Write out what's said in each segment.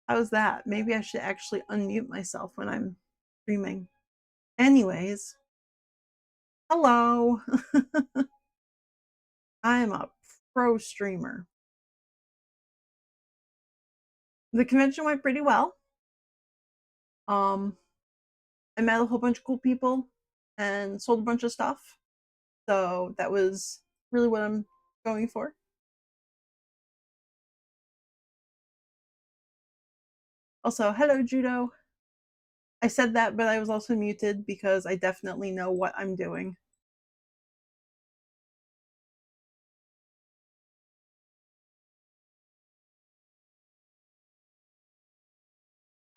How's that? Maybe I should actually unmute myself when I'm streaming. Anyways, hello. I'm a pro streamer. The convention went pretty well. Um, I met a whole bunch of cool people and sold a bunch of stuff. So that was really what I'm going for. Also, hello, Judo. I said that, but I was also muted because I definitely know what I'm doing.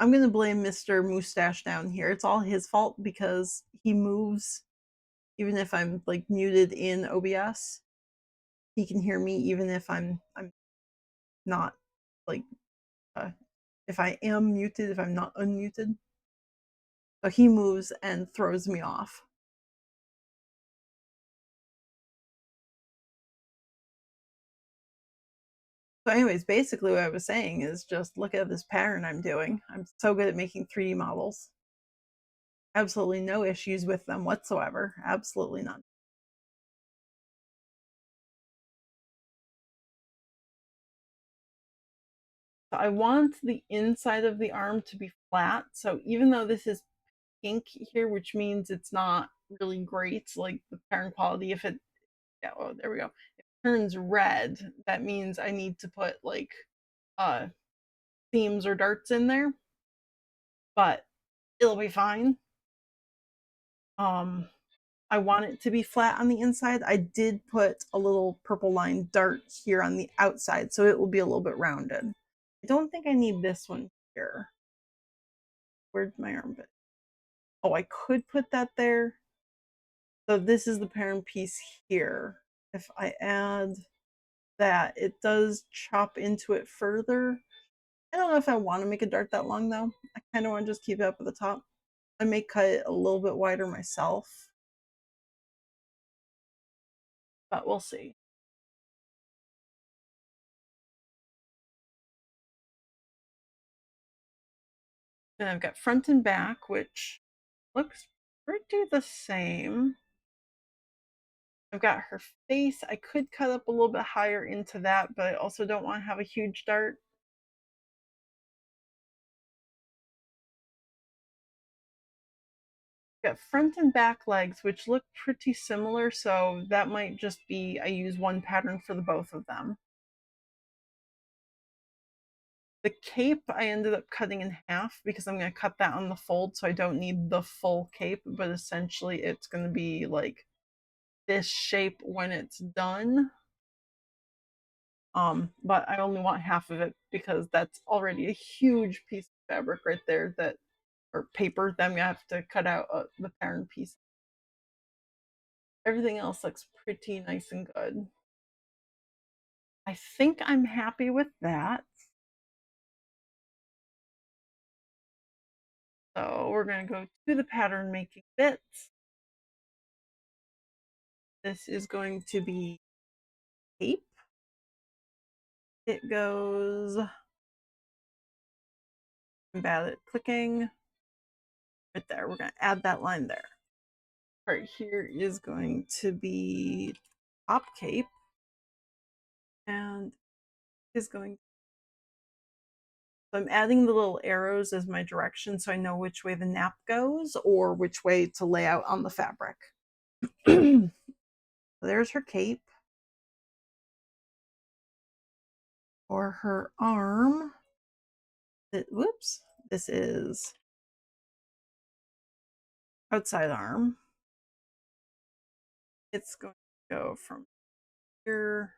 I'm going to blame Mr. Mustache down here. It's all his fault because he moves even if I'm like muted in OBS. He can hear me even if I'm not like if I am muted, if I'm not unmuted. So he moves and throws me off. So anyways, basically what I was saying is just look at this pattern I'm doing. I'm so good at making 3D models. Absolutely no issues with them whatsoever. Absolutely none. So I want the inside of the arm to be flat. So even though this is pink here, which means it's not really great, like the pattern quality, if it, yeah, oh, there we go. If it turns red, that means I need to put like themes or darts in there, but it'll be fine. I want it to be flat on the inside. I did put a little purple line dart here on the outside, so it will be a little bit rounded. I don't think I need this one here. Where's my armpit? Oh, I could put that there. So this is the parent piece here. If I add that, it does chop into it further. I don't know if I want to make a dart that long though. I kind of want to just keep it up at the top. I may cut it a little bit wider myself, but we'll see. Then I've got front and back, which looks pretty the same. I've got her face. I could cut up a little bit higher into that, but I also don't want to have a huge dart. Got front and back legs, which look pretty similar, so that might just be I use one pattern for the both of them. The cape I ended up cutting in half because I'm going to cut that on the fold, so I don't need the full cape, but essentially it's going to be like this shape when it's done. But I only want half of it because that's already a huge piece of fabric right there that, or paper, that I'm gonna have to cut out the pattern piece. Everything else looks pretty nice and good. I think I'm happy with that. So we're gonna go to the pattern making bits. This is going to be tape. It goes, I'm bad at clicking, right there. We're gonna add that line there. Right here is going to be top cape, and is going, so I'm adding the little arrows as my direction so I know which way the nap goes or which way to lay out on the fabric. There's her cape. For her arm, whoops, this is outside arm. It's going to go from here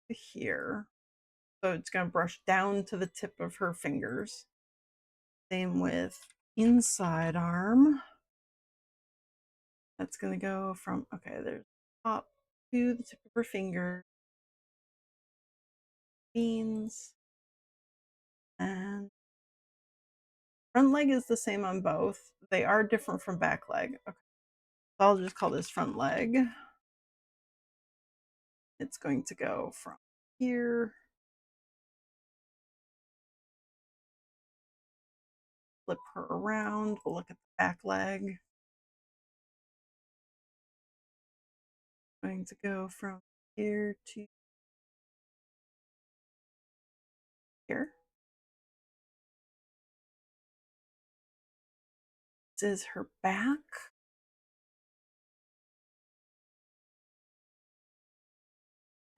to here. So it's going to brush down to the tip of her fingers. Same with inside arm. That's going to go from, okay, there's top to the tip of her finger. Beans. And front leg is the same on both. They are different from back leg. Okay. So I'll just call this front leg. It's going to go from here flip her around. We'll look at the back leg. Going to go from here to here. This is her back.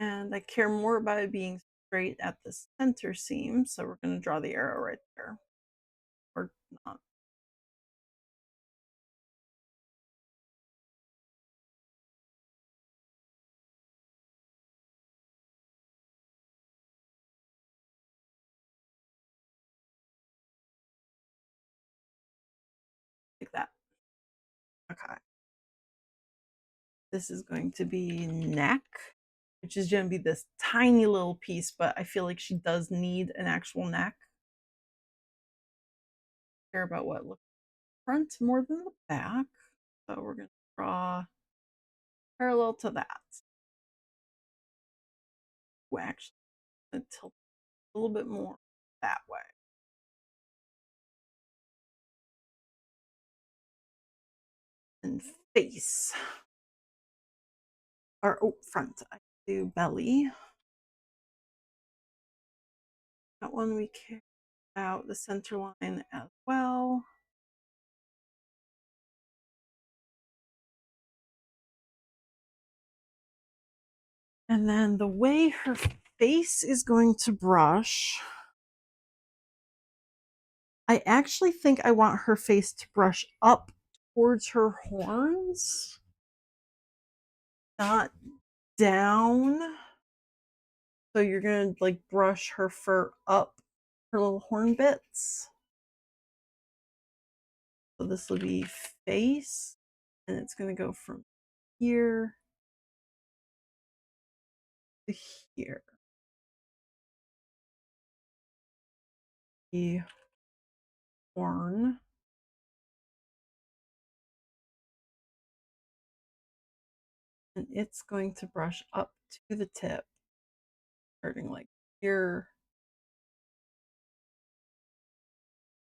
And I care more about it being straight at the center seam, so we're going to draw the arrow right there. Or not. Like that. Okay. This is going to be neck, which is going to be this tiny little piece, but I feel like she does need an actual neck. I care about what looks front more than the back. So we're going to draw parallel to that. We'll actually tilt a little bit more that way. And face. Or front. I do belly. That one we care out the center line as well. And then the way her face is going to brush, I actually think I want her face to brush up towards her horns, not down. So you're gonna like brush her fur up her little horn bits. So this will be face, and it's gonna go from here to here. The horn. And it's going to brush up to the tip, starting like here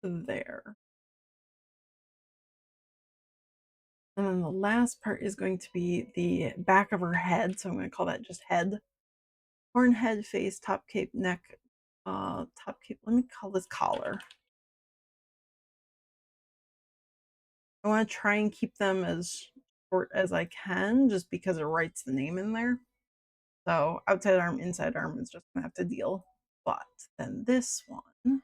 to there. And then the last part is going to be the back of her head. So I'm going to call that just head. Horn, head, face, top cape, neck, top cape. Let me call this collar. I want to try and keep them as short as I can just because it writes the name in there. So outside arm, inside arm is just going to have to deal. But then this one,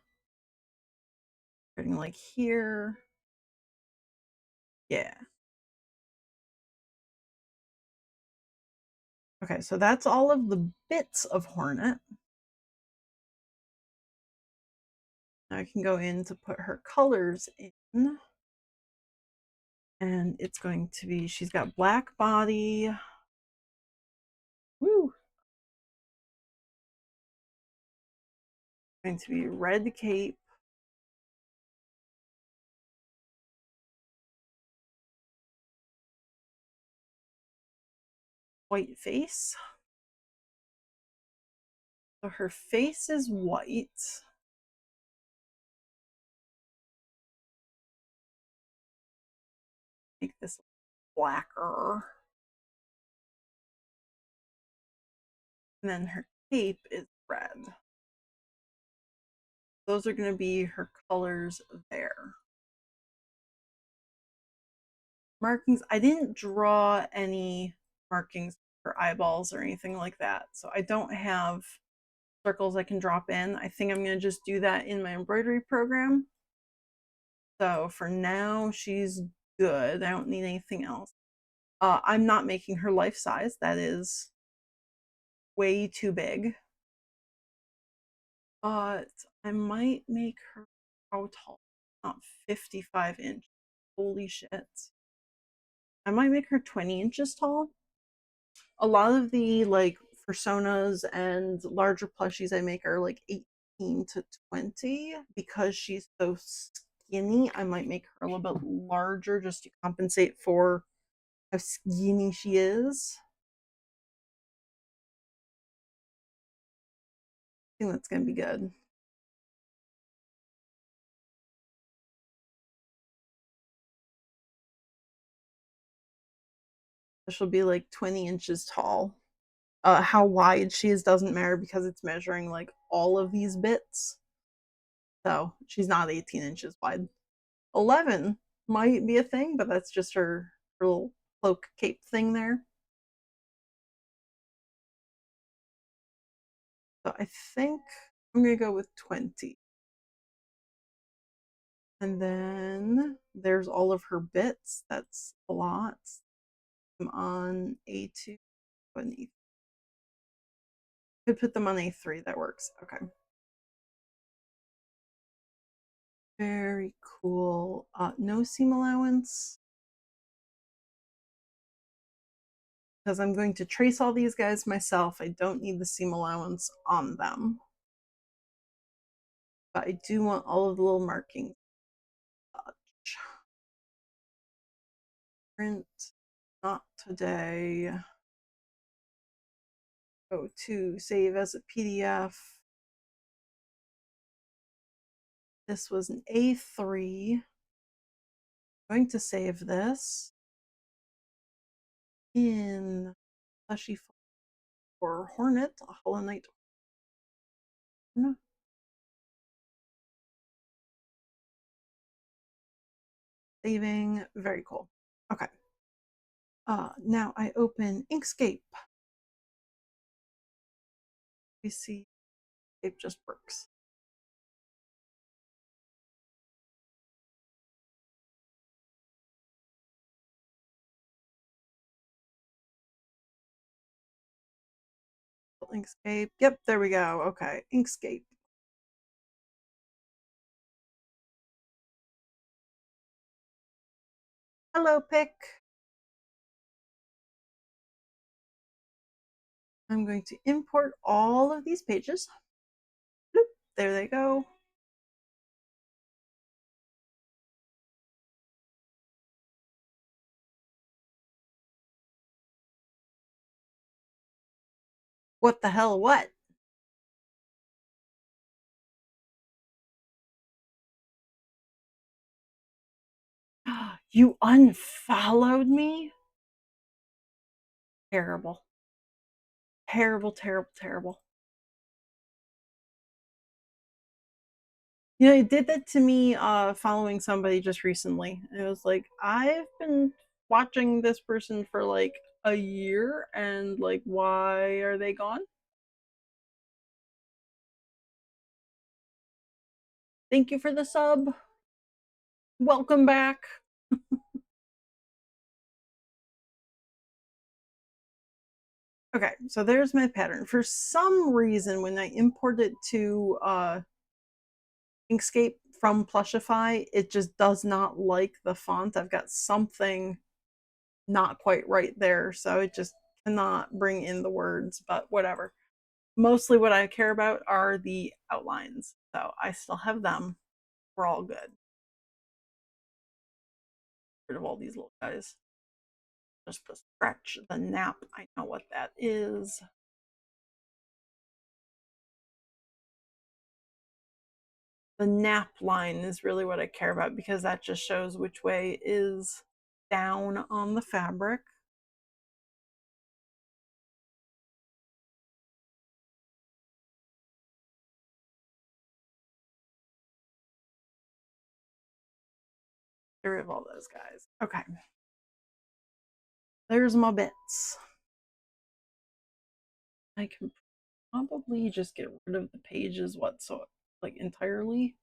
starting like here. Yeah. Okay, so that's all of the bits of Hornet. Now I can go in to put her colors in. And it's going to be, she's got black body. Woo! Going to be red cape. White face. So her face is white. Make this blacker. And then her cape is red. Those are going to be her colors there. Markings, I didn't draw any markings for eyeballs or anything like that. So I don't have circles I can drop in. I think I'm going to just do that in my embroidery program. So for now, she's good. I don't need anything else. I'm not making her life size. That is way too big. But I might make her, how tall? Not 55 inch. Holy shit. I might make her 20 inches tall. A lot of the like personas and larger plushies I make are like 18 to 20. Because she's so skinny, I might make her a little bit larger just to compensate for how skinny she is. I think that's gonna be good. She'll be like 20 inches tall. How wide she is doesn't matter because it's measuring like all of these bits. So she's not 18 inches wide. 11 might be a thing, but that's just her little cloak cape thing there. So I think I'm gonna go with 20. And then there's all of her bits. That's a lot. I'm on A2 and E. Could put them on A3. That works. Okay. Very cool. No seam allowance. Because I'm going to trace all these guys myself. I don't need the seam allowance on them. But I do want all of the little markings. Print, not today. Go to save as a PDF. This was an A3. I'm going to save this in Fleshy or Hornet, a Hollow Knight. Saving, very cool. Okay. Now I open Inkscape. We see it just works. Inkscape. Yep, there we go. Okay, Inkscape. Hello, pick. I'm going to import all of these pages. Bloop, there they go. What the hell, what? You unfollowed me? Terrible. Terrible, terrible, terrible. You know, it did that to me following somebody just recently. It was like, I've been watching this person for like a year and like why are they gone? Thank you for the sub. Welcome back. Okay, so there's my pattern. For some reason, when I import it to Inkscape from Plushify, it just does not like the font. I've got something not quite right there, so it just cannot bring in the words, but whatever. Mostly what I care about are the outlines, so I still have them. We're all good. Get rid of all these little guys. Just to stretch the nap. I know what that is. The nap line is really what I care about because that just shows which way is down on the fabric. Get rid of all those guys. Okay. There's my bits. I can probably just get rid of the pages like entirely.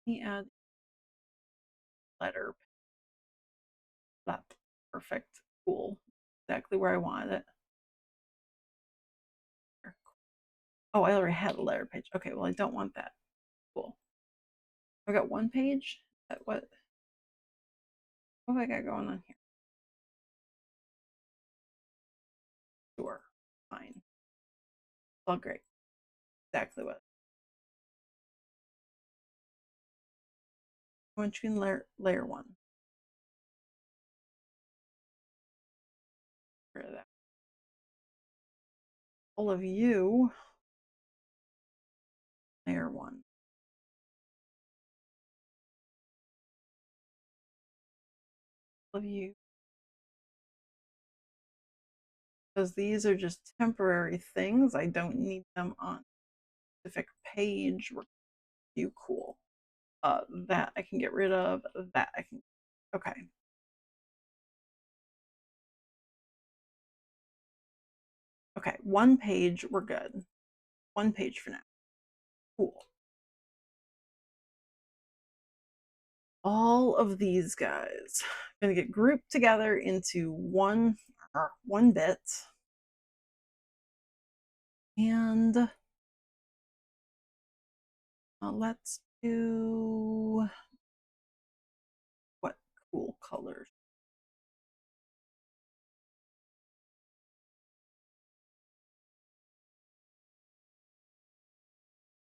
Let me add letter. That's perfect. Cool. Exactly where I wanted it. Oh, I already had a letter page. Okay, well, I don't want that. Cool. I got one page. What have I got going on here? Sure. Fine. All great. Exactly what. One screen layer one. Rid of that. All of you. Layer one. All of you. because these are just temporary things. I don't need them on a specific page. You cool. That I can get rid of. That I can. Okay. Okay, one page, we're good. One page for now. Cool. All of these guys are going to get grouped together into one bit. And let's do what cool colors?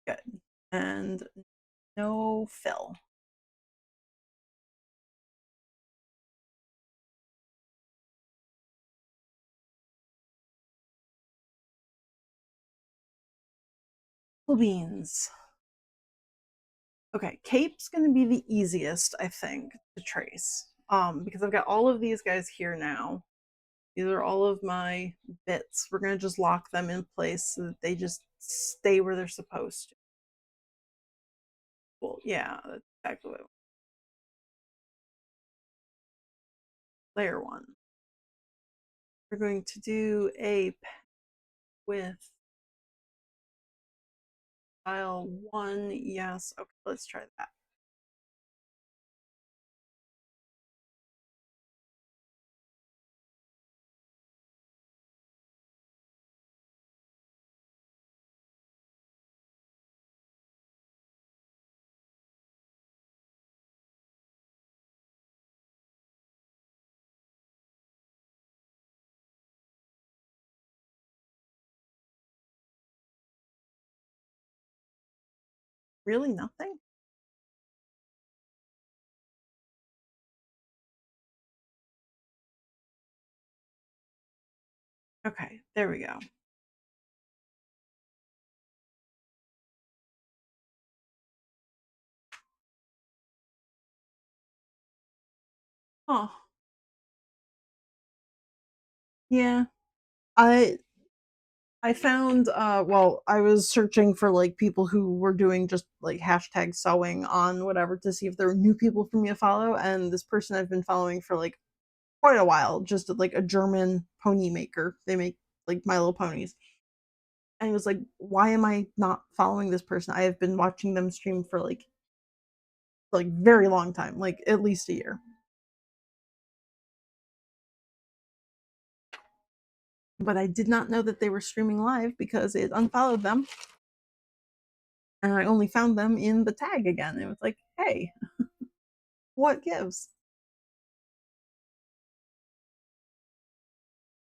Good. And no fill. Beans. Okay, cape's going to be the easiest, I think, to trace. Because I've got all of these guys here now. These are all of my bits. We're going to just lock them in place so that they just stay where they're supposed to. Well, yeah, that's exactly what. Layer one. We're going to do a with file one. Yes. Okay, let's try that. Really nothing? Okay, there we go. Oh. Yeah. I found well, I was searching for like people who were doing just like hashtag sewing on whatever to see if there were new people for me to follow, and this person I've been following for like quite a while, just like a German pony maker. They make like My Little Ponies. And he was like, why am I not following this person? I have been watching them stream for like very long time, like at least a year. But I did not know that they were streaming live because it unfollowed them. And I only found them in the tag again. It was like, hey, what gives?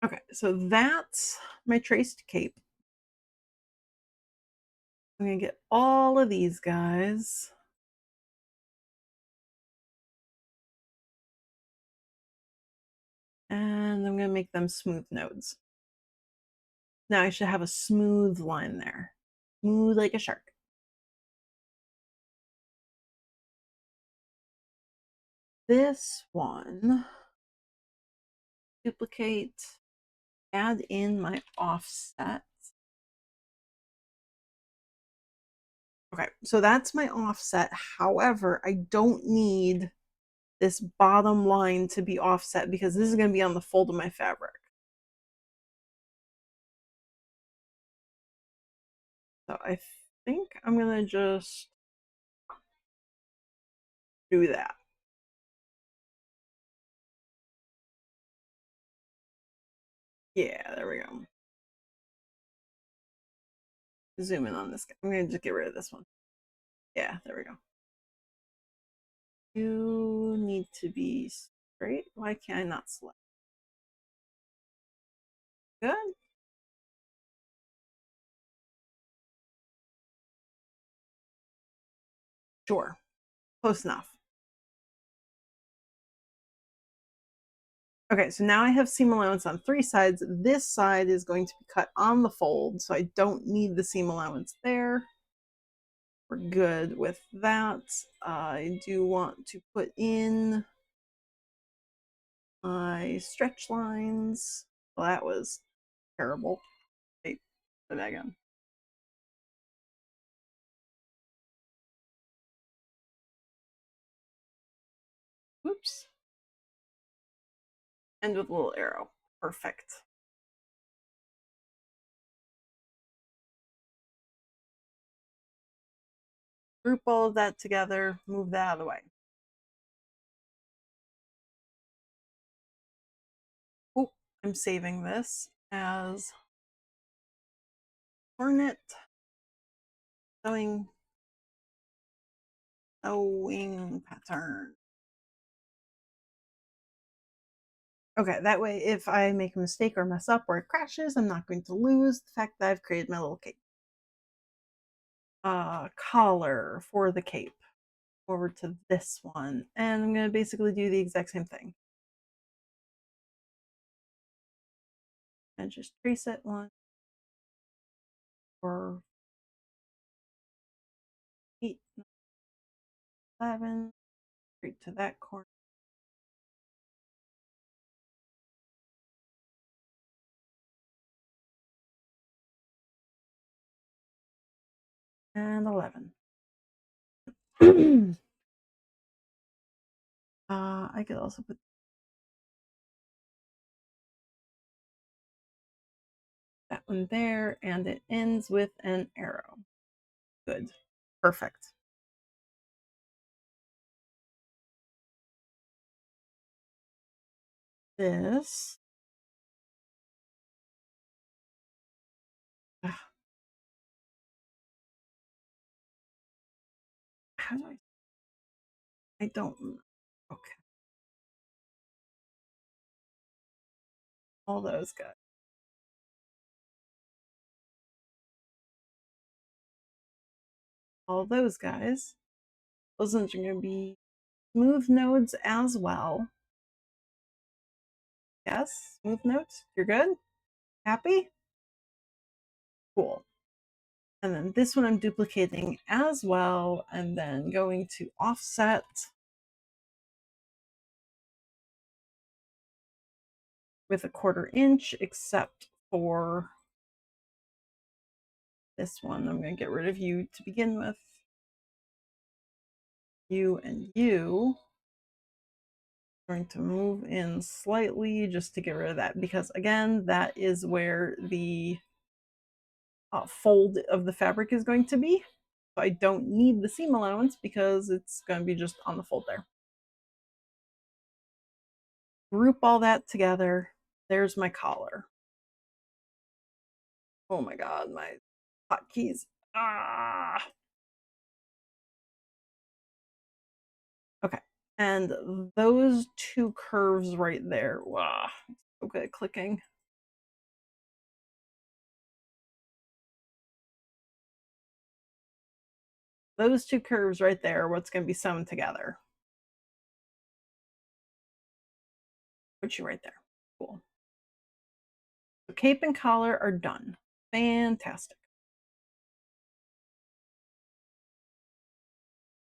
Okay, so that's my traced cape. I'm gonna get all of these guys. And I'm gonna make them smooth nodes. Now I should have a smooth line there. Smooth like a shark. This one, duplicate, add in my offset. Okay, so that's my offset. However, I don't need this bottom line to be offset because this is going to be on the fold of my fabric. So I think I'm going to just do that. Yeah, there we go. Zoom in on this guy. I'm going to just get rid of this one. Yeah, there we go. You need to be straight. Why can't I not select? Good. Sure. Close enough. Okay, so now I have seam allowance on 3 sides. This side is going to be cut on the fold, so I don't need the seam allowance there. We're good with that. I do want to put in my stretch lines. Well, that was Terrible. Wait, put that again. Oops. End with a little arrow. Perfect. Group all of that together, move that out of the way. Oh, I'm saving this as Hornet sewing pattern. Okay, that way if I make a mistake or mess up or it crashes, I'm not going to lose the fact that I've created my little cape. Collar for the cape. Over to this one, and I'm going to basically do the exact same thing. And just trace it 1, 4, 8, 11, straight to that corner. And 11. I could also put that one there, and it ends with an arrow. Good. Perfect. This. How do I don't. Okay. All those guys. All those guys. Those ones are going to be smooth nodes as well. Yes, smooth nodes. You're good? Happy? Cool. And then this one I'm duplicating as well, and then going to offset. With a 1/4 inch, except for this one. I'm going to get rid of you to begin with. You and you. I'm going to move in slightly just to get rid of that, because again, that is where the fold of the fabric is going to be. So I don't need the seam allowance because it's going to be just on the fold there. Group all that together. There's my collar. Oh my god, my hotkeys. Ah. Okay. And those 2 curves right there. Wow. So good at clicking. Those 2 curves right there are what's going to be sewn together. Put you right there. Cool. So cape and collar are done. Fantastic.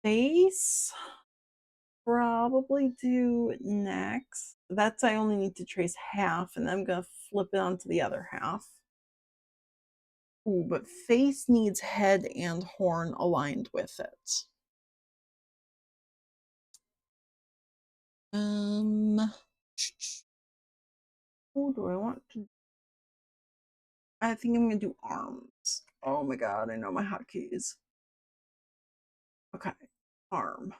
Face, probably do next. That's I only need to trace half, and I'm going to flip it onto the other half. Ooh, but face needs head and horn aligned with it. Who do I want to? I think I'm gonna do arms. Oh my god, I know my hotkeys. Okay, arm.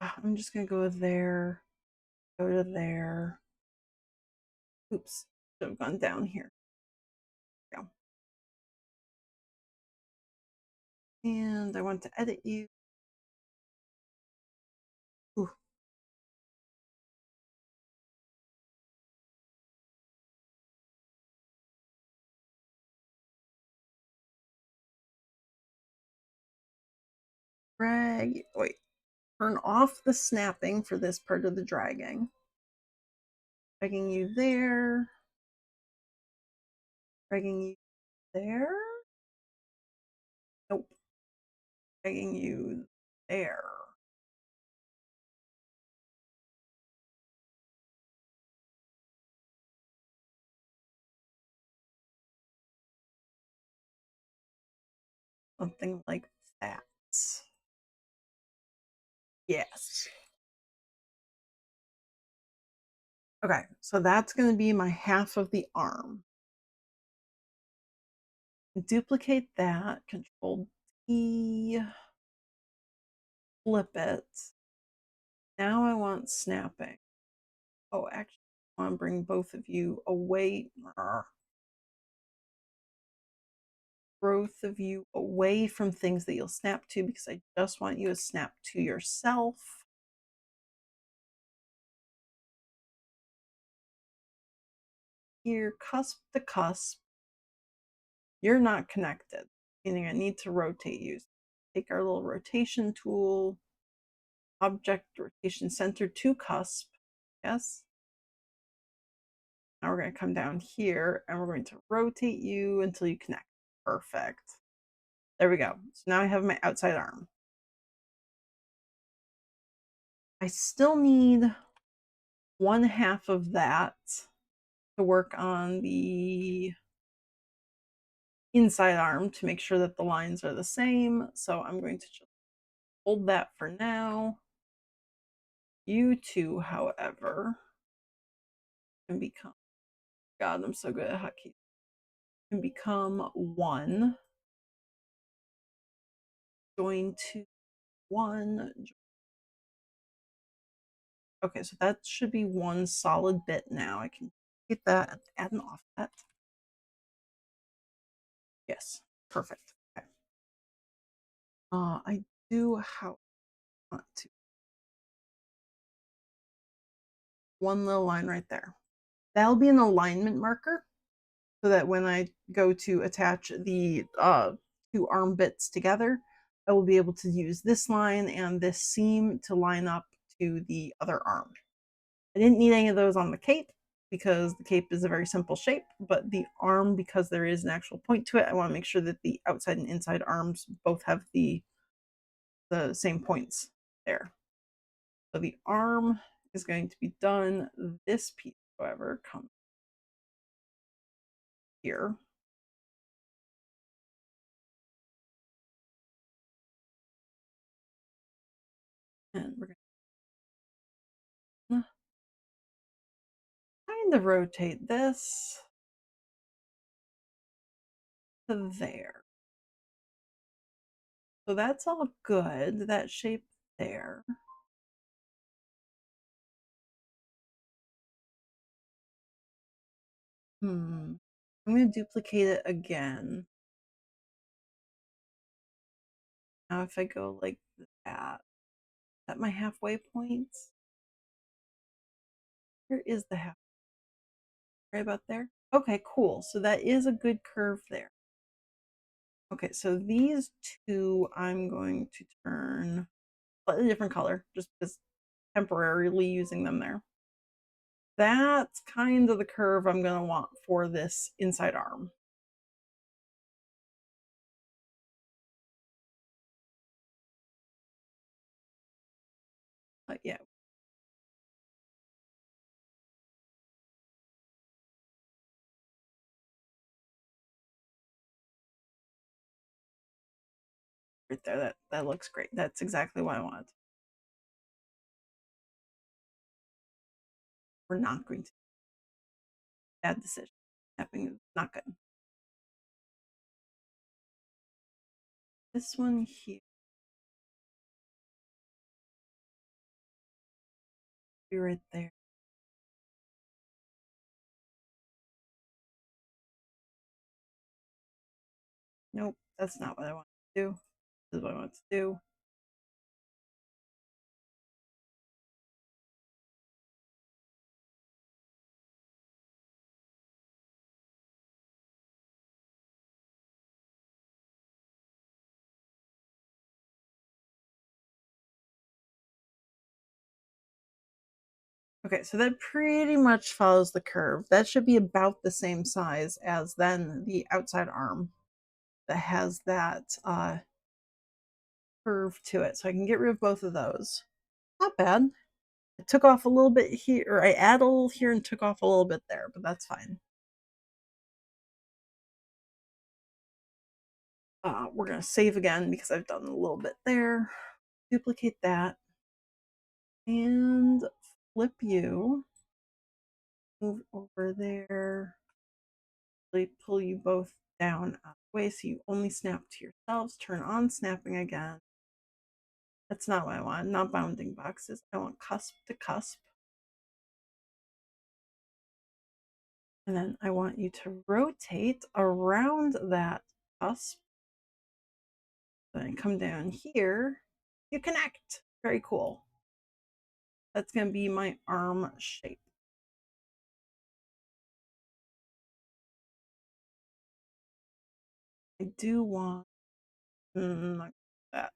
I'm just gonna go there, go to there. Oops, should have gone down here. Yeah. And I want to edit you. Ooh. Drag, wait, turn off the snapping for this part of the dragging. Dragging you there. Dragging you there. Nope. Dragging you there. Something like that. Yes. Okay, so that's going to be my half of the arm. Duplicate that, Control D, flip it. Now I want snapping. Oh, actually, I want to bring both of you away. Both of you away from things that you'll snap to because I just want you to snap to yourself. Here, cusp to cusp. You're not connected, meaning I need to rotate you. Take our little rotation tool, object rotation center to cusp. Yes. Now we're going to come down here and we're going to rotate you until you connect. Perfect. There we go. So now I have my outside arm. I still need 1/2 of that to work on the inside arm to make sure that the lines are the same. So I'm going to just hold that for now. You two, however, can become, God, I'm so good at hotkey, can become one. Join to one. Okay, so that should be one solid bit now. I can get that and add an offset. Yes, perfect. Okay. I do how I want to. One little line right there. That'll be an alignment marker so that when I go to attach the two arm bits together, I will be able to use this line and this seam to line up to the other arm. I didn't need any of those on the cape because the cape is a very simple shape, but the arm, because there is an actual point to it, I want to make sure that the outside and inside arms both have the same points there. So the arm is going to be done. This piece, however, comes here. And we're going to kind of rotate this to there. So that's all good, that shape there. I'm going to duplicate it again. Now if I go like that, is that my halfway point? Where is the half? Right about there? Okay, cool. So that is a good curve there. Okay, so these two I'm going to turn slightly different color just because temporarily using them there. That's kind of the curve I'm going to want for this inside arm. Yeah. Right there, that looks great. That's exactly what I want. We're not going to. Bad decision. Snapping is not good. This one here. Be right there. Nope, that's not what I want to do. This is what I want to do. Okay, so that pretty much follows the curve. That should be about the same size as then the outside arm that has that curve to it. So I can get rid of both of those. Not bad. I took off a little bit here, or I add a little here and took off a little bit there, but that's fine. We're going to save again because I've done a little bit there. Duplicate that and flip you. Move over there. Really pull you both down out of the way so you only snap to yourselves. Turn on snapping again. That's not what I want. Not bounding boxes. I want cusp to cusp. And then I want you to rotate around that cusp. Then come down here. You connect. Very cool. That's going to be my arm shape. I do want that.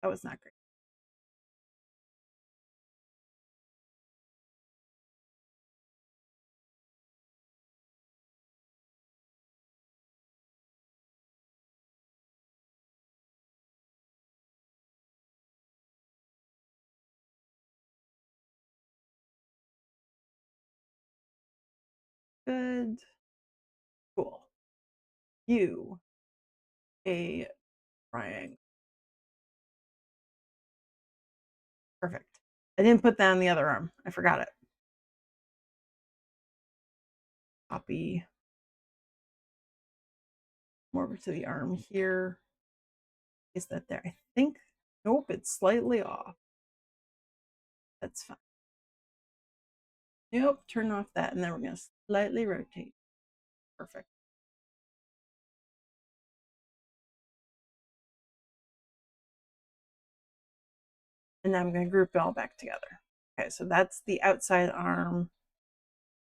That was not great. Good. Cool. You, a triangle. Perfect. I didn't put that on the other arm. I forgot it. Copy. More over to the arm here. Is that there? I think. Nope, it's slightly off. That's fine. Nope, turn off that, and then we're going to slightly rotate. Perfect. And now I'm going to group it all back together. Okay, so that's the outside arm.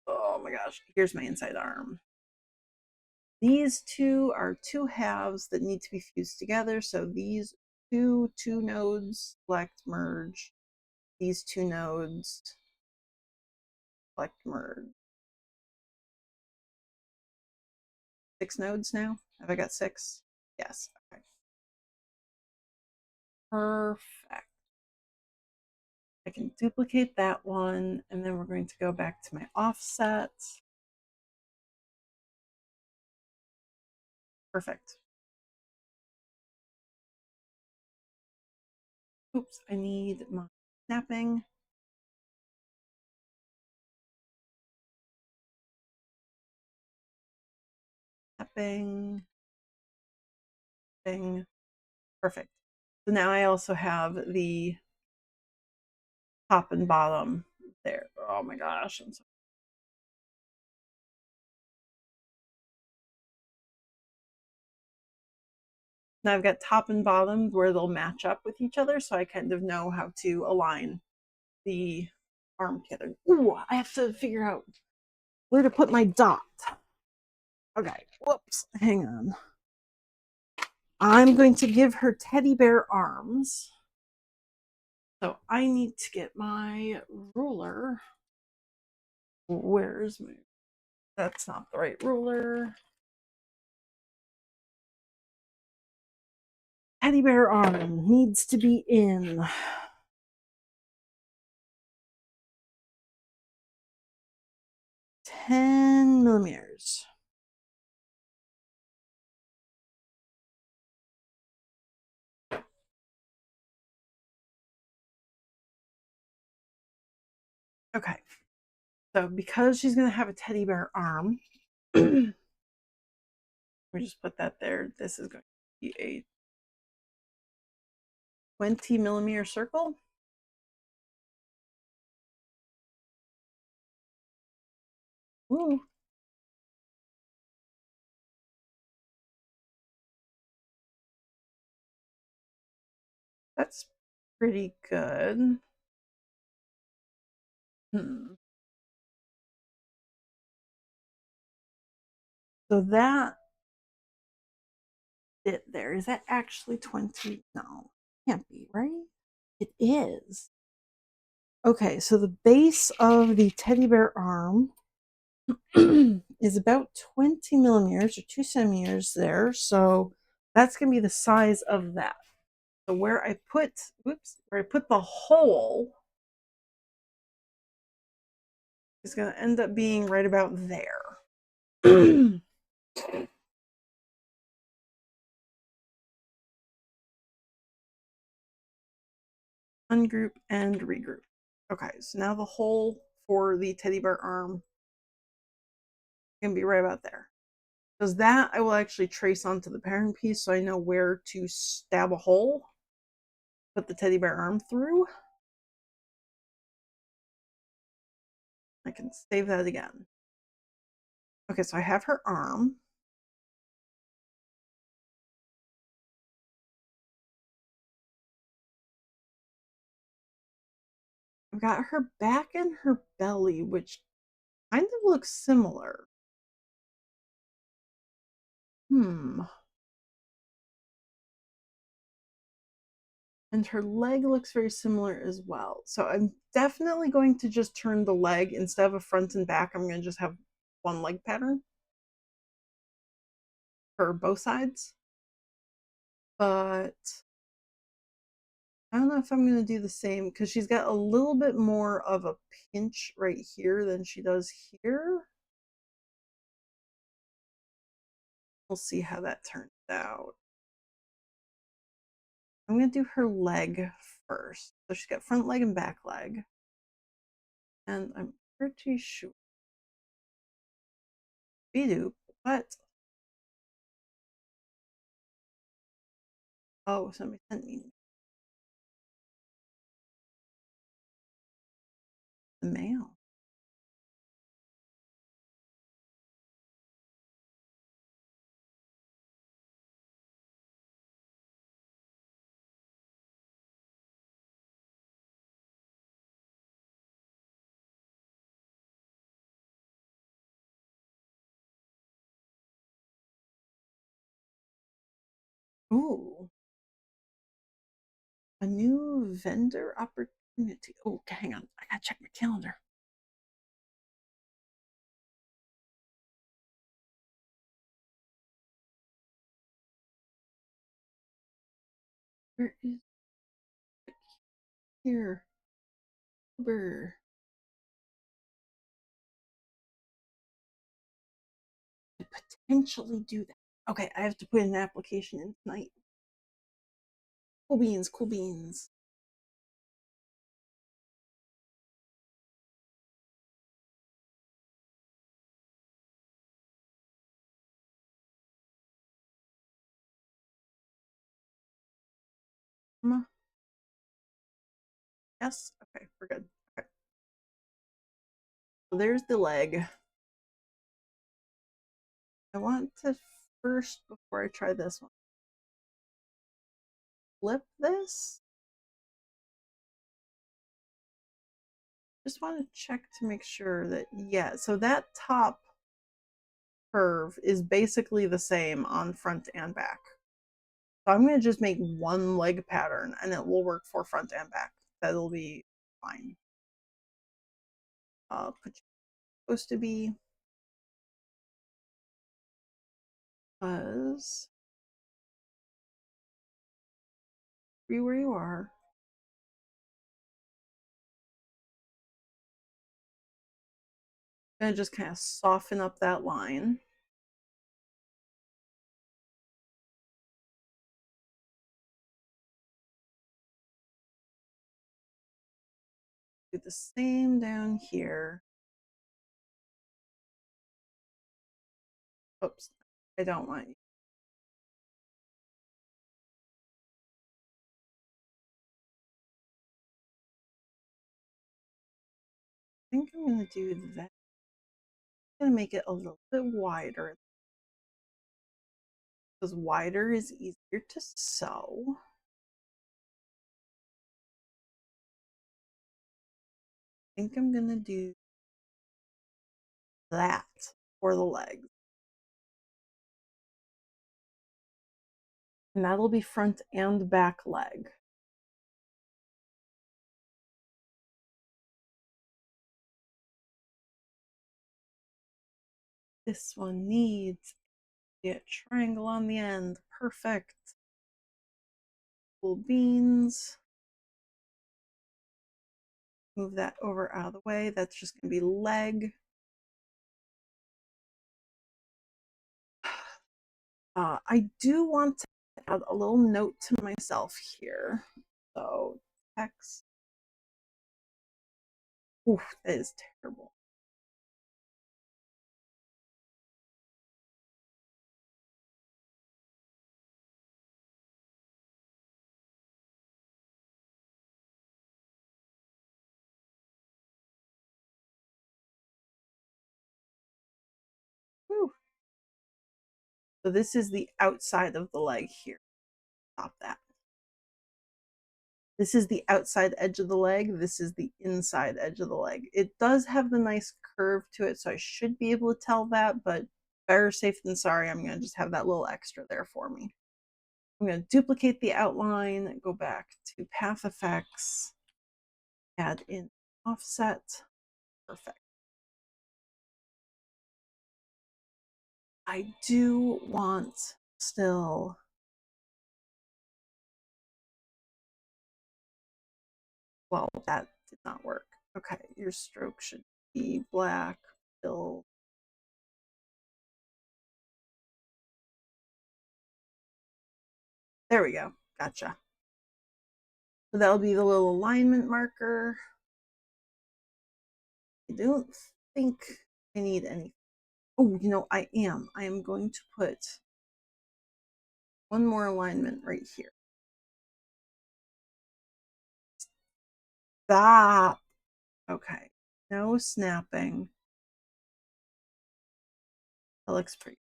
Oh my gosh, here's my inside arm. These two are two halves that need to be fused together. So these two nodes, select, merge. These two nodes, select, merge. 6 nodes now? Have I got 6? Yes. Okay. Perfect. I can duplicate that one, and then we're going to go back to my offset. Perfect. Oops, I need my snapping. Snapping. Thing. Perfect. So now I also have the top and bottom there. Oh my gosh, I'm so now I've got top and bottom where they'll match up with each other, so I kind of know how to align the arm together. Ooh, I have to figure out where to put my dot. Okay, whoops, hang on. I'm going to give her teddy bear arms. So I need to get my ruler. Where's my... That's not the right ruler. Teddy bear arm needs to be in 10 millimeters. Okay, so because she's going to have a teddy bear arm, we just put that there. This is going to be a 20 millimeter circle. Ooh. That's pretty good. So that it there. Is that actually 20? No, can't be, right? It is. Okay, so the base of the teddy bear arm is about 20 millimeters or 2 centimeters there. So that's going to be the size of that. So where I put, where I put the hole is going to end up being right about there. Ungroup and regroup. Okay, so now the hole for the teddy bear arm can be right about there. Because that I will actually trace onto the parent piece so I know where to stab a hole, put the teddy bear arm through. I can save that again. Okay, so I have her arm. I've got her back and her belly, which kind of looks similar. And her leg looks very similar as well. So I'm definitely going to just turn the leg instead of a front and back. I'm going to just have one leg pattern for both sides. But I don't know if I'm going to do the same because she's got a little bit more of a pinch right here than she does here. We'll see how that turns out. I'm going to do her leg first. So she's got front leg and back leg. And I'm pretty sure. Bidoop, what? Oh, somebody sent me the mail. Ooh. A new vendor opportunity. Oh, hang on. I gotta check my calendar. Where is it? Here? Uber. Could potentially do that. Okay, I have to put an application in tonight. Cool beans, cool beans. Yes? Okay, we're good. Okay. So there's the leg. I want to first, before I try this one, flip this. Just want to check to make sure that, yeah, so that top curve is basically the same on front and back. So I'm going to just make one leg pattern and it will work for front and back. That'll be fine. Supposed to be was be where you are. Gonna just kind of soften up that line. Do the same down here. Oops, I don't want you. I think I'm gonna do that. I'm gonna make it a little bit wider because wider is easier to sew. I think I'm gonna do that for the legs. And that'll be front and back leg. This one needs a triangle on the end. Perfect. Cool beans. Move that over out of the way. That's just going to be leg. I do want to add a little note to myself here. So text. Oof, that is terrible. Whew. So this is the outside of the leg here. Stop that. This is the outside edge of the leg. This is the inside edge of the leg. It does have the nice curve to it, so I should be able to tell that, but better safe than sorry. I'm going to just have that little extra there for me. I'm going to duplicate the outline, go back to Path Effects, add in offset. Perfect. I do want still, well, that did not work. Okay, your stroke should be black, fill. There we go. Gotcha. So that'll be the little alignment marker. I don't think I need any. Oh, you know, I am. I am going to put one more alignment right here. Stop. Okay. No snapping. That looks pretty.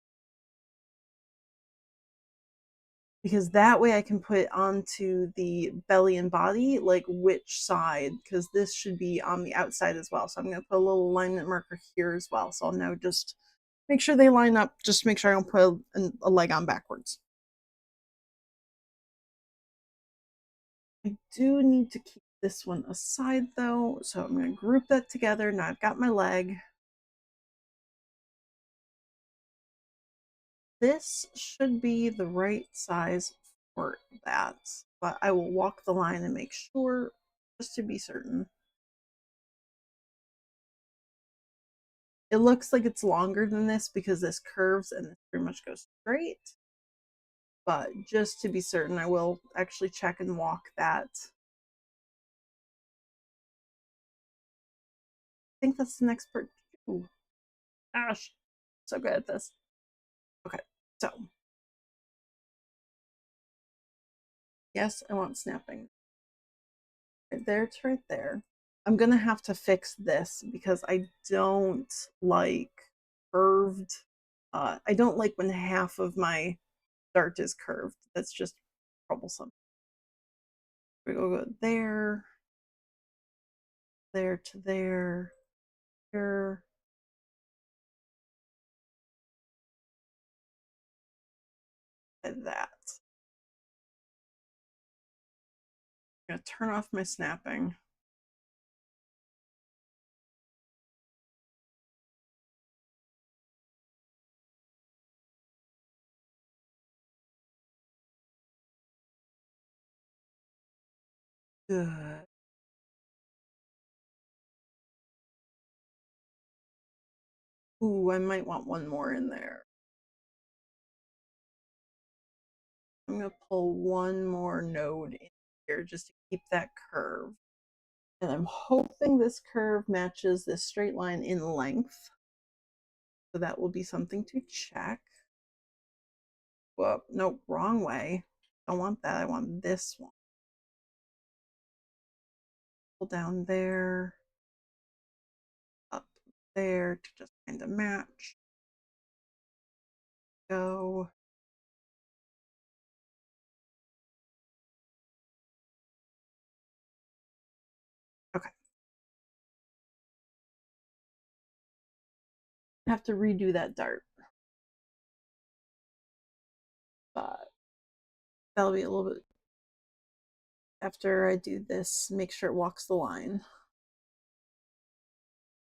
Because that way I can put onto the belly and body, like which side, because this should be on the outside as well. So I'm going to put a little alignment marker here as well. So I'll now just make sure they line up, just make sure I don't put a leg on backwards. I do need to keep this one aside though, so I'm going to group that together. Now I've got my leg. This should be the right size for that, but I will walk the line and make sure just to be certain. It looks like it's longer than this because this curves and this pretty much goes straight, but just to be certain, I will actually check and walk that. I think that's the next part. Ooh, gosh, so good at this. Okay, so yes, I want snapping. Right there, it's right there. I'm gonna have to fix this because I don't like curved. I don't like when half of my dart is curved. That's just troublesome. We go there, there to there, here. And that. I'm gonna turn off my snapping. Good. Ooh, I might want one more in there. I'm gonna pull one more node in here just to keep that curve. And I'm hoping this curve matches this straight line in length. So that will be something to check. Whoop, nope, wrong way. I don't want that, I want this one. Pull down there, up there to just kind of match. Go. Okay. I have to redo that dart. But that'll be a little bit after I do this, make sure it walks the line.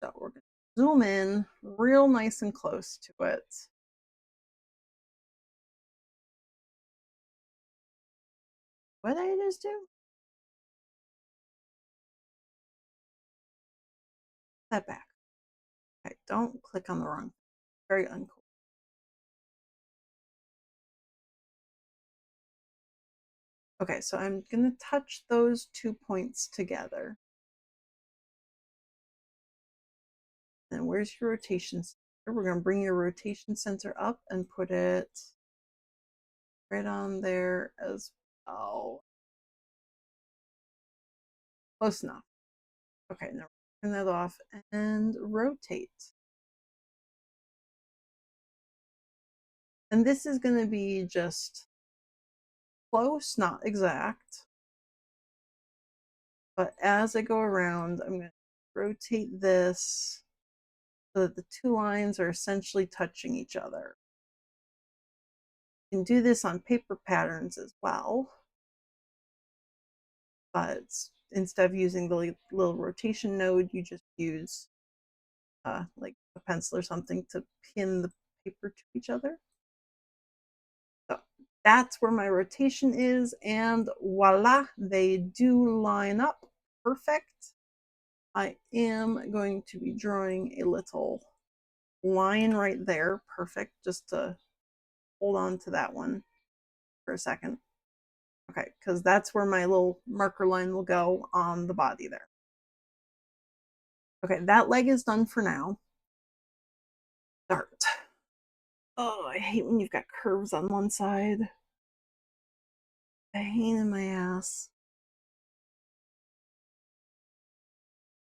So we're gonna zoom in real nice and close to it. What did I just do? That back. Okay, don't click on the wrong. Very uncool. Okay, so I'm gonna touch those 2 points together. And where's your rotation center? We're gonna bring your rotation center up and put it right on there as well. Close enough. Okay, now turn that off and rotate. And this is gonna be just close, not exact. But as I go around, I'm gonna rotate this so that the two lines are essentially touching each other. You can do this on paper patterns as well, but instead of using the little rotation node, you just use like a pencil or something to pin the paper to each other. So that's where my rotation is, and voila, they do line up perfect. I am going to be drawing a little line right there, perfect, just to hold on to that one for a second. Okay, because that's where my little marker line will go on the body there. Okay, that leg is done for now. Start. Oh, I hate when you've got curves on one side. Pain in my ass.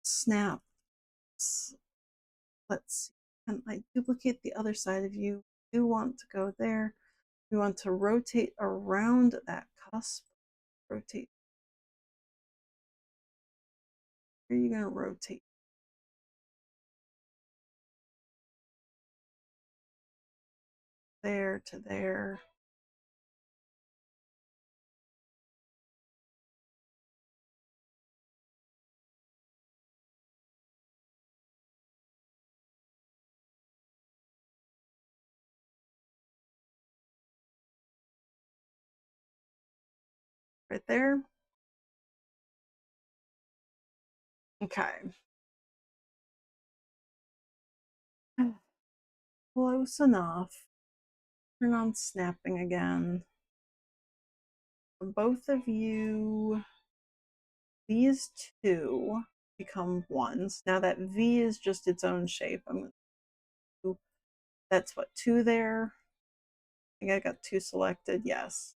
Snaps. Let's see. Can I duplicate the other side of you? We do want to go there. We want to rotate around that cusp. Rotate. Where are you going to rotate? There to there. Right there. Okay. Close enough. Turn on snapping again. For both of you, these two become ones. Now that V is just its own shape. That's what, two there? I think I got two selected, yes.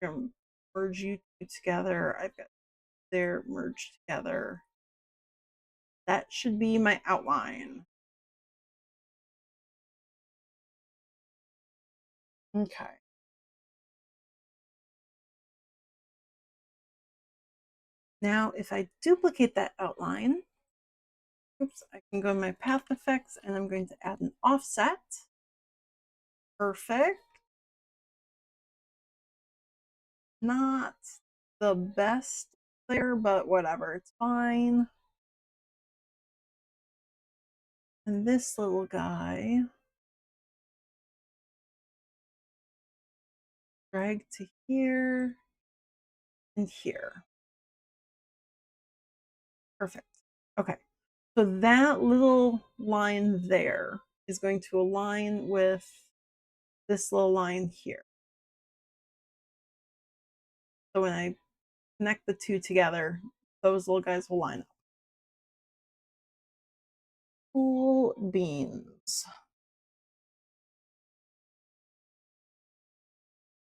I'm gonna merge you two together. I've got there merged together. That should be my outline. Okay. Now, if I duplicate that outline, oops, I can go to my path effects and I'm going to add an offset. Perfect. Not the best there, but whatever, it's fine. And this little guy, drag to here and here. Perfect. Okay. So that little line there is going to align with this little line here. So when I connect the two together, those little guys will line up. Cool beans.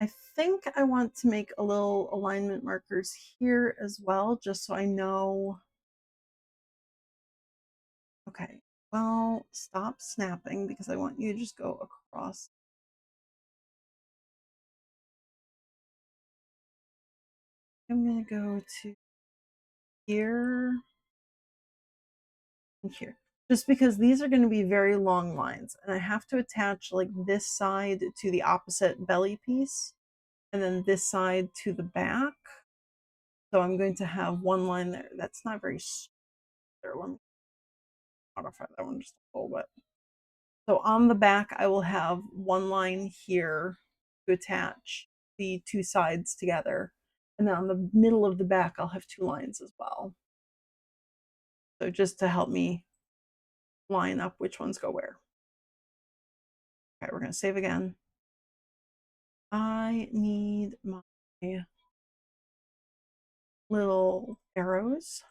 I think I want to make a little alignment markers here as well, just so I know. Okay, well, stop snapping because I want you to just go across. I'm gonna go to here and here, just because these are gonna be very long lines and I have to attach like this side to the opposite belly piece and then this side to the back. So I'm going to have one line there. That's not very there. modify that one just a little bit. So on the back, I will have one line here to attach the two sides together. And then on the middle of the back, I'll have two lines as well. So just to help me line up which ones go where. Okay, we're going to save again. I need my little arrows.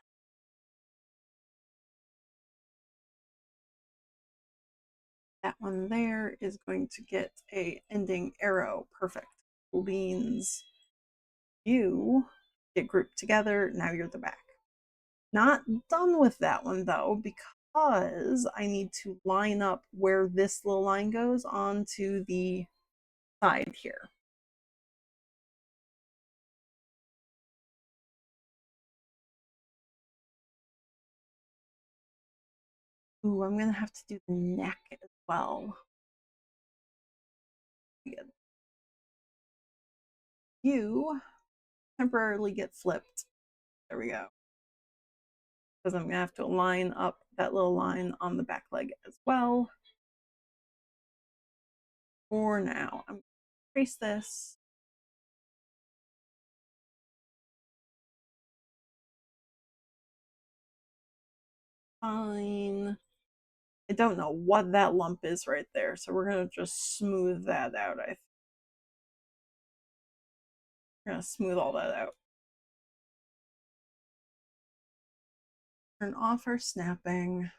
That one there is going to get a ending arrow. Perfect. Means you get grouped together. Now you're the back. Not done with that one though, because I need to line up where this little line goes onto the side here. Ooh, I'm gonna have to do the neck as well. Good. You temporarily get flipped. There we go. Because I'm gonna have to line up that little line on the back leg as well. For now, I'm gonna trace this. Fine. I don't know what that lump is right there, so we're gonna just smooth that out. We're gonna smooth all that out. Turn off our snapping.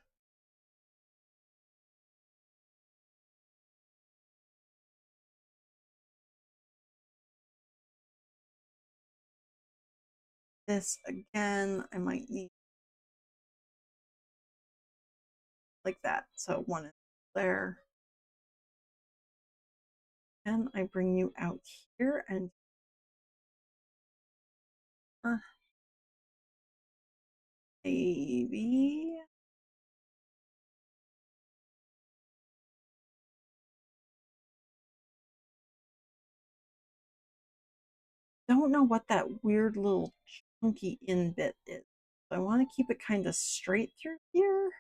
This again, I might need like that. So one there. And I bring you out here and maybe don't know what that weird little chunky in bit is. So I want to keep it kind of straight through here.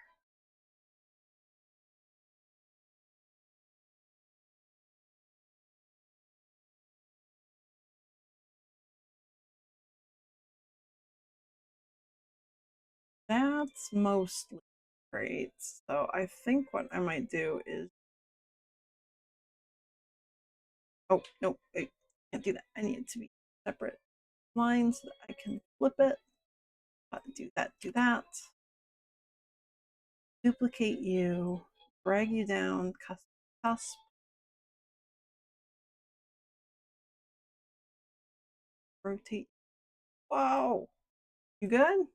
That's mostly great. So I think what I might do is, oh, no, I can't do that. I need it to be separate lines so that I can flip it. Do that, do that. Duplicate you, drag you down, cusp. Rotate. Whoa. You good?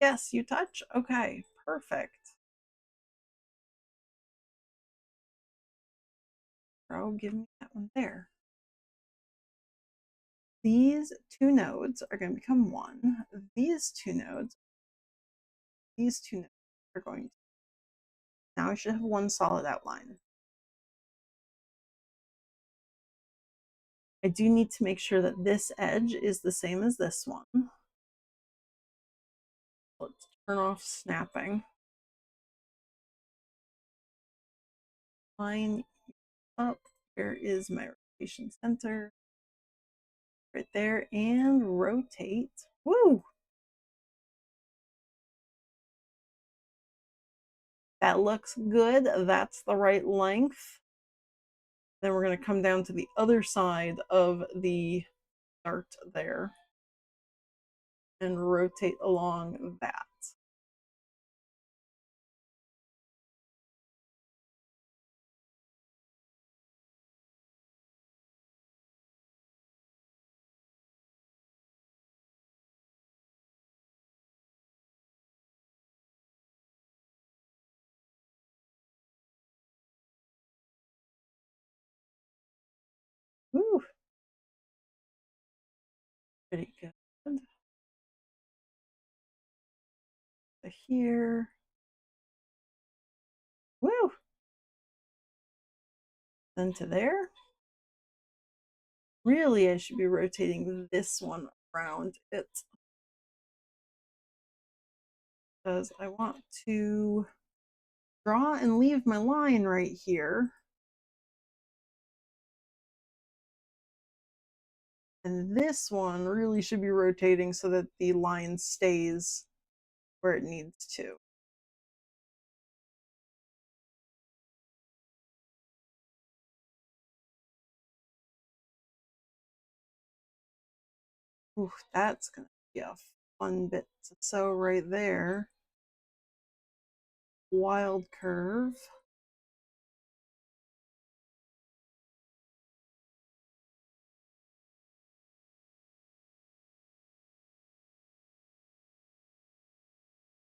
Yes, you touch? Okay, perfect. Bro, give me that one there. These two nodes are going to become one. These two nodes are going to. Now I should have one solid outline. I do need to make sure that this edge is the same as this one. Let's turn off snapping. Line up. Where is my rotation center? Right there, and rotate. Woo! That looks good. That's the right length. Then we're going to come down to the other side of the dart there and rotate along that. Woo! Pretty good. Here. Woo! Then to there. Really, I should be rotating this one around it because I want to draw and leave my line right here. And this one really should be rotating so that the line stays where it needs to. Ooh, that's gonna be a fun bit to sew right there. Wild curve.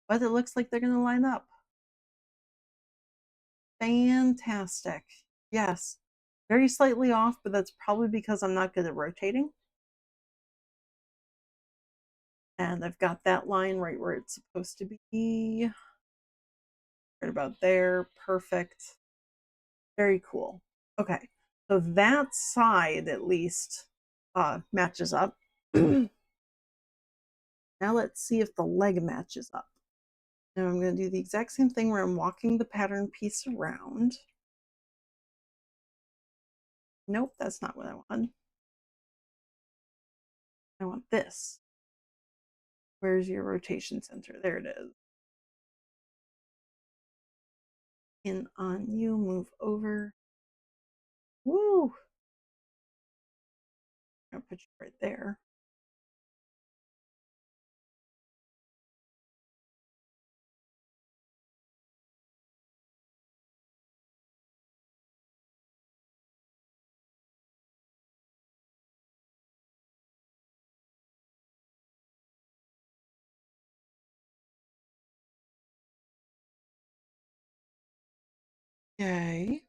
But it looks like they're gonna line up. Fantastic. Yes. Very slightly off, but that's probably because I'm not good at rotating. And I've got that line right where it's supposed to be. Right about there. Perfect. Very cool. Okay. So that side at least matches up. Now let's see if the leg matches up. Now I'm going to do the exact same thing where I'm walking the pattern piece around. Nope, that's not what I want. I want this. Where's your rotation center? There it is. In on you, move over. Woo! I'll put you right there. Okay.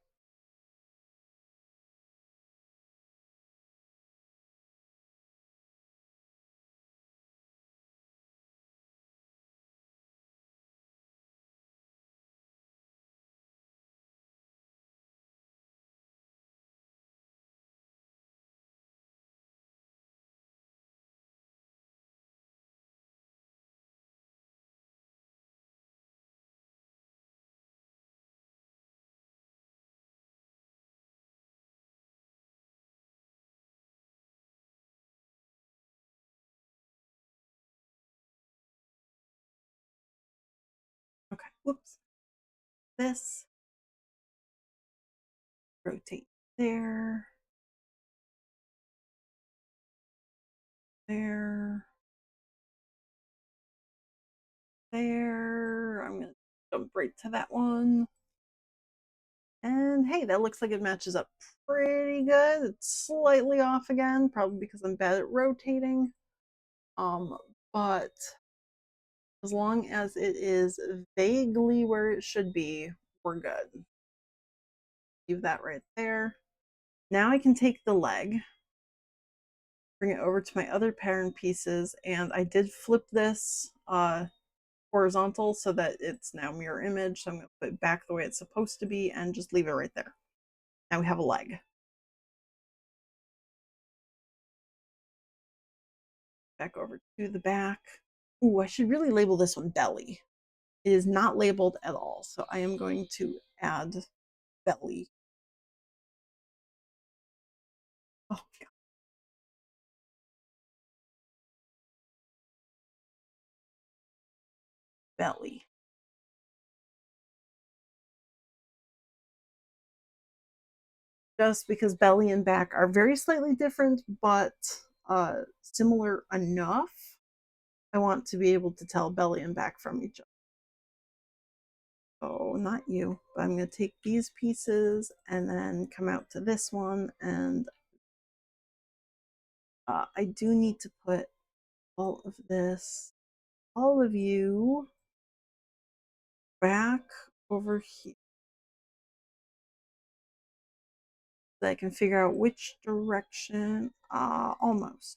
Okay. Whoops. This. Rotate there. There. There. I'm going to jump right to that one. And hey, that looks like it matches up pretty good. It's slightly off again, probably because I'm bad at rotating. But as long as it is vaguely where it should be, we're good. Leave that right there. Now I can take the leg, bring it over to my other pattern pieces, and I did flip this horizontal so that it's now mirror image. So I'm going to put it back the way it's supposed to be and just leave it right there. Now we have a leg. Back over to the back. Ooh, I should really label this one belly. It is not labeled at all, so I am going to add belly. Oh, yeah. Belly. Just because belly and back are very slightly different, but similar enough, I want to be able to tell belly and back from each other. Oh, not you, but I'm going to take these pieces and then come out to this one, and I do need to put all of this, all of you back over here so I can figure out which direction, almost.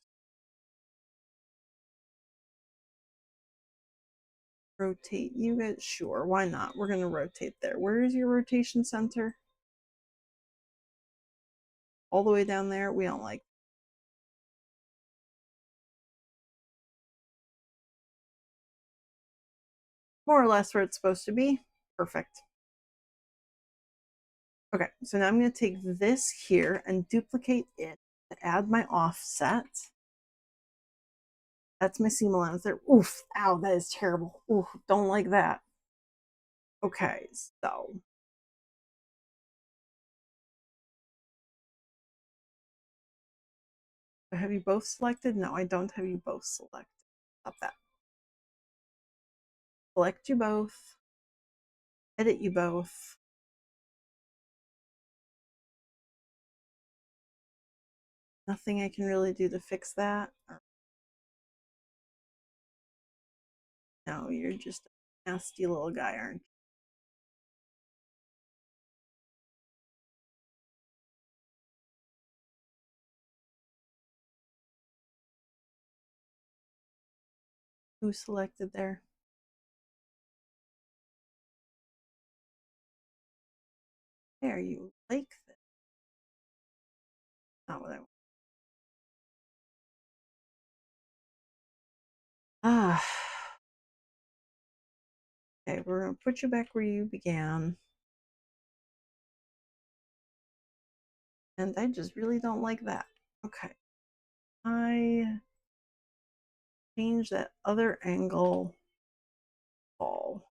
Rotate you guys, sure, why not? We're going to rotate there. Where is your rotation center? All the way down there? We don't like. More or less where it's supposed to be. Perfect. Okay, so now I'm going to take this here and duplicate it to add my offset. That's my seam allowance there. Oof, ow, that is terrible. Oof, don't like that. Okay, so have you both selected? No, I don't have you both selected. Stop that. Select you both. Edit you both. Nothing I can really do to fix that. No, you're just a nasty little guy, aren't you? Who selected there? There, you like this. Not what I want. Ah. Okay, we're gonna put you back where you began. And I just really don't like that. Okay. I change that other angle all.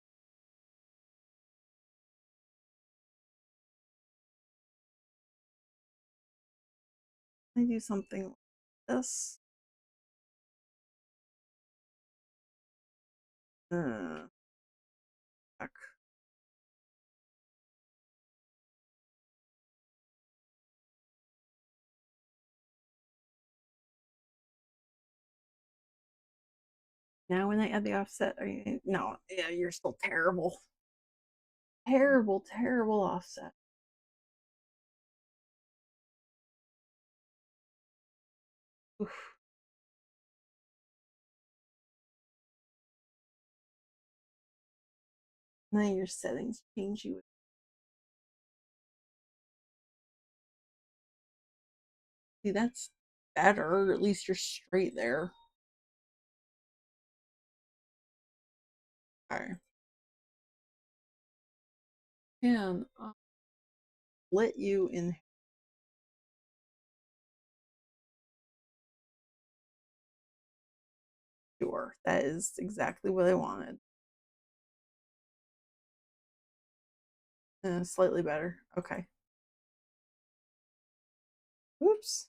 I do something like this. Back. Now when I add the offset, are you no, yeah, you're still terrible. Terrible, terrible offset. Oof. Now your settings change you. See, that's better. At least you're straight there. Okay. And I'll let you in. Sure, that is exactly what I wanted. Slightly better. Okay. Oops.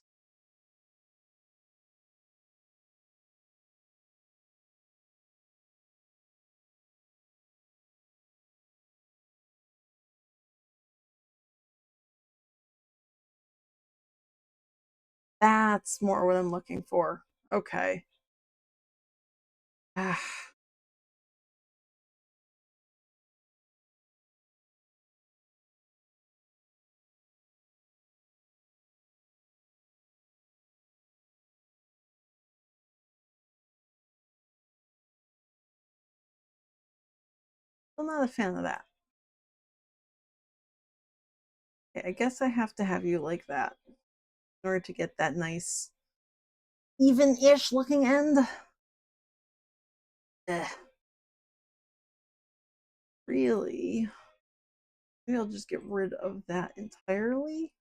That's more what I'm looking for. Okay. Ah, I'm not a fan of that. Okay, I guess I have to have you like that in order to get that nice even-ish looking end. Eh, really? Maybe I'll just get rid of that entirely.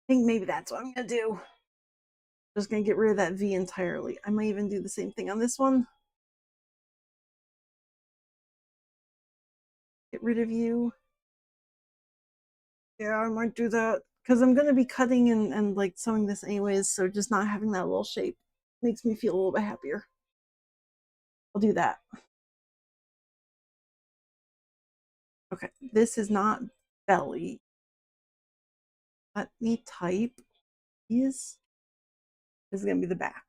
I think maybe that's what I'm gonna do. Just gonna get rid of that V entirely. I might even do the same thing on this one. Get rid of you. Yeah, I might do that because I'm gonna be cutting and like sewing this anyways, so just not having that little shape makes me feel a little bit happier. I'll do that. Okay, this is not belly. Let me type. Is This is gonna be the back.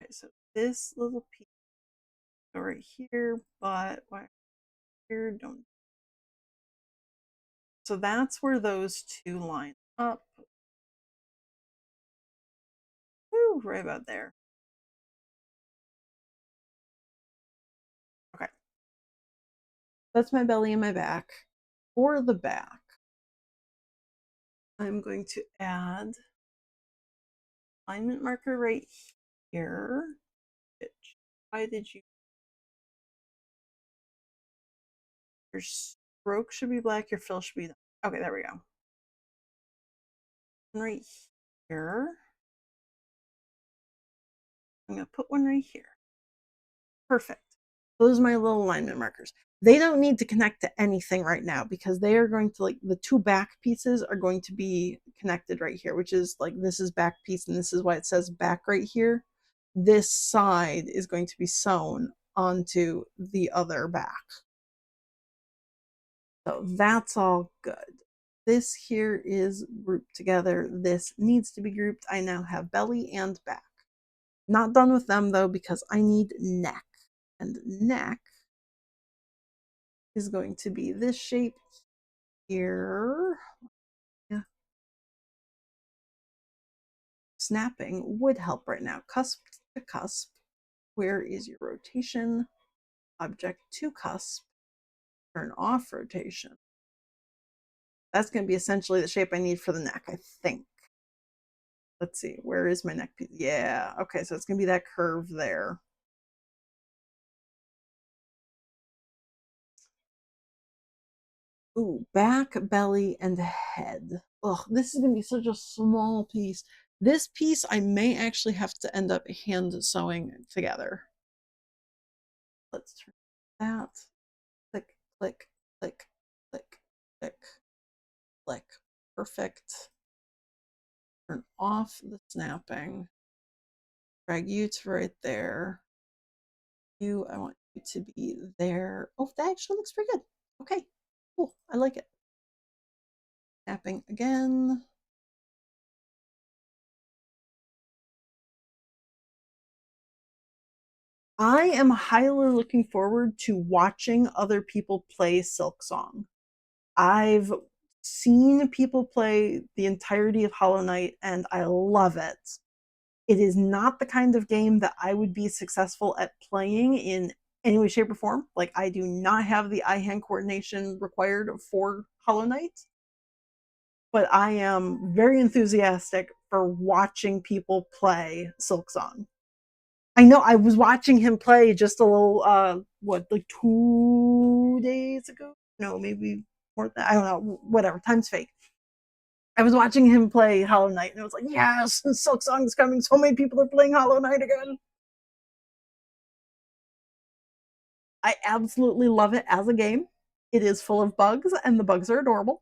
Okay, so this little piece right here, but right here, don't. So that's where those two line up. Woo, right about there. Okay. That's my belly and my back. For the back, I'm going to add alignment marker right here. Why did you? Your stroke should be black, your fill should be. Okay, there we go. Right here. I'm going to put one right here. Perfect. Those are my little alignment markers. They don't need to connect to anything right now because they are going to, like, the two back pieces are going to be connected right here, which is like, this is back piece and this is why it says back right here. This side is going to be sewn onto the other back. So that's all good. This here is grouped together. This needs to be grouped. I now have belly and back. Not done with them though, because I need neck. And neck is going to be this shape here. Yeah. Snapping would help right now. Cusp to cusp. Where is your rotation? Object to cusp. Turn off rotation. That's going to be essentially the shape I need for the neck, I think. Let's see, where is my neck piece? Yeah, okay, so it's going to be that curve there. Ooh, back, belly, and head. Ugh, this is going to be such a small piece. This piece I may actually have to end up hand sewing together. Let's turn that. Click, click, click, click, click, click. Perfect. Turn off the snapping. Drag you to right there. I want you to be there. Oh, that actually looks pretty good. Okay, cool. I like it. Snapping again. I am highly looking forward to watching other people play Silksong. I've seen people play the entirety of Hollow Knight and I love it. It is not the kind of game that I would be successful at playing in any way, shape, or form. Like, I do not have the eye-hand coordination required for Hollow Knight. But I am very enthusiastic for watching people play Silksong. I know I was watching him play just a little, like 2 days ago? No, maybe more than, I don't know, whatever, time's fake. I was watching him play Hollow Knight and it was like, yes, Silksong's coming. So many people are playing Hollow Knight again. I absolutely love it as a game. It is full of bugs and the bugs are adorable.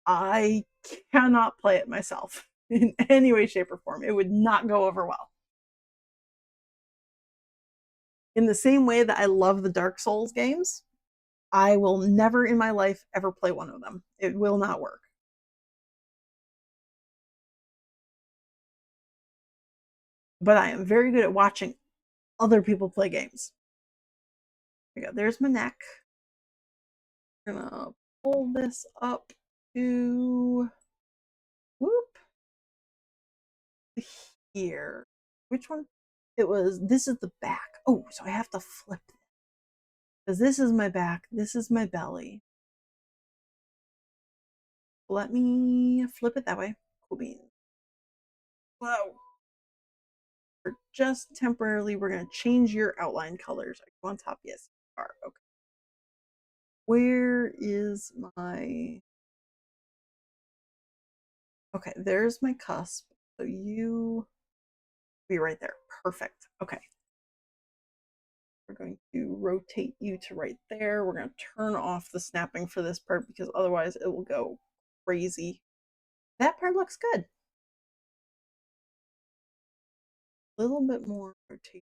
I cannot play it myself in any way, shape, or form. It would not go over well. In the same way that I love the Dark Souls games, I will never in my life ever play one of them. It will not work. But I am very good at watching other people play games. There's my neck. I'm gonna pull this up to whoop here. Which one? This is the back. Oh, so I have to flip it. Because this is my back, this is my belly. Let me flip it that way. Cool beans. Whoa. For just temporarily, we're going to change your outline colors. Are you on top? Yes, you are. Okay. Where is my... Okay, there's my cusp. So you be right there. Perfect. Okay. We're going to rotate you to right there. We're going to turn off the snapping for this part because otherwise it will go crazy. That part looks good. A little bit more rotation.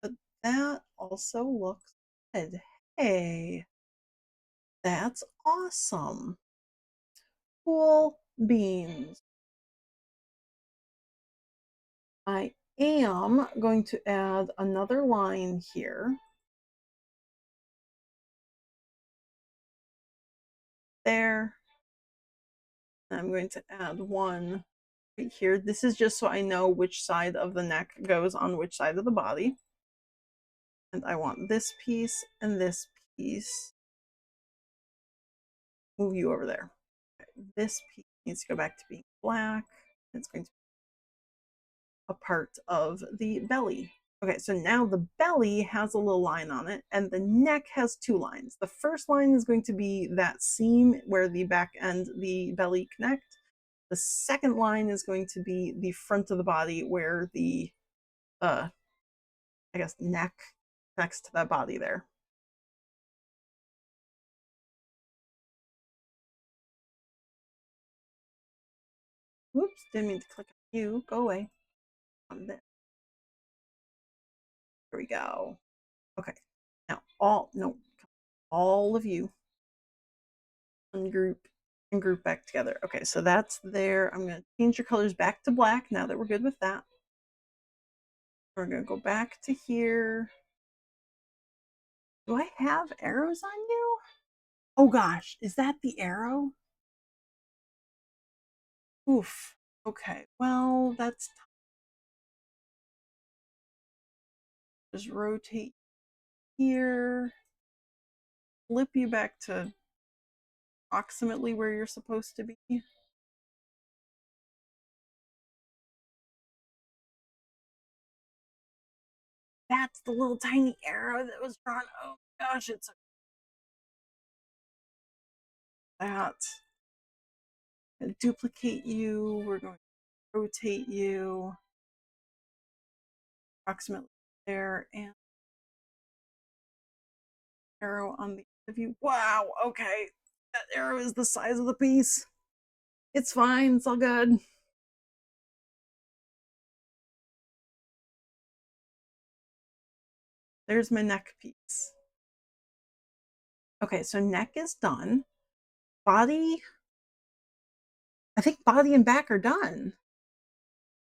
But that also looks good. Hey, that's awesome. Cool beans. I am going to add another line here. There. I'm going to add one right here. This is just so I know which side of the neck goes on which side of the body. And I want this piece and this piece. Move you over there. Okay, this piece needs to go back to being black. It's going to be a part of the belly. Okay, so now the belly has a little line on it, and the neck has two lines. The first line is going to be that seam where the back and the belly connect. The second line is going to be the front of the body where the, I guess, neck connects to that body there. Whoops, didn't mean to click on you. Go away. On this. There we go. Okay. Now all of you ungroup and group back together. Okay, so that's there. I'm going to change your colors back to black now that we're good with that. We're going to go back to here. Do I have arrows on you? Oh gosh, is that the arrow? Oof. Okay, well, that's just rotate here, flip you back to approximately where you're supposed to be. That's the little tiny arrow that was drawn. Oh gosh, it's that. Duplicate you. We're going to rotate you approximately there, and arrow on the end of you. Wow, okay. That arrow is the size of the piece. It's fine, it's all good. There's my neck piece. Okay, so neck is done. Body, I think body and back are done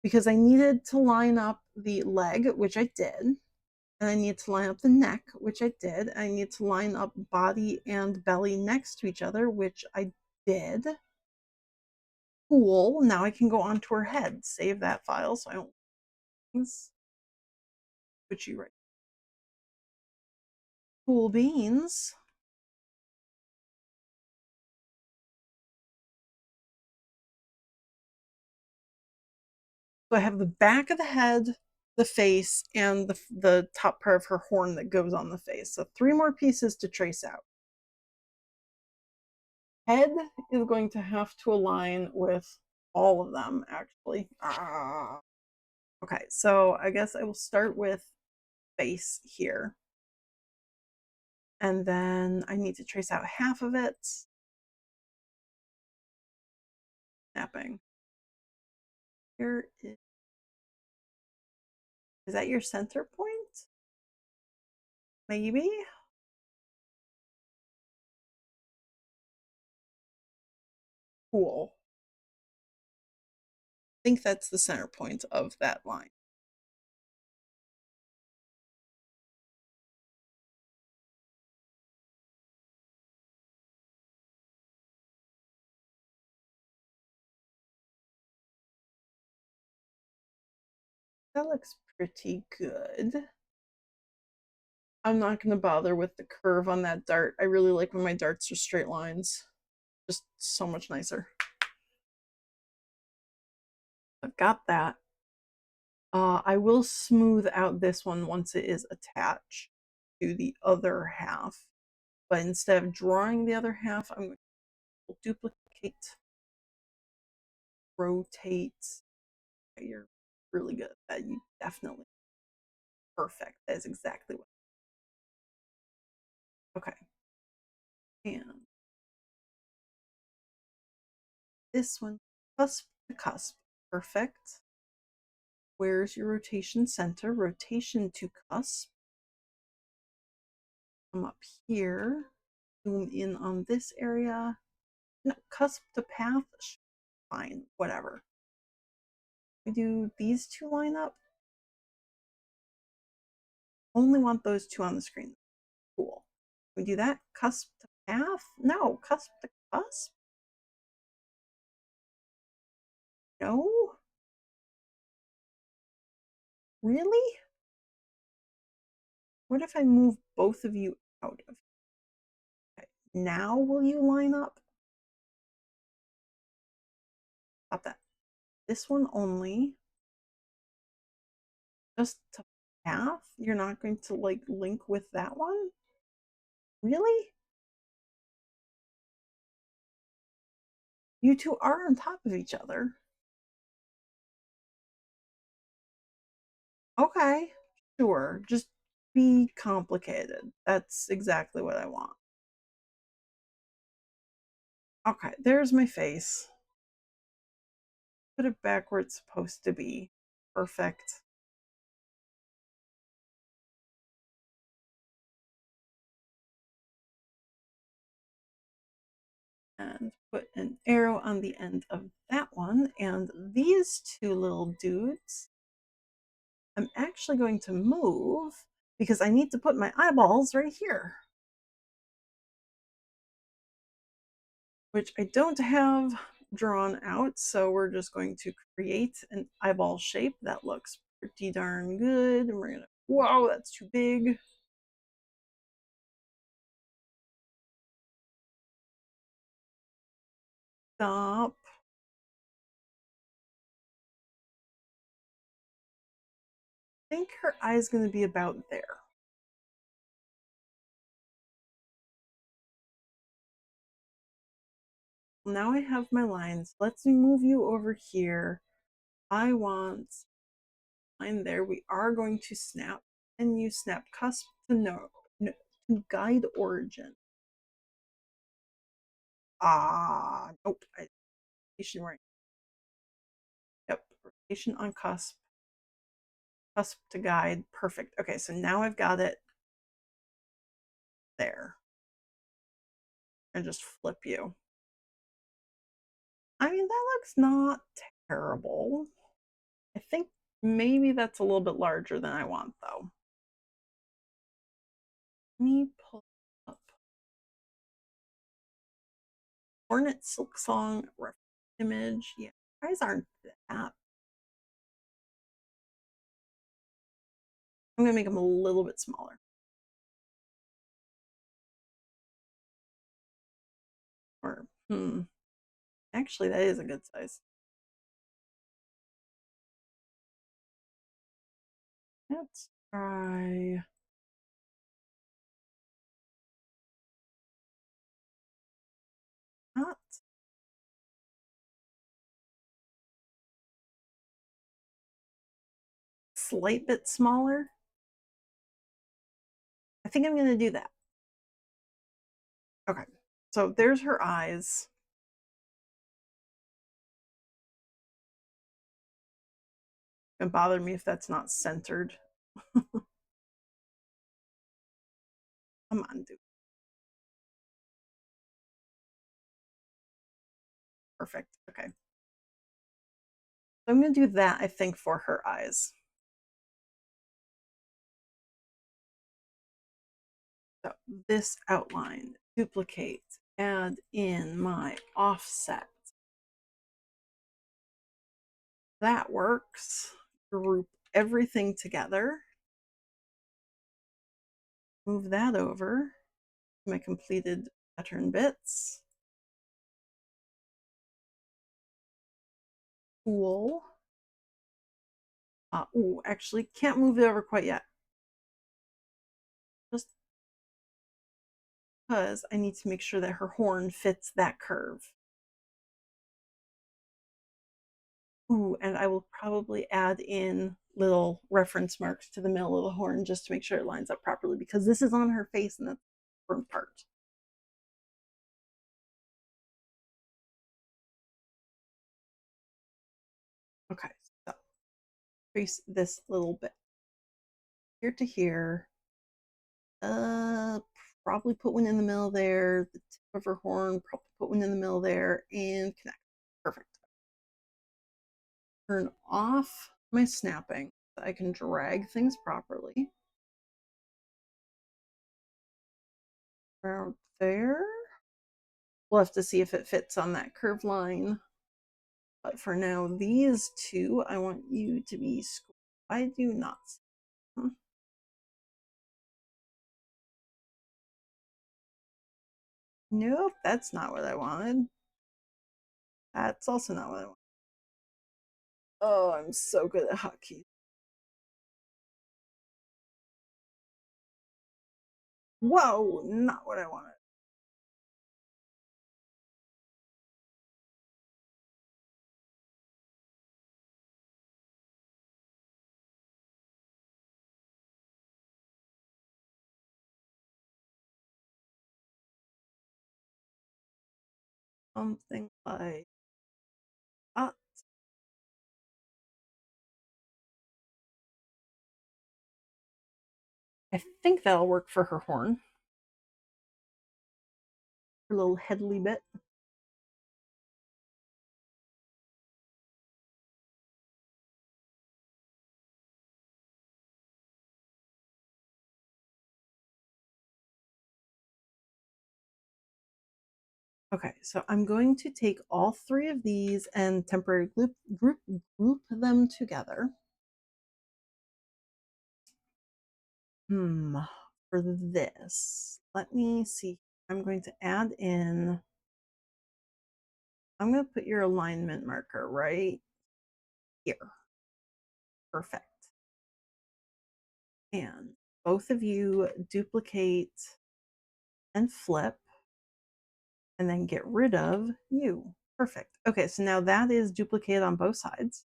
because I needed to line up the leg, which I did. And I need to line up the neck, which I did. I need to line up body and belly next to each other, which I did. Cool. Now I can go onto her head. Save that file so I don't put you right. Cool beans. So I have the back of the head, the face, and the top part of her horn that goes on the face. So 3 more pieces to trace out. Head is going to have to align with all of them, actually. Okay, so I guess I will start with face here. And then I need to trace out half of it. Snapping. Here is that your center point? Maybe? Cool. I think that's the center point of that line. That looks pretty good. I'm not going to bother with the curve on that dart. I really like when my darts are straight lines. Just so much nicer. I've got that. I will smooth out this one once it is attached to the other half. But instead of drawing the other half, I'm going to duplicate, rotate. Okay, you're really good at that. You definitely perfect. That is exactly what. Okay. And this one, cusp to cusp. Perfect. Where's your rotation center? Rotation to cusp. Come up here. Zoom in on this area. No, cusp to path. Fine, whatever. We do these 2 line up. Only want those 2 on the screen. Cool. We do that. Cusp to path? No, cusp to cusp? No? Really? What if I move both of you out of? Okay. Now will you line up? Stop that. This one only. Just to path? You're not going to like link with that one? Really? You two are on top of each other. Okay, sure. Just be complicated. That's exactly what I want. Okay, there's my face. Put it back where it's supposed to be. Perfect. And put an arrow on the end of that one. And these two little dudes, I'm actually going to move because I need to put my eyeballs right here, which I don't have drawn out. So we're just going to create an eyeball shape that looks pretty darn good. And we're gonna, whoa, that's too big. Stop. I think her eye is going to be about there. Now I have my lines. Let's move you over here. I want line there. We are going to snap, and you snap cusp to no to guide origin. Nope. Rotation right. Yep. Rotation on cusp. Cusp to guide. Perfect. Okay, so now I've got it there. And just flip you. I mean, that looks not terrible. I think maybe that's a little bit larger than I want, though. Let me pull up Hornet Silksong reference image. Yeah, eyes aren't that. I'm gonna make them a little bit smaller. Or actually, that is a good size. Let's try. Not slight bit smaller. I think I'm gonna do that. Okay, so there's her eyes. It bother me if that's not centered. Come on, dude. Perfect. Okay. So I'm gonna do that, I think, for her eyes. So this outline, duplicate, add in my offset. That works. Group everything together. Move that over to my completed pattern bits. Cool. Ooh, actually can't move it over quite yet. Just because I need to make sure that her horn fits that curve. Ooh, and I will probably add in little reference marks to the middle of the horn just to make sure it lines up properly because this is on her face and that's the important part. Okay, so trace this little bit here to here. Uh, Probably put one in the middle there. The tip of her horn, probably put one in the middle there and connect. Perfect. Turn off my snapping so I can drag things properly. Around there. We'll have to see if it fits on that curved line. But for now, these two, I want you to be square. I do not. Nope, that's not what I wanted. That's also not what I want. Oh, I'm so good at hotkeys. Whoa, not what I wanted. Something like that. I think that'll work for her horn. Her little headly bit. Okay, so I'm going to take all three of these and temporarily group them together. For this, let me see. I'm going to add in, I'm going to put your alignment marker right here. Perfect. And both of you duplicate and flip and then get rid of you. Perfect. Okay, so now that is duplicated on both sides.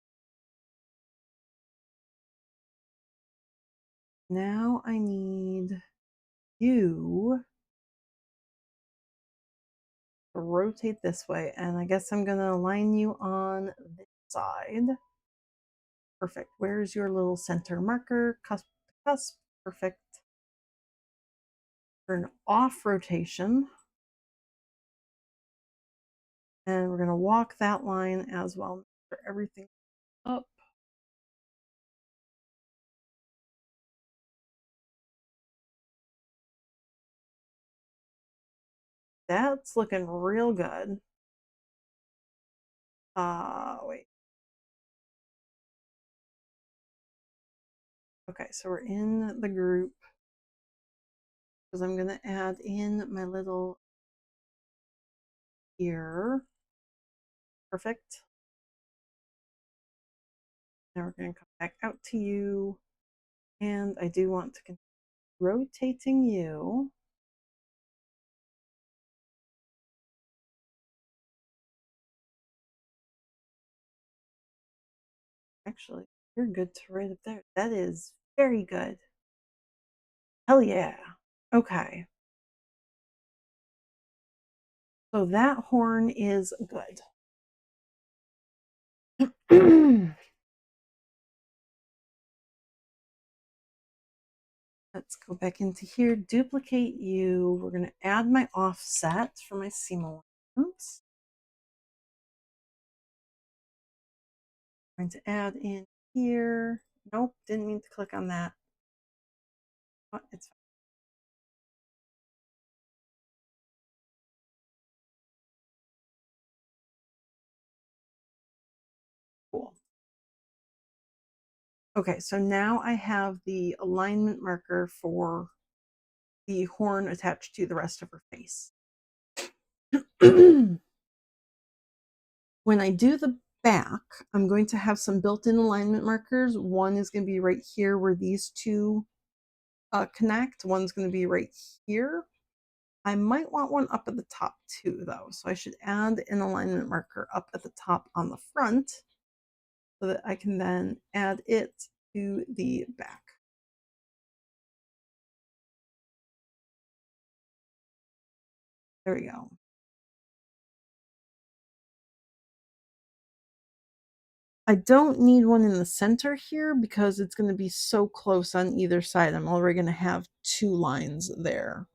Now I need you to rotate this way, and I guess I'm going to align you on this side. Perfect. Where's your little center marker? Cusp to cusp. Perfect. Turn off rotation. And we're going to walk that line as well for everything up. That's looking real good. Wait. Okay, so we're in the group because I'm going to add in my little ear. Perfect. Now we're going to come back out to you. And I do want to continue rotating you. Actually, you're good to right up there. That is very good. Hell yeah. Okay. So that horn is good. Let's go back into here, duplicate you. We're going to add my offset for my seam allowance. I'm going to add in here. Nope, didn't mean to click on that. Oh, it's fine. Cool. Okay, so now I have the alignment marker for the horn attached to the rest of her face. When I do the back, I'm going to have some built-in alignment markers. One is going to be right here where these two connect. One's going to be right here. I might want one up at the top too, though. So I should add an alignment marker up at the top on the front so that I can then add it to the back. There we go. I don't need one in the center here because it's going to be so close on either side. I'm already going to have two lines there.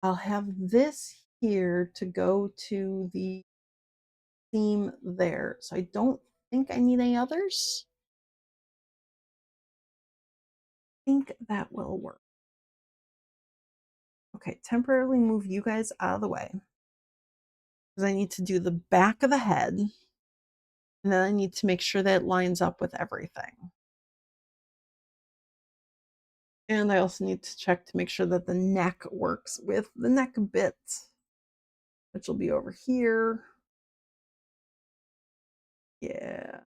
I'll have this here to go to the theme there. So I don't think I need any others. I think that will work. Okay, temporarily move you guys out of the way. Because I need to do the back of the head. And then I need to make sure that it lines up with everything. And I also need to check to make sure that the neck works with the neck bit, which will be over here. Yeah.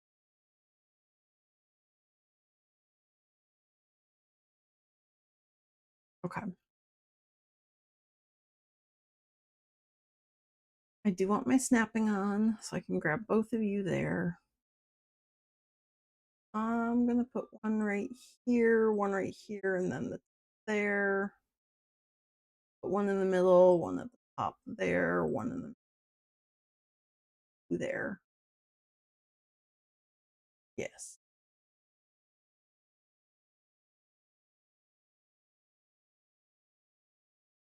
Okay. I do want my snapping on, so I can grab both of you there. I'm gonna put one right here, and then there. Put one in the middle, one at the top there, one in the there. Yes.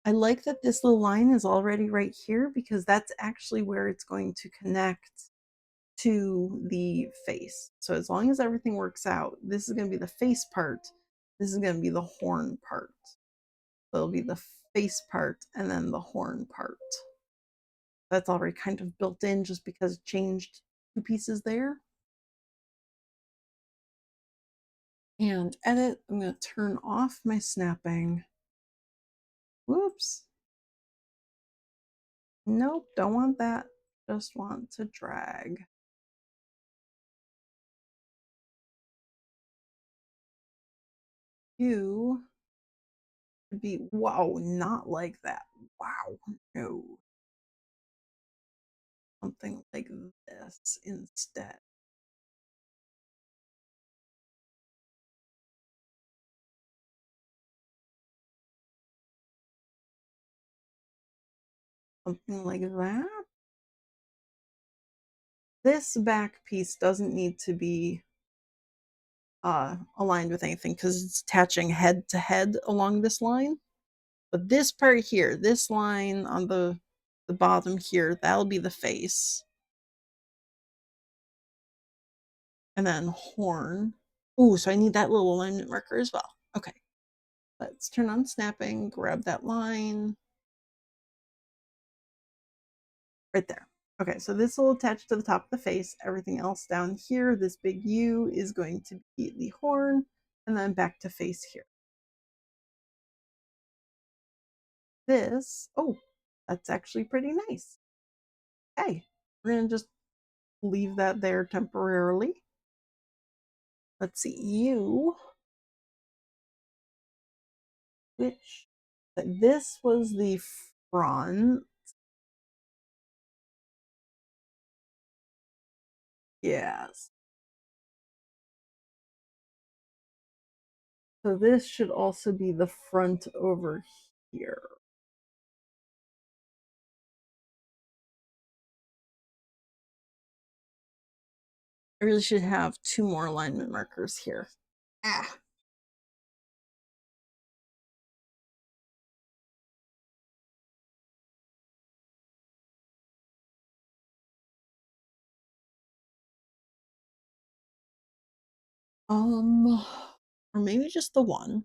I like that this little line is already right here because that's actually where it's going to connect to the face. So as long as everything works out, this is going to be the face part. This is going to be the horn part. So it'll be the face part and then the horn part. That's already kind of built in just because it changed two pieces there. And edit, I'm going to turn off my snapping. Whoops. Nope, don't want that. Just want to drag. You would be, wow, not like that. Wow, no. Something like this instead. Something like that. This back piece doesn't need to be aligned with anything because it's attaching head to head along this line. But this part here, this line on the bottom here, that'll be the face. And then horn. Ooh, so I need that little alignment marker as well. Okay. Let's turn on snapping, grab that line. Right there. Okay, so this will attach to the top of the face. Everything else down here, this big U is going to be the horn, and then back to face here. This, oh, that's actually pretty nice. Okay, we're going to just leave that there temporarily. Let's see, you, which, this was the front. Yes. So this should also be the front over here. I really should have two more alignment markers here. Ah. Or maybe just the one.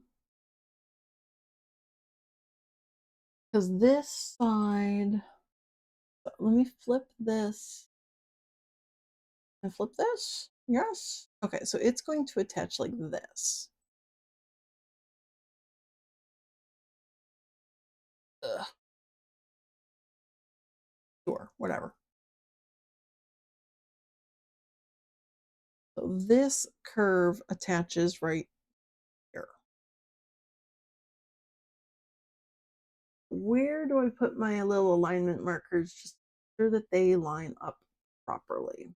Because this side, let me flip this and flip this. Yes. Okay, so it's going to attach like this. Ugh. Sure, whatever. So this curve attaches right here. Where do I put my little alignment markers just sure that they line up properly?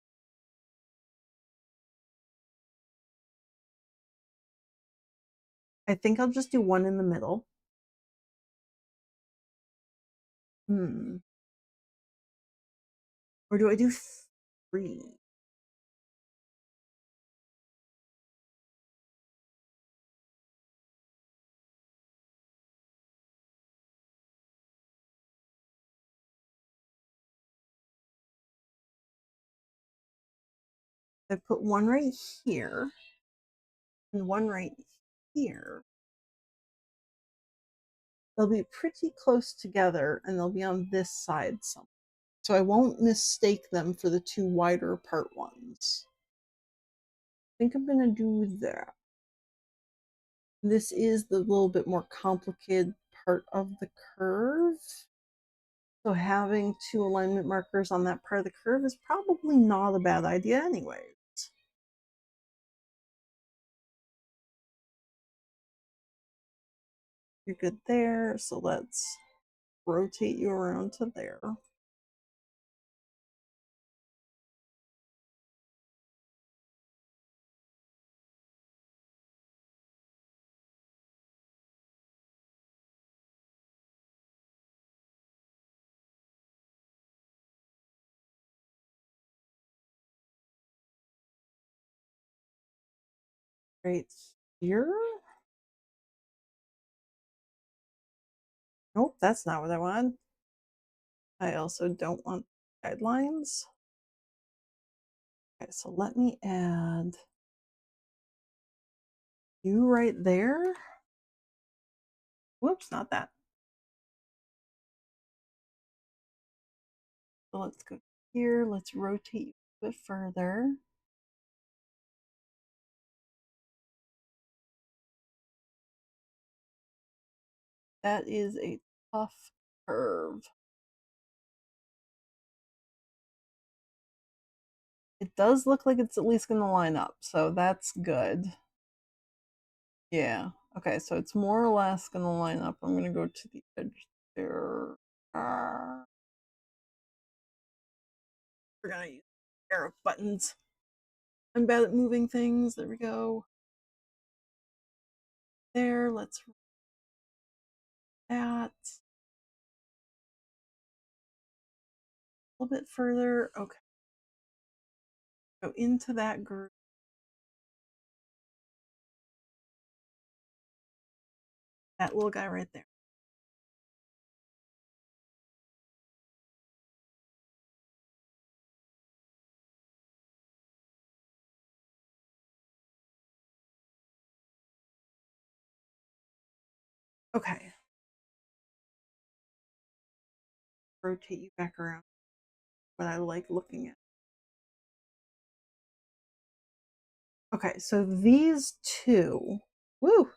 I think I'll just do one in the middle. Or do I do three? I put one right here and one right here. They'll be pretty close together and they'll be on this side somewhere. So I won't mistake them for the two wider apart ones. I think I'm going to do that. This is the little bit more complicated part of the curve. So having two alignment markers on that part of the curve is probably not a bad idea anyways. You're good there, so let's rotate you around to there. Right here. Nope, that's not what I wanted. I also don't want guidelines. Okay, so let me add you right there. Whoops, not that. So let's go here. Let's rotate you a bit further. That is a tough curve. It does look like it's at least going to line up, so that's good. Yeah. Okay, so it's more or less going to line up. I'm going to go to the edge there. We're going to use arrow buttons. I'm bad at moving things. There we go. There, let's that. A little bit further. Okay. Go into that group. That little guy right there. Okay. Rotate you back around. What I like looking at. Okay, so these two, woo,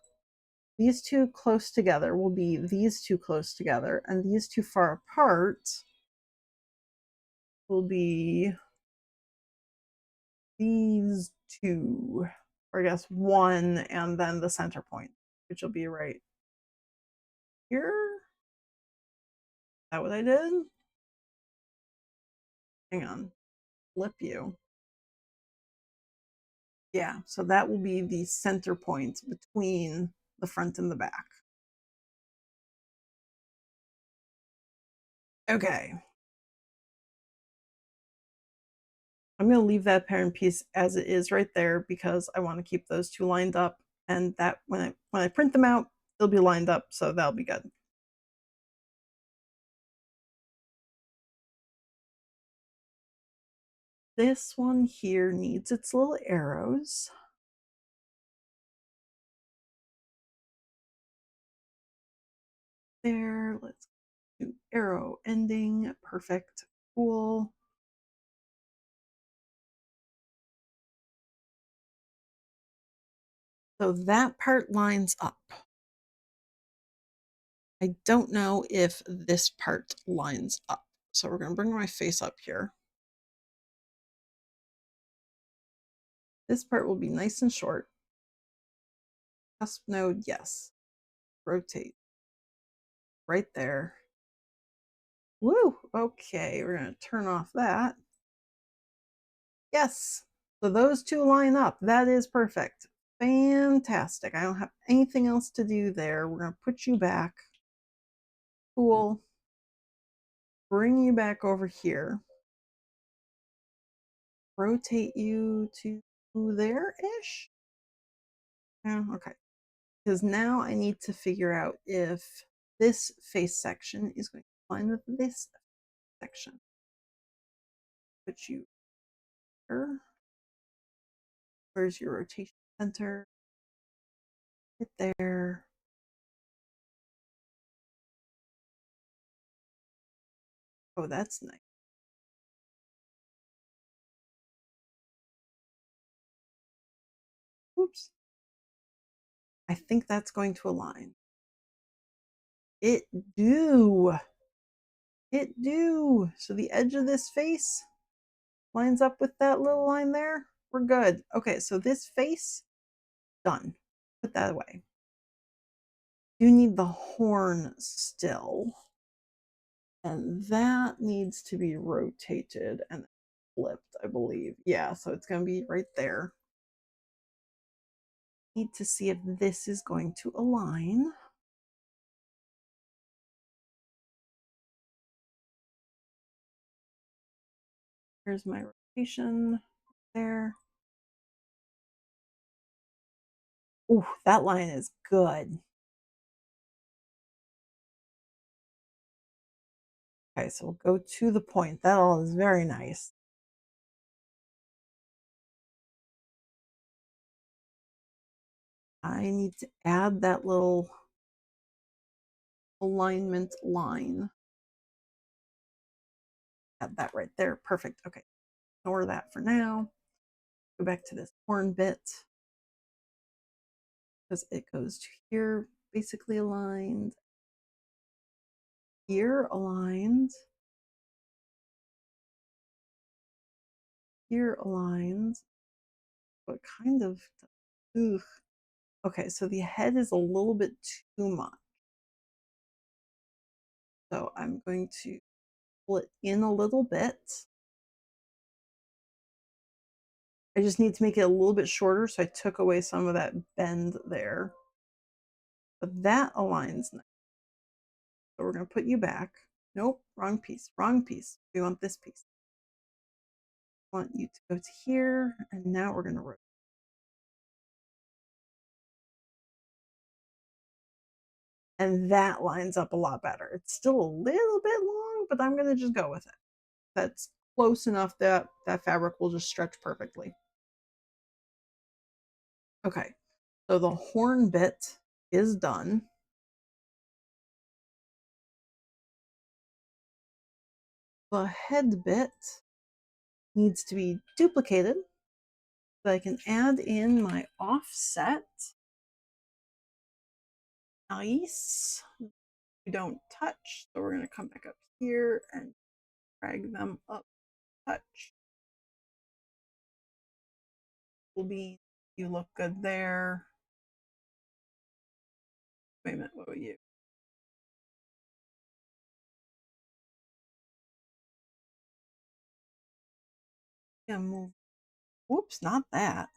these two close together will be these two close together, and these two far apart will be these two, or I guess one, and then the center point, which will be right here. Is that what I did? Hang on, flip you. Yeah, so that will be the center point between the front and the back. Okay. I'm going to leave that parent piece as it is right there because I want to keep those two lined up, and that when I print them out, they'll be lined up, so that'll be good. This one here needs its little arrows. There, let's do arrow ending. Perfect. Cool. So that part lines up. I don't know if this part lines up. So we're going to bring my face up here. This part will be nice and short. Cusp node, yes. Rotate. Right there. Woo! Okay, we're going to turn off that. Yes. So those two line up. That is perfect. Fantastic. I don't have anything else to do there. We're going to put you back. Cool. Bring you back over here. Rotate you to there-ish. Yeah, okay. Because now I need to figure out if this face section is going to line with this section. Put you here. Where's your rotation center? Hit there. Oh, that's nice. Oops. I think that's going to align. It do. It do. So the edge of this face lines up with that little line there. We're good. Okay, so this face, done. Put that away. You need the horn still. And that needs to be rotated and flipped, I believe. Yeah, so it's going to be right there. Need to see if this is going to align. Here's my rotation there. Ooh, that line is good. Okay, so we'll go to the point. That all is very nice. I need to add that little alignment line. Add that right there. Perfect. Okay, ignore that for now. Go back to this horn bit because it goes to here, basically aligned. Here aligned. Here aligned. But kind of, ugh. Okay, so the head is a little bit too much. So I'm going to pull it in a little bit. I just need to make it a little bit shorter, so I took away some of that bend there. But that aligns nice. So we're going to put you back. Nope, wrong piece, wrong piece. We want this piece. I want you to go to here, and now we're going to rotate. And that lines up a lot better. It's still a little bit long, but I'm going to just go with it. That's close enough that that fabric will just stretch perfectly. Okay, so the horn bit is done. The head bit needs to be duplicated so I can add in my offset. Nice. We don't touch, so we're going to come back up here and drag them up. Touch. Will be, you look good there. Wait a minute, what were you? Yeah, move. Whoops, not that.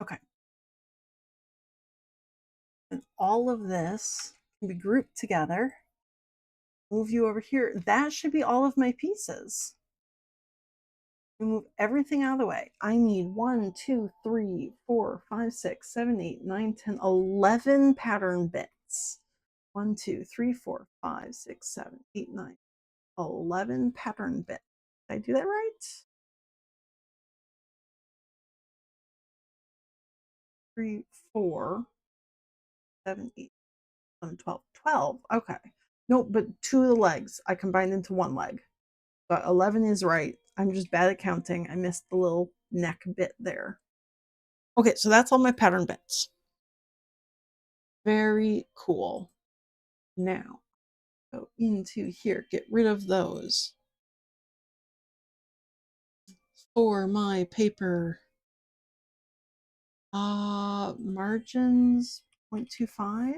Okay. And all of this can be grouped together. Move you over here. That should be all of my pieces. Move everything out of the way. I need 1, 2, 3, 4, 5, 6, 7, 8, 9, 10, 11 pattern bits. 1, 2, 3, 4, 5, 6, 7, 8, 9, 11 pattern bits. Did I do that right? 3, 4, 7, 8, 11, 12. 12. Okay. Nope, but 2 of the legs I combined into 1 leg. But 11 is right. I'm just bad at counting. I missed the little neck bit there. Okay, so that's all my pattern bits. Very cool. Now, go into here, get rid of those. For my paper, margins 0.25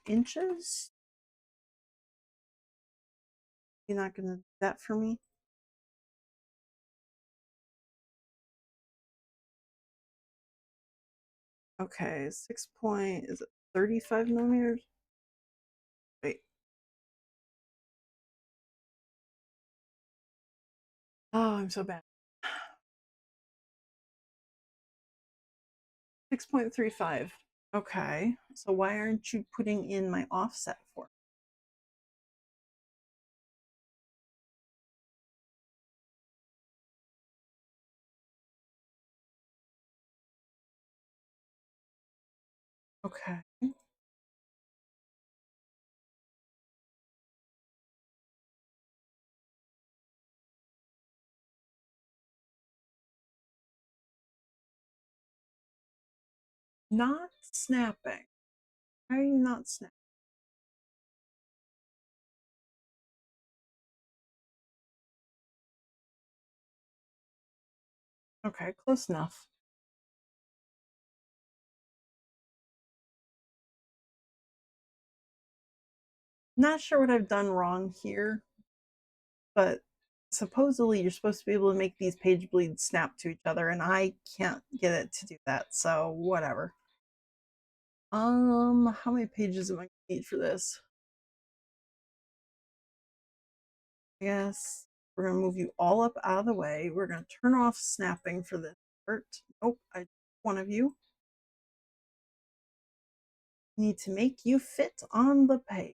inches. You're not gonna do that for me? Okay, 6 point, is it 35 millimeters? Wait. Oh, I'm so bad. 6.35. Okay, so why aren't you putting in my offset for? Okay. not snapping. Why are you not snapping? Okay, close enough. Not sure what I've done wrong here, but supposedly you're supposed to be able to make these page bleeds snap to each other, and I can't get it to do that, so whatever. How many pages am I gonna need for this? Yes, we're gonna move you all up out of the way. We're gonna turn off snapping for this part. Nope, I one of you. Need to make you fit on the page.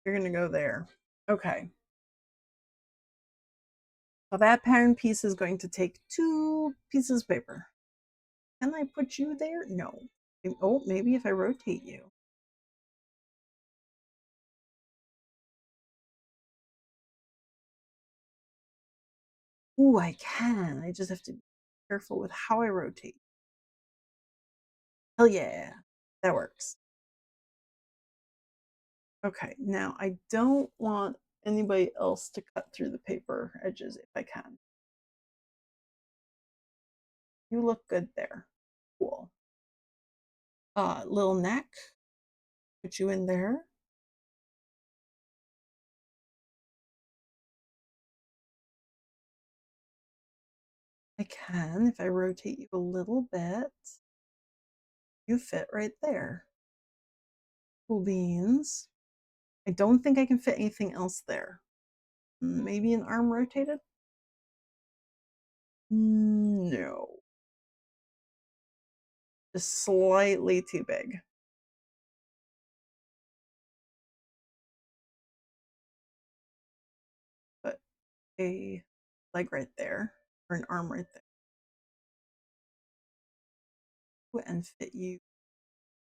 You're gonna go there. Okay. So that pattern piece is going to take 2 pieces of paper. Can I put you there? No. Oh, maybe if I rotate you. Ooh, I can. I just have to be careful with how I rotate. Hell yeah. That works. Okay, now I don't want anybody else to cut through the paper edges if I can. You look good there. Cool. Little neck. Put you in there. I can if I rotate you a little bit. You fit right there. Cool beans. I don't think I can fit anything else there. Maybe an arm rotated? No. Just slightly too big. Put a leg right there, or an arm right there. And fit you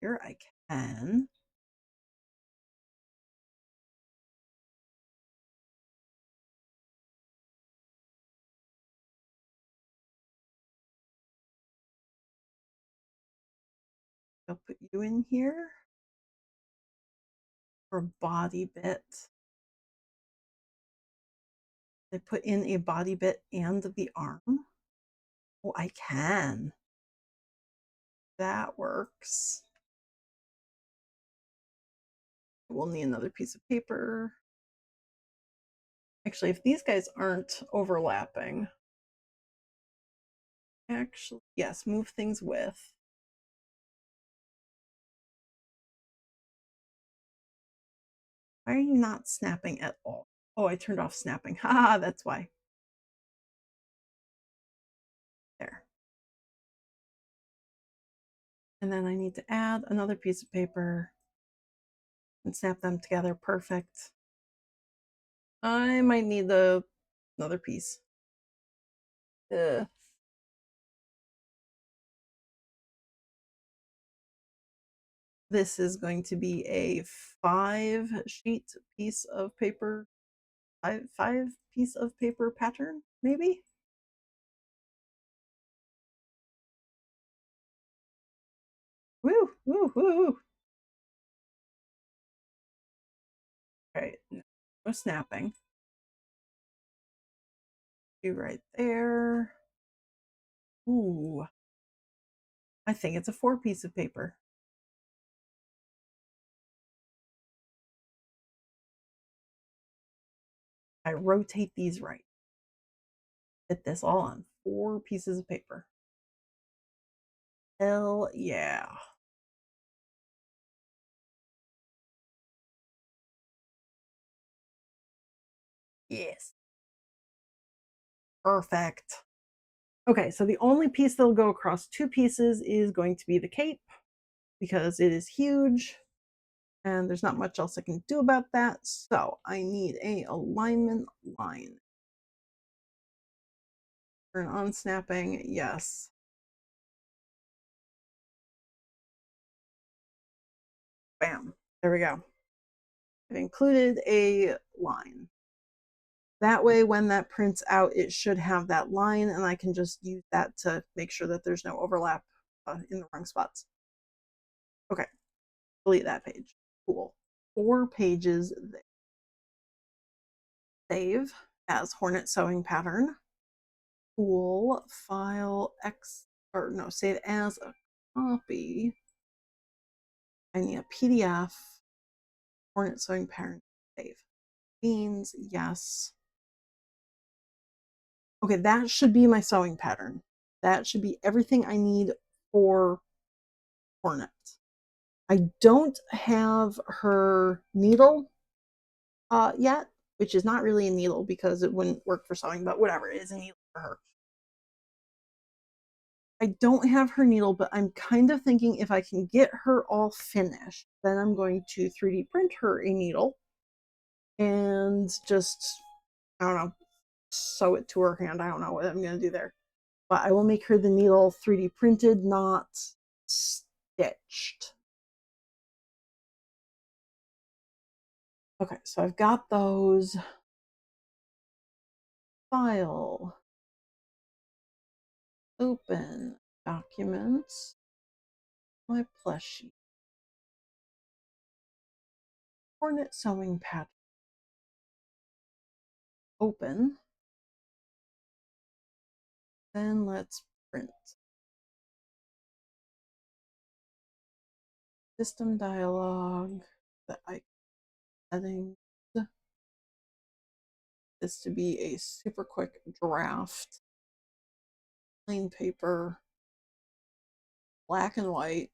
here. I can. I'll put you in here for a body bit. I put in a body bit and the arm. Oh, I can. That works. We'll need another piece of paper. Actually, if these guys aren't overlapping, actually, yes, move things with. Why are you not snapping at all? Oh, I turned off snapping. Haha, that's why. There. And then I need to add another piece of paper and snap them together. Perfect. I might need another piece. Ugh. This is going to be a 5-sheet piece of paper, five piece of paper pattern, maybe? Woo, woo, woo, woo. Okay, no snapping. You right there. Ooh. I think it's a 4-piece of paper. I rotate these right. Fit this all on 4 pieces of paper. Hell yeah. Yes. Perfect. Okay, so the only piece that'll go across 2 pieces is going to be the cape because it is huge and there's not much else I can do about that. So I need a alignment line. Turn on snapping, yes. Bam. There we go. I've included a line. That way, when that prints out, it should have that line, and I can just use that to make sure that there's no overlap in the wrong spots. Okay, delete that page. Cool. 4 pages there. Save as Hornet sewing pattern. Cool. File X, or no, save as a copy. I need a PDF. Hornet sewing pattern. Save. Beans, yes. Okay, that should be my sewing pattern. That should be everything I need for Hornet. I don't have her needle yet, which is not really a needle because it wouldn't work for sewing, but whatever, it is a needle for her. I don't have her needle, but I'm kind of thinking if I can get her all finished, then I'm going to 3D print her a needle and just, I don't know, sew it to her hand. I don't know what I'm going to do there. But I will make her the needle 3D printed, not stitched. Okay, so I've got those. File. Open. Documents. My plushie. Hornet sewing pattern. Open. Then let's print. System dialog. The settings. This to be a super quick draft. Plain paper. Black and white.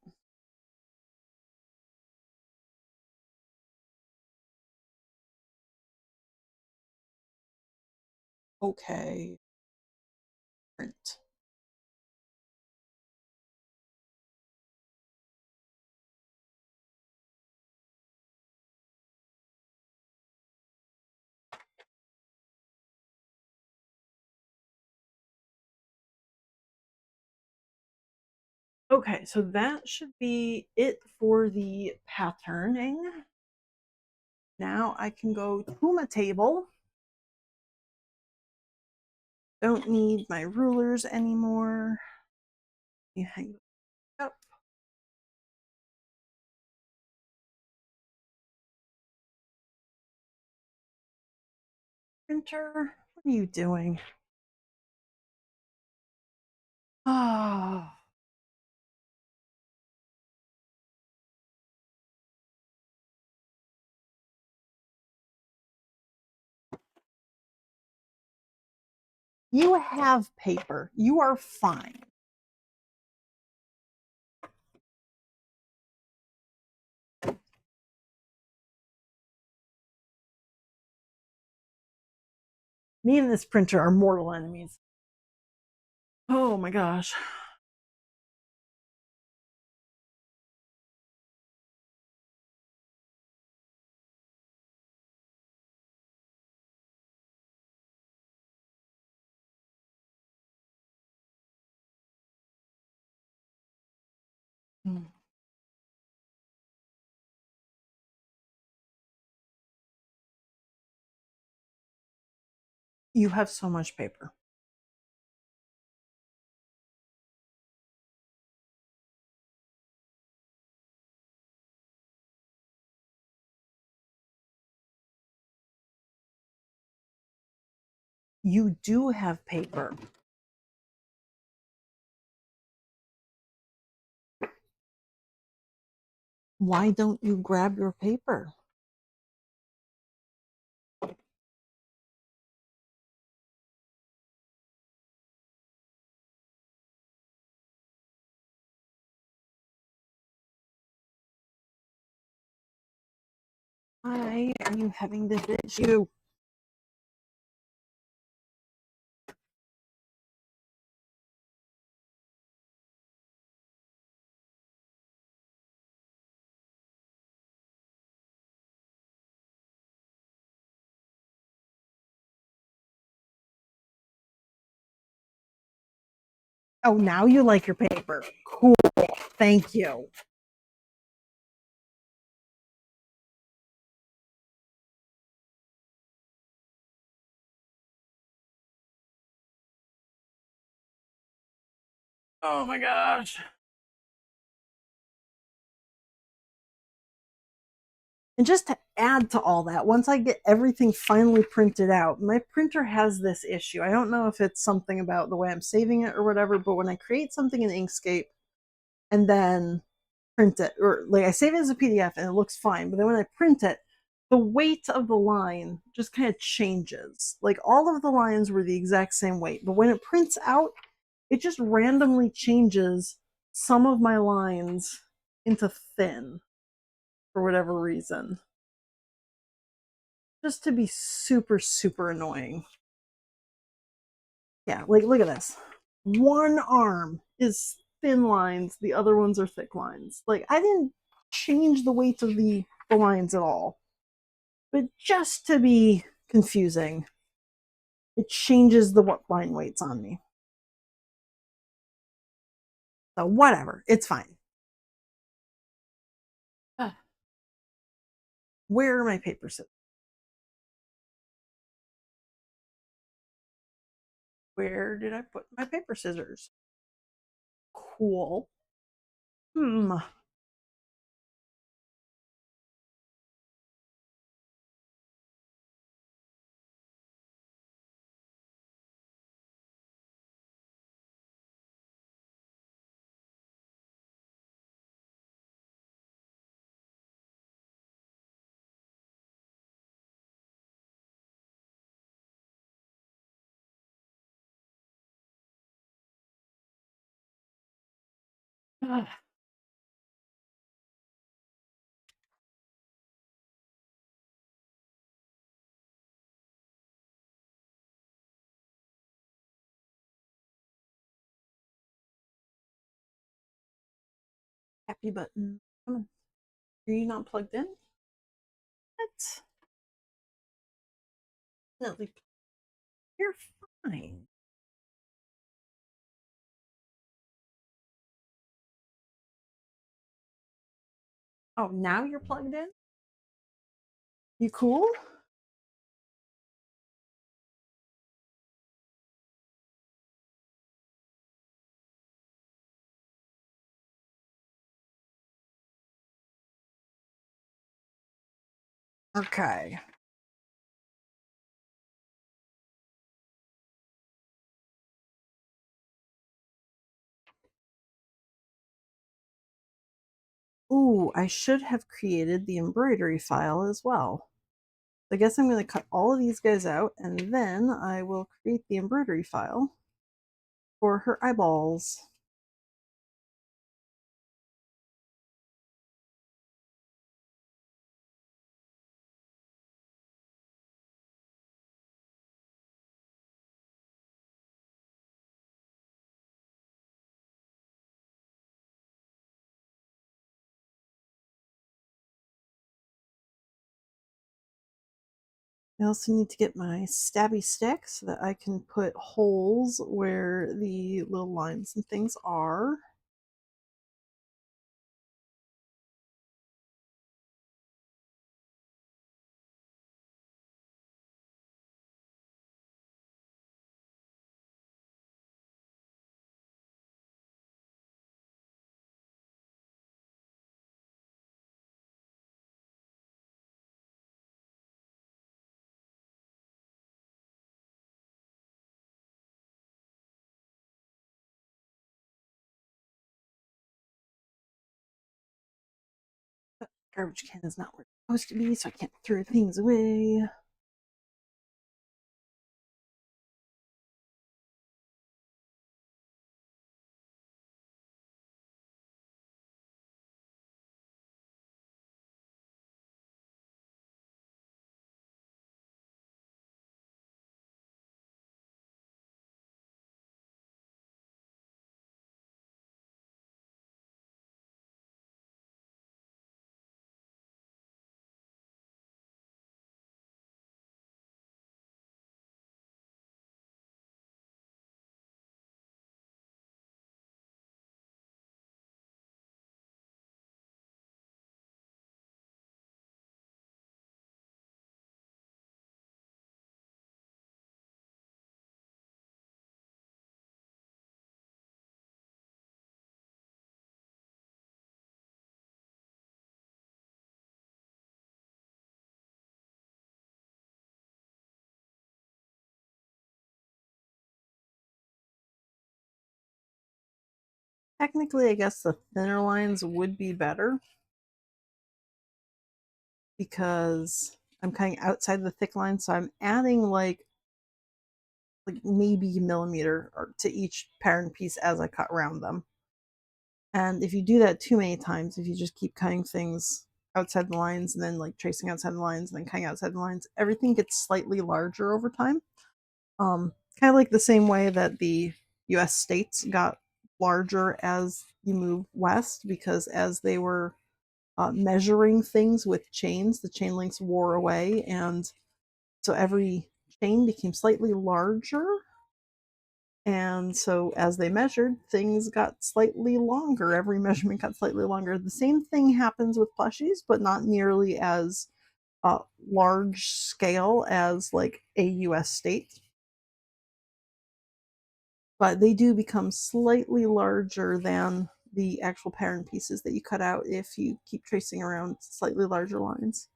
Okay. Print. Okay, so that should be it for the patterning. Now I can go to my table. Don't need my rulers anymore. You hang it up. Printer, what are you doing? Oh. You have paper. You are fine. Me and this printer are mortal enemies. Oh my gosh. You have so much paper. You do have paper. Why don't you grab your paper? Why are you having this issue? Oh, now you like your paper. Cool. Thank you. Oh my gosh. And just to add to all that, once I get everything finally printed out, my printer has this issue. I don't know if it's something about the way I'm saving it or whatever, but when I create something in Inkscape and then print it, or like I save it as a PDF and it looks fine, but then when I print it, the weight of the line just kind of changes. Like all of the lines were the exact same weight, but when it prints out, it just randomly changes some of my lines into thin for whatever reason. Just to be super, super annoying. Yeah, like look at this. One arm is thin lines, the other ones are thick lines. Like I didn't change the weight of the lines at all. But just to be confusing, it changes the what line weights on me. So whatever, it's fine. Where are my paper scissors? Where did I put my paper scissors? Cool. Hmm. Happy button. Come on. Are you not plugged in? What? No, you're fine. Oh, now you're plugged in? You cool? Okay. Ooh, I should have created the embroidery file as well. I guess I'm going to cut all of these guys out and then I will create the embroidery file for her eyeballs. I also need to get my stabby stick so that I can put holes where the little lines and things are. Garbage can is not where it's supposed to be, so I can't throw things away. technically, I guess the thinner lines would be better because I'm cutting outside the thick line, so I'm adding like maybe a millimeter to each pattern piece as I cut around them. And if you do that too many times, if you just keep cutting things outside the lines and then like tracing outside the lines and then cutting outside the lines, everything gets slightly larger over time. Kind of like the same way that the US states got larger as you move west, because as they were measuring things with chains, the chain links wore away, and so every chain became slightly larger. And so as they measured, things got slightly longer. Every measurement got slightly longer. The same thing happens with plushies, but not nearly as large scale as like a US state. But they do become slightly larger than the actual pattern pieces that you cut out if you keep tracing around slightly larger lines.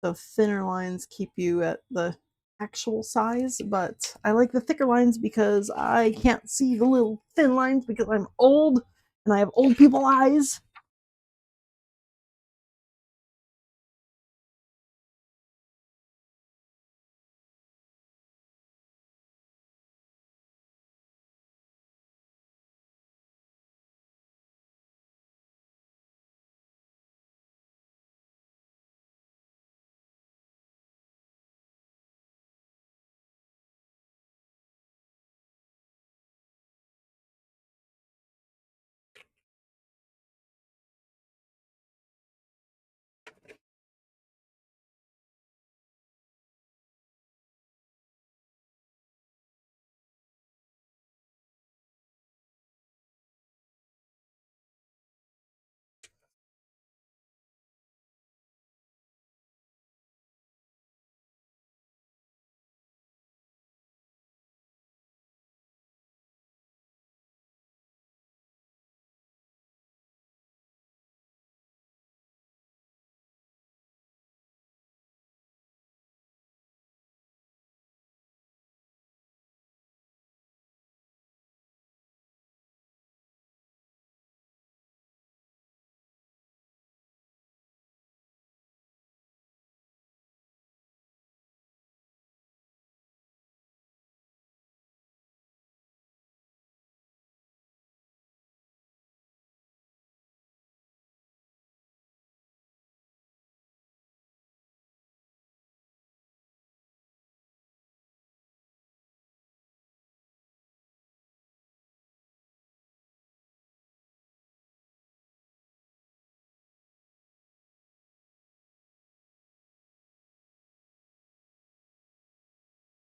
So thinner lines keep you at the actual size, but I like the thicker lines because I can't see the little thin lines because I'm old and I have old people eyes.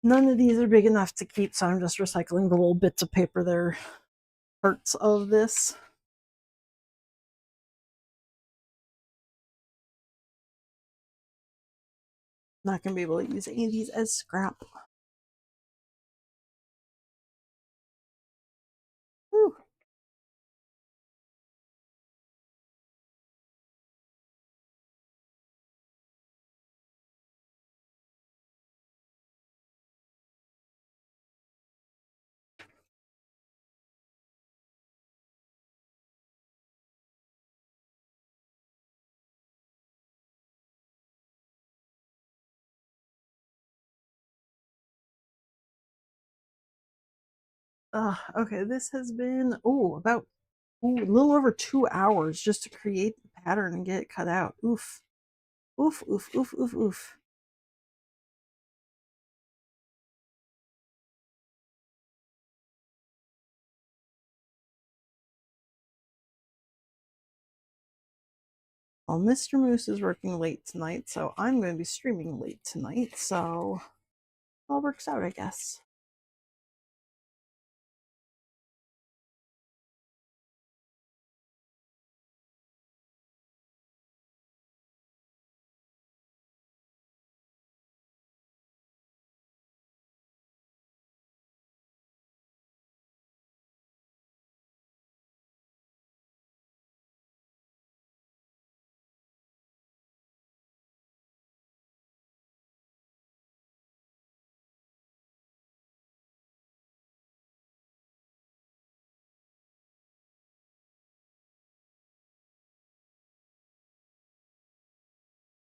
None of these are big enough to keep, so I'm just recycling the little bits of paper that are parts of this. Not going to be able to use any of these as scrap. Whew. Okay, this has been about a little over 2 hours just to create the pattern and get it cut out. Oof. Oof, oof, oof, oof, oof. Well, Mr. Moose is working late tonight, so I'm going to be streaming late tonight, so all works out, I guess.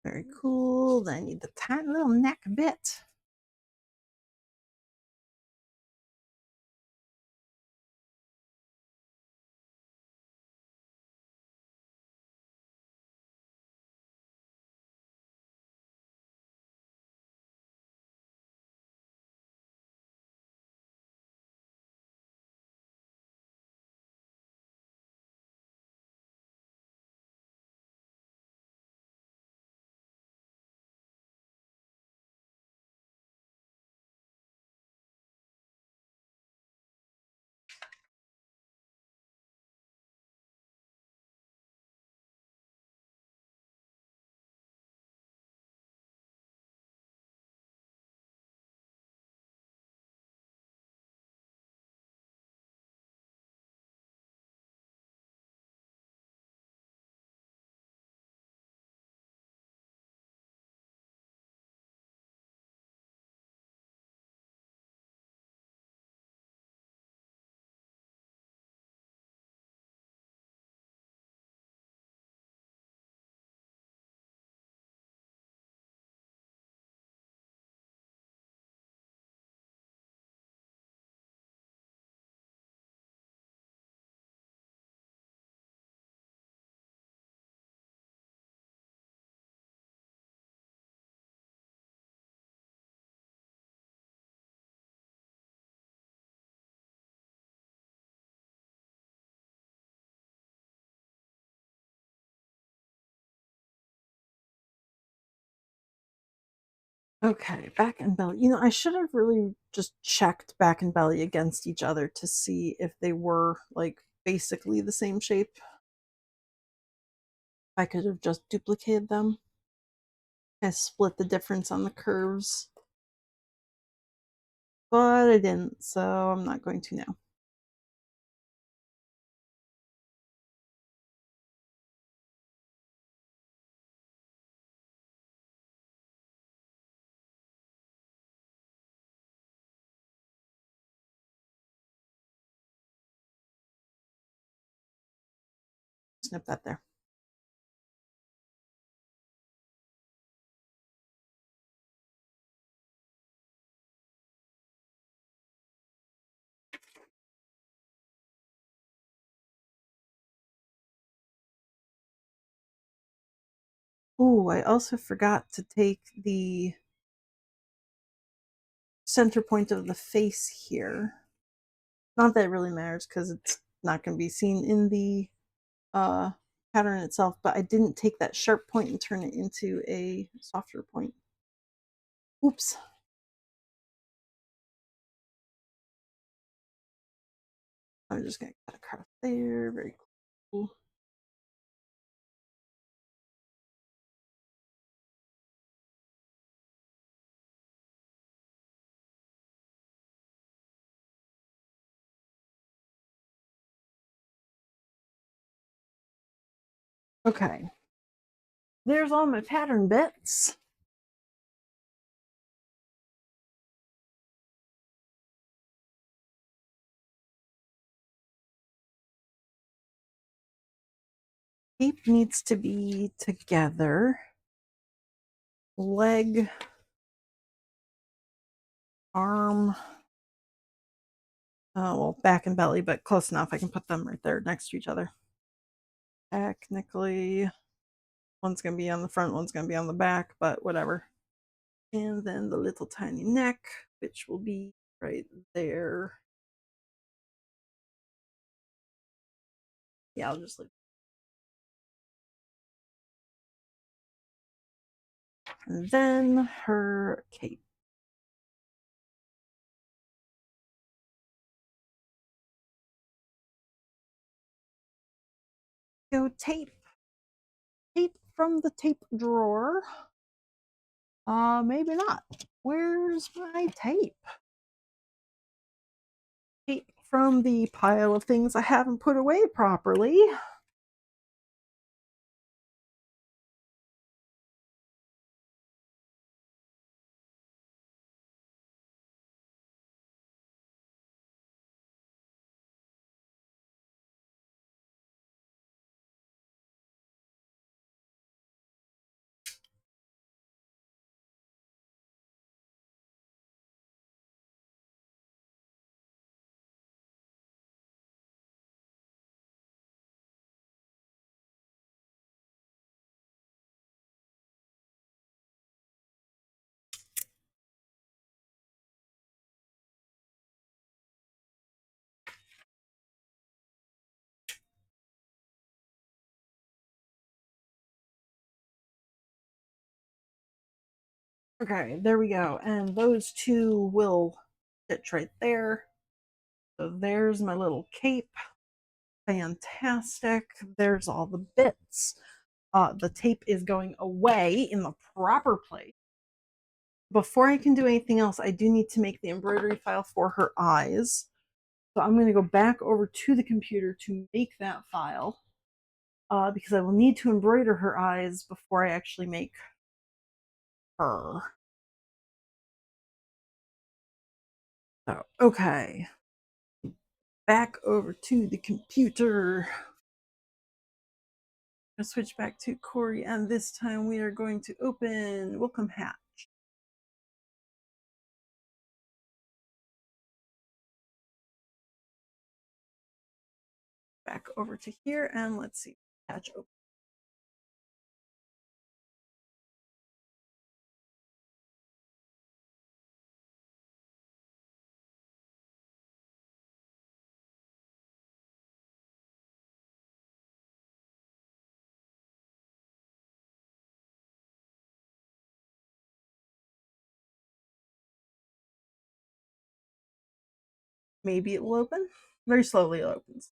Very cool. Then I need the tiny little neck bit. Okay, back and belly. I should have really just checked back and belly against each other to see if they were like basically the same shape. I could have just duplicated them and split the difference on the curves, but I didn't, so I'm not going to now. Snip that there. Oh, I also forgot to take the center point of the face here. Not that it really matters because it's not going to be seen in the uh, pattern itself, but I didn't take that sharp point and turn it into a softer point. Oops. I'm just going to cut across there. Very cool. Okay. There's all my pattern bits. Tape needs to be together. Leg, arm, well, back and belly, but close enough. I can put them right there next to each other. Technically, one's going to be on the front, one's going to be on the back, but whatever. And then the little tiny neck, which will be right there. Yeah, I'll just leave. And then her cape. Go tape. Tape from the tape drawer. Maybe not. Where's my tape? Tape from the pile of things I haven't put away properly. Okay, there we go. And those two will stitch right there. So there's my little cape. Fantastic. There's all the bits. The tape is going away in the proper place. Before I can do anything else, I do need to make the embroidery file for her eyes. So I'm going to go back over to the computer to make that file because I will need to embroider her eyes before I actually make her. So, okay. Back over to the computer. I'll switch back to Corey, and this time we are going to open Welcome Hatch. Back over to here, and let's see. Hatch open. Maybe it will open. Very slowly it opens.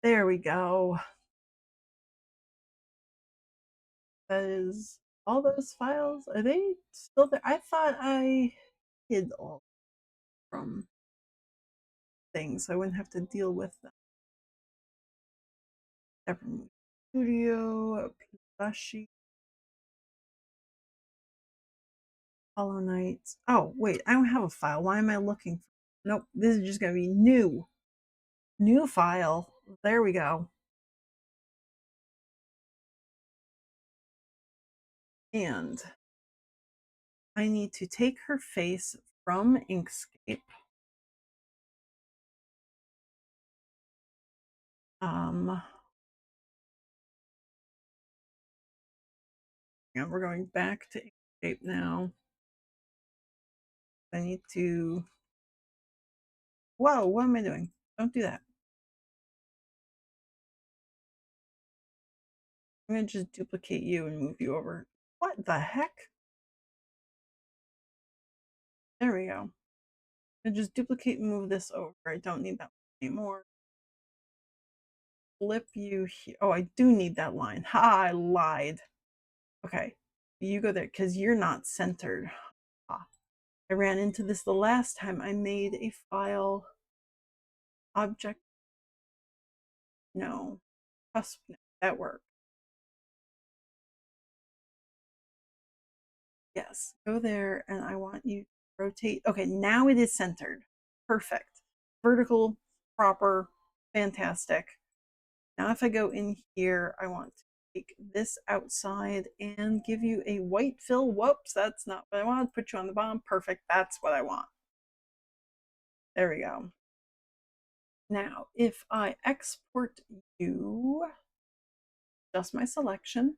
There we go. That is all those files. Are they still there? I thought I hid all from things, so I wouldn't have to deal with them. Separate Studio, Plushie, Hollow Knight. Oh, wait, I don't have a file. Why am I looking? Nope, this is just going to be new. New file. There we go. And I need to take her face from Inkscape. And we're going back to Inkscape now. I need to. Whoa, what am I doing? Don't do that. I'm going to just duplicate you and move you over. What the heck? There we go. And just duplicate and move this over. I don't need that anymore. Flip you here. Oh, I do need that line. Ha, I lied. Okay, you go there because you're not centered. Ah, I ran into this the last time I made a file object. No, cusp. That worked. Yes, go there and I want you to rotate. Okay, now it is centered. Perfect. Vertical, proper, fantastic. Now if I go in here, I want to take this outside and give you a white fill. Whoops, that's not what I want. Put you on the bottom. Perfect. That's what I want. There we go. Now, if I export you, just my selection,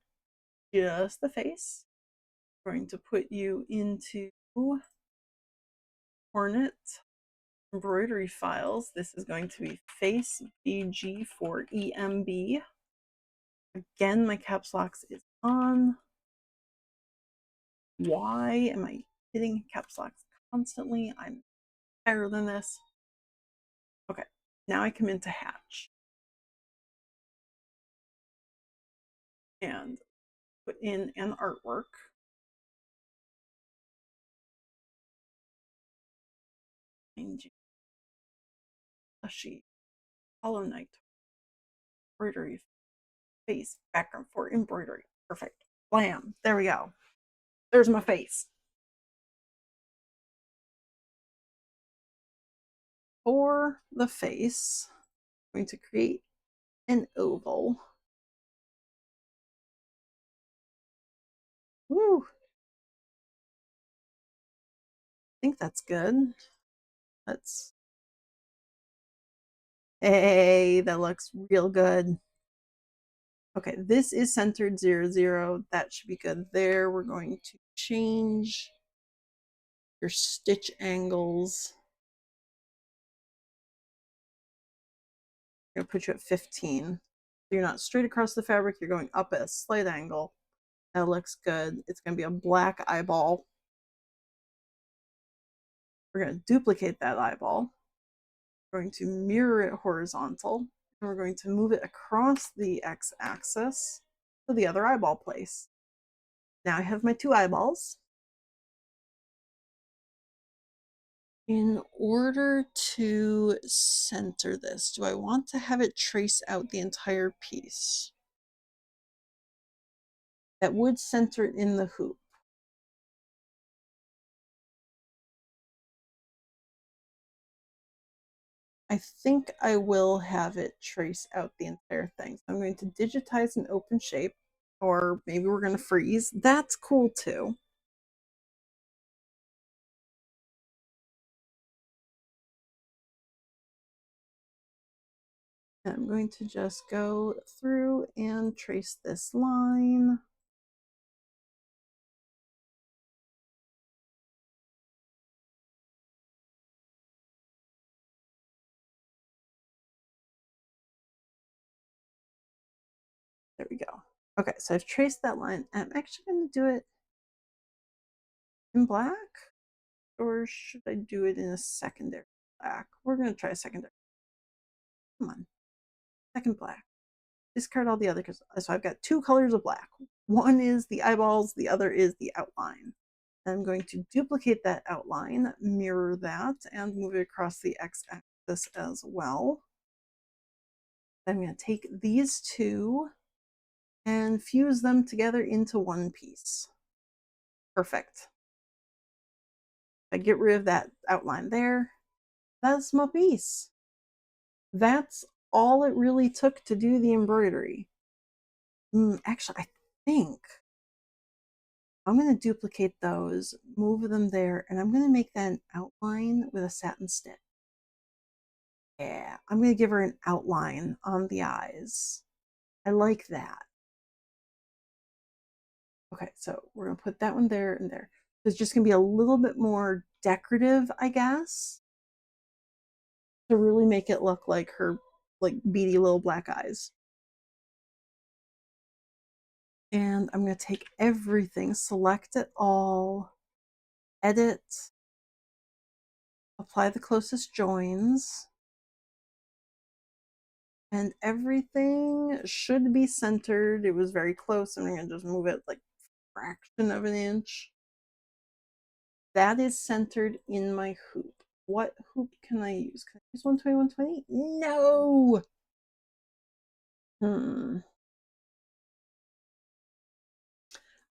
just the face, I'm going to put you into Hornet embroidery files. This is going to be face BG for EMB. Again, my caps locks is on. Why am I hitting caps locks constantly? I'm better than this. Okay, now I come into Hatch and put in an artwork. Plushie, Hollow Knight, embroidery, face, background for embroidery. Perfect. Blam. There we go. There's my face. For the face, I'm going to create an oval. Woo. I think that's good. Let's. Hey, that looks real good. Okay, this is centered 0, 0. That should be good there. We're going to change your stitch angles. I'm going to put you at 15. You're not straight across the fabric, you're going up at a slight angle. That looks good. It's going to be a black eyeball. We're going to duplicate that eyeball. We're going to mirror it horizontal, and we're going to move it across the x-axis to the other eyeball place. Now I have my two eyeballs. In order to center this, do I want to have it trace out the entire piece? That would center it in the hoop. I think I will have it trace out the entire thing. So I'm going to digitize an open shape, or maybe we're going to freeze. That's cool too. I'm going to just go through and trace this line. There we go. Okay, so I've traced that line. I'm actually going to do it in black, or should I do it in a secondary black? We're going to try a secondary. Come on, second black. Discard all the other, so I've got two colors of black. One is the eyeballs, the other is the outline. I'm going to duplicate that outline, mirror that, and move it across the x-axis as well. I'm going to take these two and fuse them together into one piece. Perfect. I get rid of that outline there. That's my piece. That's all it really took to do the embroidery. Actually, I think I'm going to duplicate those, move them there, and I'm going to make that an outline with a satin stitch. Yeah, I'm going to give her an outline on the eyes. I like that. Okay, so we're going to put that one there and there. It's just going to be a little bit more decorative, I guess, to really make it look like her like beady little black eyes. And I'm going to take everything, select it all, edit, apply the closest joins, and everything should be centered. It was very close. I'm going to just move it like a fraction of an inch. That is centered in my hoop. What hoop can I use? Can I use 120, 120? No!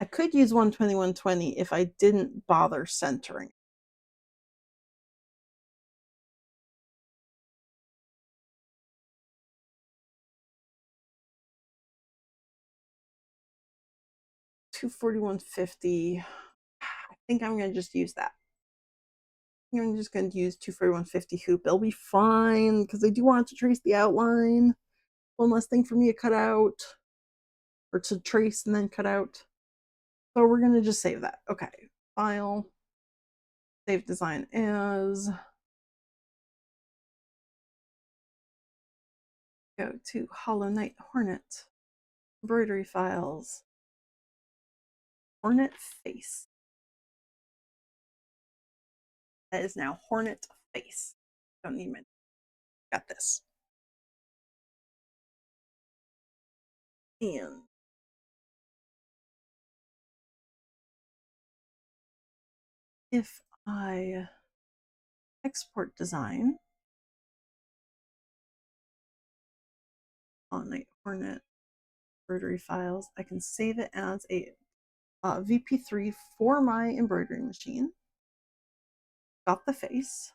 I could use 120, 120 if I didn't bother centering. $241.50. I think I'm going to just use that. I'm just going to use 241.50 hoop. It'll be fine because I do want to trace the outline. One less thing for me to cut out, or to trace and then cut out. So we're going to just save that. Okay, file, save design as. Go to Hollow Knight Hornet, embroidery files, Hornet face. That is now Hornet face. Don't need my, got this. And if I export design, on Knight Hornet embroidery files, I can save it as a VP3 for my embroidery machine. Got the face.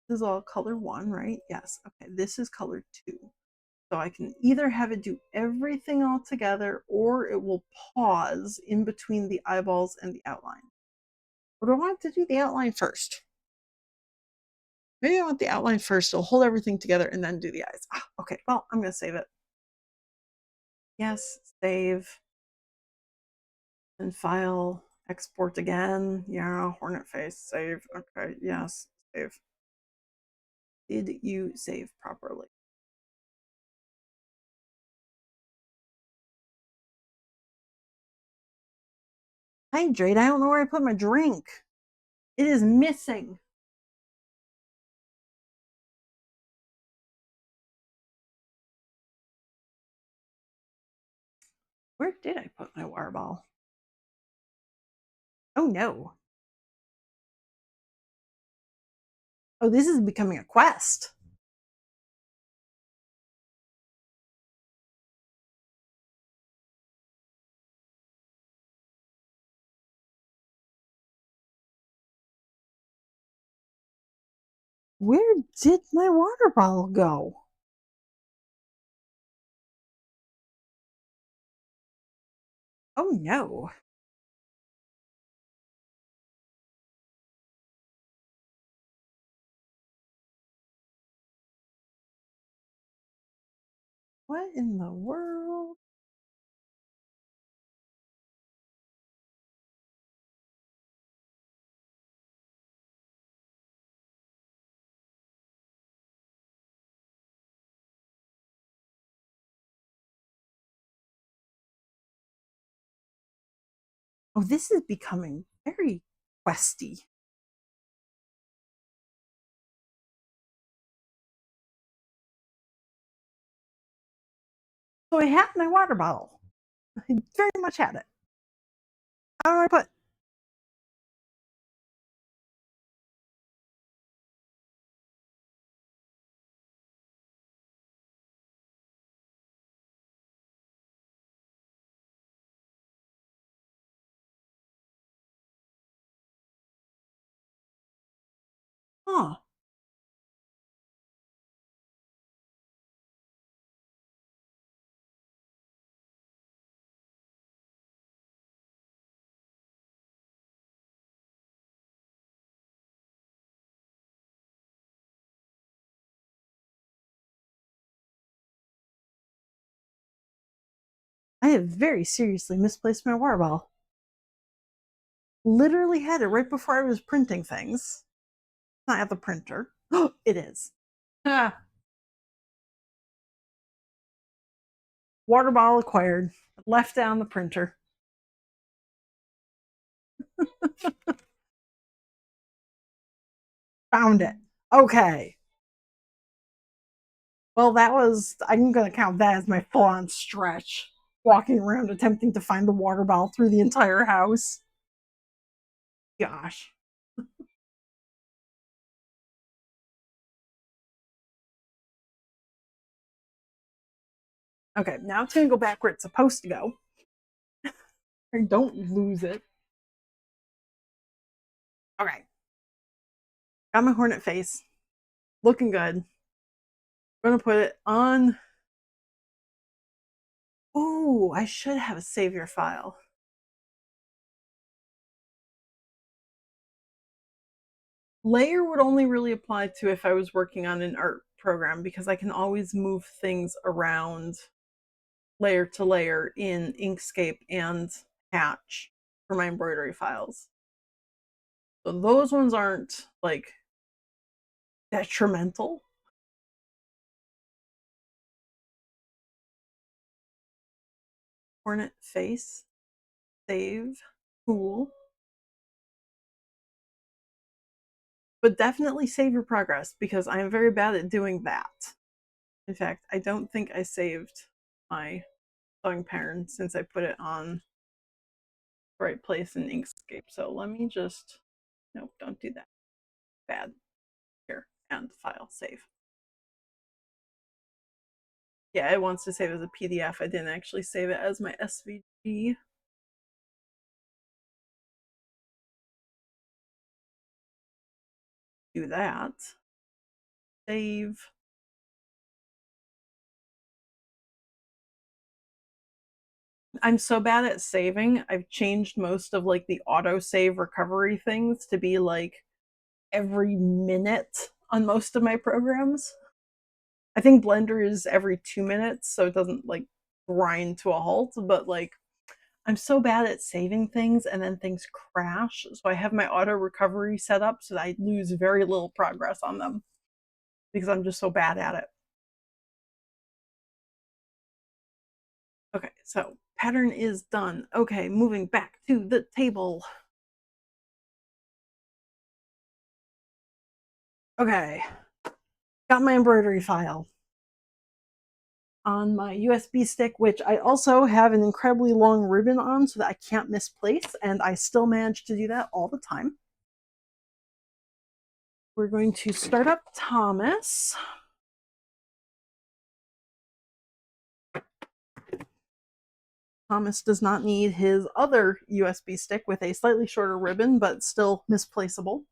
This is all color 1, right? Yes. Okay, this is color 2. So I can either have it do everything all together, or it will pause in between the eyeballs and the outline. Or do I want to do the outline first? Maybe I want the outline first, so hold everything together and then do the eyes. Okay, well, I'm going to save it. Yes, save. And file. Export again. Yeah, Hornet face. Save. Okay, yes. Save. Did you save properly? Hydrate. I don't know where I put my drink. It is missing. Where did I put my water bottle? Oh no. Oh, this is becoming a quest. Where did my water bottle go? Oh no. What in the world? Oh, this is becoming very questy. So I had my water bottle. I very much had it. How do I put? Huh. I have very seriously misplaced my water bottle. Literally had it right before I was printing things. Not at the printer. Oh, it is. Ah, water bottle acquired. Left down the printer. Found it. Okay. Well, that was, I'm going to count that as my full on stretch. Walking around attempting to find the water bottle through the entire house. Gosh. Okay, now it's going to go back where it's supposed to go. Don't lose it. Okay. Got my Hornet face. Looking good. I'm going to put it on. Oh, I should have a savior file. Layer would only really apply to if I was working on an art program because I can always move things around layer to layer in Inkscape and Hatch for my embroidery files. So those ones aren't like detrimental. Hornet face, save, cool. But definitely save your progress because I am very bad at doing that. In fact, I don't think I saved my sewing pattern since I put it on the right place in Inkscape. So let me just, nope, don't do that. Bad. Here, and file, save. Yeah, it wants to save as a PDF. I didn't actually save it as my SVG. Do that. Save. I'm so bad at saving. I've changed most of like the auto save recovery things to be like every minute on most of my programs. I think Blender is every 2 minutes, so it doesn't like grind to a halt, but like I'm so bad at saving things and then things crash. So I have my auto recovery set up so that I lose very little progress on them because I'm just so bad at it. Okay, so pattern is done. Okay, moving back to the table. Okay, got my embroidery file on my USB stick, which I also have an incredibly long ribbon on so that I can't misplace, and I still manage to do that all the time. We're going to start up Thomas. Thomas does not need his other USB stick with a slightly shorter ribbon, but still misplaceable.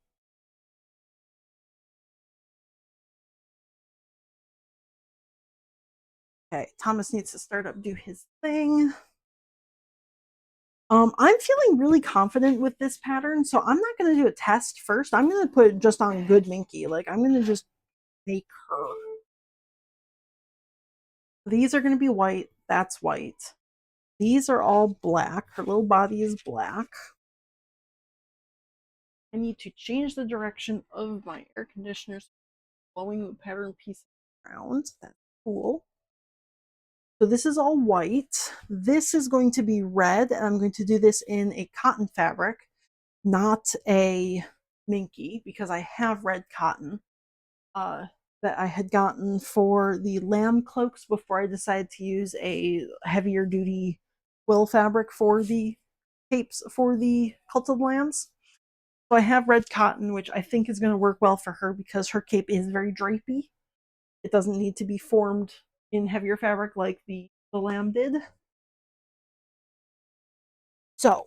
Okay, Thomas needs to start up, do his thing. I'm feeling really confident with this pattern, so I'm not going to do a test first. I'm going to put it just on Good Minky. Like, I'm going to just make her. These are going to be white. That's white. These are all black. Her little body is black. I need to change the direction of my air conditioner, blowing the pattern piece around. That's cool. So this is all white. This is going to be red, and I'm going to do this in a cotton fabric, not a minky, because I have red cotton that I had gotten for the lamb cloaks before I decided to use a heavier duty twill fabric for the capes for the Cult of Lambs. So I have red cotton, which I think is going to work well for her because her cape is very drapey. It doesn't need to be formed in heavier fabric like the lamb did. So,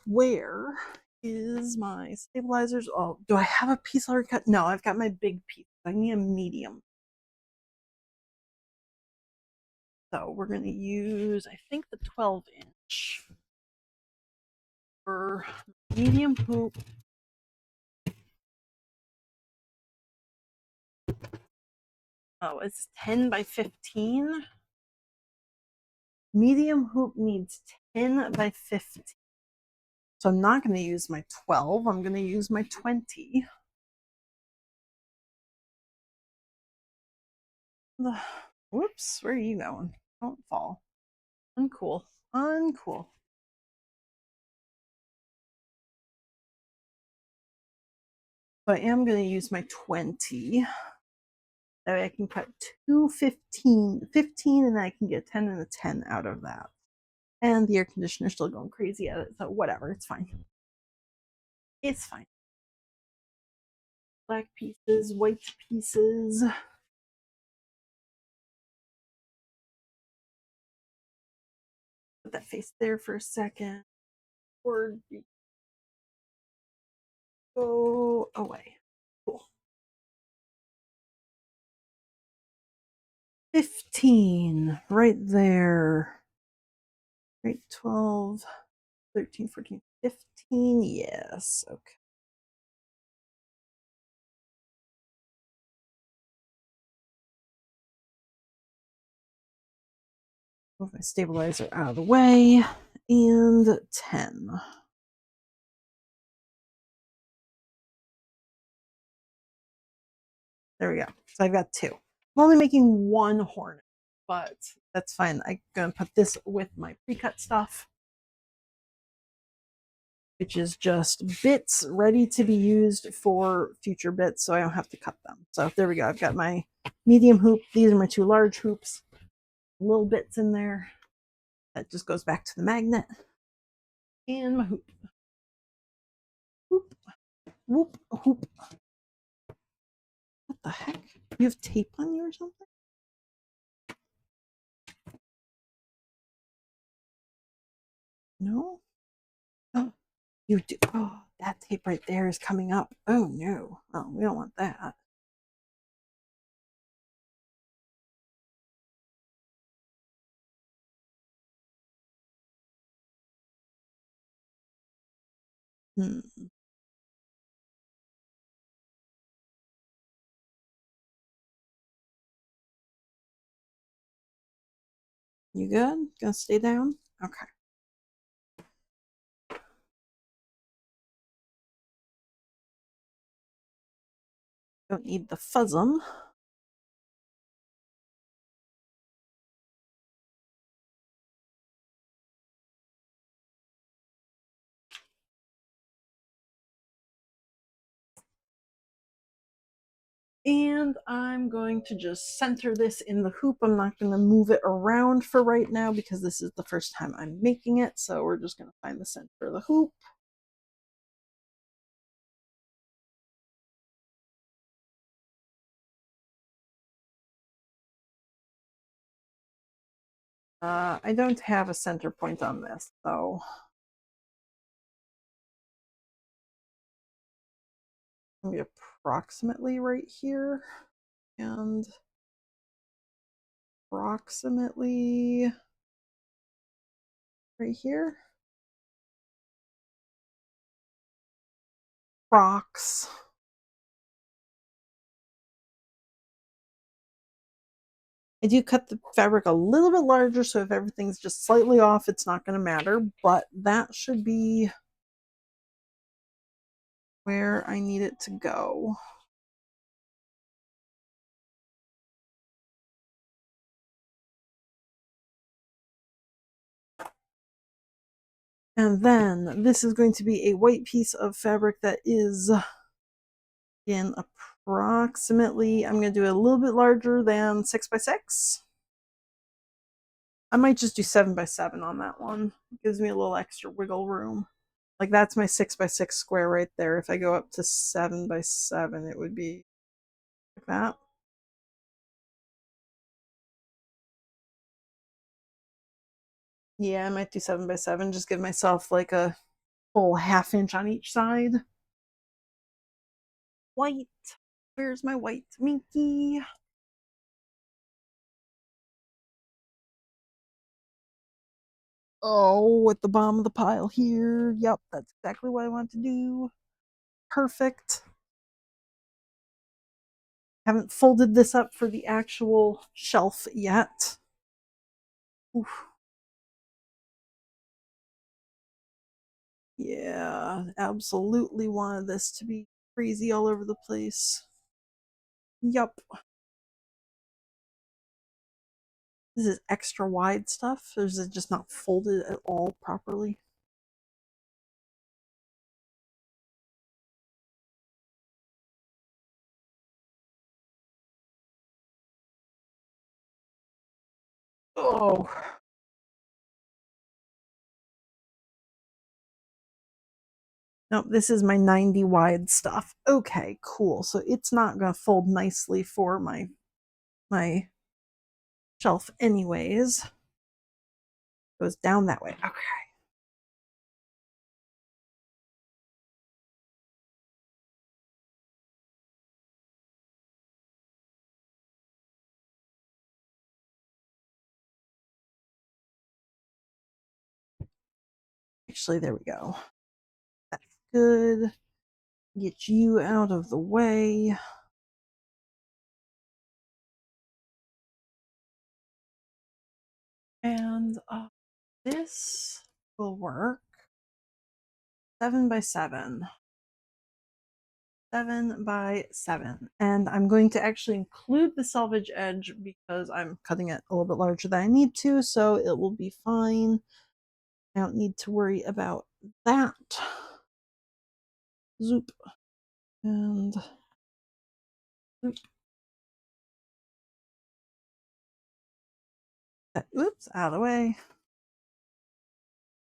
where is my stabilizers? Oh, do I have a piece already cut? No, I've got my big piece. I need a medium. So we're going to use, I think, the 12-inch for medium hoop. Oh, it's 10 by 15. Medium hoop needs 10 by 15. So I'm not going to use my 12. I'm going to use my 20. Whoops, where are you going? Don't fall. Uncool. Uncool. So I am going to use my 20. That way I can cut two 15, and then I can get a 10 and a 10 out of that. And the air conditioner's still going crazy at it, so whatever, it's fine. It's fine. Black pieces, white pieces. Put that face there for a second. Or go away. Cool. 15, right there. Right, 12, 13, 14, 15. Yes, okay. Move my stabilizer out of the way. And 10. There we go. So I've got 2. I'm only making 1 hornet, but that's fine. I'm going to put this with my pre-cut stuff, which is just bits ready to be used for future bits so I don't have to cut them. So there we go. I've got my medium hoop. These are my 2 large hoops. Little bits in there. That just goes back to the magnet. And my hoop. Whoop, whoop, whoop. What the heck? You have tape on you or something? No? Oh, you do. Oh, that tape right there is coming up. Oh, no. Oh, we don't want that. Hmm. You good? Gonna stay down? Okay. Don't need the fuzzum. And I'm going to just center this in the hoop. I'm not going to move it around for right now because this is the first time I'm making it. So we're just going to find the center of the hoop. I don't have a center point on this, so maybe approximately right here and approximately right here. Rocks. I do cut the fabric a little bit larger, so if everything's just slightly off, it's not going to matter, but that should be where I need it to go. And then this is going to be a white piece of fabric that is in approximately, I'm going to do it a little bit larger than 6x6. I might just do 7x7 on that one. It gives me a little extra wiggle room. Like that's my 6x6 square right there. If I go up to 7x7, it would be like that. Yeah, I might do 7x7. Just give myself like a full ½ inch on each side. White. Where's my white Minky? Oh, at the bottom of the pile here. Yep, that's exactly what I want to do. Perfect. Haven't folded this up for the actual shelf yet. Oof. Yeah, absolutely wanted this to be crazy all over the place. Yup. This is extra wide stuff. Or is it just not folded at all properly? Oh. Nope, this is my 90 wide stuff. Okay, cool. So it's not going to fold nicely for my shelf anyways. Goes down that way. Okay. Actually, there we go. That's good. Get you out of the way. And this will work. 7x7. 7x7. And I'm going to actually include the selvage edge because I'm cutting it a little bit larger than I need to, so it will be fine. I don't need to worry about that. Zoop. And zoop. Oops, out of the way.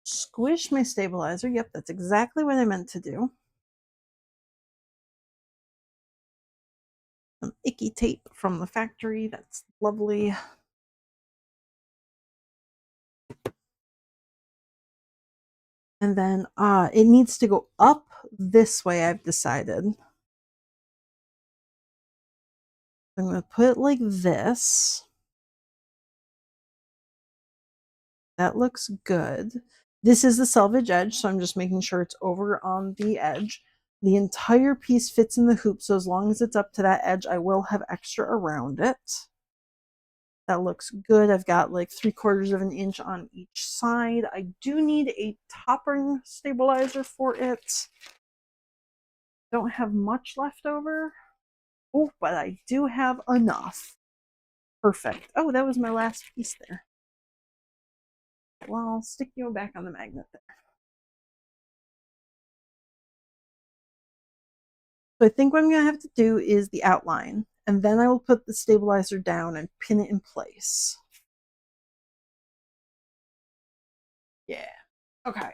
Squish my stabilizer. Yep, that's exactly what I meant to do. Some icky tape from the factory. That's lovely. And then it needs to go up this way, I've decided. I'm going to put it like this. That looks good. This is the selvage edge, so I'm just making sure it's over on the edge. The entire piece fits in the hoop, so as long as it's up to that edge, I will have extra around it. That looks good. I've got like 3/4 of an inch on each side. I do need a topping stabilizer for it. Don't have much left over. Oh, but I do have enough. Perfect. Oh, that was my last piece there. Well, I'll stick you back on the magnet there. So I think what I'm going to have to do is the outline, and then I will put the stabilizer down and pin it in place. Yeah. Okay.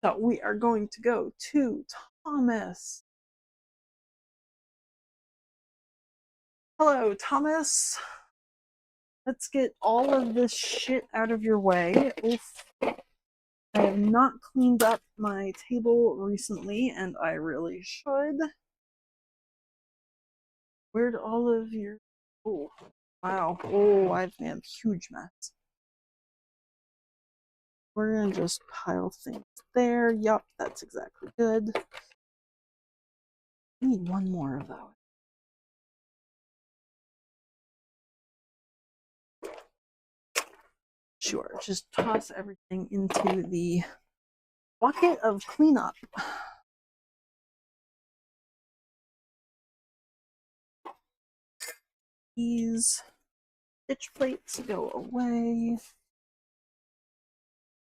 So we are going to go to Thomas. Hello, Thomas. Let's get all of this shit out of your way. Oof. I have not cleaned up my table recently, and I really should. Where'd all of your... Oh, wow. Oh, I've made a huge mess. We're gonna just pile things there. Yup, that's exactly good. I need one more of those. Sure, just toss everything into the bucket of cleanup. These stitch plates go away.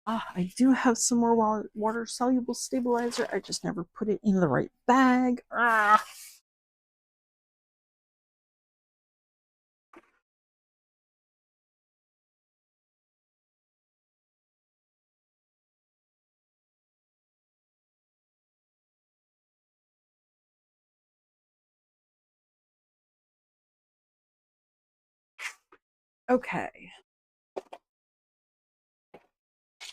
Ah, I do have some more water-soluble stabilizer. I just never put it in the right bag. Ah. Okay.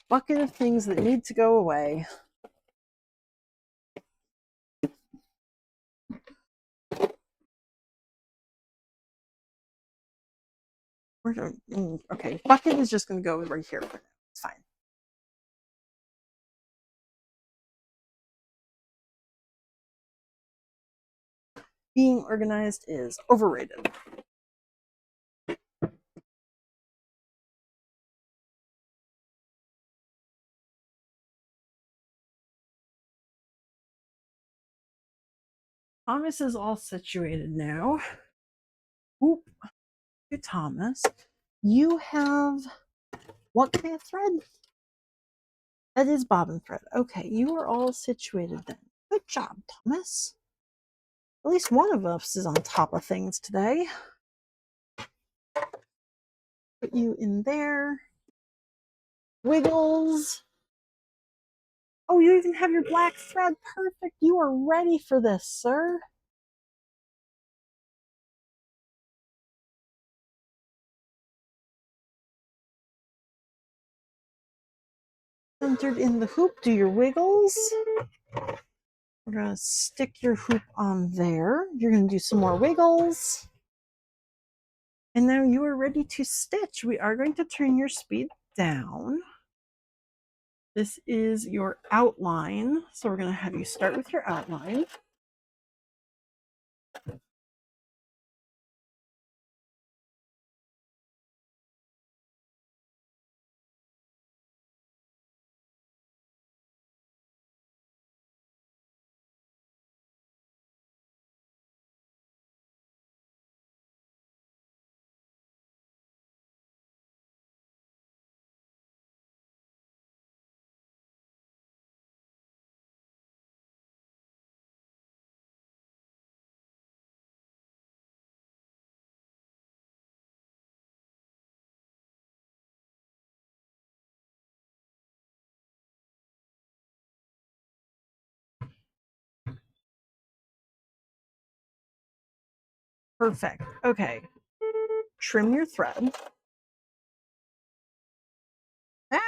Bucket of things that need to go away. Okay, bucket is just going to go right here for now. It's fine. Being organized is overrated. Thomas is all situated now. Oop. Thomas, you have what kind of thread? That is bobbin thread. Okay, you are all situated then. Good job, Thomas. At least one of us is on top of things today. Put you in there. Wiggles. Oh, you even have your black thread. Perfect. You are ready for this, sir. Centered in the hoop. Do your wiggles. We're going to stick your hoop on there. You're going to do some more wiggles. And now you are ready to stitch. We are going to turn your speed down. This is your outline. So we're going to have you start with your outline. Perfect. Okay. Trim your thread. Ah,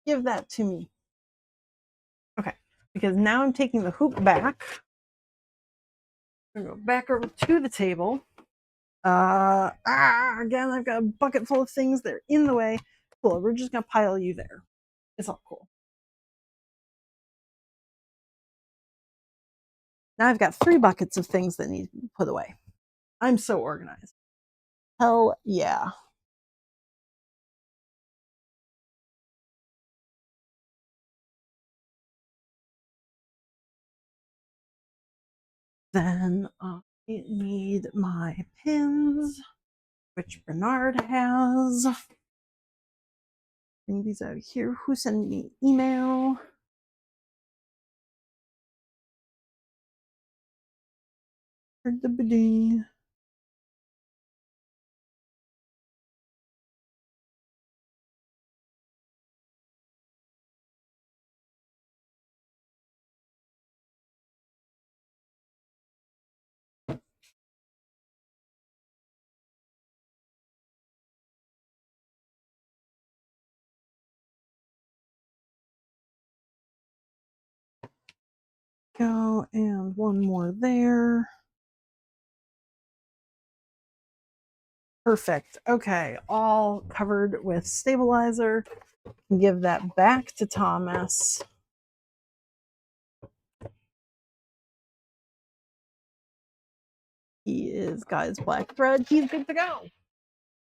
give that to me. Okay. Because now I'm taking the hoop back. I'm going to go back over to the table. Again, I've got a bucket full of things that are in the way. Cool. We're just going to pile you there. It's all cool. Now I've got 3 buckets of things that need to be put away. I'm so organized. Hell yeah. Then I need my pins, which Bernard has. Bring these out here. Who sent me email? Go, and one more there. Perfect. Okay, all covered with stabilizer. Give that back to Thomas. He is got his black thread. He's good to go.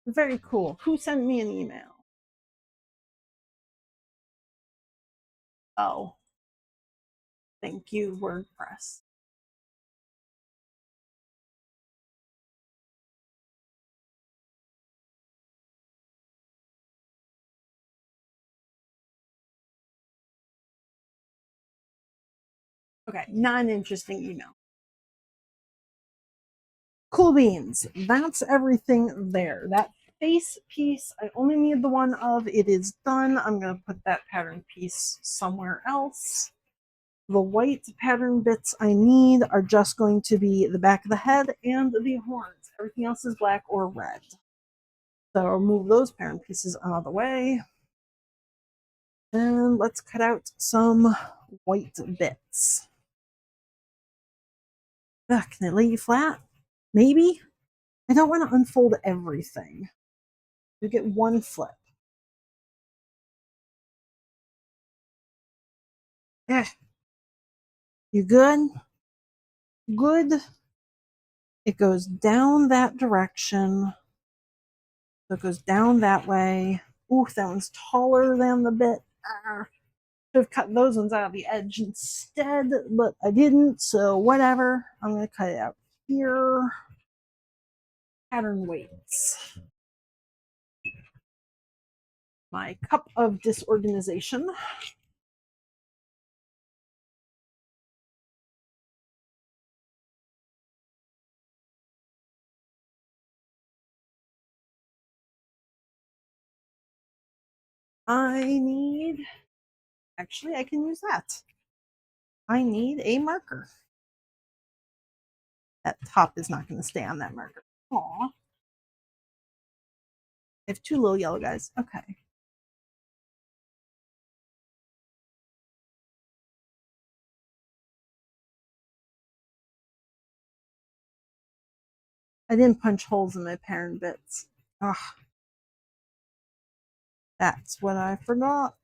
Very cool. Who sent me an email? Oh, thank you, WordPress. Okay, not an interesting email. Cool beans. That's everything there. That face piece, I only need the one of. It is done. I'm going to put that pattern piece somewhere else. The white pattern bits I need are just going to be the back of the head and the horns. Everything else is black or red. So I'll move those pattern pieces out of the way. And let's cut out some white bits. Ugh, can I lay you flat? Maybe? I don't want to unfold everything. You get one flip. Yeah. You good? Good. It goes down that direction. So it goes down that way. Ooh, that one's taller than the bit. Should have cut those ones out of the edge instead, but I didn't, so whatever. I'm going to cut it out here. Pattern weights. My cup of disorganization. I need, actually, I can use that. I need a marker. That top is not going to stay on that marker. Aw. I have two little yellow guys. Okay. I didn't punch holes in my pattern bits. Ah, that's what I forgot.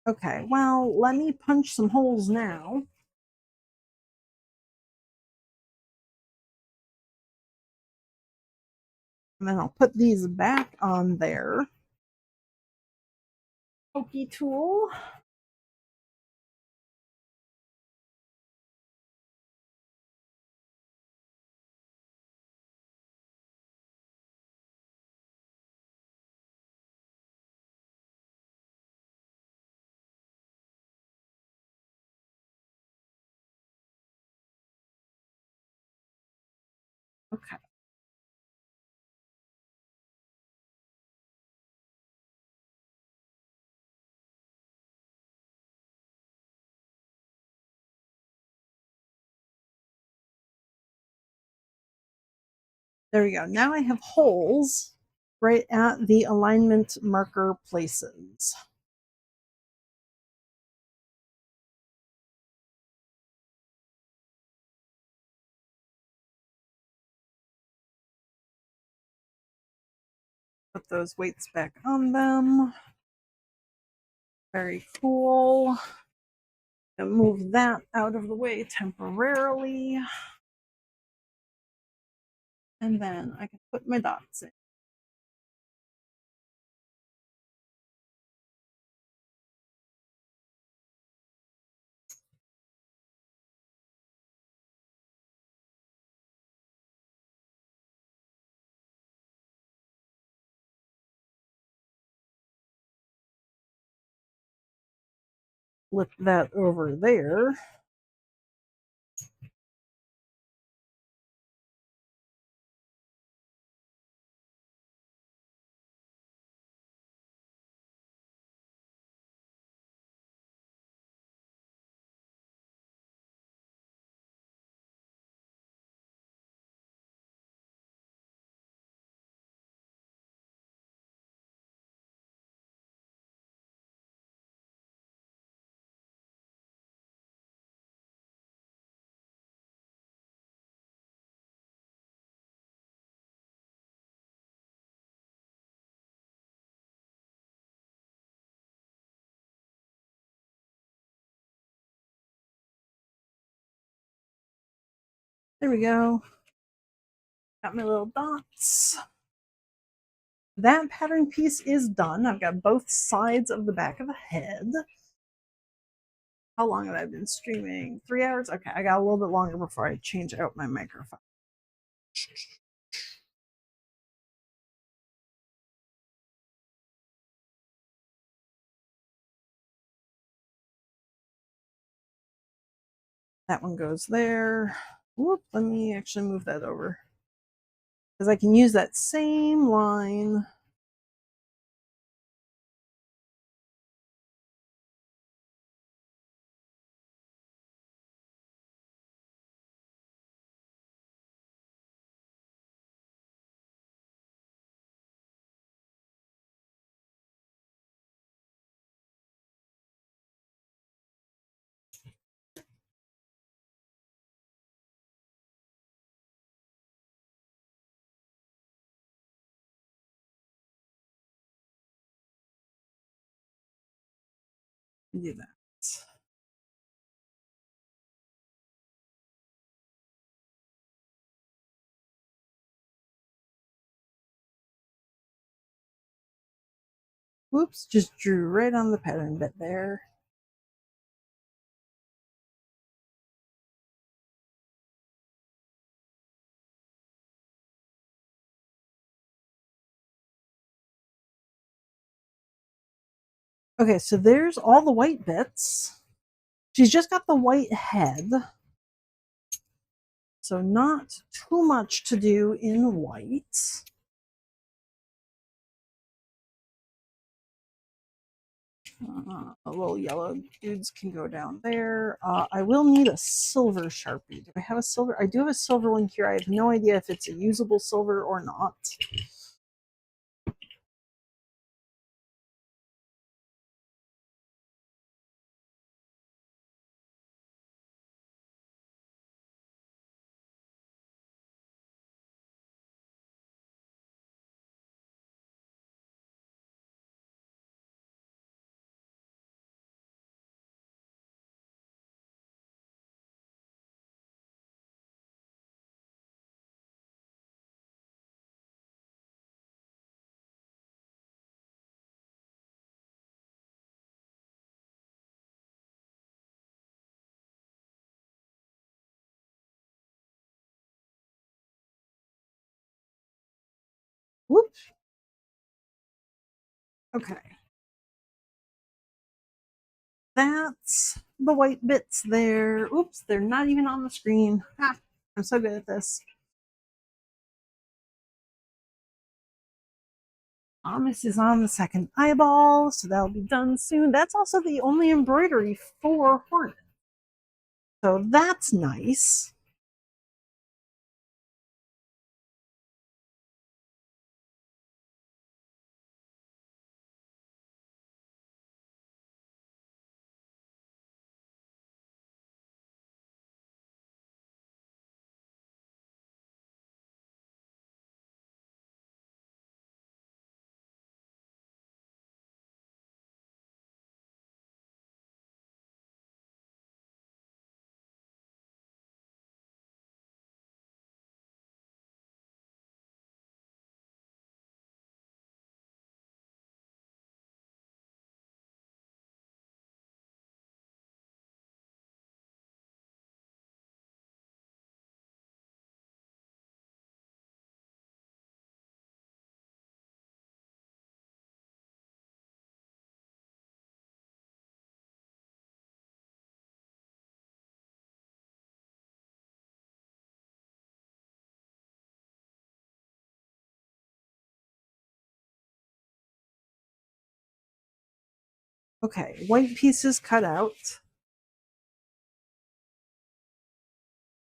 Okay, well, let me punch some holes now. And then I'll put these back on there. Pokey tool. Okay. There we go. Now I have holes right at the alignment marker places. Put those weights back on them. Very cool. And move that out of the way temporarily. And then I can put my dots in. flip that over there. There we go. Got my little dots. That pattern piece is done. I've got both sides of the back of the head. How long have I been streaming? 3 hours? Okay, I got a little bit longer before I change out my microphone. That one goes there. Whoop, let me actually move that over. Because I can use that same line. Do that. Whoops, just drew right on the pattern bit there. Okay, so there's all the white bits. She's just got the white head. So not too much to do in white. Little yellow dudes can go down there. I will need a silver Sharpie. Do I have a silver? I do have a silver one here. I have no idea if it's a usable silver or not. Whoops. Okay. That's the white bits there. Oops, they're not even on the screen. Ah, I'm so good at this. Thomas is on the second eyeball, so that'll be done soon. That's also the only embroidery for Hornet. So that's nice. Okay, white pieces cut out.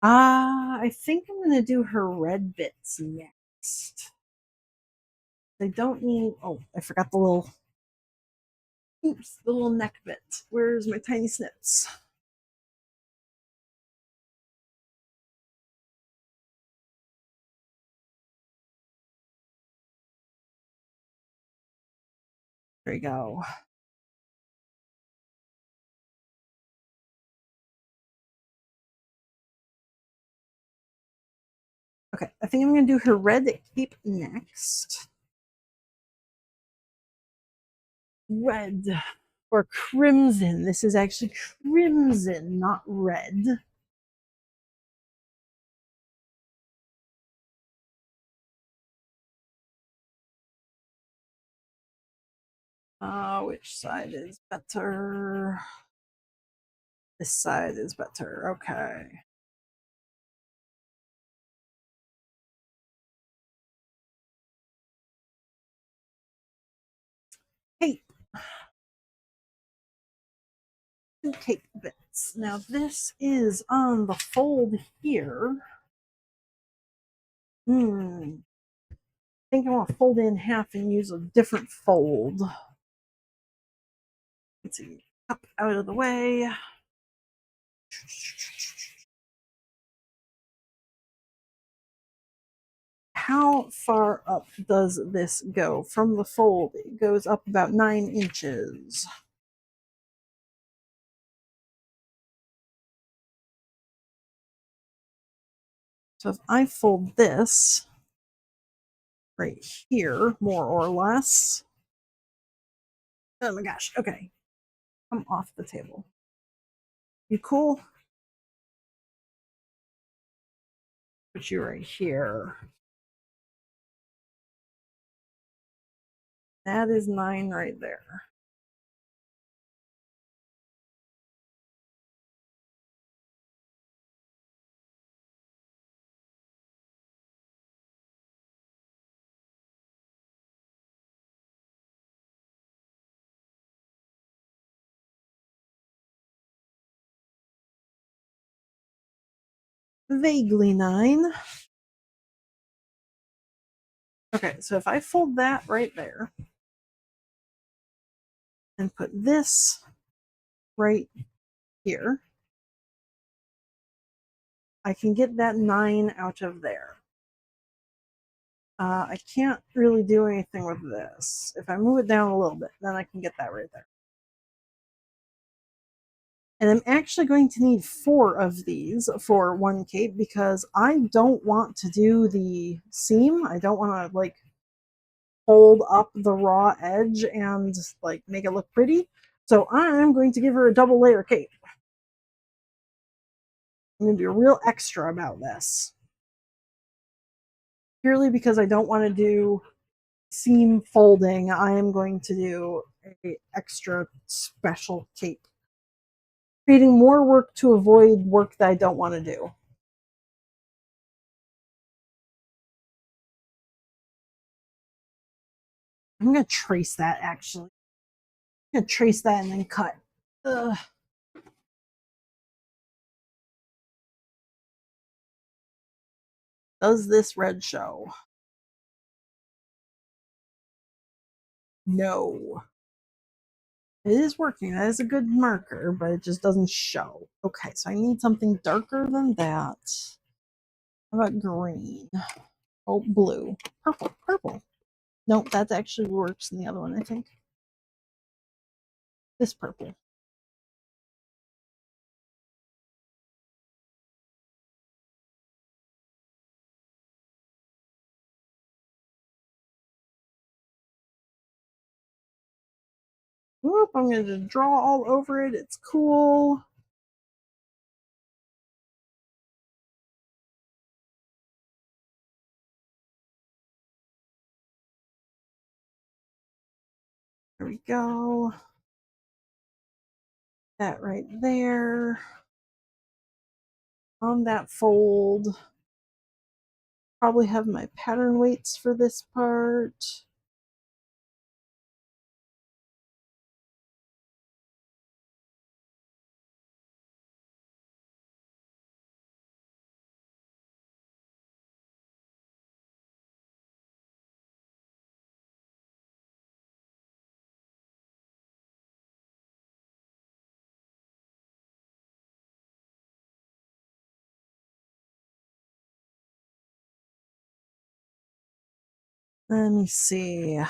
I think I'm gonna do her red bits next. They don't need, oh, I forgot the little, oops, the little neck bit. Where's my tiny snips? There you go. Okay, I think I'm gonna do her red cape next. Red or crimson. This is actually crimson, not red. Which side is better? This side is better. Okay. Cape. Two cape bits. Now this is on the fold here. I think I want to fold it in half and use a different fold. Let's see. Up out of the way. How far up does this go from the fold? It goes up about 9 inches. So if I fold this right here, more or less. Oh my gosh, okay. I'm off the table. You cool? Put you right here. That is 9 right there. Vaguely 9. Okay, so if I fold that right there and put this right here, I can get that 9 out of there. I can't really do anything with this. If I move it down a little bit, then I can get that right there. And I'm actually going to need 4 of these for one cape because I don't want to do the seam. I don't want to like hold up the raw edge and like make it look pretty. So I'm going to give her a double layer cape. I'm going to be real extra about this. Purely because I don't want to do seam folding, I am going to do a extra special cape. Creating more work to avoid work that I don't want to do. I'm going to trace that actually. I'm going to trace that and then cut. Ugh. Does this red show? No. It is working. That is a good marker, but it just doesn't show. Okay, so I need something darker than that. How about green? Oh, blue. Purple. Purple. Nope, that actually works in the other one, I think. This purple. Whoop, I'm going to draw all over it. It's cool. There we go. That right there. On that fold. Probably have my pattern weights for this part. Let me see.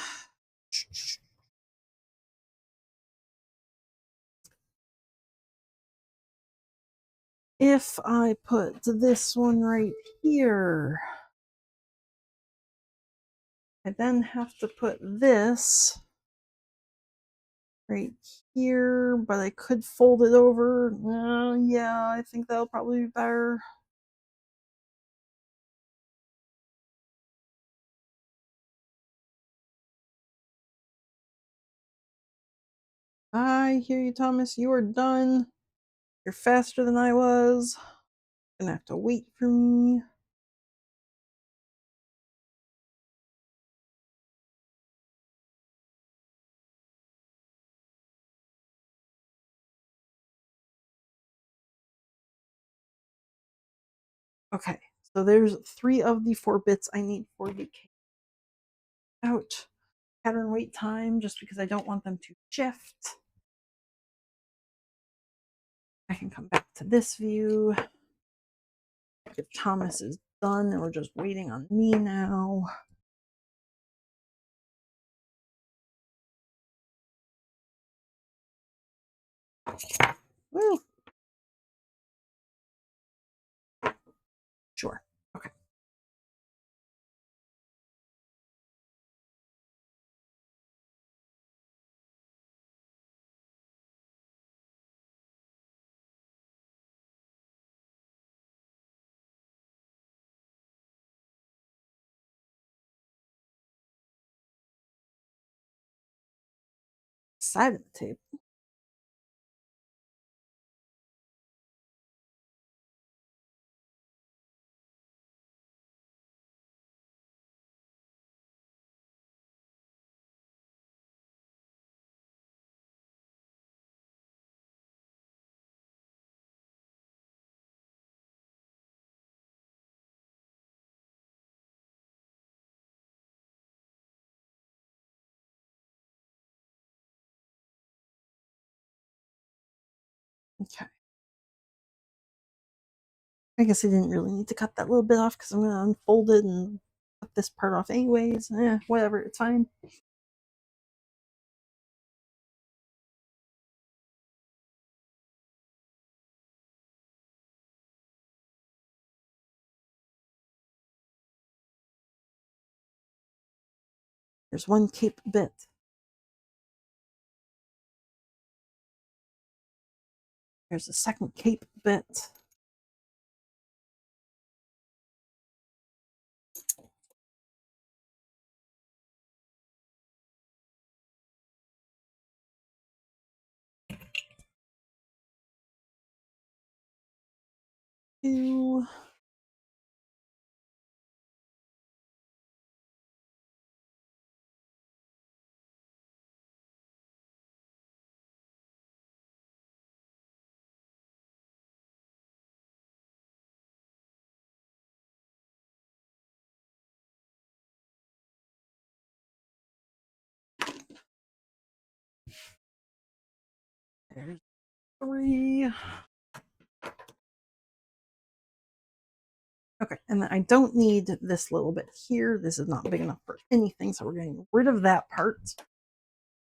If I put this one right here, I then have to put this right here, but I could fold it over. Yeah, I think that'll probably be better. I hear you, Thomas. You are done. You're faster than I was. Gonna have to wait for me. Okay, so there's 3 of the 4 bits I need for the cake. Out. Pattern wait time, just because I don't want them to shift. I can come back to this view. If Thomas is done, and we're just waiting on me now. Woo! Sure. Okay. Side of the table. Okay. I guess I didn't really need to cut that little bit off because I'm going to unfold it and cut this part off anyways. Whatever, it's fine. There's one cape bit. There's a second cape bit. Two. There's 3. Okay, and then I don't need this little bit here. This is not big enough for anything, so we're getting rid of that part.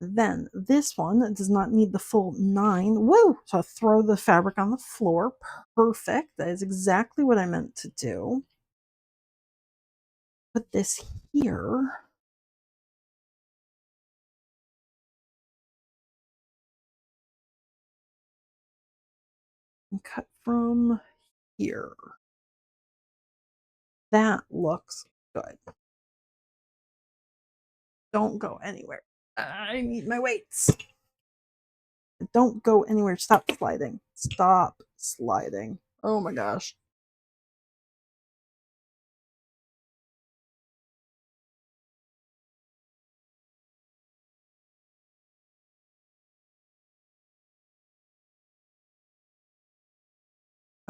Then this one does not need the full 9. Woo! So I throw the fabric on the floor. Perfect. That is exactly what I meant to do. Put this here. And cut from here. That looks good. Don't go anywhere. I need my weights. Don't go anywhere. Stop sliding. Stop sliding. Oh my gosh.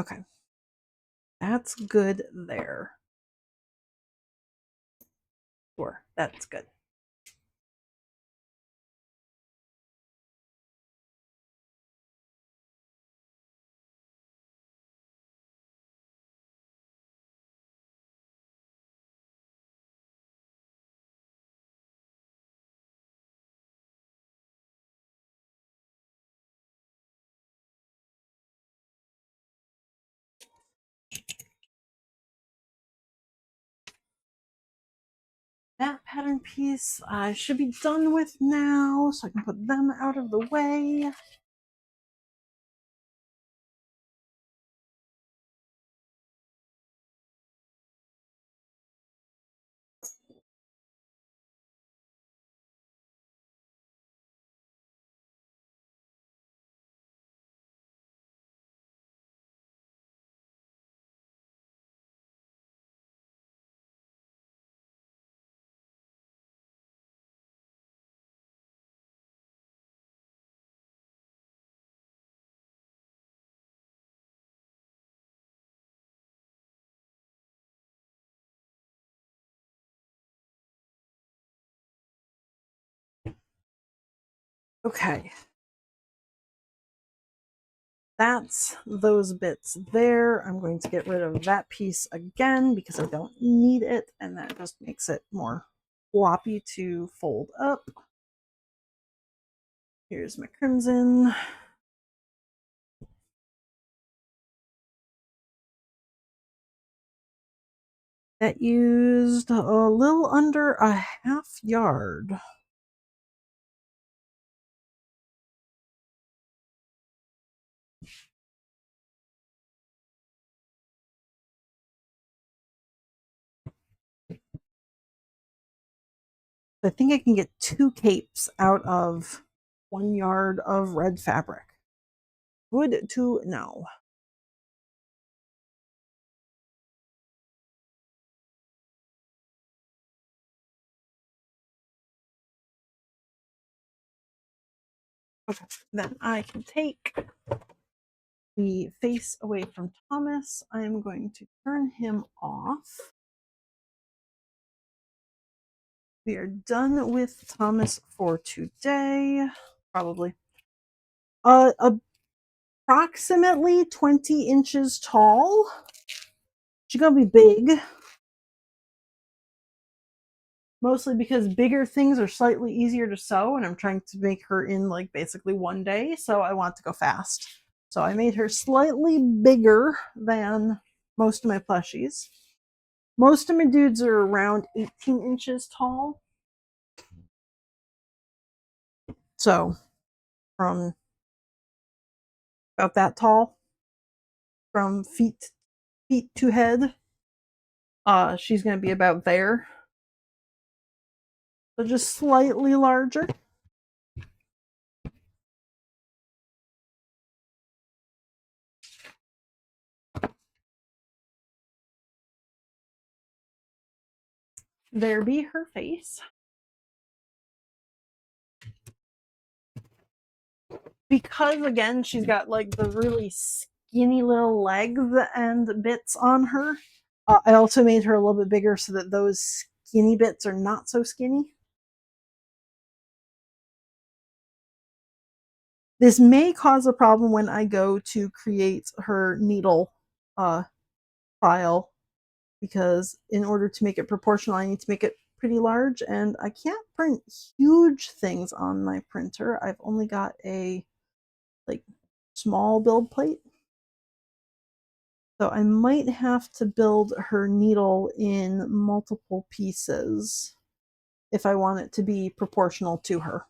Okay. That's good there. Sure, that's good. that pattern piece I should be done with now, so I can put them out of the way. Okay. That's those bits there. I'm going to get rid of that piece again because I don't need it, and that just makes it more floppy to fold up. Here's my crimson. That used a little under a half yard. I think I can get 2 capes out of 1 yard of red fabric. Good to know. Okay, then I can take the face away from Thomas. I'm going to turn him off. We are done with Thomas for today. Probably. Approximately 20 inches tall. She's gonna be big. Mostly because bigger things are slightly easier to sew, and I'm trying to make her in like basically one day, so I want to go fast. So I made her slightly bigger than most of my plushies. Most of my dudes are around 18 inches tall. So from about that tall, from feet to head, she's gonna be about there. So just slightly larger. There be her face. Because again, she's got like the really skinny little legs and bits on her. I also made her a little bit bigger so that those skinny bits are not so skinny. This may cause a problem when I go to create her needle file, because in order to make it proportional, I need to make it pretty large, and I can't print huge things on my printer. I've only got a like small build plate. So I might have to build her needle in multiple pieces if I want it to be proportional to her.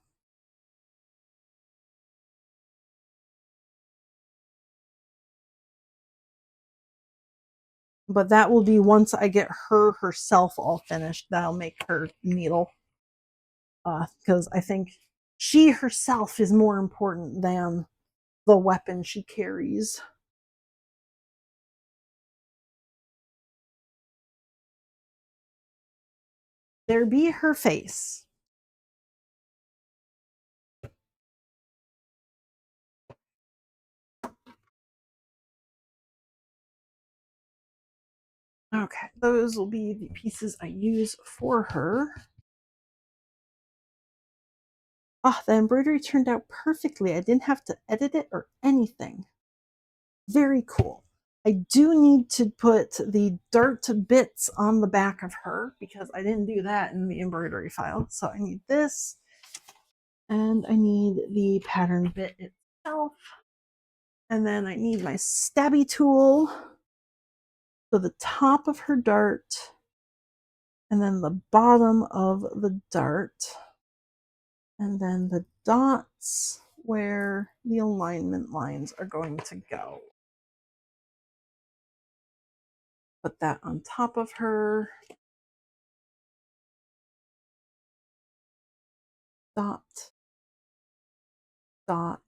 But that will be once I get her herself all finished. That'll make her needle. Because I think she herself is more important than the weapon she carries. There be her face. Okay, those will be the pieces I use for her. Ah, the embroidery turned out perfectly. I didn't have to edit it or anything. Very cool. I do need to put the dart bits on the back of her because I didn't do that in the embroidery file. So I need this, and I need the pattern bit itself. And then I need my stabby tool. So the top of her dart, and then the bottom of the dart, and then the dots where the alignment lines are going to go. Put that on top of her. Dot, dot,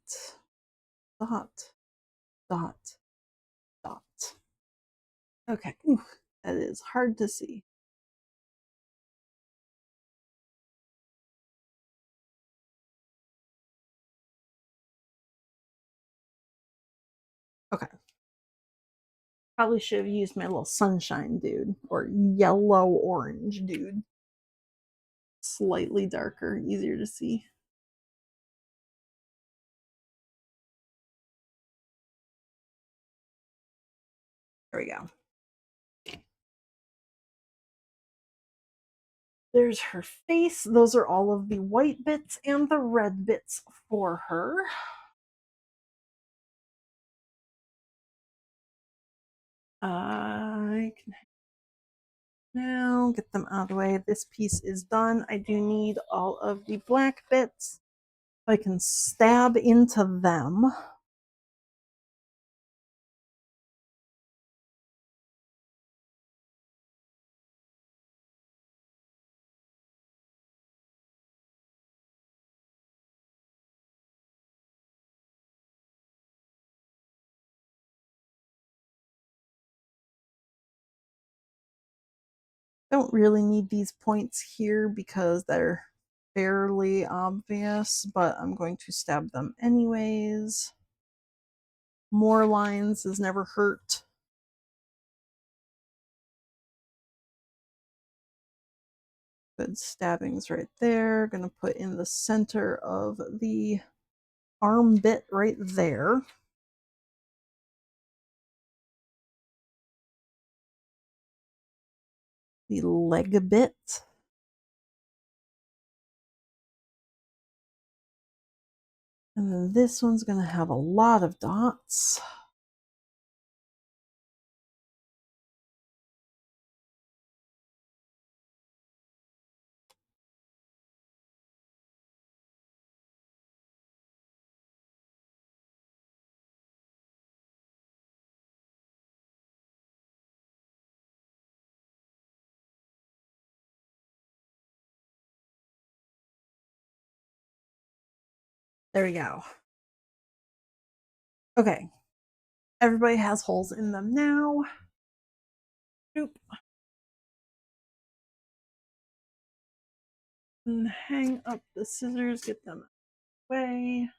dot, dot, dot. Okay, ooh, that is hard to see. Okay. Probably should have used my little sunshine dude or yellow orange dude. Slightly darker, easier to see. There we go. There's her face. Those are all of the white bits and the red bits for her. I can now get them out of the way. This piece is done. I do need all of the black bits. I can stab into them. Don't really need these points here because they're fairly obvious, but I'm going to stab them anyways. More lines is never hurt. Good stabbings right there. Gonna put in the center of the arm bit right there. The leg bit. And then this one's going to have a lot of dots. There we go. Okay. Everybody has holes in them now. Oop. And hang up the scissors, get them away.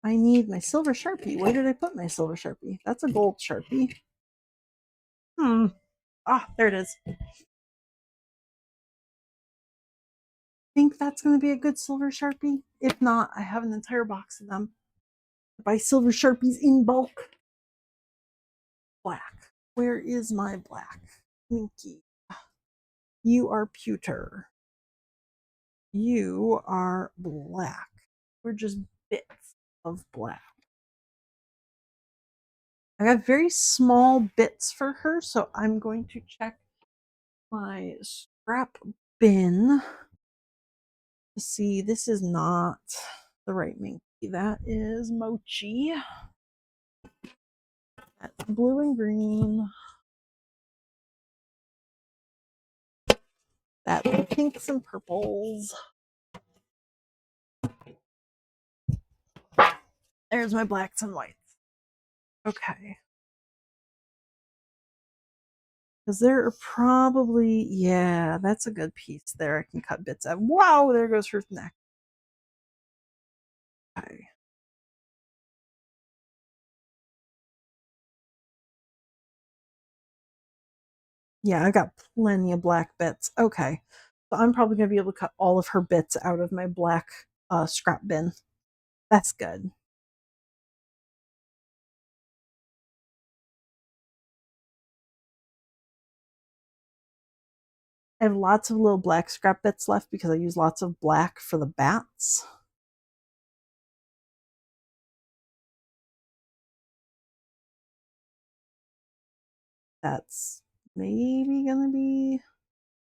I need my silver Sharpie. Where did I put my silver Sharpie? That's a gold Sharpie. Ah, there it is. Think that's going to be a good silver Sharpie? If not, I have an entire box of them. Buy silver Sharpies in bulk. Black. Where is my black? Minky. You are pewter. You are black. We're just bits of black. I got very small bits for her, so I'm going to check my scrap bin to see. This is not the right Minky. That is Mochi. That's blue and green. That's pinks and purples. There's my blacks and whites. Okay. Because there are probably, yeah, that's a good piece there. I can cut bits out. Wow, there goes her neck. Okay. Yeah, I got plenty of black bits. Okay. So I'm probably going to be able to cut all of her bits out of my black scrap bin. That's good. I have lots of little black scrap bits left because I use lots of black for the bats. That's maybe gonna be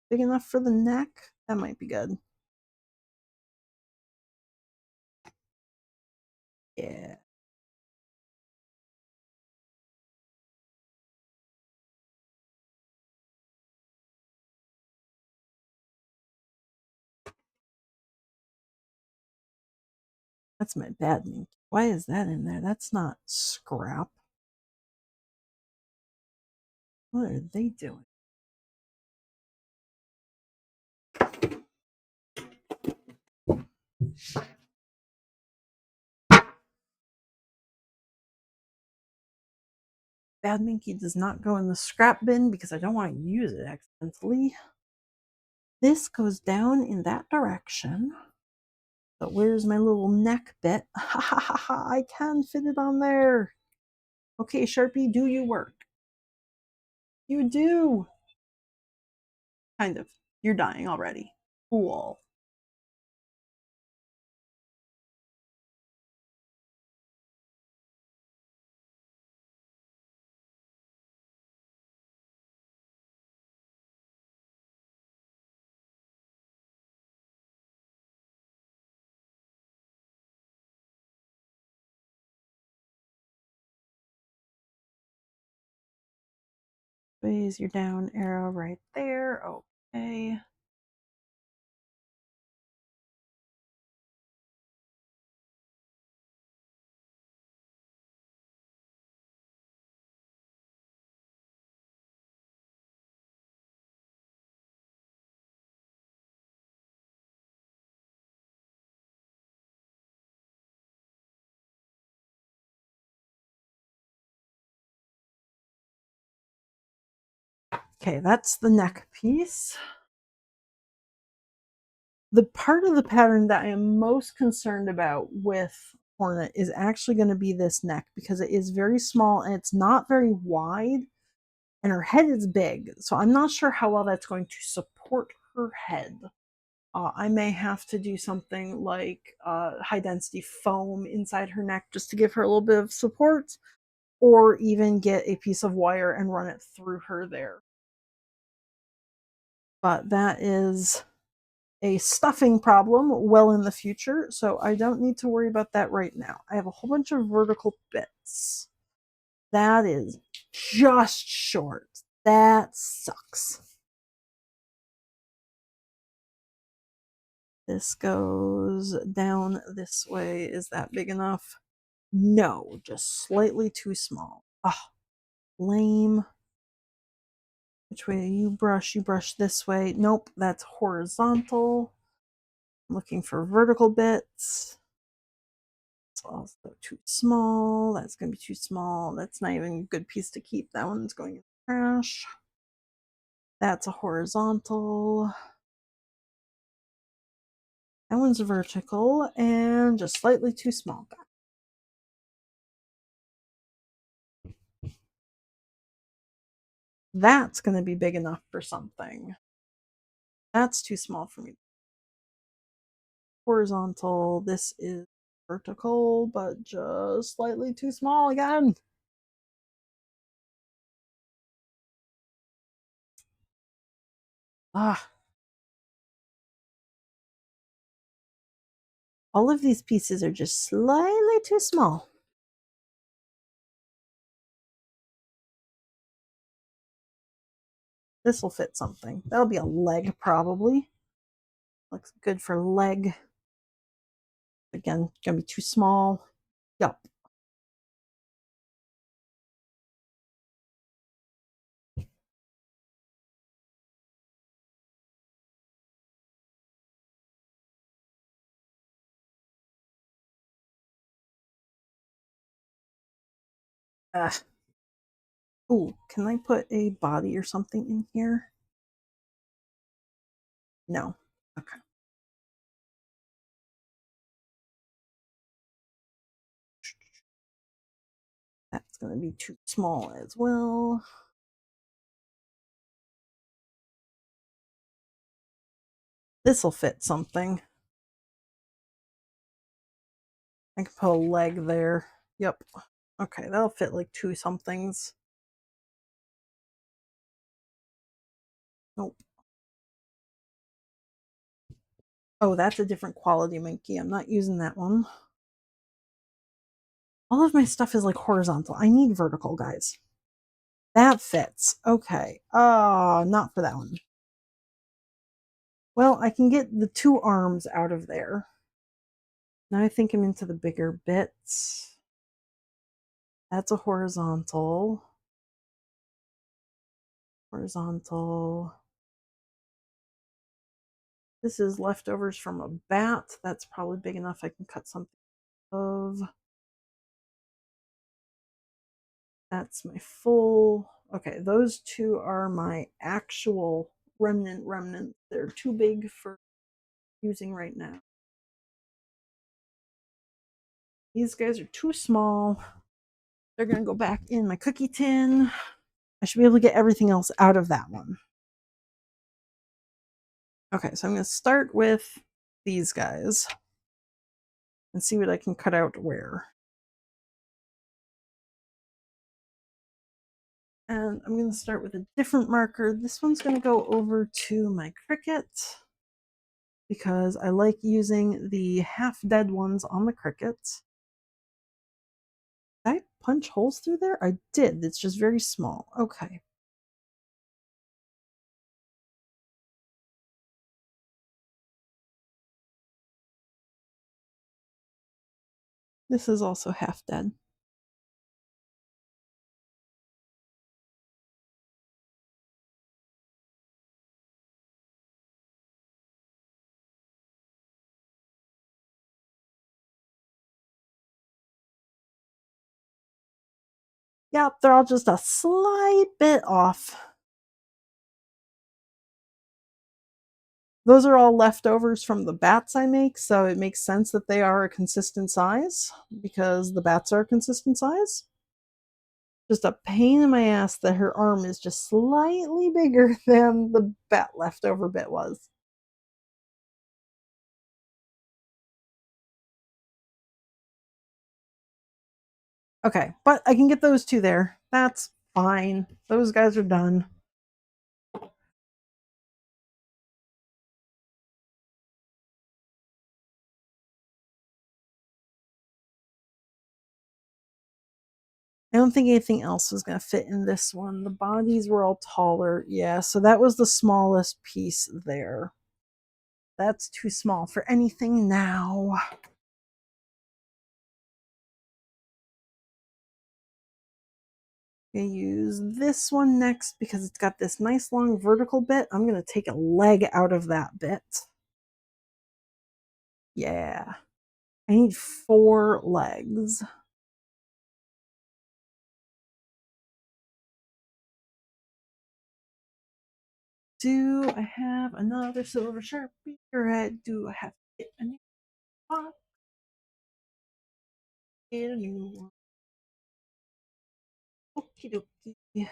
big enough for the neck. That might be good. Yeah. That's my bad mink. Why is that in there? That's not scrap. What are they doing? Bad Minky does not go in the scrap bin because I don't want to use it accidentally. This goes down in that direction. But where's my little neck bit? Ha ha ha ha, I can fit it on there. Okay, Sharpie, do you work? You do. Kind of. You're dying already. Cool. Raise your down arrow right there. Okay. Okay, that's the neck piece. The part of the pattern that I am most concerned about with Hornet is actually going to be this neck because it is very small and it's not very wide and her head is big. So I'm not sure how well that's going to support her head. I may have to do something like high density foam inside her neck just to give her a little bit of support, or even get a piece of wire and run it through her there. But that is a stuffing problem well in the future, so I don't need to worry about that right now. I have a whole bunch of vertical bits. That is just short. That sucks. This goes down this way. Is that big enough? No, just slightly too small. Ah, lame. Which way you brush? You brush this way. Nope, that's horizontal. I'm looking for vertical bits. It's also too small. That's going to be too small. That's not even a good piece to keep. That one's going in the trash. That's a horizontal. That one's vertical and just slightly too small. That's going to be big enough for something. That's too small for me. Horizontal. This is vertical, but just slightly too small again. Ah. All of these pieces are just slightly too small. This will fit something. That'll be a leg, probably. Looks good for leg. Again, gonna be too small. Yup. Ooh, can I put a body or something in here? No. Okay. That's gonna be too small as well. This'll fit something. I can put a leg there. Yep. Okay, that'll fit like two somethings. Nope. Oh, that's a different quality Minky. I'm not using that one. All of my stuff is like horizontal. I need vertical, guys. That fits. Okay. Not for that one. Well, I can get the 2 arms out of there. Now I think I'm into the bigger bits. That's a horizontal. Horizontal. This is leftovers from a bat. That's probably big enough I can cut something of. That's my full. Okay, those 2 are my actual remnant. They're too big for using right now. These guys are too small. They're going to go back in my cookie tin. I should be able to get everything else out of that one. Okay, so I'm going to start with these guys and see what I can cut out where. And I'm going to start with a different marker. This one's going to go over to my Cricut because I like using the half-dead ones on the Cricut. Did I punch holes through there? I did. It's just very small. Okay. This is also half-dead. Yep, they're all just a slight bit off. Those are all leftovers from the bats I make, so it makes sense that they are a consistent size because the bats are a consistent size. Just a pain in my ass that her arm is just slightly bigger than the bat leftover bit was. Okay, but I can get those 2 there. That's fine. Those guys are done. I don't think anything else was going to fit in this one. The bodies were all taller. Yeah, so that was the smallest piece there. That's too small for anything now. I'm going to use this one next because it's got this nice long vertical bit. I'm going to take a leg out of that bit. Yeah. I need 4 legs. Do I have another silver Sharpie? Or do I have to get a new box? Get a new one. Okie dokie.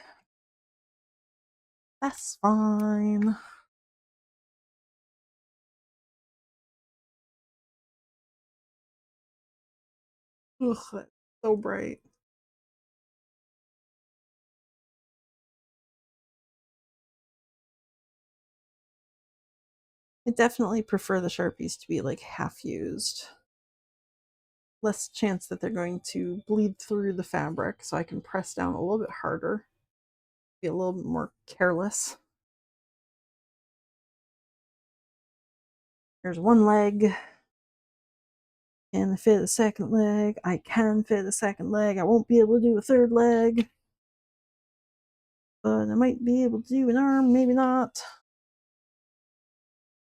That's fine. Ugh, that's so bright. I definitely prefer the Sharpies to be like half used. Less chance that they're going to bleed through the fabric, so I can press down a little bit harder. Be a little bit more careless. There's one leg. Can I fit a second leg? I can fit a second leg. I won't be able to do a third leg. But I might be able to do an arm, maybe not.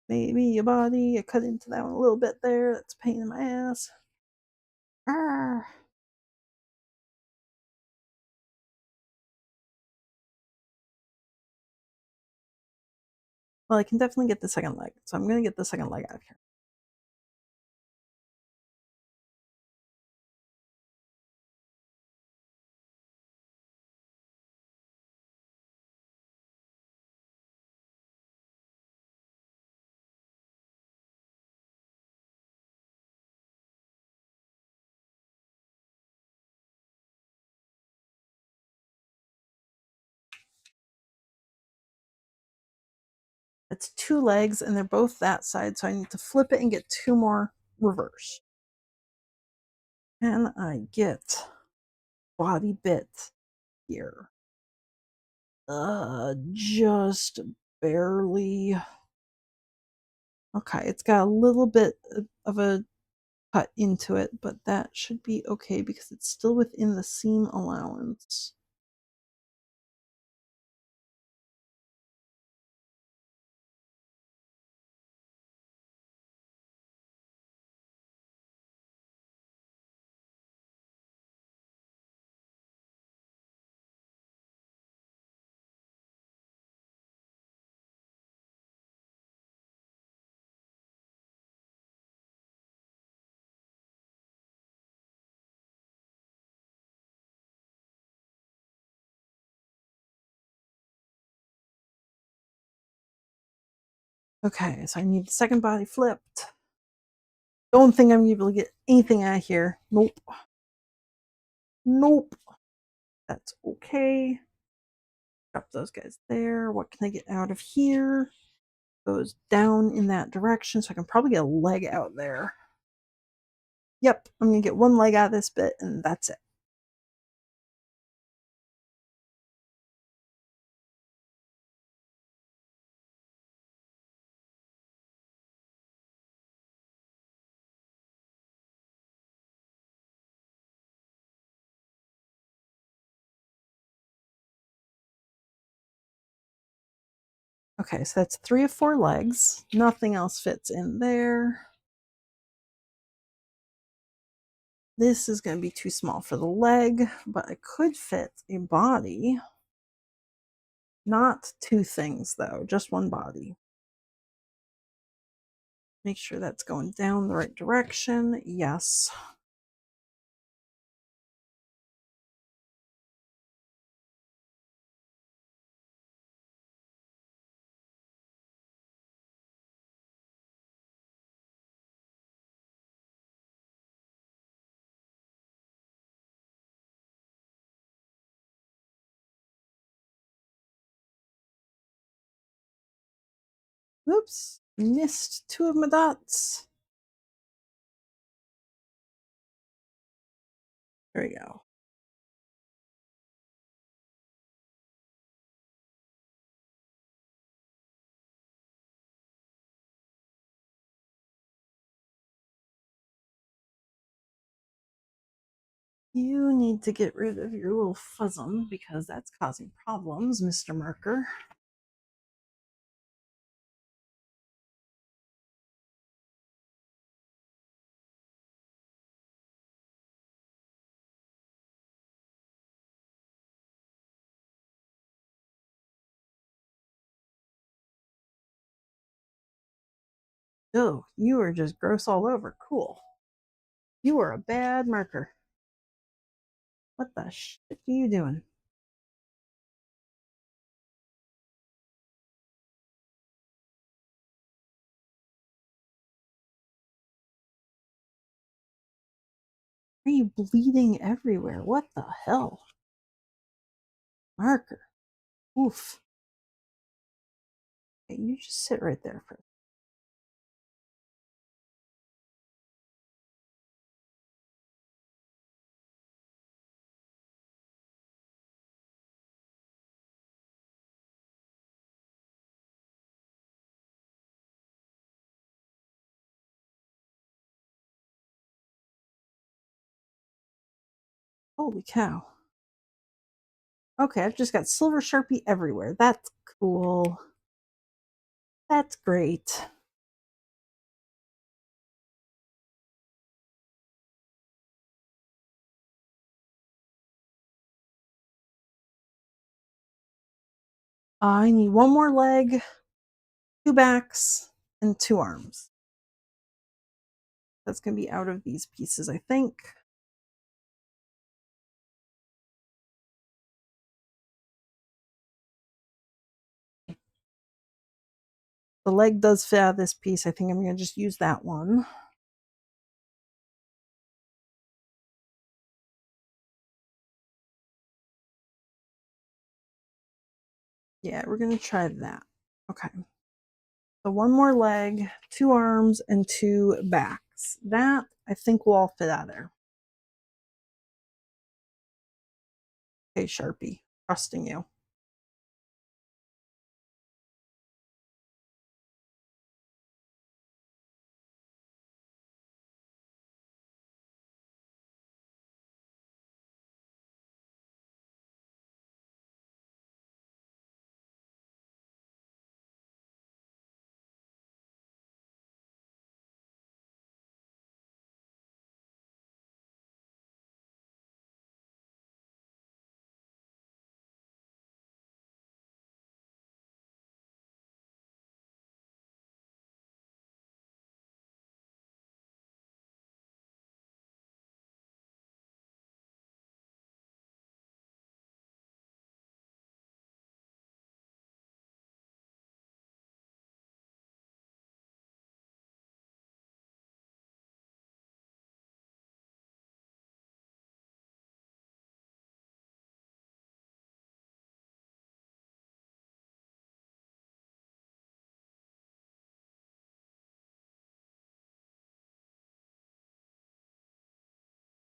Maybe a body. I cut into that one a little bit there. That's a pain in my ass. Arrgh. Well, I can definitely get the second leg. So I'm going to get the second leg out of here. It's 2 legs and they're both that side, so I need to flip it and get 2 more reverse. Can I get body bit here? Just barely. Okay, it's got a little bit of a cut into it, but that should be okay because it's still within the seam allowance. Okay, so I need the second body flipped. Don't think I'm able to get anything out of here. Nope. Nope. That's okay. Drop those guys there. What can I get out of here? Goes down in that direction, so I can probably get a leg out there. Yep, I'm gonna get one leg out of this bit, and that's it. Okay, so that's 3 of 4 legs. Nothing else fits in there. This is going to be too small for the leg, but I could fit a body. Not 2 things, though, just 1 body. Make sure that's going down the right direction. Yes. Oops, missed 2 of my dots. There we go. You need to get rid of your little fuzzum because that's causing problems, Mr. Marker. Oh, you are just gross all over. Cool. You are a bad marker. What the shit are you doing? Are you bleeding everywhere? What the hell? Marker. Oof. Okay, you just sit right there for. Holy cow. Okay, I've just got silver Sharpie everywhere. That's cool. That's great. I need 1 more leg, 2 backs, and 2 arms. That's going to be out of these pieces, I think. The leg does fit out of this piece. I think I'm going to just use that one. Yeah, we're going to try that. Okay. So one more leg, 2 arms, and 2 backs. That I think will all fit out of there. Okay, Sharpie, trusting you.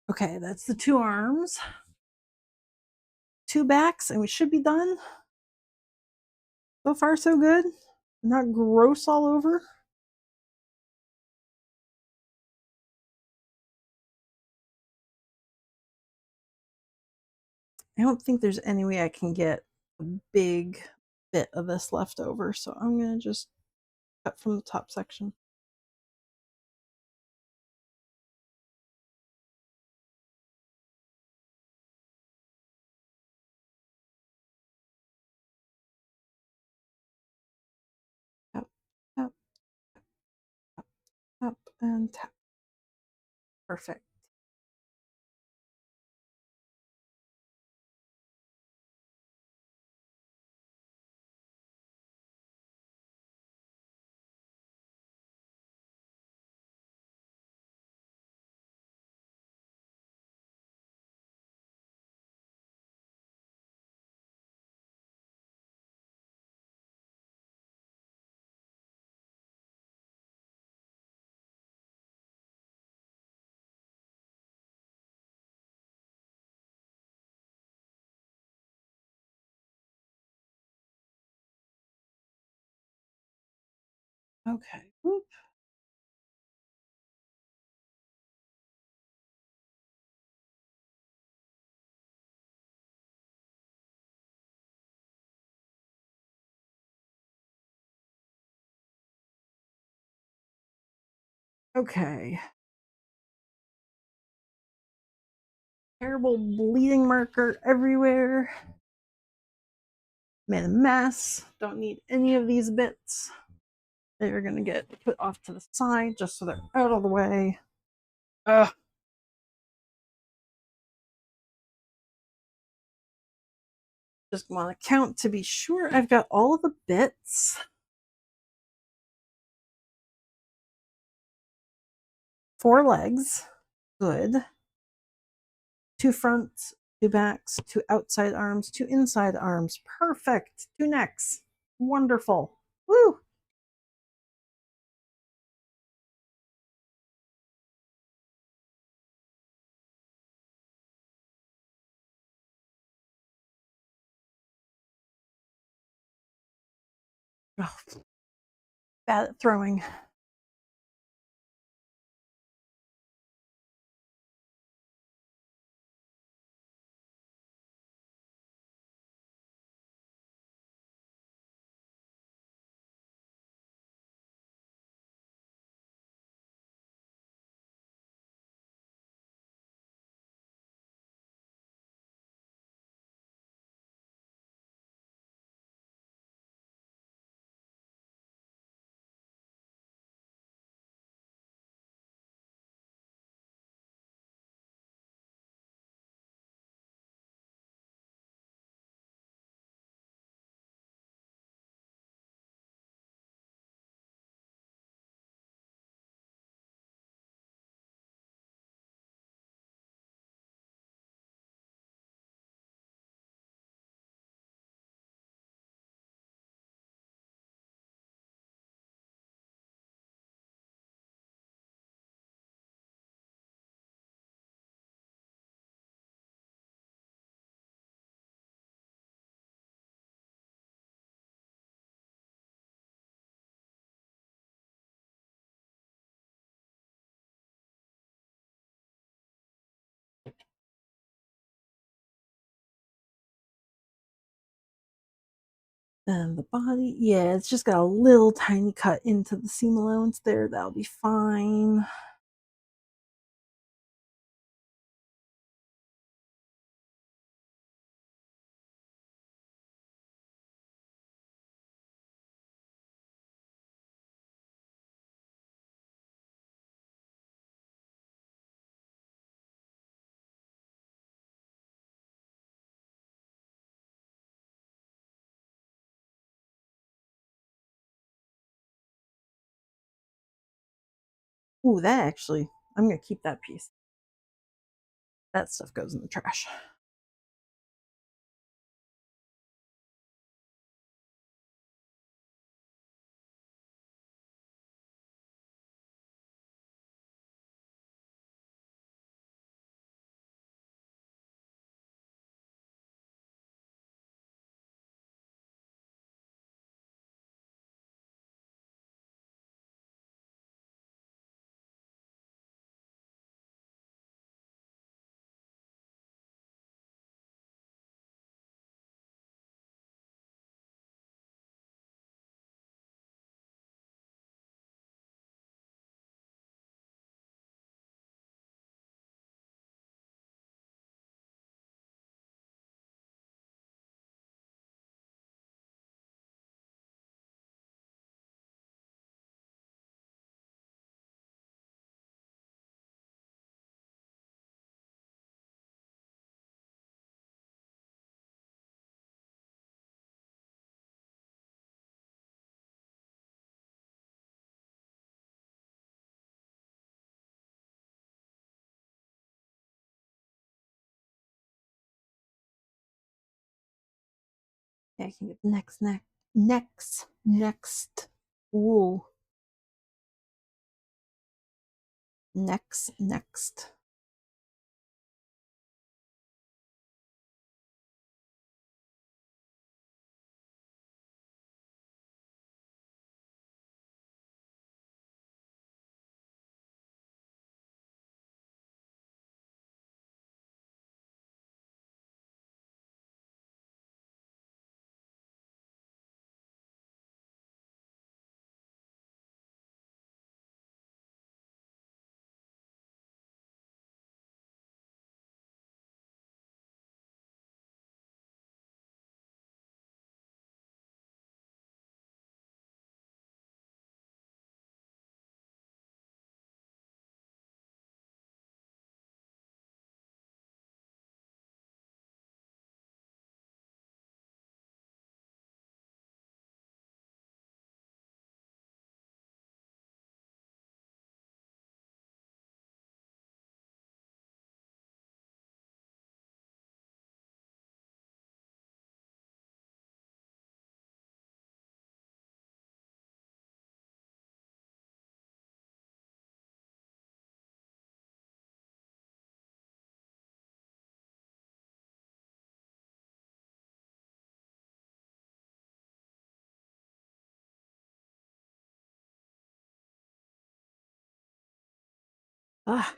Okay, that's the 2 arms, 2 backs, and we should be done. So far, so good. Not gross all over. I don't think there's any way I can get a big bit of this left over, so I'm gonna just cut from the top section. Tap, tap, tap, tap, and tap. Perfect. Okay. Whoop. Okay. Terrible bleeding marker everywhere. Made a mess. Don't need any of these bits. They're gonna get put off to the side just so they're out of the way. Ugh. Just want to count to be sure I've got all of the bits. 4 legs. Good. 2 fronts, 2 backs, 2 outside arms, 2 inside arms. Perfect. 2 necks. Wonderful. Woo! Oh, bad at throwing. And the body, yeah, it's just got a little tiny cut into the seam allowance there. That'll be fine. Ooh, that actually, I'm gonna keep that piece. That stuff goes in the trash. Yeah, I can get next. Ooh, next. Ah,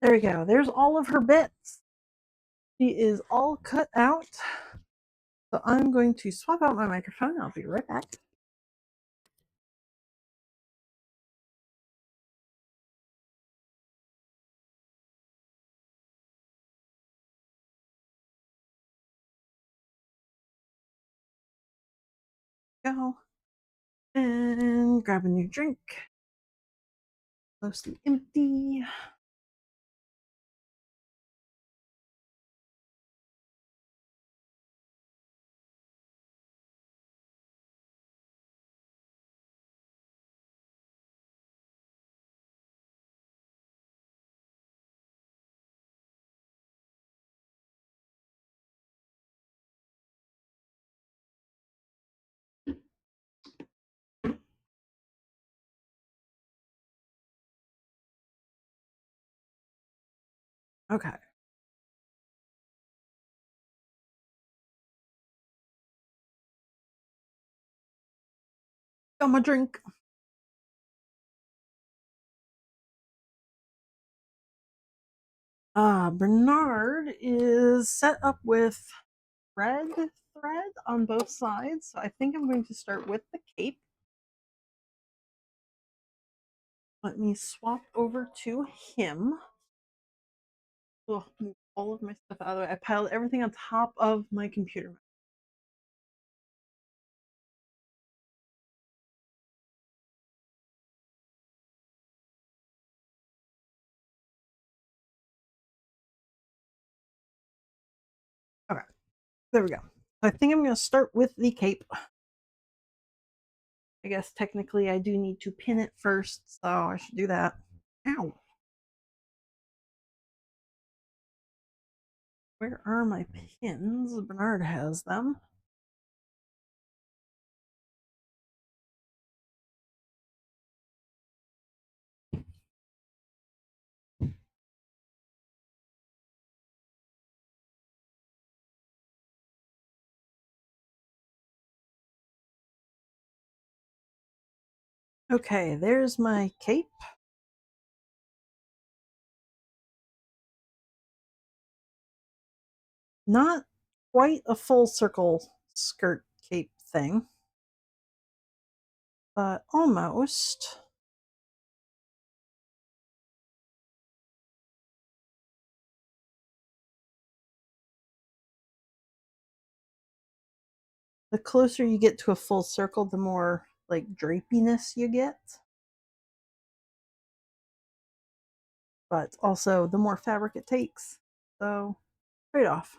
There we go. There's all of her bits. She is all cut out. So I'm going to swap out my microphone. I'll be right back. Go. And grab a new drink. Mostly empty. Okay. Got my drink. Bernard is set up with red thread on both sides. So I think I'm going to start with the cape. Let me swap over to him. Oh, move all of my stuff out of the way. I piled everything on top of my computer. Okay, there we go. I think I'm going to start with the cape. I guess technically I do need to pin it first, so I should do that. Ow. Where are my pins? Bernard has them. Okay, there's my cape. Not quite a full circle skirt cape thing, but almost. The closer you get to a full circle, the more like drapiness you get. But also the more fabric it takes. So, trade off.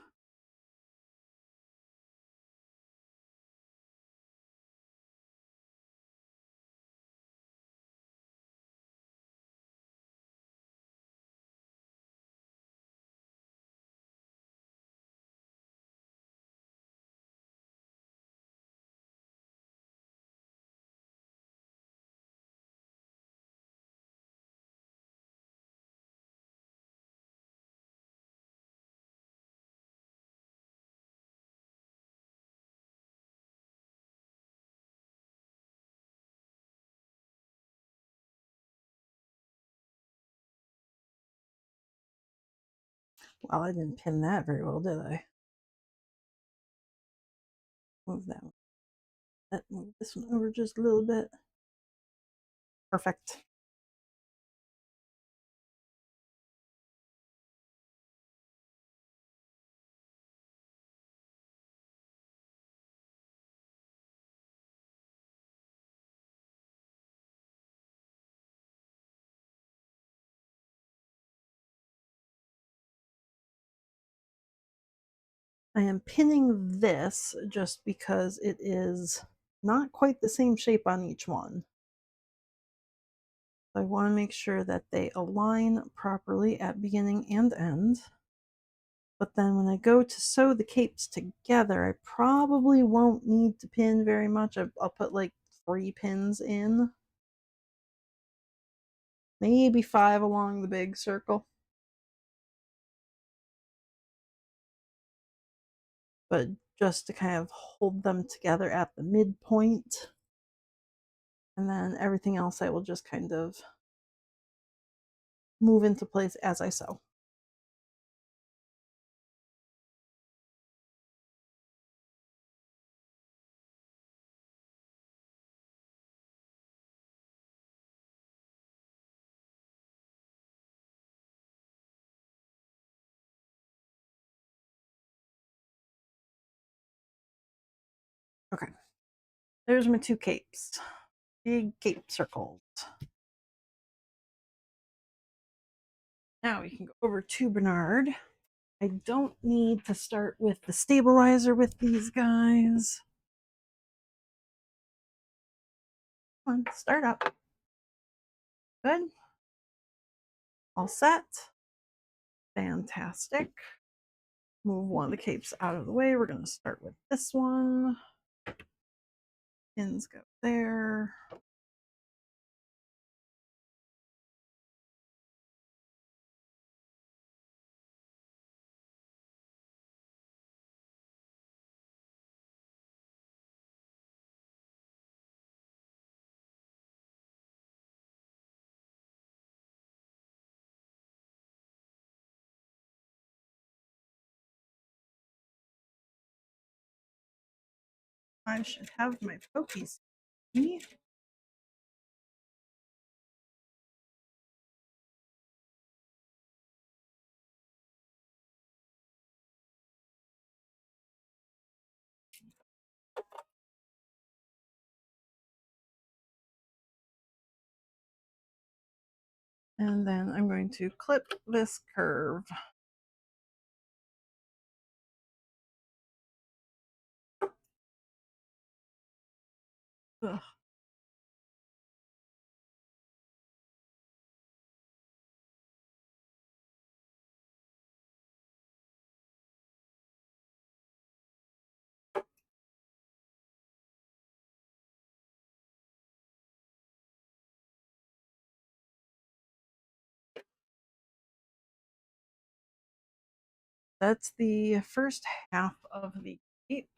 Well, I didn't pin that very well, did I? Move that one. Move this one over just a little bit. Perfect. I am pinning this just because it is not quite the same shape on each one. I want to make sure that they align properly at beginning and end. But then when I go to sew the capes together, I probably won't need to pin very much. I'll put like 3 pins in. Maybe 5 along the big circle. But just to kind of hold them together at the midpoint. And then everything else I will just kind of move into place as I sew. Okay, there's my two capes. Big cape circles. Now we can go over to Bernard. I don't need to start with the stabilizer with these guys. Come on, start up. Good. All set. Fantastic. Move one of the capes out of the way. We're going to start with this one. Pins go there. I should have my pokies. And then I'm going to clip this curve. Ugh. That's the first half of the cape.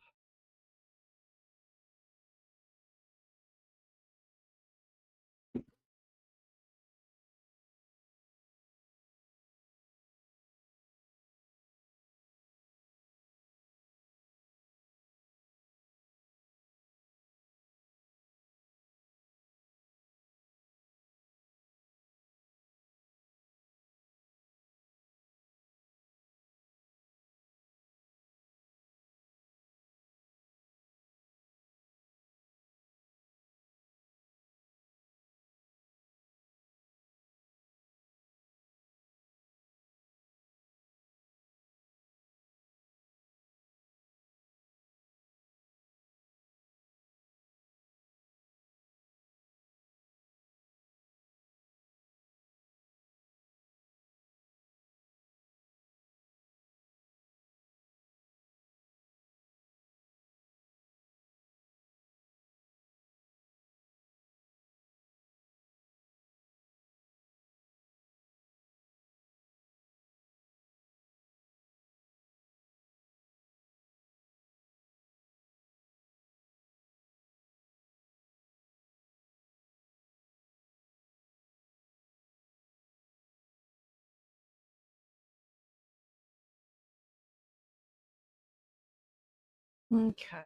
Okay.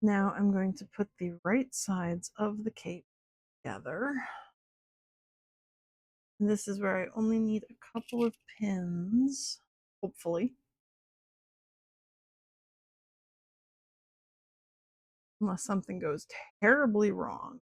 Now I'm going to put the right sides of the cape together. And this is where I only need a couple of pins, hopefully. Unless something goes terribly wrong.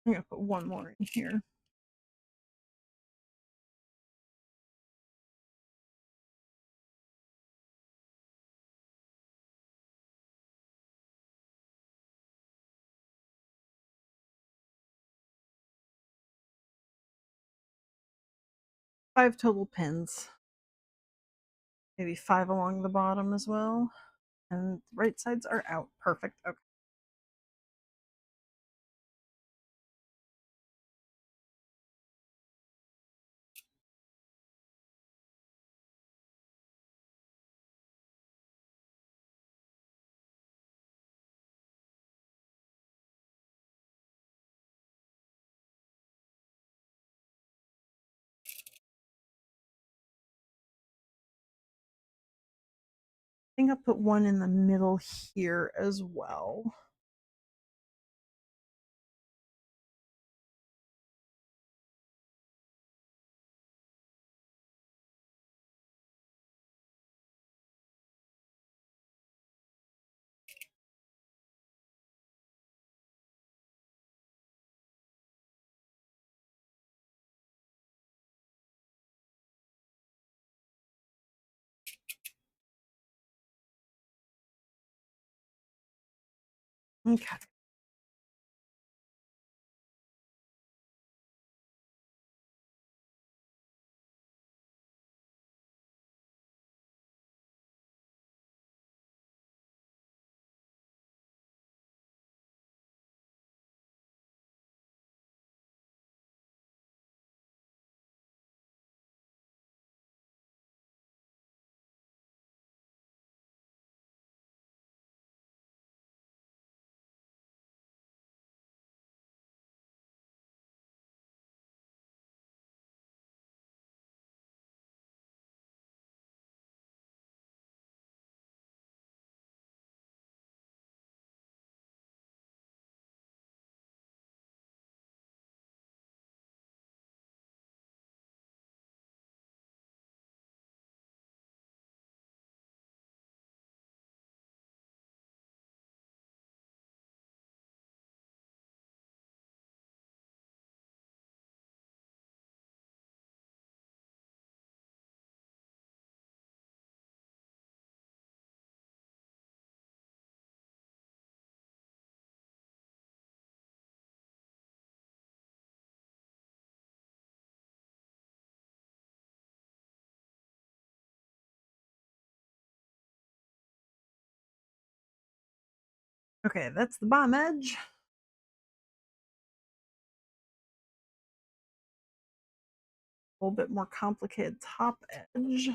I'm going to put one more in here. 5 total pins. Maybe 5 along the bottom as well. And the right sides are out. Perfect. Okay. I think I'll put one in the middle here as well. Okay. Okay, that's the bottom edge. A little bit more complicated top edge.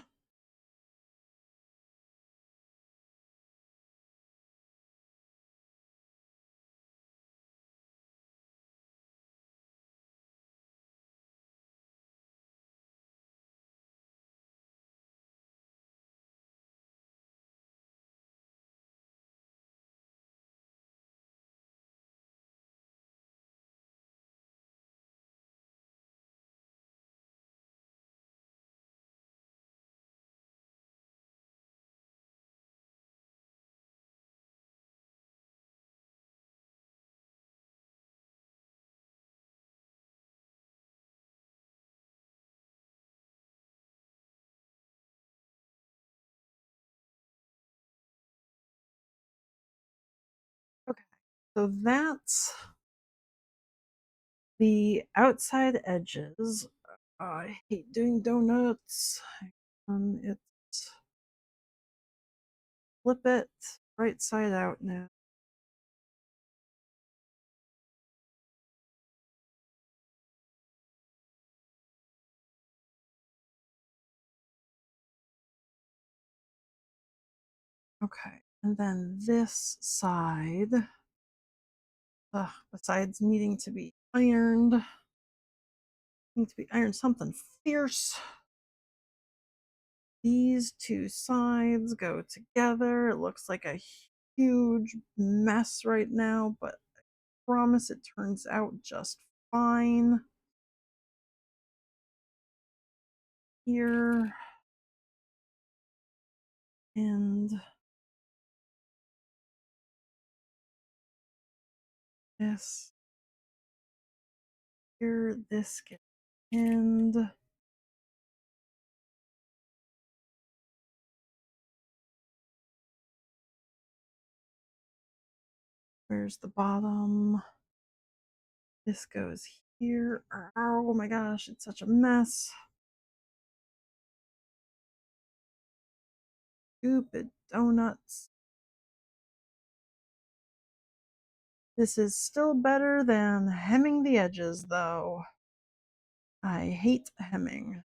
Okay, so that's the outside edges. I hate doing donuts. It's flip it right side out now. Okay, and then this side, besides needing to be ironed, needs to be ironed something fierce. These two sides go together. It looks like a huge mess right now, but I promise it turns out just fine. Here and this here, this gets pinned. Where's the bottom? This goes here. Oh my gosh, it's such a mess. Stupid donuts. This is still better than hemming the edges, though. I hate hemming.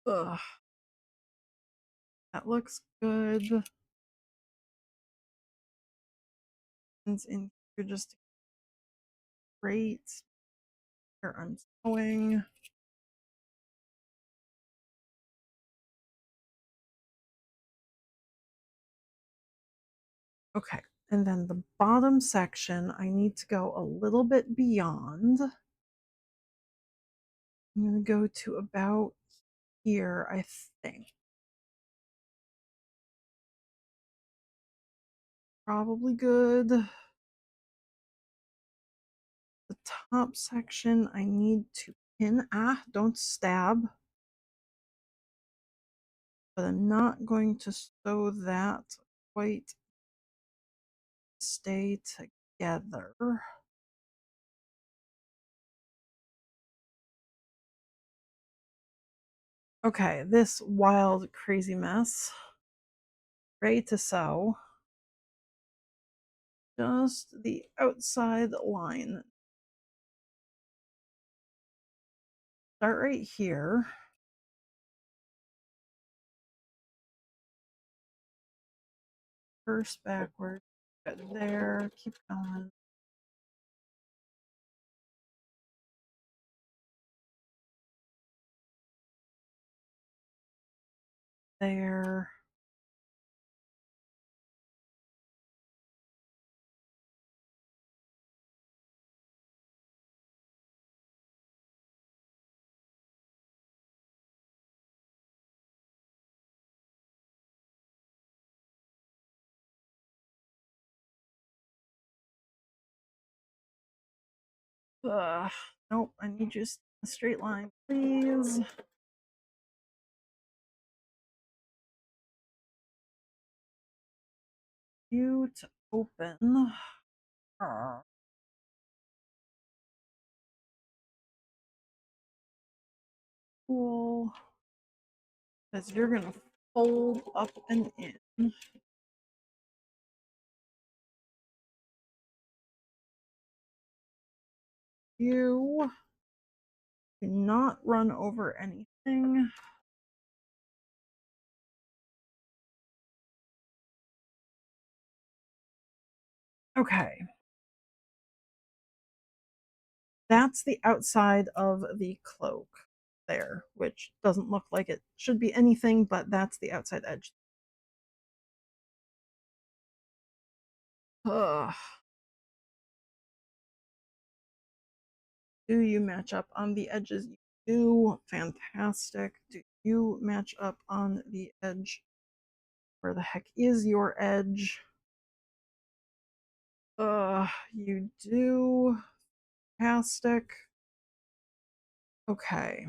Ugh. That looks good. And in here just great. Here I'm sewing. Okay, and then the bottom section, I need to go a little bit beyond. I'm going to go to about here, I think. Probably good. The top section, I need to pin. Don't stab. But I'm not going to sew that quite stay together. Okay, this wild, crazy mess. Ready to sew. Just the outside line. Start right here. First backward. Good there. Keep going. There. Nope, I need just a straight line, please. You to open. Cool. Because you're going to fold up and in. You do not run over anything. Okay. That's the outside of the cloak there, which doesn't look like it should be anything, but that's the outside edge. Ugh. Do you match up on the edges? You do. Fantastic. Do you match up on the edge? Where the heck is your edge? You do. Fantastic. Okay.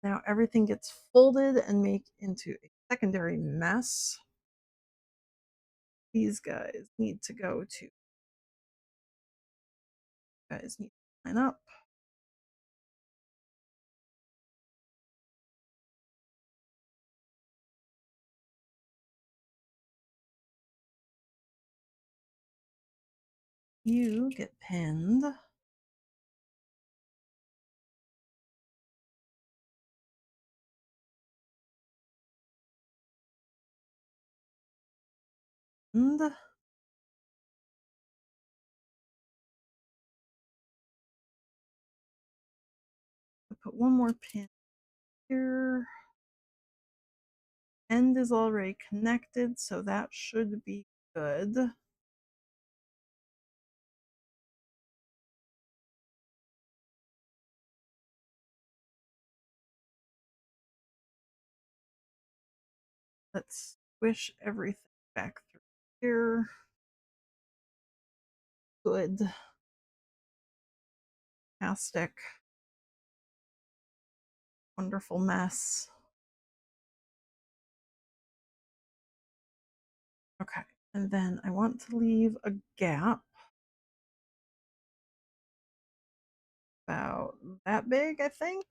Now everything gets folded and make into a secondary mess. These guys need to go to. Guys need to line up. You get pinned. And put one more pin here. End is already connected, so that should be good. Let's squish everything back through here. Good. Fantastic. Wonderful mess. Okay, And then I want to leave a gap about that big, I think.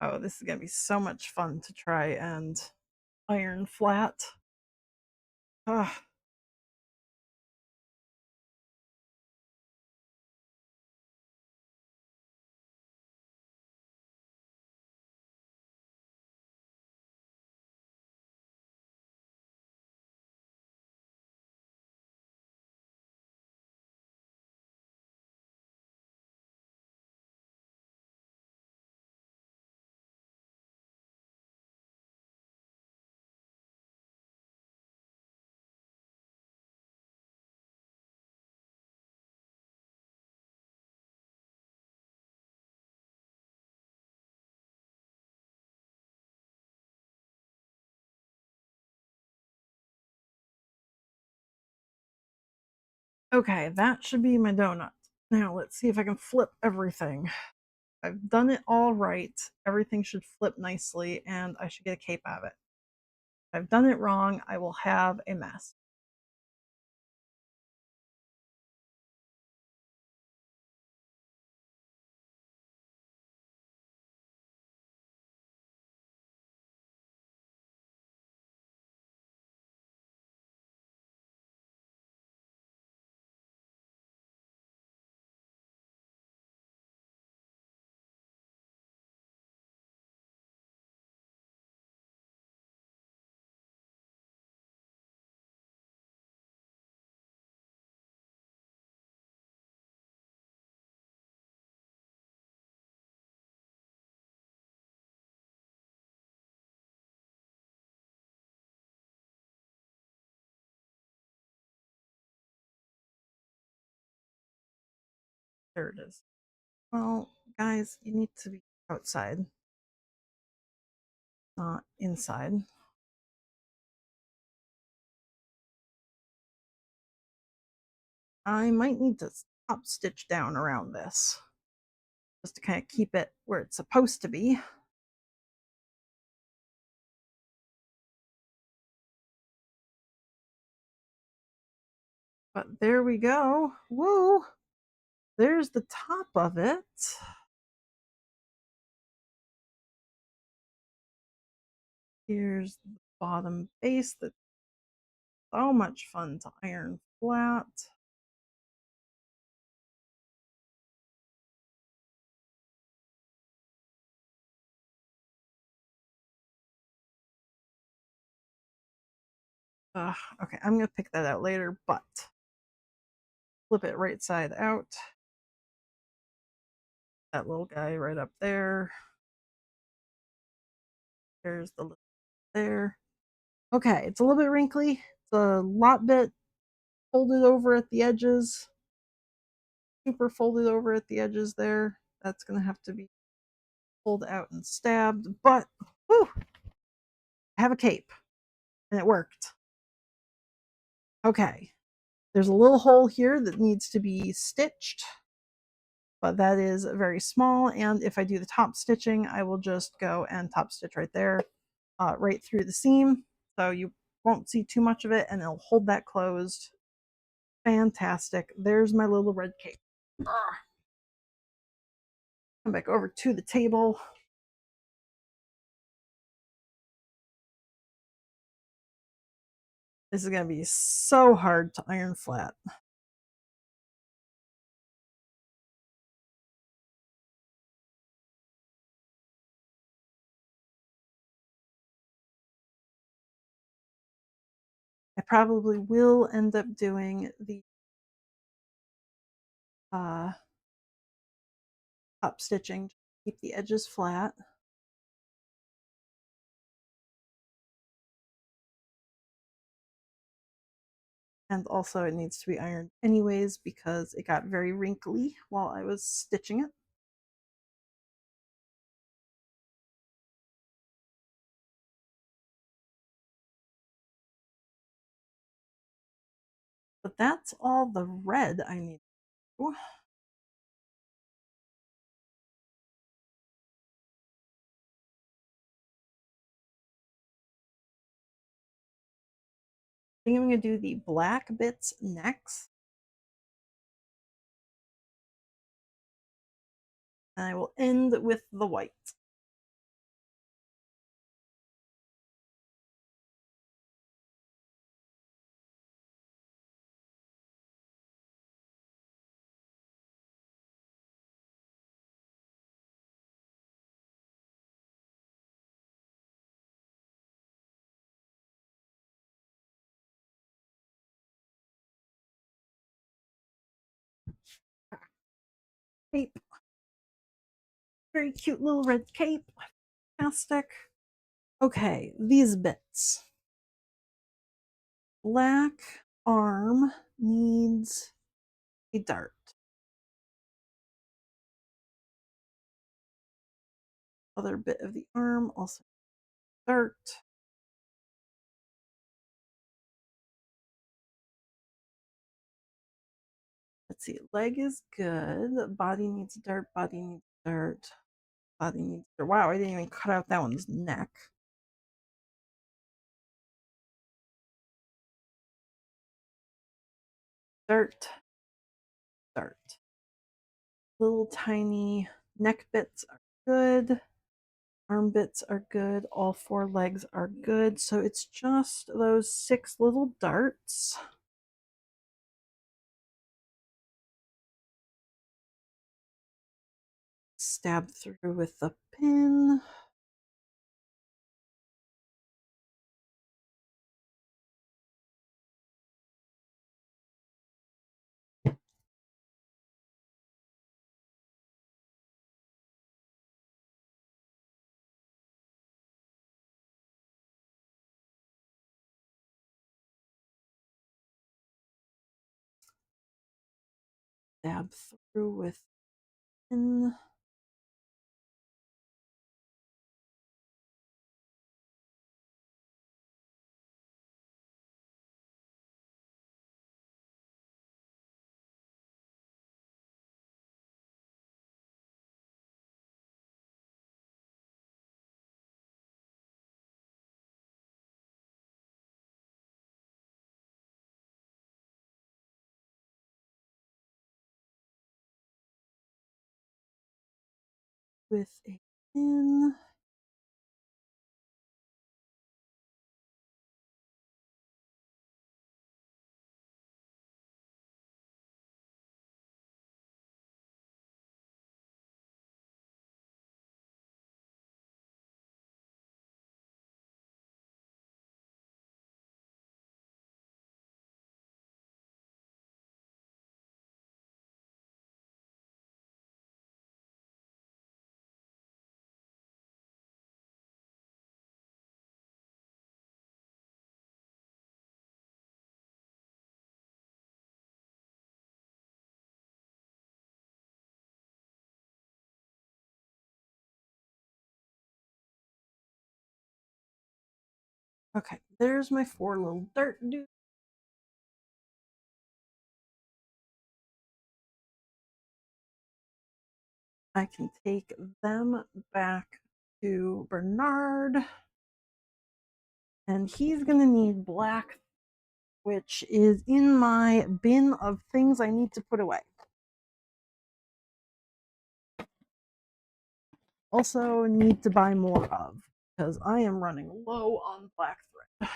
Oh, this is gonna be so much fun to try and iron flat. Ah, okay, that should be my donut. Now let's see if I can flip everything. I've done it all right. Everything should flip nicely and I should get a cape out of it. If I've done it wrong, I will have a mess. There it is. Well, guys, you need to be outside, not inside. I might need to top stitch down around this just to kind of keep it where it's supposed to be. But there we go. Woo! There's the top of it. Here's the bottom base that's so much fun to iron flat. Okay, I'm gonna pick that out later, but flip it right side out. That little guy right up there. There's the little there. Okay, it's a little bit wrinkly. It's a lot bit folded over at the edges. Super folded over at the edges there. That's gonna have to be pulled out and stabbed, but whew, I have a cape and it worked. Okay, there's a little hole here that needs to be stitched, but that is very small. And if I do the top stitching, I will just go and top stitch right there, right through the seam. So you won't see too much of it and it'll hold that closed. Fantastic. There's my little red cape. Come back over to the table. This is going to be so hard to iron flat. I probably will end up doing the uh, top stitching to keep the edges flat. And also it needs to be ironed anyways because it got very wrinkly while I was stitching it. But that's all the red I need. think I'm gonna do the black bits next. And I will end with the white. Cape. Very cute little red cape. Fantastic. Okay, these bits. Black arm needs a dart. Other bit of the arm also dart. Let's see, leg is good. Body needs dart, body needs dart, body needs dart. Wow, I didn't even cut out that one's neck. Dart, dart. Little tiny neck bits are good. Arm bits are good. All 4 legs are good. So it's just those 6 little darts. Stab through with the pin. Stab through with pin. With a pin. Okay, there's my 4 little dart dudes. I can take them back to Bernard. And he's going to need black, which is in my bin of things I need to put away. Also need to buy more of, because I am running low on black thread.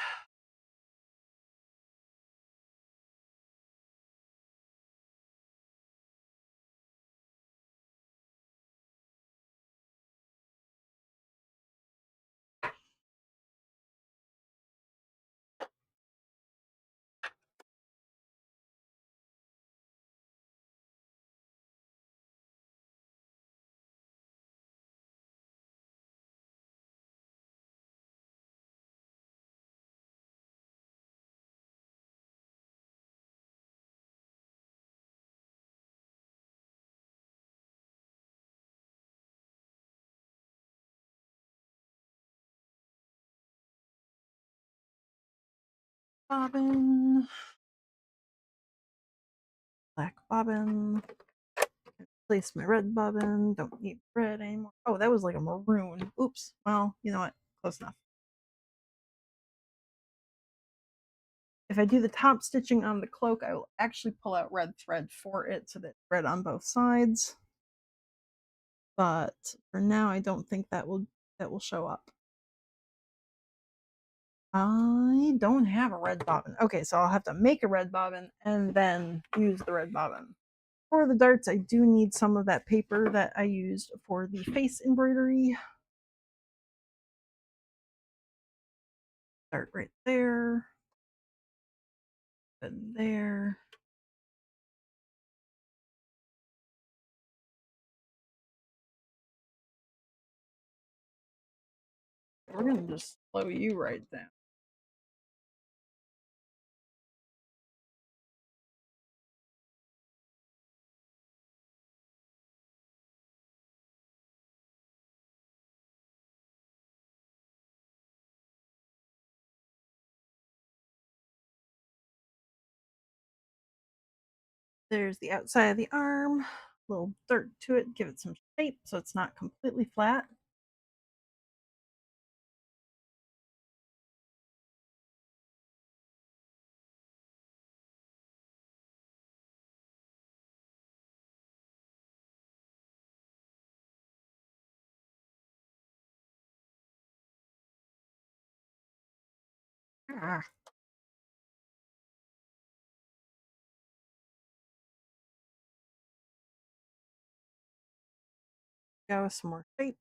Bobbin. Black bobbin. Place my red bobbin. Don't need red anymore. Oh, that was like a maroon. Oops. Well, you know what? Close enough. If I do the top stitching on the cloak, I will actually pull out red thread for it so that it's red on both sides. But for now, I don't think that will show up. I don't have a red bobbin. Okay, so I'll have to make a red bobbin and then use the red bobbin. For the darts, I do need some of that paper that I used for the face embroidery. Start right there. And there. We're gonna just slow you right down. There's the outside of the arm. A little dirt to it, give it some shape so it's not completely flat. Ah, go with some more shape.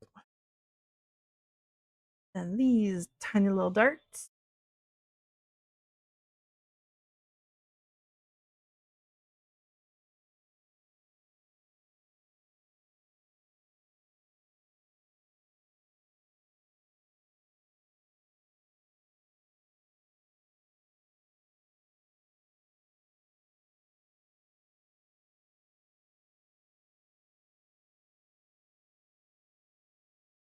And these tiny little darts.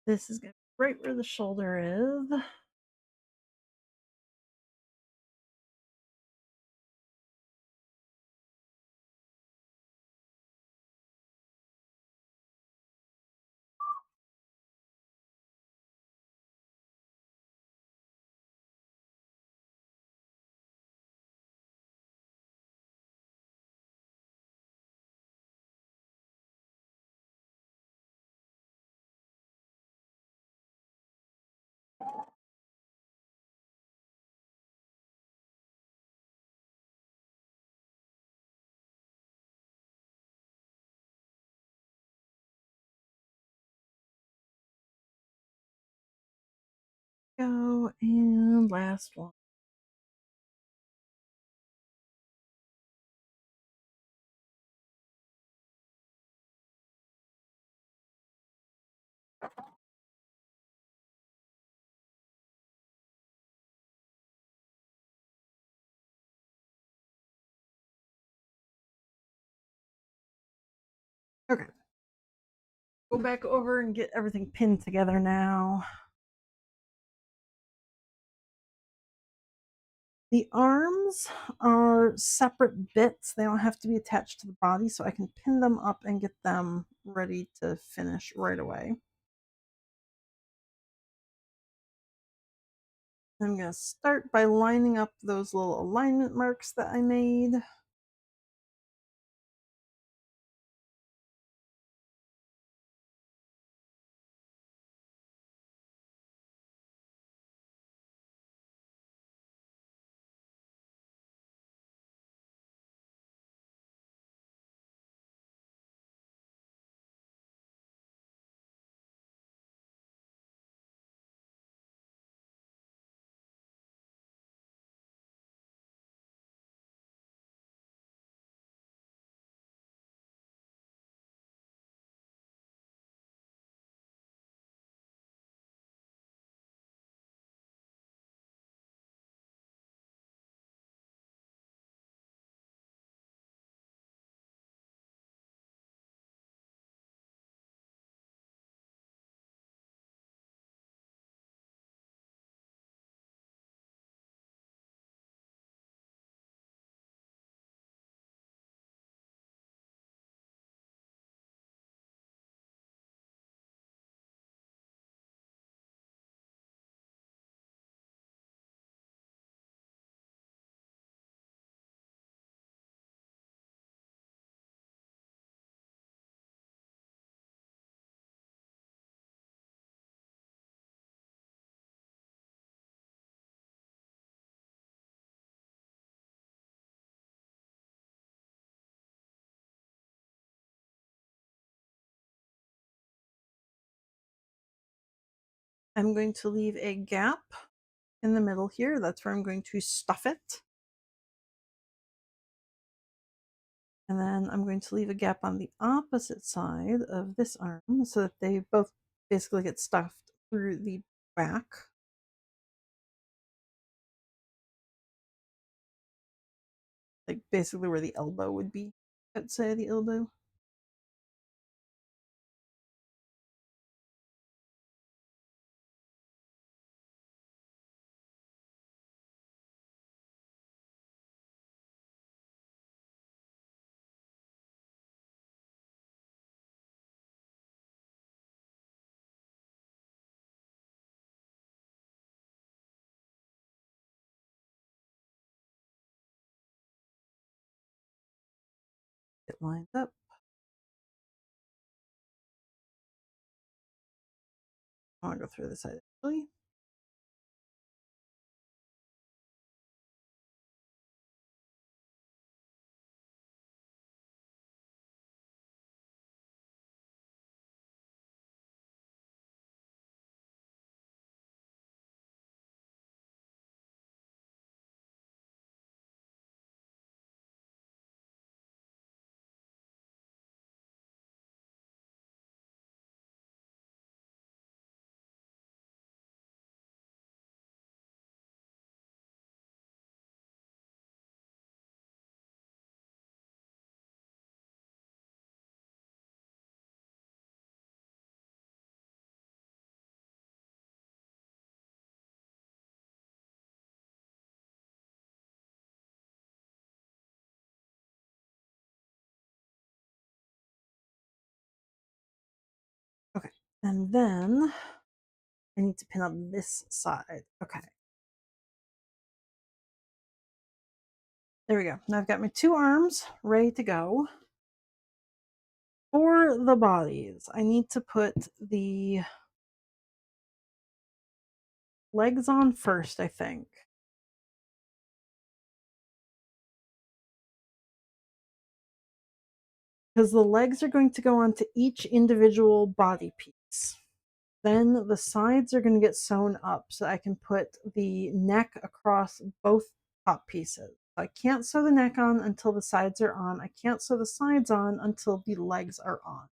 This is gonna be right where the shoulder is. Go and last one. Okay. Go back over and get everything pinned together now. The arms are separate bits. They don't have to be attached to the body, so I can pin them up and get them ready to finish right away. I'm going to start by lining up those little alignment marks that I made. I'm going to leave a gap in the middle here. That's where I'm going to stuff it. And then I'm going to leave a gap on the opposite side of this arm so that they both basically get stuffed through the back. Like basically where the elbow would be, I'd say the elbow. It lines up. I want to go through this side actually. Okay, and then I need to pin up this side. Okay. There we go. Now I've got my two arms ready to go. For the bodies, I need to put the legs on first, I think. Because the legs are going to go onto each individual body piece. Then the sides are going to get sewn up so I can put the neck across both top pieces. I can't sew the neck on until the sides are on. I can't sew the sides on until the legs are on.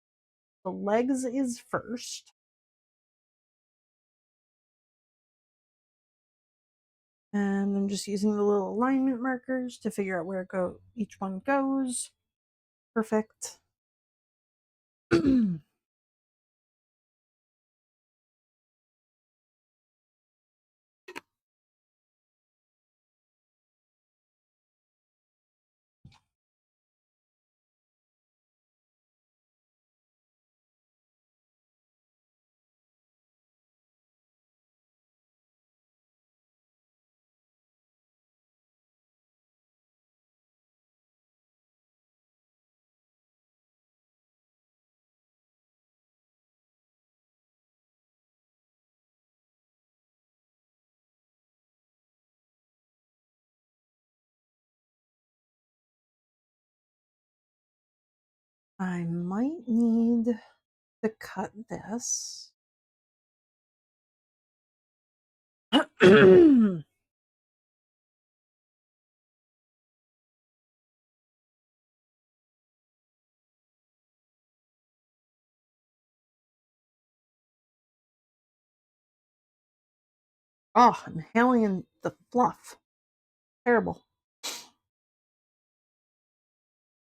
The legs is first. And I'm just using the little alignment markers to figure out where each one goes. Perfect. I might need to cut this. Oh, I'm inhaling the fluff. Terrible.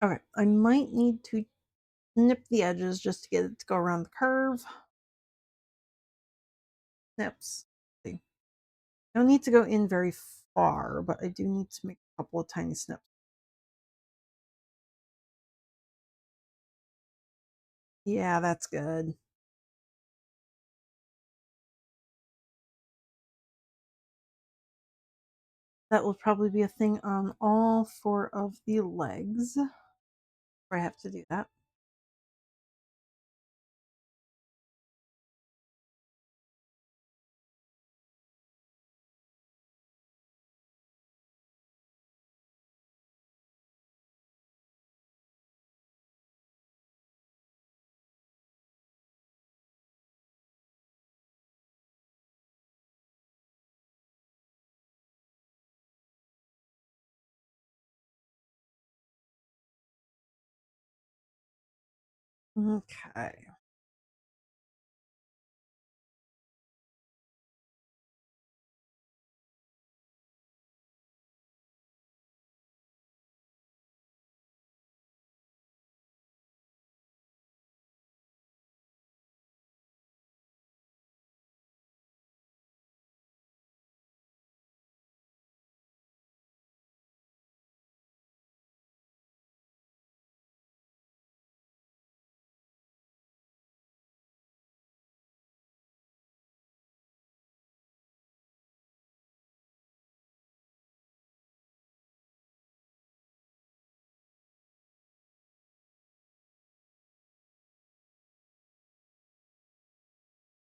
Okay, I might need to snip the edges just to get it to go around the curve. Snips. See. I don't need to go in very far, but I do need to make a couple of tiny snips. Yeah, that's good. That will probably be a thing on all four of the legs where I have to do that. Okay.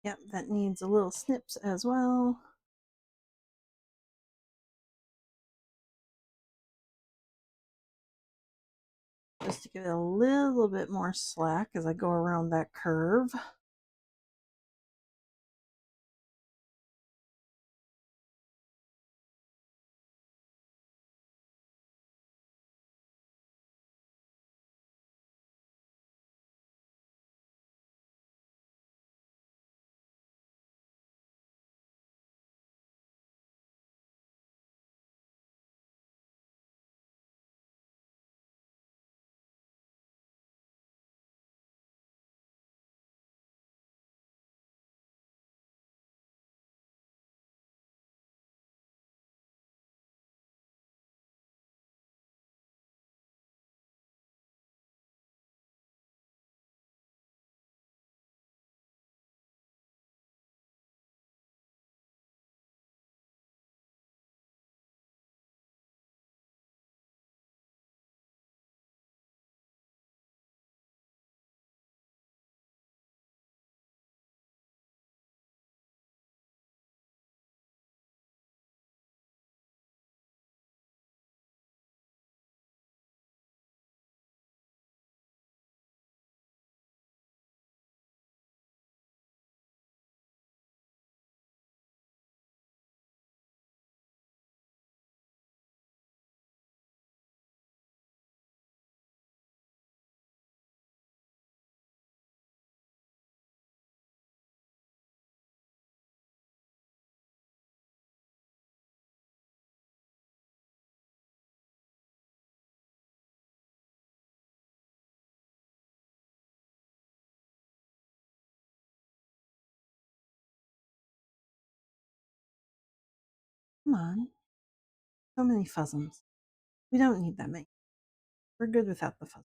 Yep, that needs a little snips as well. Just to give it a little bit more slack as I go around that curve. Come on. So many fuzzums. We don't need that many. We're good without the fuzz.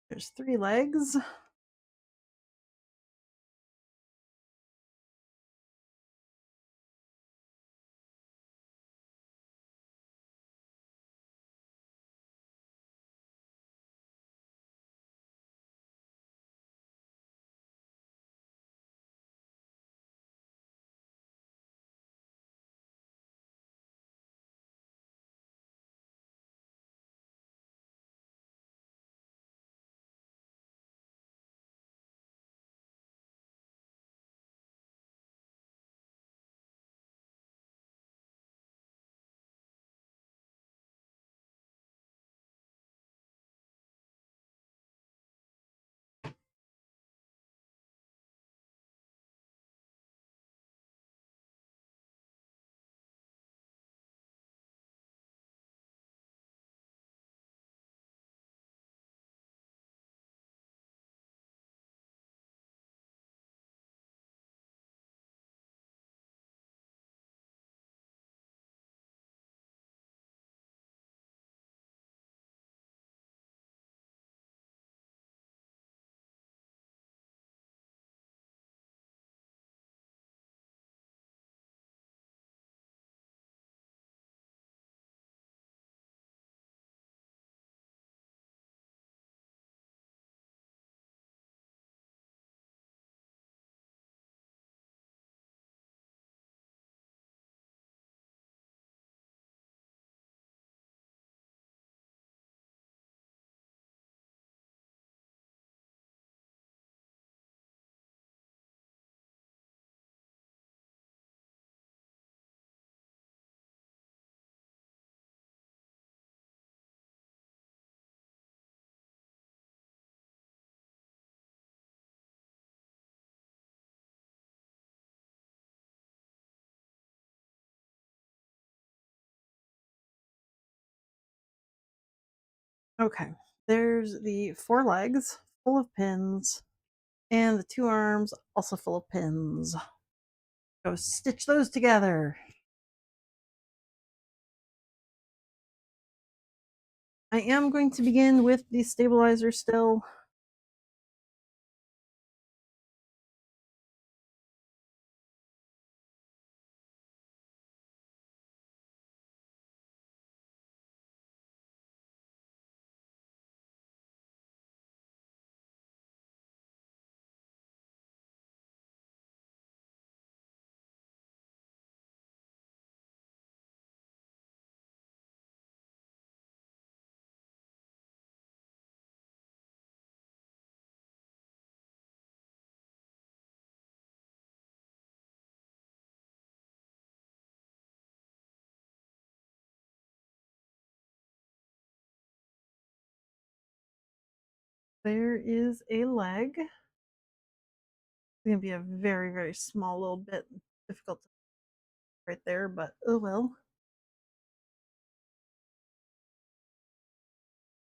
There's 3 legs. Okay, there's the 4 legs full of pins, and the 2 arms also full of pins. Go stitch those together. I am going to begin with the stabilizer still. There is a leg. It's gonna be a very, very small little bit difficult to right there, but oh well.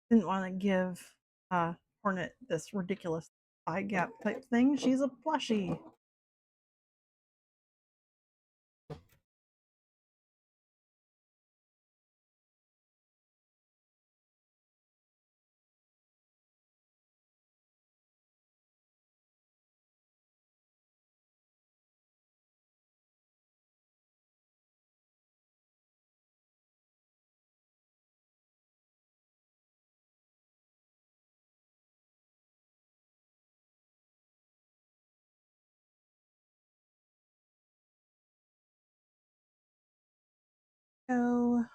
Didn't want to give Hornet this ridiculous thigh gap type thing. She's a plushie. Go.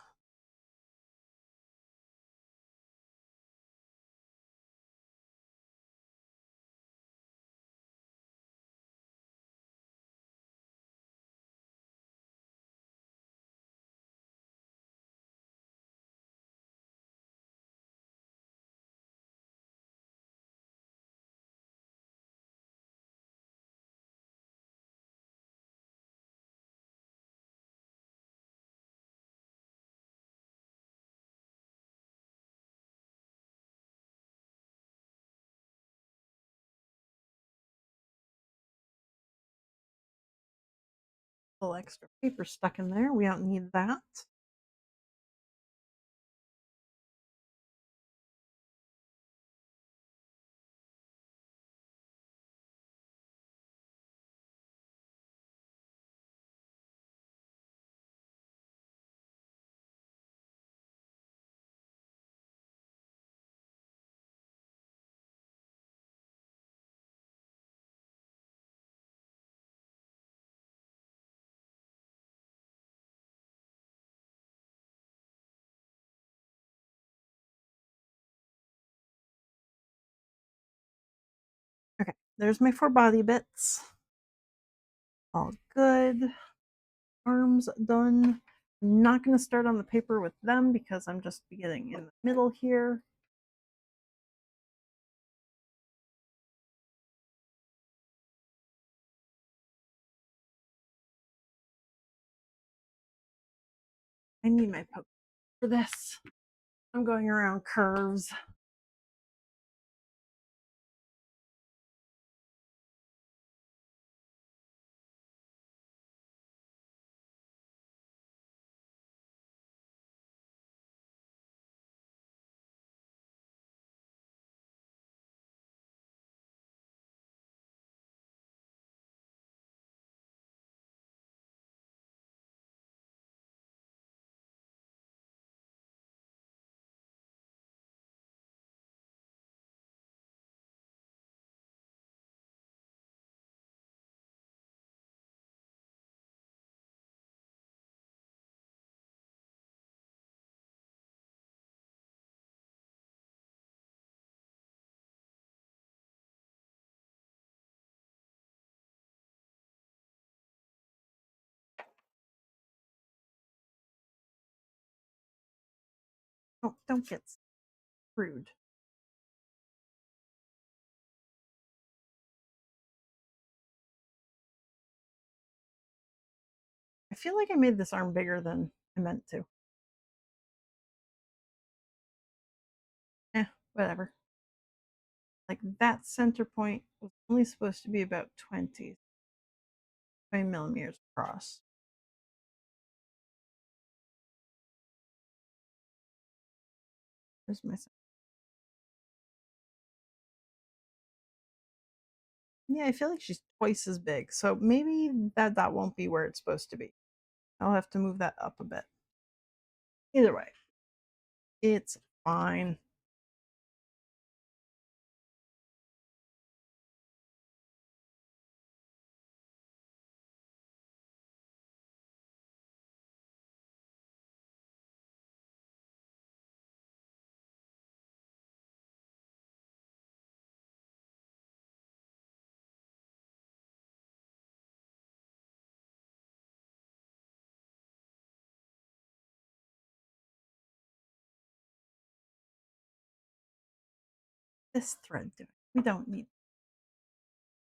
A little extra paper stuck in there. We don't need that. Okay, there's my 4 body bits. All good. Arms done. I'm not going to start on the paper with them because I'm just beginning in the middle here. I need my poke for this. I'm going around curves. Oh, don't get screwed. I feel like I made this arm bigger than I meant to. Eh, Whatever. Like that center point was only supposed to be about 20 millimeters across. There's my. Yeah, I feel like she's twice as big, so maybe that won't be where it's supposed to be. I'll have to move that up a bit. Either way, it's fine. This thread doing. We don't need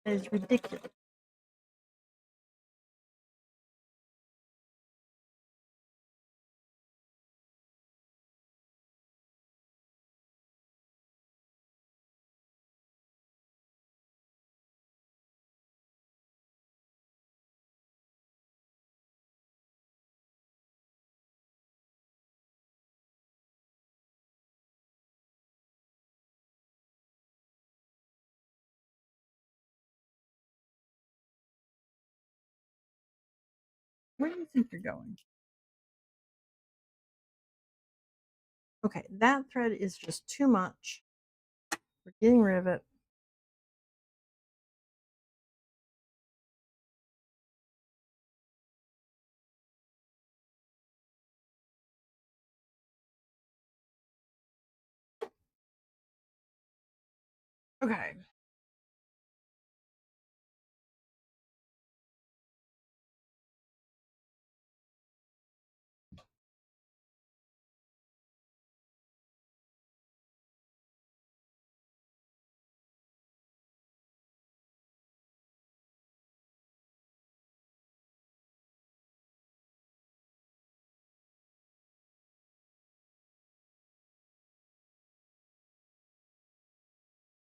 it. It is ridiculous. Where do you think you're going? Okay, that thread is just too much. We're getting rid of it. Okay.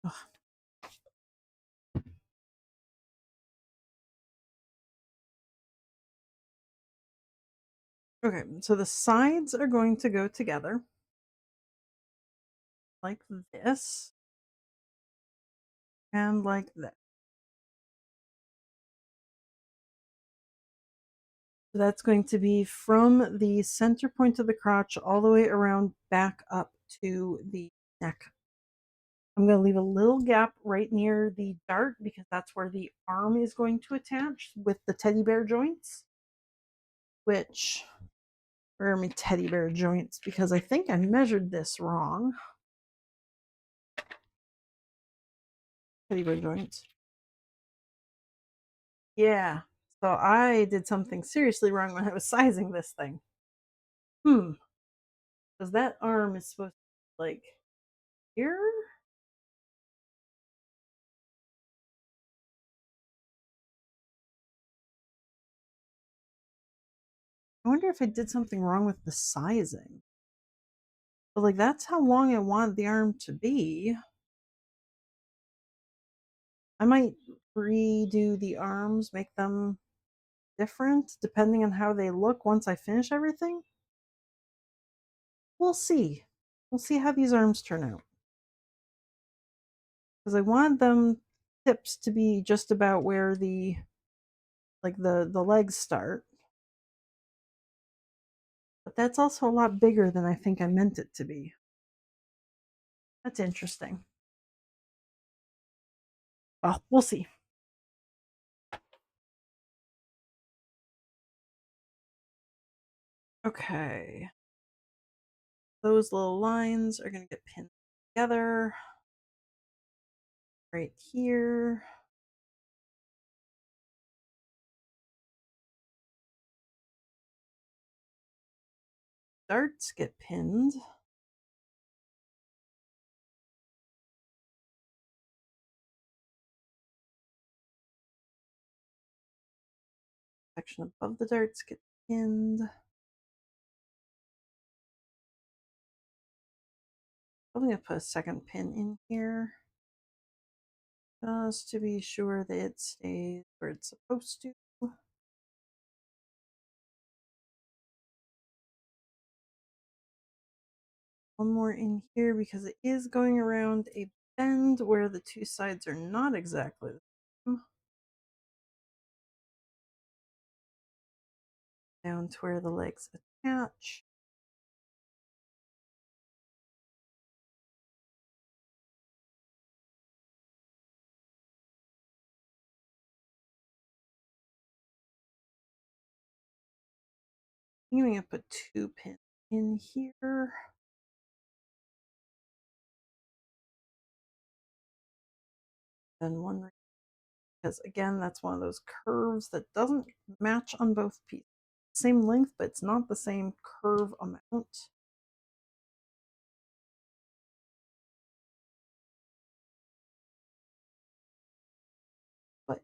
Ugh. Okay, so the sides are going to go together like this and like this. So that's going to be from the center point of the crotch all the way around back up to the neck. I'm going to leave a little gap right near the dart because that's where the arm is going to attach with the teddy bear joints. Which, where are my teddy bear joints? Because I think I measured this wrong. Teddy bear joints. Yeah. So I did something seriously wrong when I was sizing this thing. Because that arm is supposed to be like here. I wonder if I did something wrong with the sizing. But like that's how long I want the arm to be. I might redo the arms, make them different depending on how they look once I finish everything. We'll see. We'll see how these arms turn out. Because I want them tips to be just about where the the legs start. But that's also a lot bigger than I think I meant it to be. That's interesting. Well, we'll see. Okay. Those little lines are going to get pinned together right here. Darts get pinned. Section above the darts get pinned. Probably gonna put a second pin in here just to be sure that it stays where it's supposed to. One more in here because it is going around a bend where the two sides are not exactly the same. Down to where the legs attach. I'm going to put 2 pins in here. And one, because again, that's one of those curves that doesn't match on both pieces. Same length, but it's not the same curve amount. But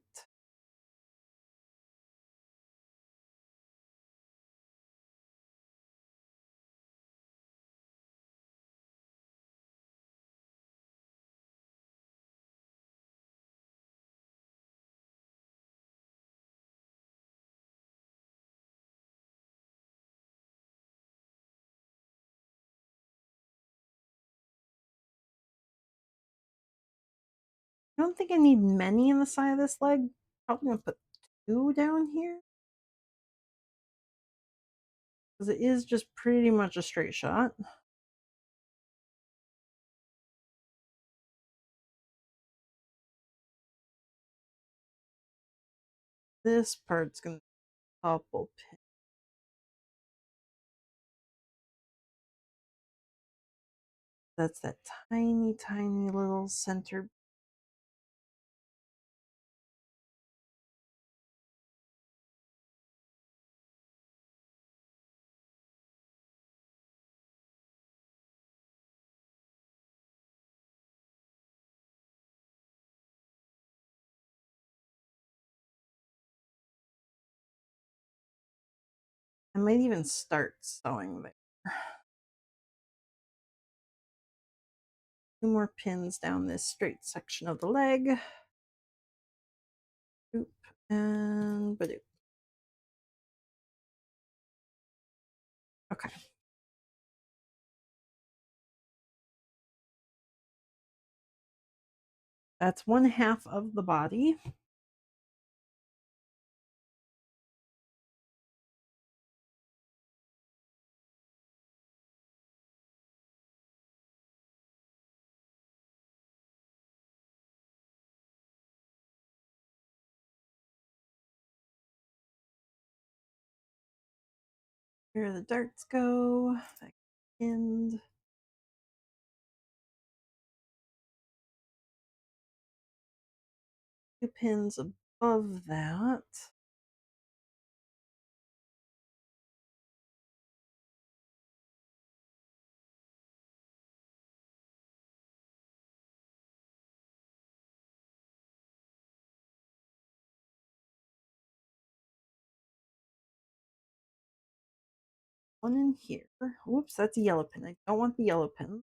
I don't think I need many in the side of this leg. Probably gonna put 2 down here. Because it is just pretty much a straight shot. This part's gonna couple pin. That's that tiny, tiny little center. I might even start sewing there. 2 more pins down this straight section of the leg. Oop, and badoop. Okay. That's 1/2 of the body. Here the darts go. Back end. 2 pins above that. One in here. Whoops, that's a yellow pin. I don't want the yellow pin.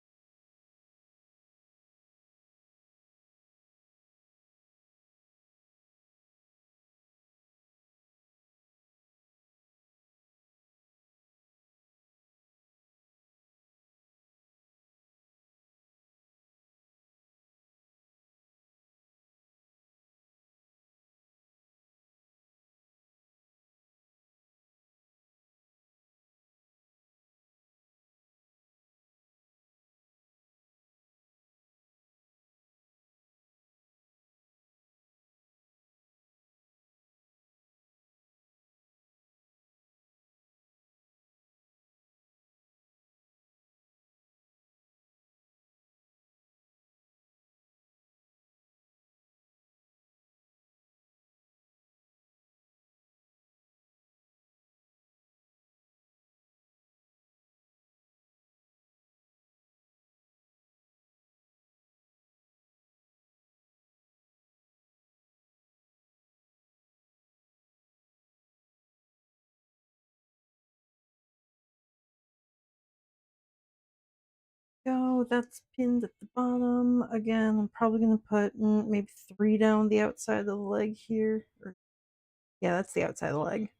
go. That's pinned at the bottom. Again, I'm probably going to put maybe 3 down the outside of the leg here. Yeah, that's the outside of the leg.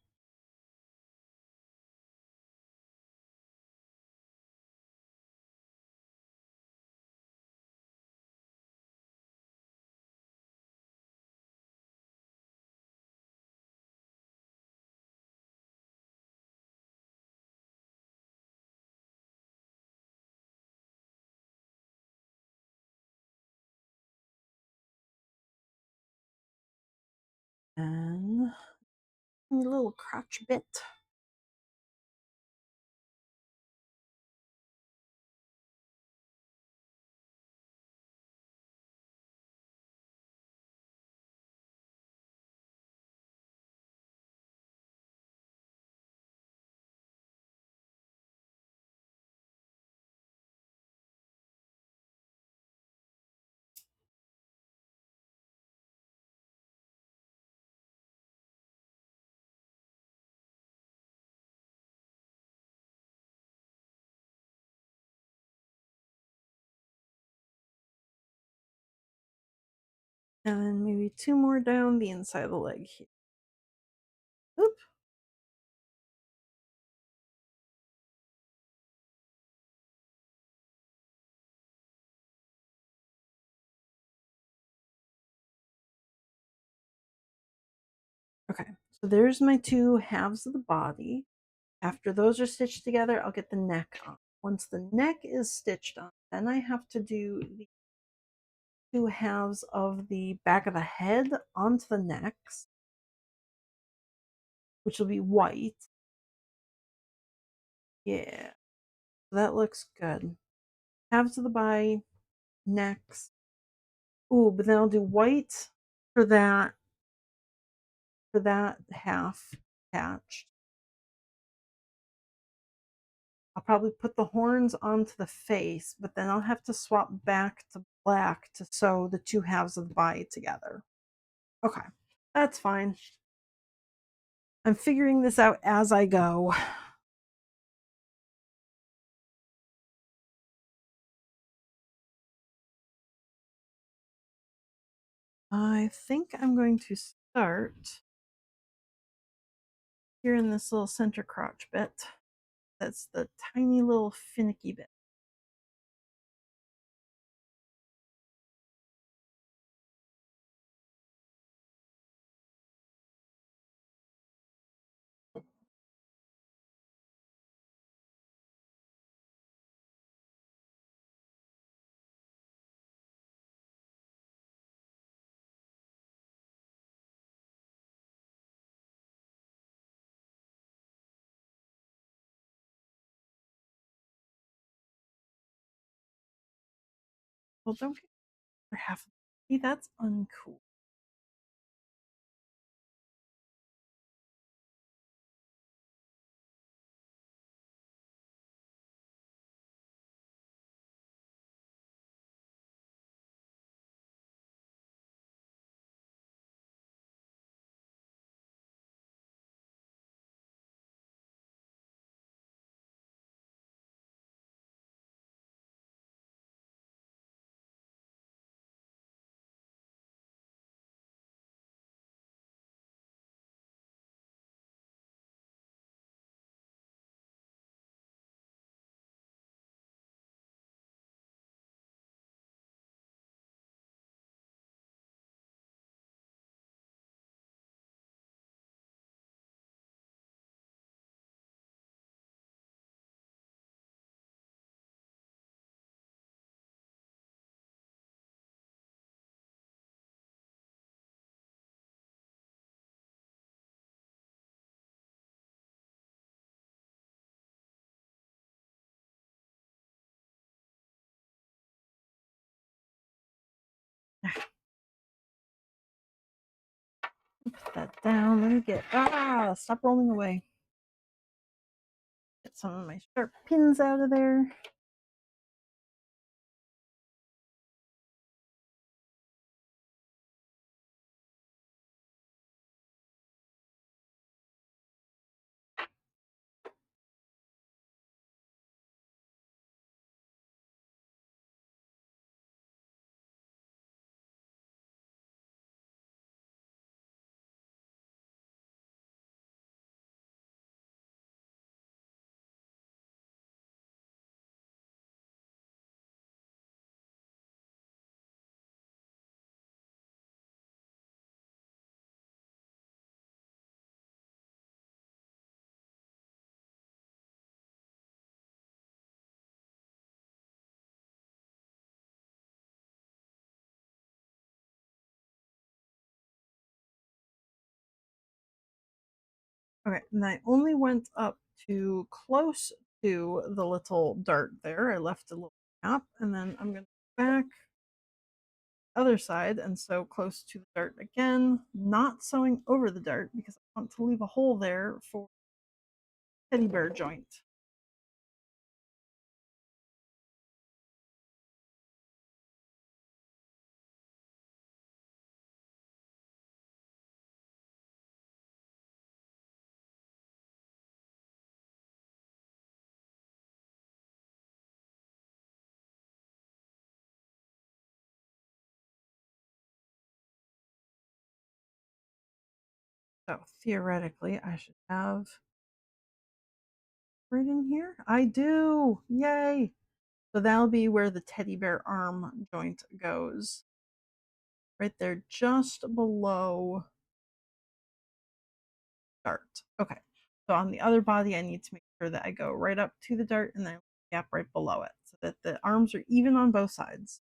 And a little crotch bit. And then maybe 2 more down the inside of the leg here. Oop. Okay, so there's my 2 halves of the body. After those are stitched together, I'll get the neck on. Once the neck is stitched on, then I have to do the 2 halves of the back of the head onto the necks, which will be white. Yeah, that looks good. Halves of the body, necks. Ooh, but then I'll do white for that half attached. I'll probably put the horns onto the face, but then I'll have to swap back to black to sew the 2 halves of the body together. Okay, that's fine. I'm figuring this out as I go. I think I'm going to start here in this little center crotch bit. That's the tiny little finicky bit. Well, don't get for half. See, that's uncool. Put that down. Let me get stop rolling away. Get some of my sharp pins out of there. Okay, and I only went up to close to the little dart there. I left a little gap, and then I'm going to back other side and sew close to the dart again, not sewing over the dart because I want to leave a hole there for teddy bear joint. So theoretically, I should have right in here. I do! Yay! So that'll be where the teddy bear arm joint goes. Right there, just below dart. Okay. So on the other body, I need to make sure that I go right up to the dart and then gap right below it so that the arms are even on both sides.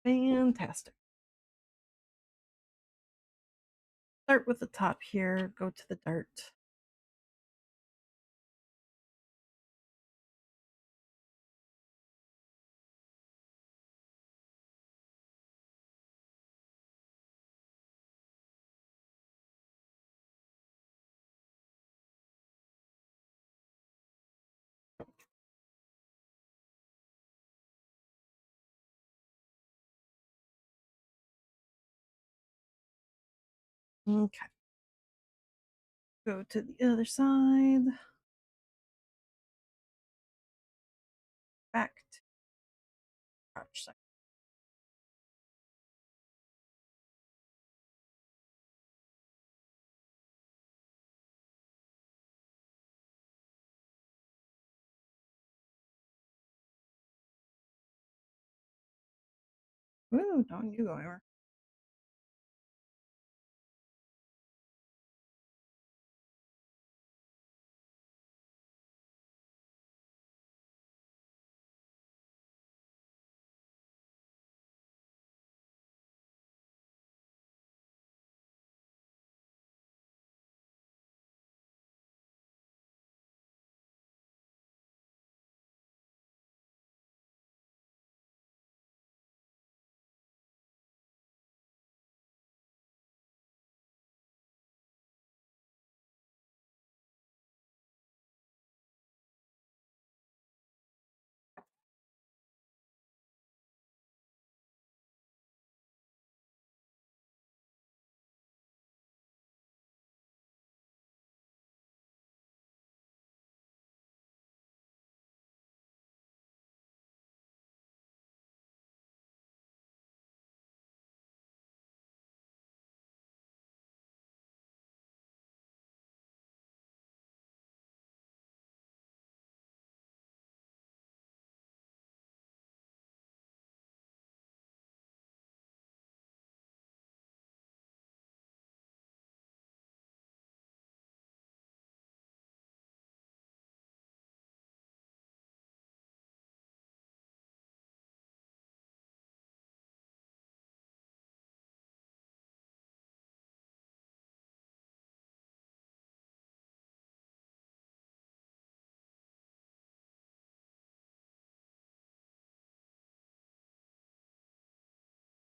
Fantastic. Start with the top here, go to the dart. Okay. Go to the other side. Back to crotch side. Ooh, don't you go anywhere.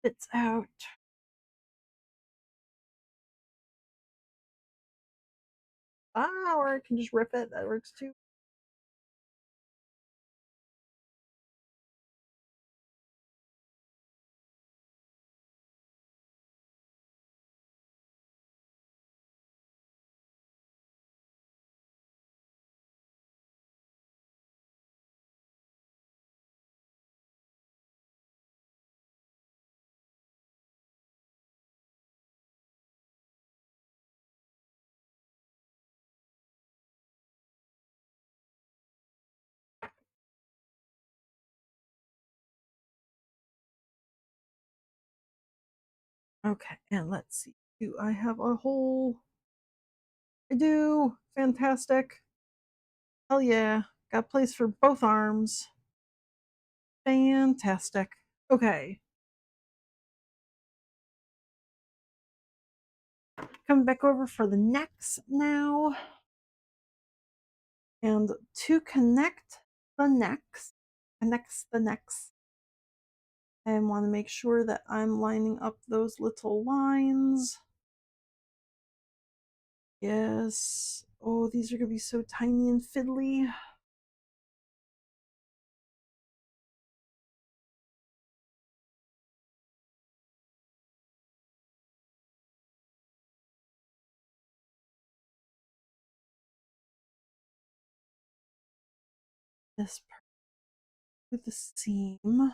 It's out. Ah, or I can just rip it. That works too. Okay, and let's see. Do I have a hole? I do. Fantastic. Hell yeah. Got place for both arms. Fantastic. Okay. Come back over for the necks now. And to connect the necks, I want to make sure that I'm lining up those little lines. Yes. Oh, these are going to be so tiny and fiddly. This part with the seam.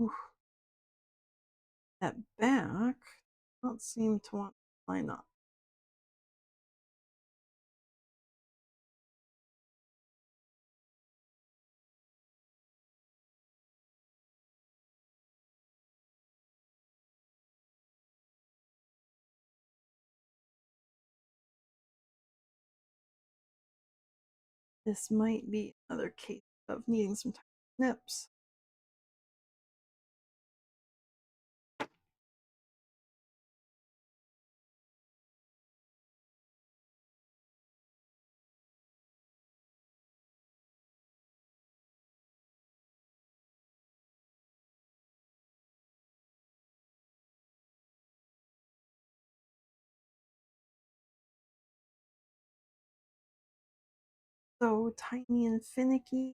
Ooh, that back don't seem to want to line up. This might be another case of needing some nips. So tiny and finicky.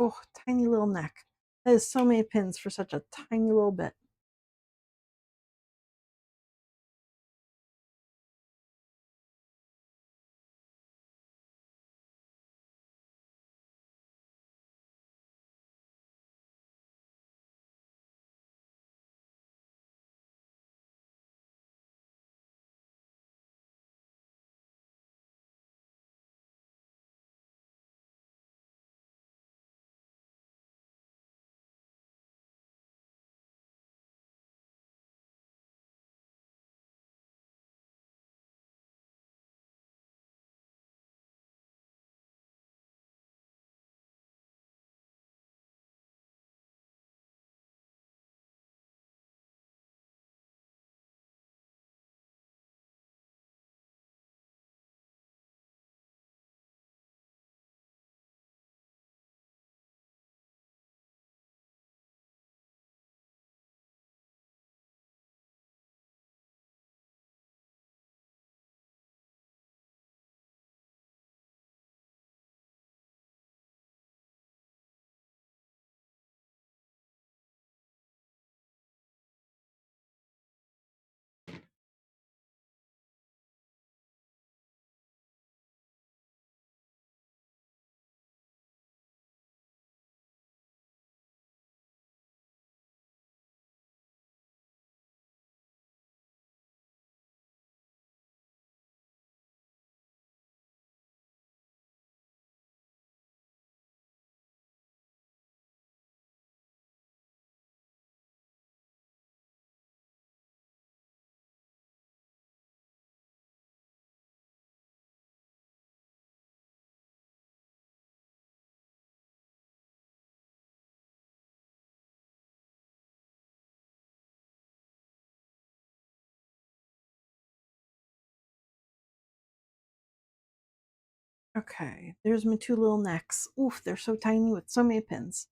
Oh, tiny little neck. That is so many pins for such a tiny little bit. Okay, there's my two little necks. Oof, they're so tiny with so many pins.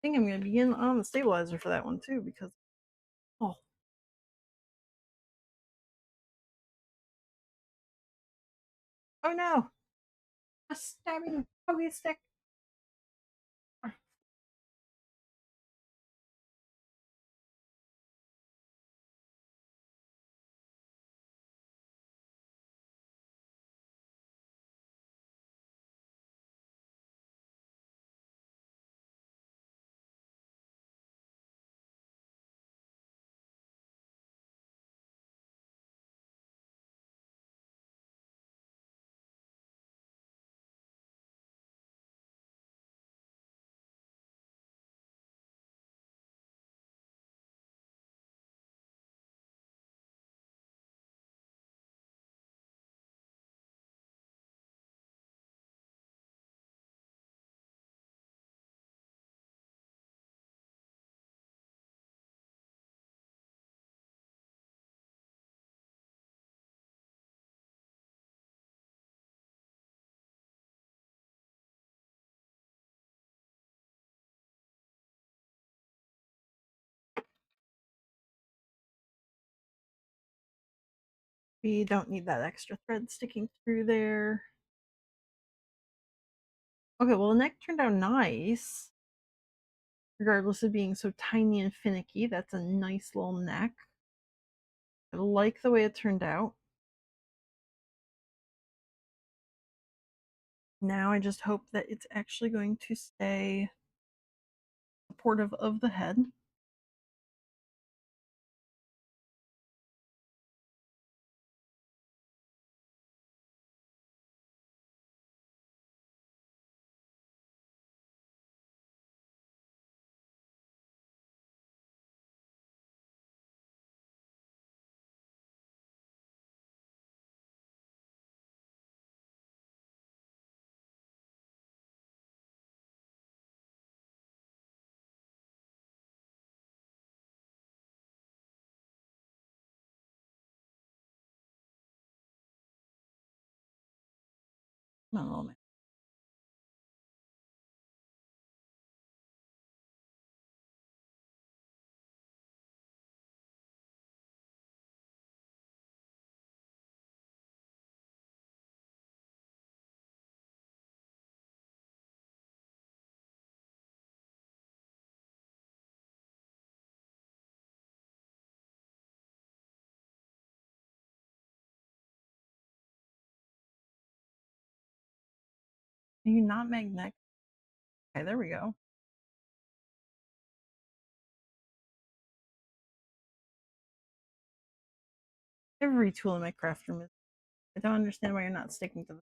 I think I'm gonna begin on the stabilizer for that one too because oh, oh no, a stabbing pokey stick. We don't need that extra thread sticking through there. Okay, well the neck turned out nice. Regardless of being so tiny and finicky, that's a nice little neck. I like the way it turned out. Now I just hope that it's actually going to stay supportive of the head. Come on, little man. Can you not make neck? Okay, there we go. Every tool in my craft room is. I don't understand why you're not sticking to the.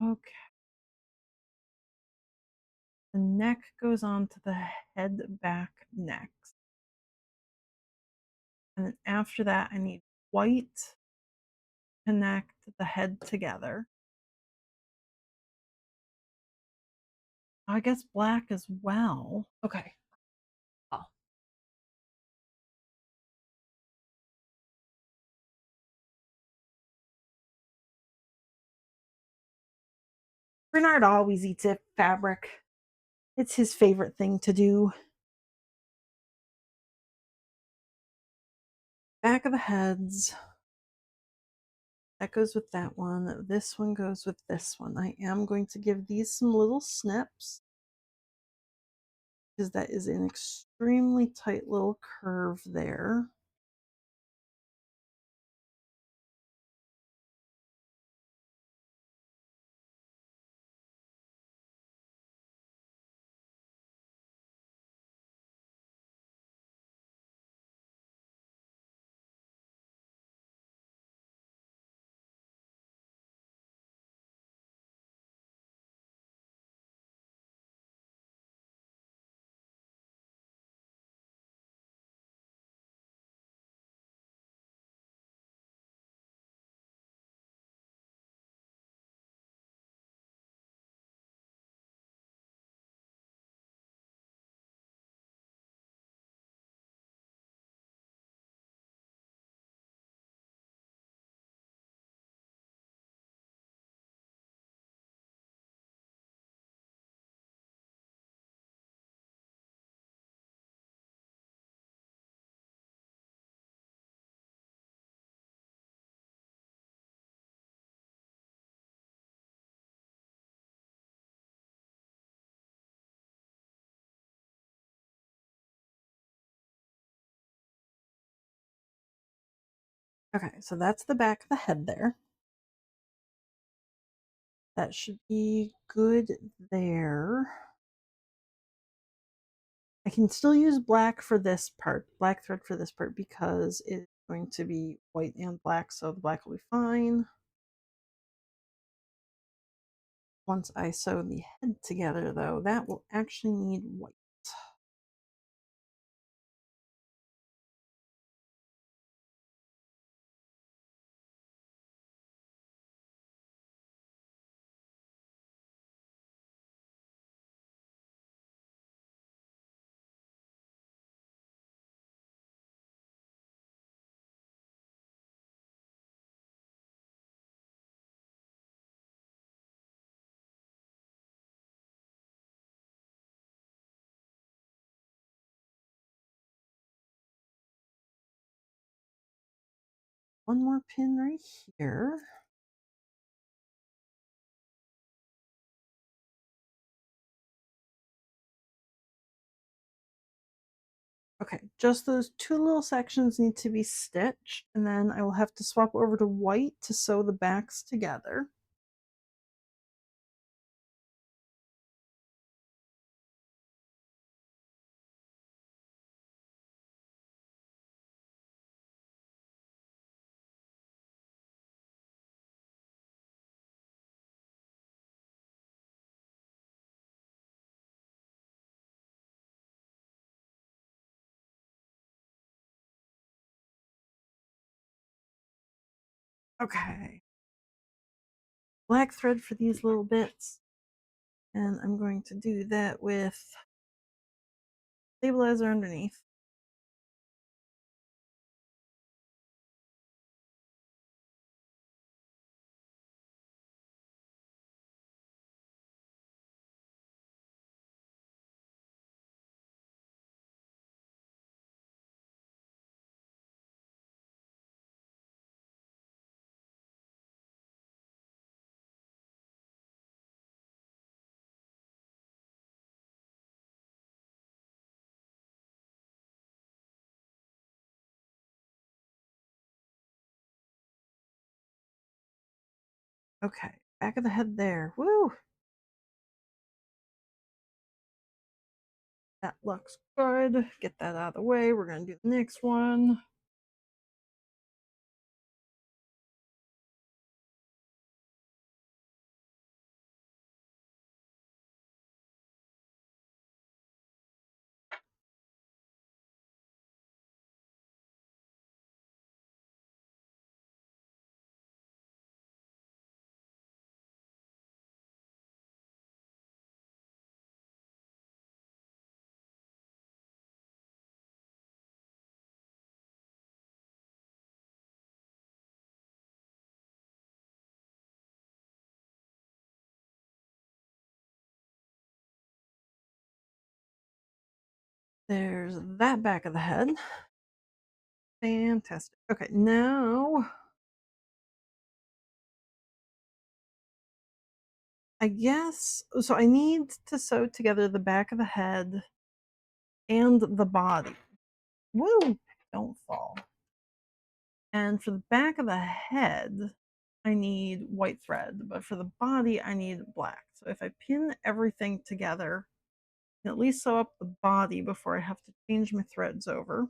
Okay. The neck goes on to the head back next. And then after that, I need white to connect the head together. I guess black as well. Okay. Oh. Bernard always eats it fabric. It's his favorite thing to do. Back of the heads. That goes with that one. This one goes with this one. I am going to give these some little snips. because that is an extremely tight little curve there. Okay, so that's the back of the head there. That should be good there. I can still use black for this part, black thread for this part, because it's going to be white and black, so the black will be fine. Once I sew the head together, though, that will actually need white. One more pin right here. Okay, just those two little sections need to be stitched, and then I will have to swap over to white to sew the backs together. Okay. Black thread for these little bits, and I'm going to do that with stabilizer underneath. Okay, back of the head there. Woo! That looks good. Get that out of the way. We're going to do the next one. There's that back of the head. Fantastic. Okay, now I guess so I need to sew together the back of the head and the body. Woo! Don't fall. And for the back of the head, I need white thread, but for the body, I need black. So if I pin everything together, I can at least sew up the body before I have to change my threads over.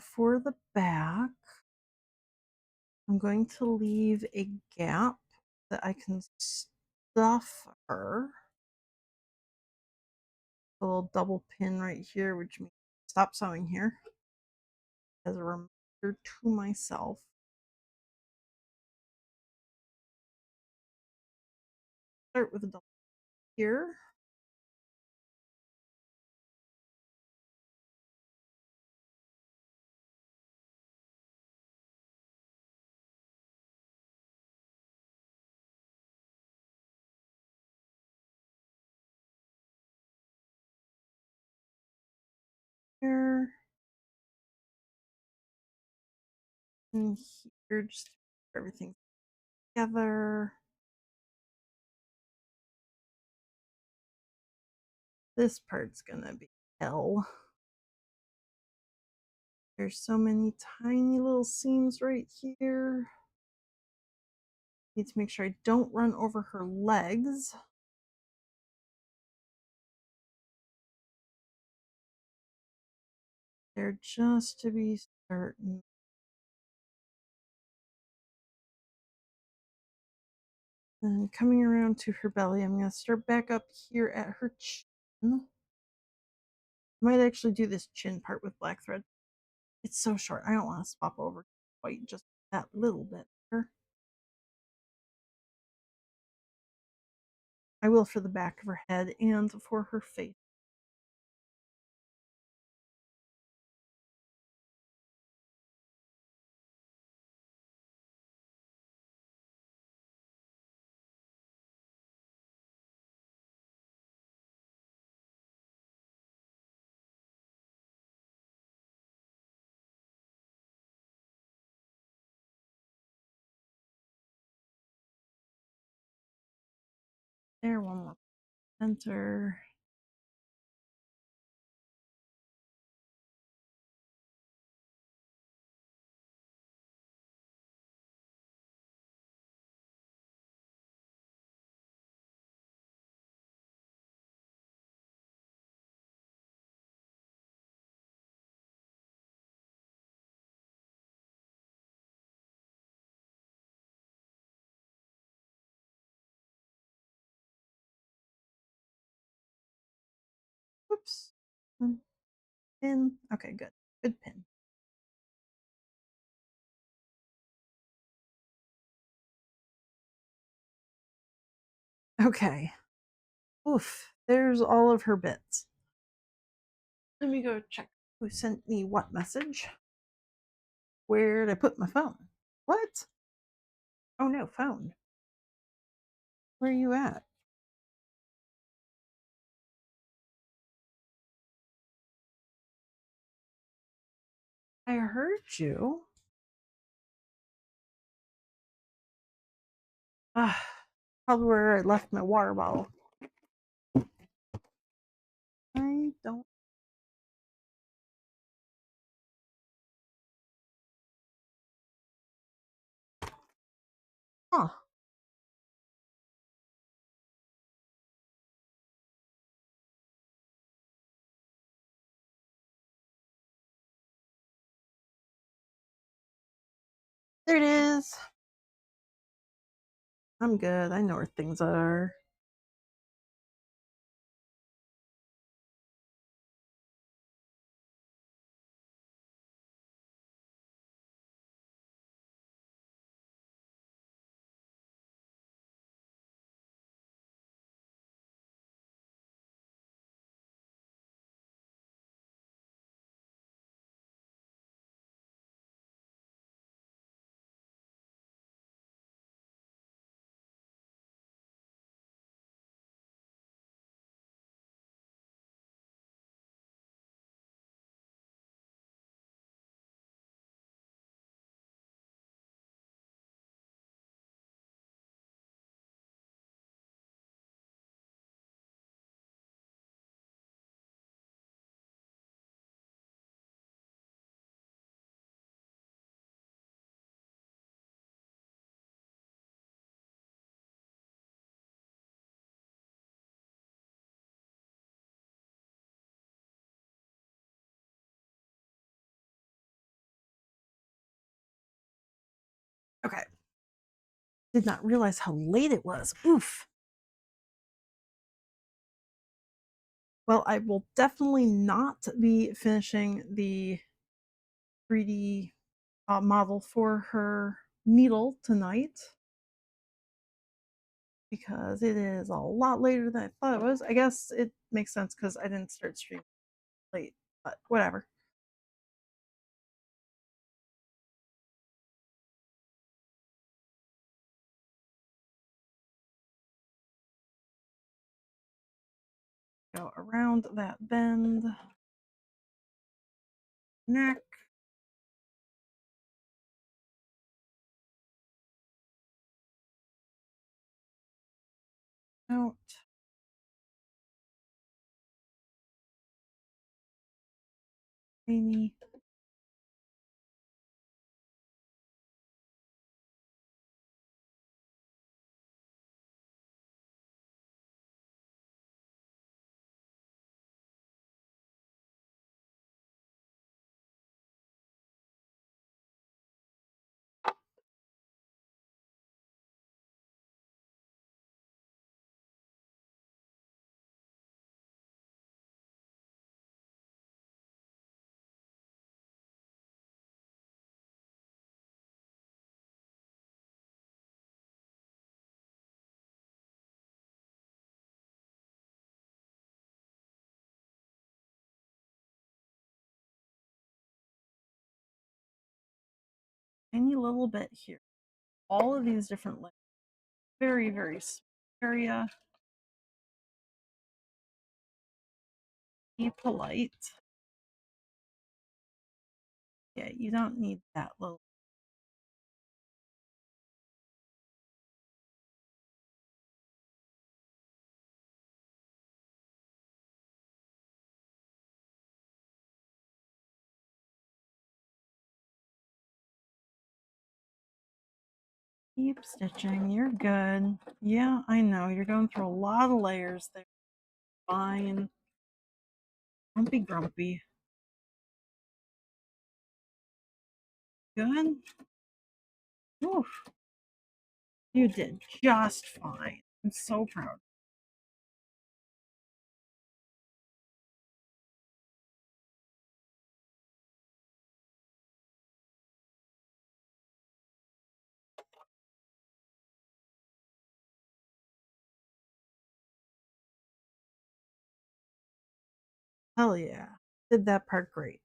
For the back, I'm going to leave a gap that I can stuff her. A little double pin right here, which means stop sewing here as a reminder to myself. Start with a double here. Here and here, just put everything together. This part's gonna be hell. There's so many tiny little seams right here. Need to make sure I don't run over her legs. They're just to be certain. Then coming around to her belly, I'm going to start back up here at her chin. I might actually do this chin part with black thread. It's so short. I don't want to swap over quite just that little bit there. I will for the back of her head and for her face. There, one more center. Oops. Pin. Okay, good. Good pin. Okay. Oof. There's all of her bits. Let me go check who sent me what message. Where'd I put my phone? What? Oh no, phone. Where are you at? I heard you. Ah, probably where I left my water bottle. I don't. Huh. There it is. I'm good. I know where things are. Okay. Did not realize how late it was. Oof. Well, I will definitely not be finishing the 3D model for her needle tonight because it is a lot later than I thought it was. I guess it makes sense because I didn't start streaming late, but whatever. Go around that bend, neck. Out. Amy. Tiny little bit here. All of these different layers. Very, very small area. Be polite. Yeah, you don't need that little. Keep stitching. You're good. Yeah, I know. You're going through a lot of layers there. Fine. Don't be grumpy. Good. Oof. You did just fine. I'm so proud. Hell yeah. Did that part great.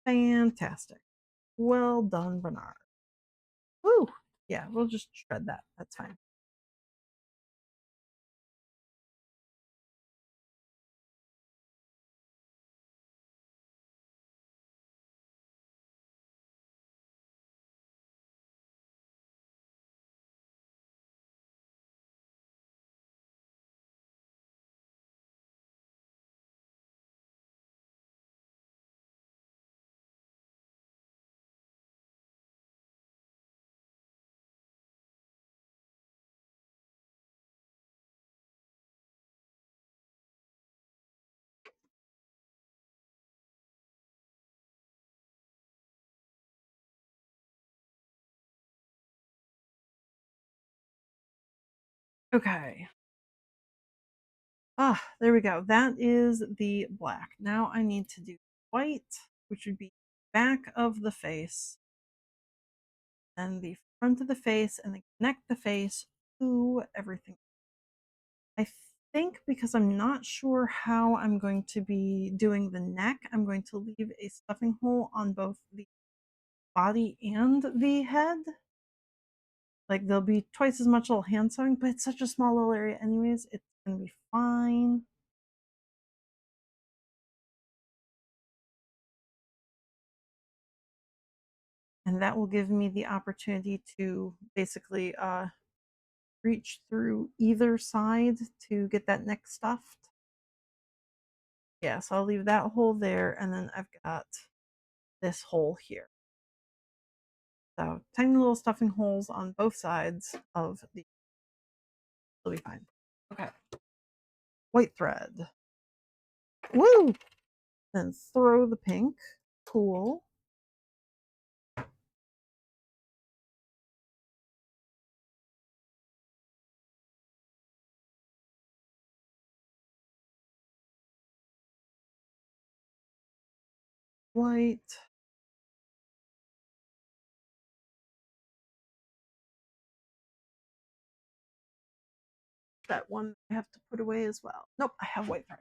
Fantastic. Well done, Bernard. Woo! Yeah, we'll just shred that. That's fine. Okay. Ah, there we go. That is the black. Now I need to do white, which would be back of the face, and the front of the face, and then connect the face to everything. I think because I'm not sure how I'm going to be doing the neck, I'm going to leave a stuffing hole on both the body and the head. Like there'll be twice as much little hand sewing, but it's such a small little area anyways. It's gonna be fine. And that will give me the opportunity to basically reach through either side to get that neck stuffed. Yeah, so I'll leave that hole there, and then I've got this hole here. So tiny little stuffing holes on both sides of the. It'll be fine. Okay. White thread. Woo! Then throw the pink. Cool. white. That one I have to put away as well. Nope, I have white thread.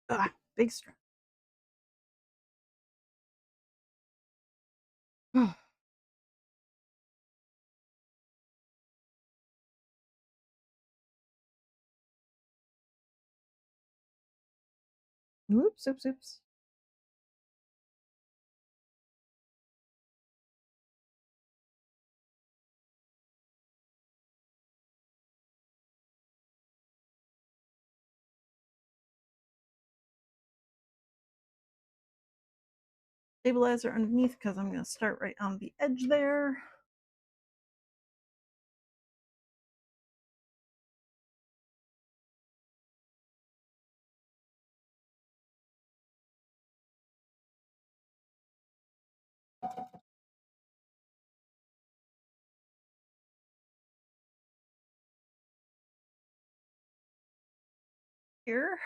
Ah, big strap. Oops, oops, oops. Stabilizer underneath because I'm going to start right on the edge there. Here.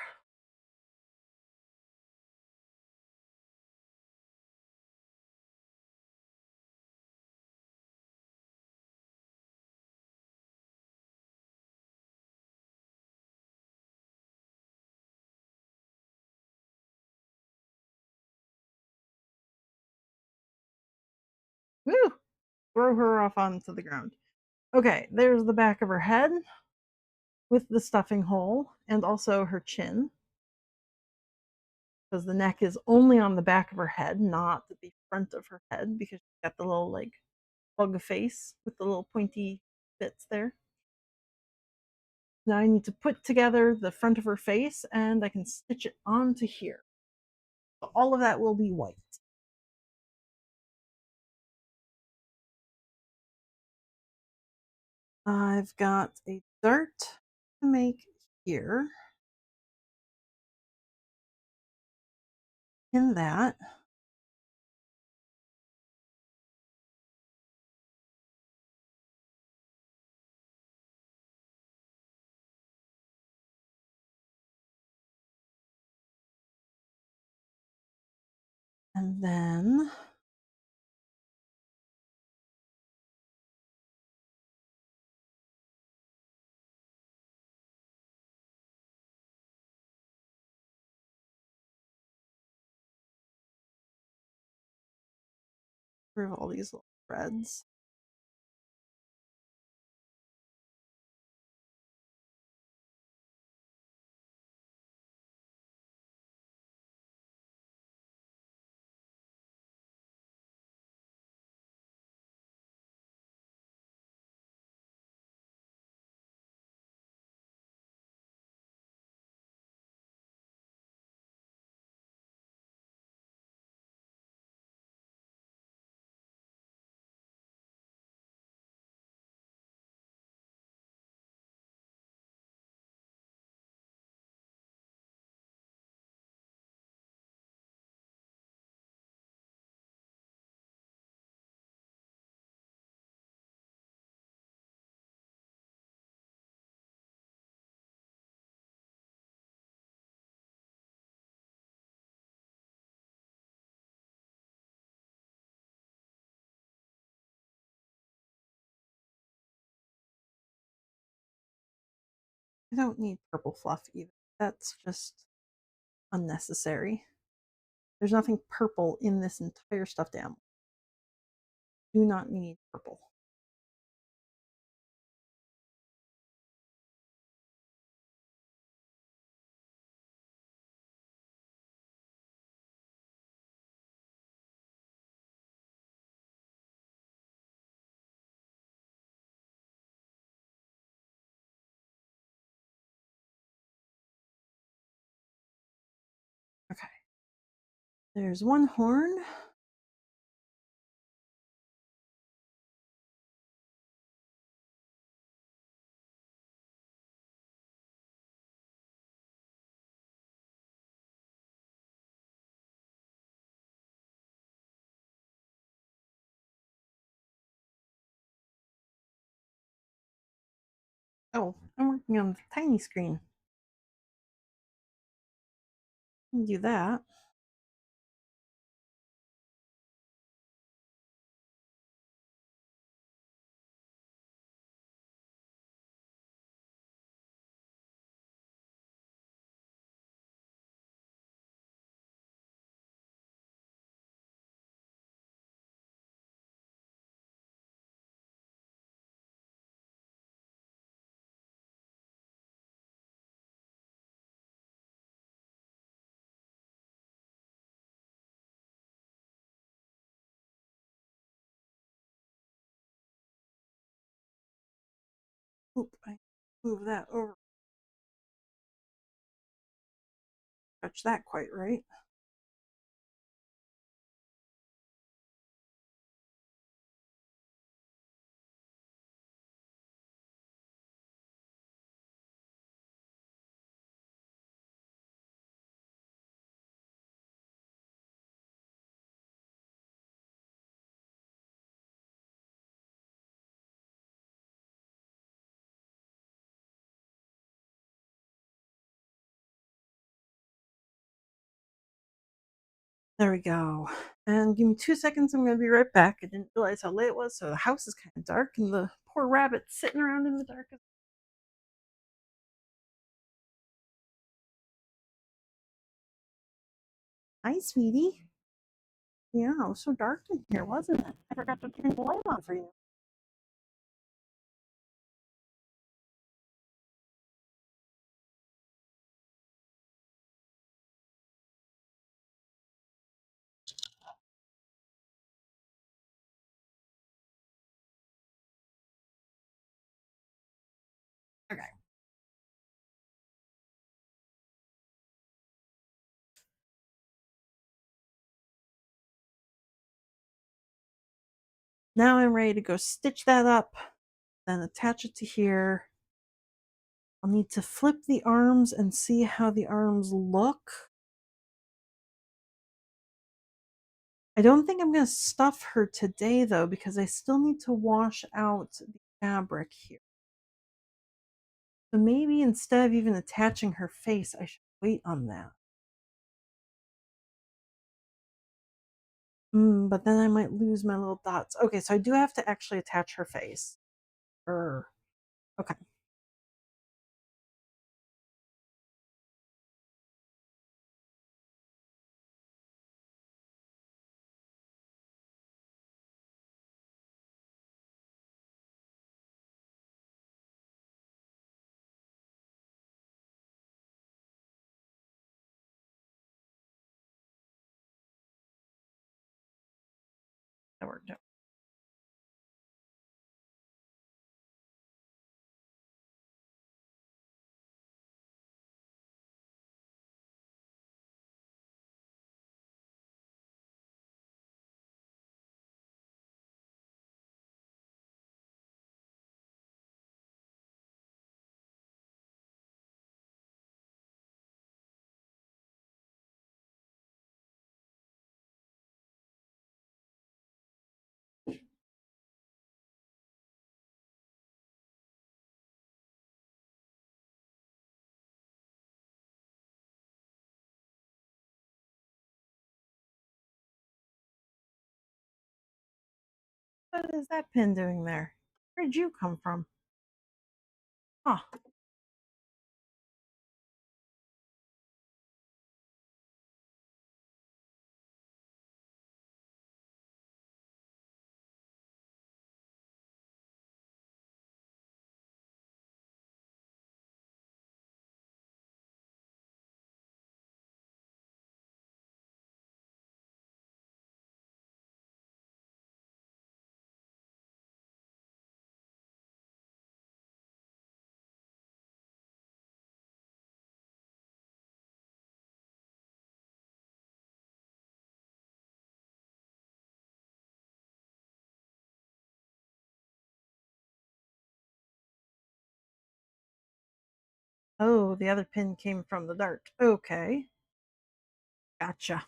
Woo! Throw her off onto the ground. Okay, there's the back of her head with the stuffing hole and also her chin. Because the neck is only on the back of her head, not the front of her head, because she's got the little like bug face with the little pointy bits there. Now I need to put together the front of her face and I can stitch it onto here. So all of that will be white. I've got a dart to make here. In that. And then remove all these little threads. I don't need purple fluff either. That's just unnecessary. There's nothing purple in this entire stuffed animal. Do not need purple. Okay. There's one horn. Oh, I'm working on the tiny screen. Do that. Oop, I move that over. Touch that quite right. There we go. And give me 2 seconds. I'm going to be right back. I didn't realize how late it was, so the house is kind of dark, and the poor rabbit's sitting around in the dark. Hi, sweetie. Yeah, it was so dark in here, wasn't it? I forgot to turn the light on for you. Okay. Now I'm ready to go stitch that up, then attach it to here. I'll need to flip the arms and see how the arms look. I don't think I'm going to stuff her today, though, because I still need to wash out the fabric here. So maybe instead of even attaching her face, I should wait on that. But then I might lose my little dots. Okay, so I do have to actually attach her face. Okay. That worked out. What is that pin doing there? Where'd you come from? Huh. Oh, the other pin came from the dart. Okay. Gotcha.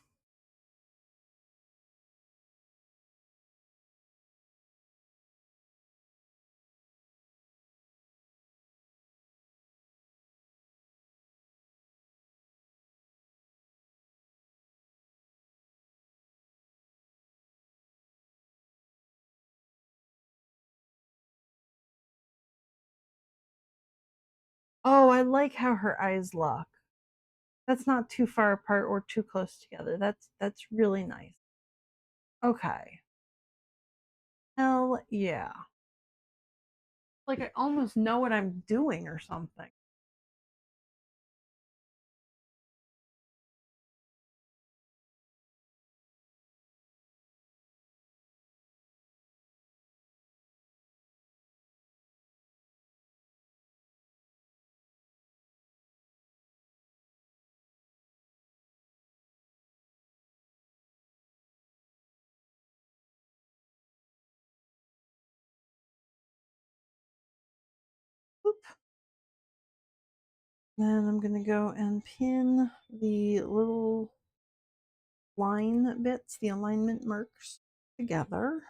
Oh, I like how her eyes lock. That's not too far apart or too close together. That's really nice. Okay. Hell yeah. Like I almost know what I'm doing or something. Oop. Then I'm gonna go and pin the little line bits, the alignment marks together.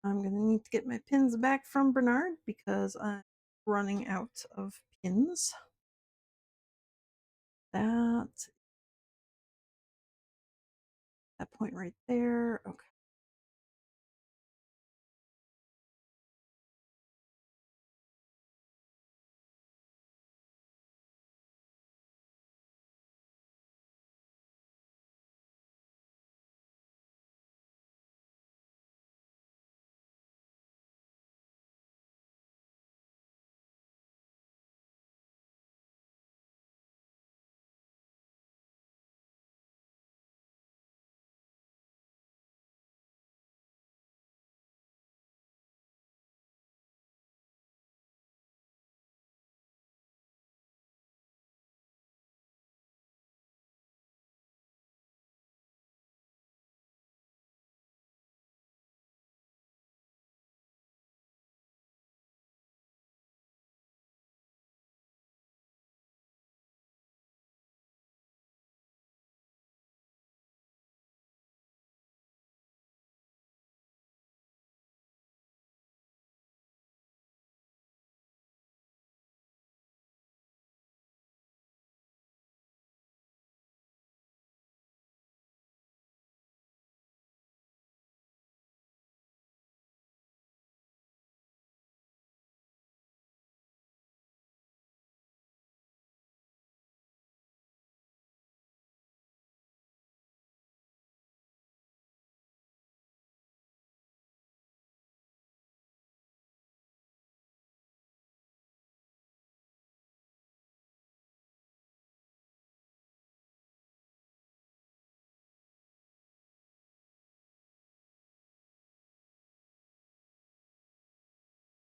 I'm gonna need to get my pins back from Bernard because I'm running out of pins. That that point right there. Okay.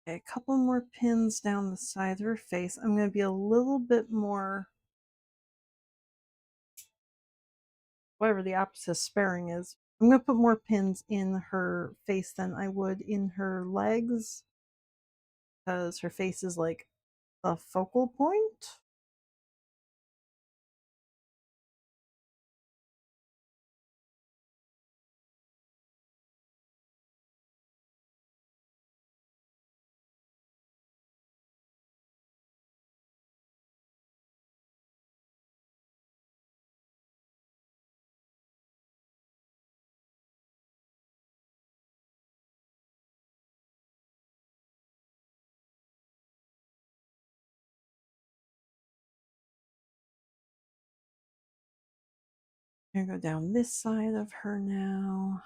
Okay, a couple more pins down the sides of her face. I'm going to be a little bit more, whatever the opposite of sparing is. I'm going to put more pins in her face than I would in her legs because her face is like a focal point. I'm going to go down this side of her now.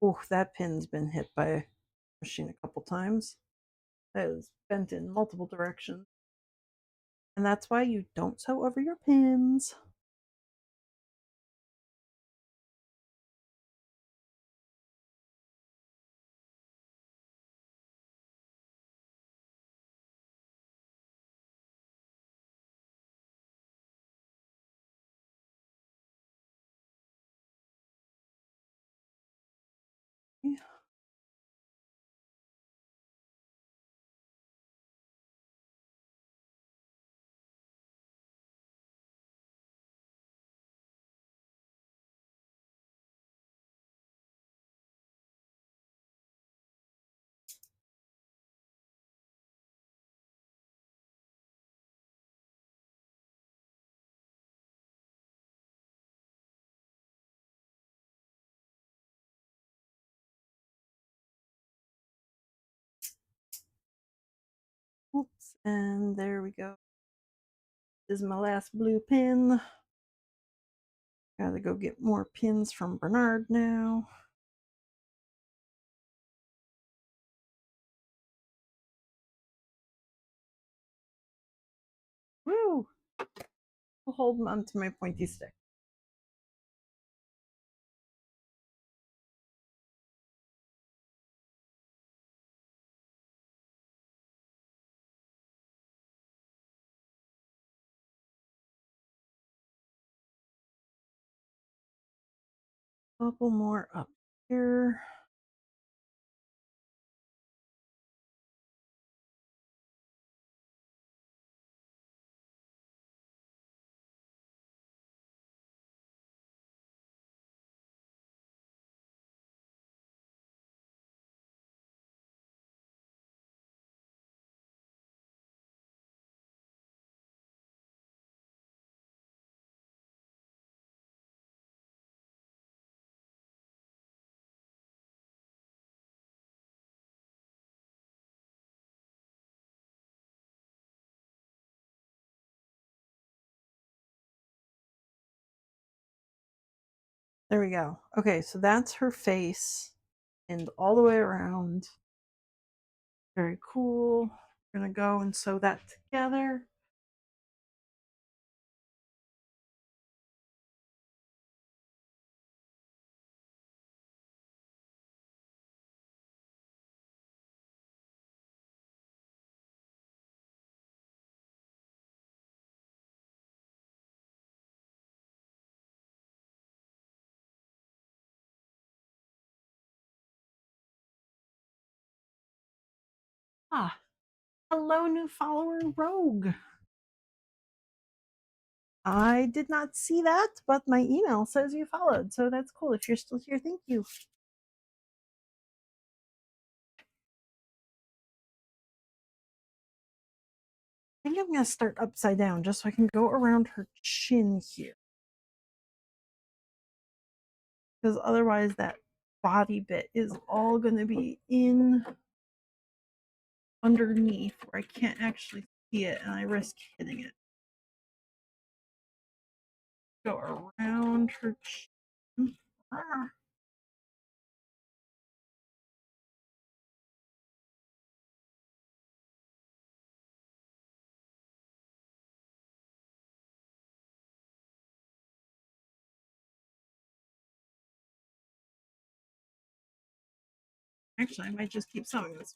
Oh, that pin's been hit by a machine a couple times. That is bent in multiple directions. And that's why you don't sew over your pins. Oops, and there we go. This is my last blue pin. Gotta go get more pins from Bernard now. Woo! I'll hold on to my pointy stick. Couple more up here. There we go. Okay, so that's her face and all the way around. Very cool. We're gonna go and sew that together. Ah, hello, new follower, Rogue. I did not see that, but my email says you followed, so that's cool. If you're still here, thank you. I think I'm gonna start upside down just so I can go around her chin here. Because otherwise that body bit is all gonna be in underneath where I can't actually see it and I risk hitting it. Go around her chin. Ah. Actually, I might just keep sewing this.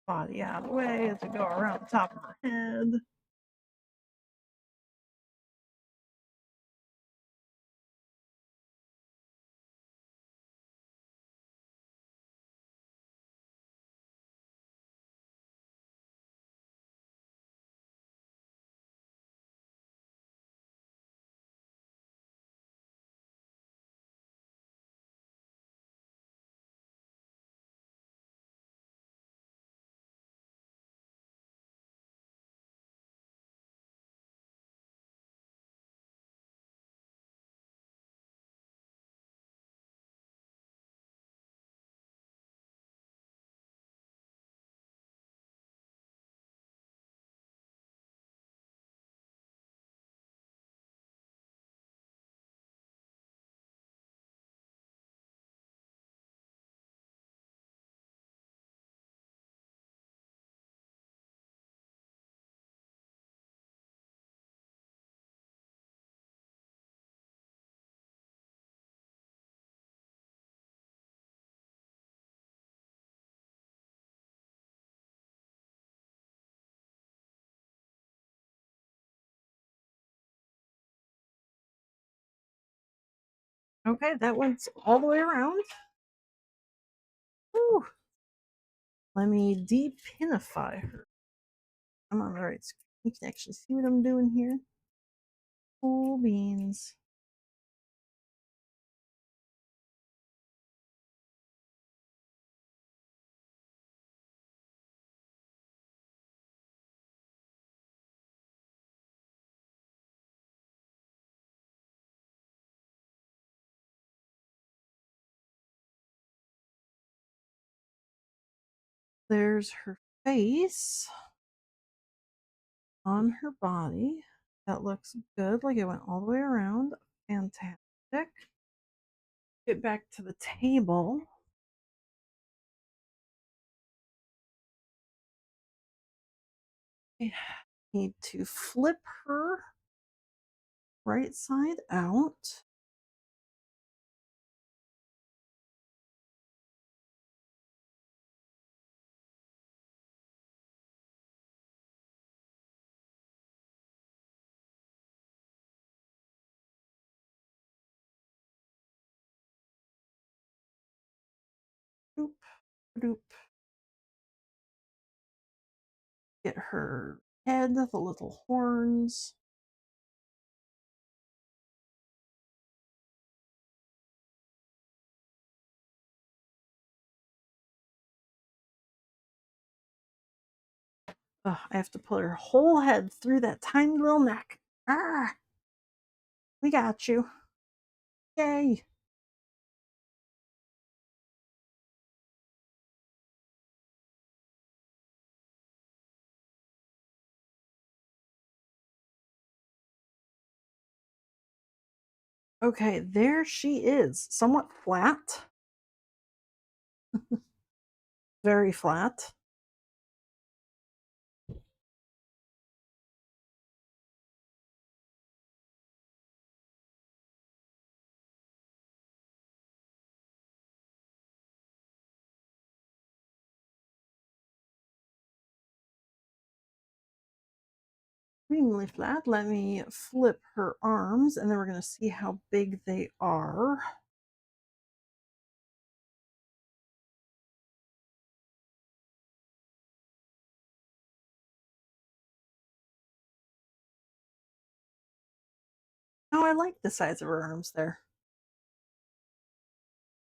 Body out of the way as we go around the top of her head. Okay, that went all the way around. Whew. Let me depinify her. I'm on the right screen. You can actually see what I'm doing here. Cool beans. There's her face on her body. That looks good, like it went all the way around. Fantastic. Get back to the table. I need to flip her right side out. Doop, doop. Get her head, the little horns. Ugh, I have to put her whole head through that tiny little neck. Ah, we got you. Yay. Okay, there she is. Somewhat flat. Very flat. Extremely flat. Let me flip her arms and then we're going to see how big they are. Oh, I like the size of her arms there.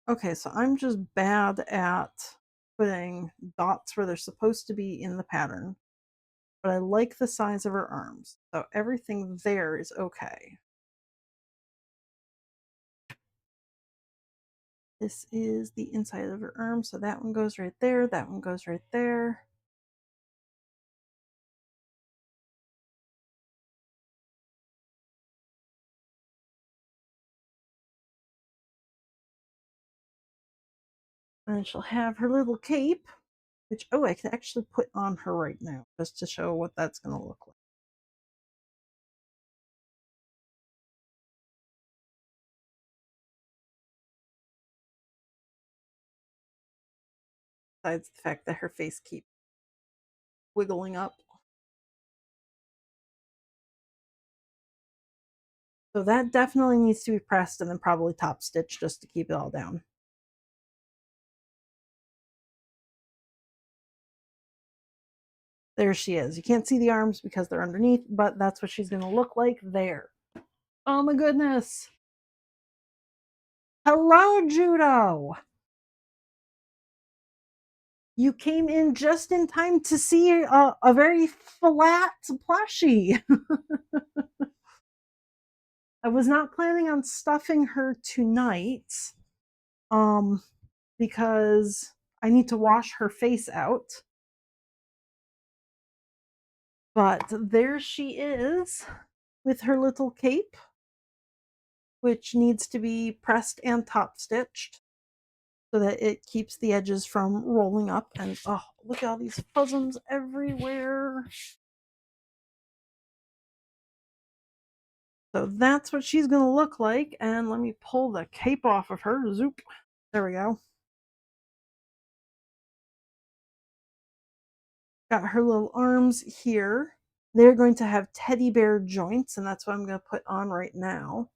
Okay, so I'm just bad at putting dots where they're supposed to be in the pattern, but I like the size of her arms. So everything there is okay. This is the inside of her arm, so that one goes right there, that one goes right there. And she'll have her little cape, which, oh, I can actually put on her right now, just to show what that's going to look like. Besides the fact that her face keeps wiggling up. So that definitely needs to be pressed and then probably top stitched just to keep it all down. There she is. You can't see the arms because they're underneath, but that's what she's going to look like there. Oh my goodness. Hello, Judo. You came in just in time to see a very flat plushie. I was not planning on stuffing her tonight um, because I need to wash her face out. But there she is with her little cape, which needs to be pressed and top stitched so that it keeps the edges from rolling up. And oh, look at all these fuzzums everywhere. So that's what she's going to look like. And let me pull the cape off of her. Zoop. There we go. Got her little arms here. They're going to have teddy bear joints, and that's what I'm going to put on right now.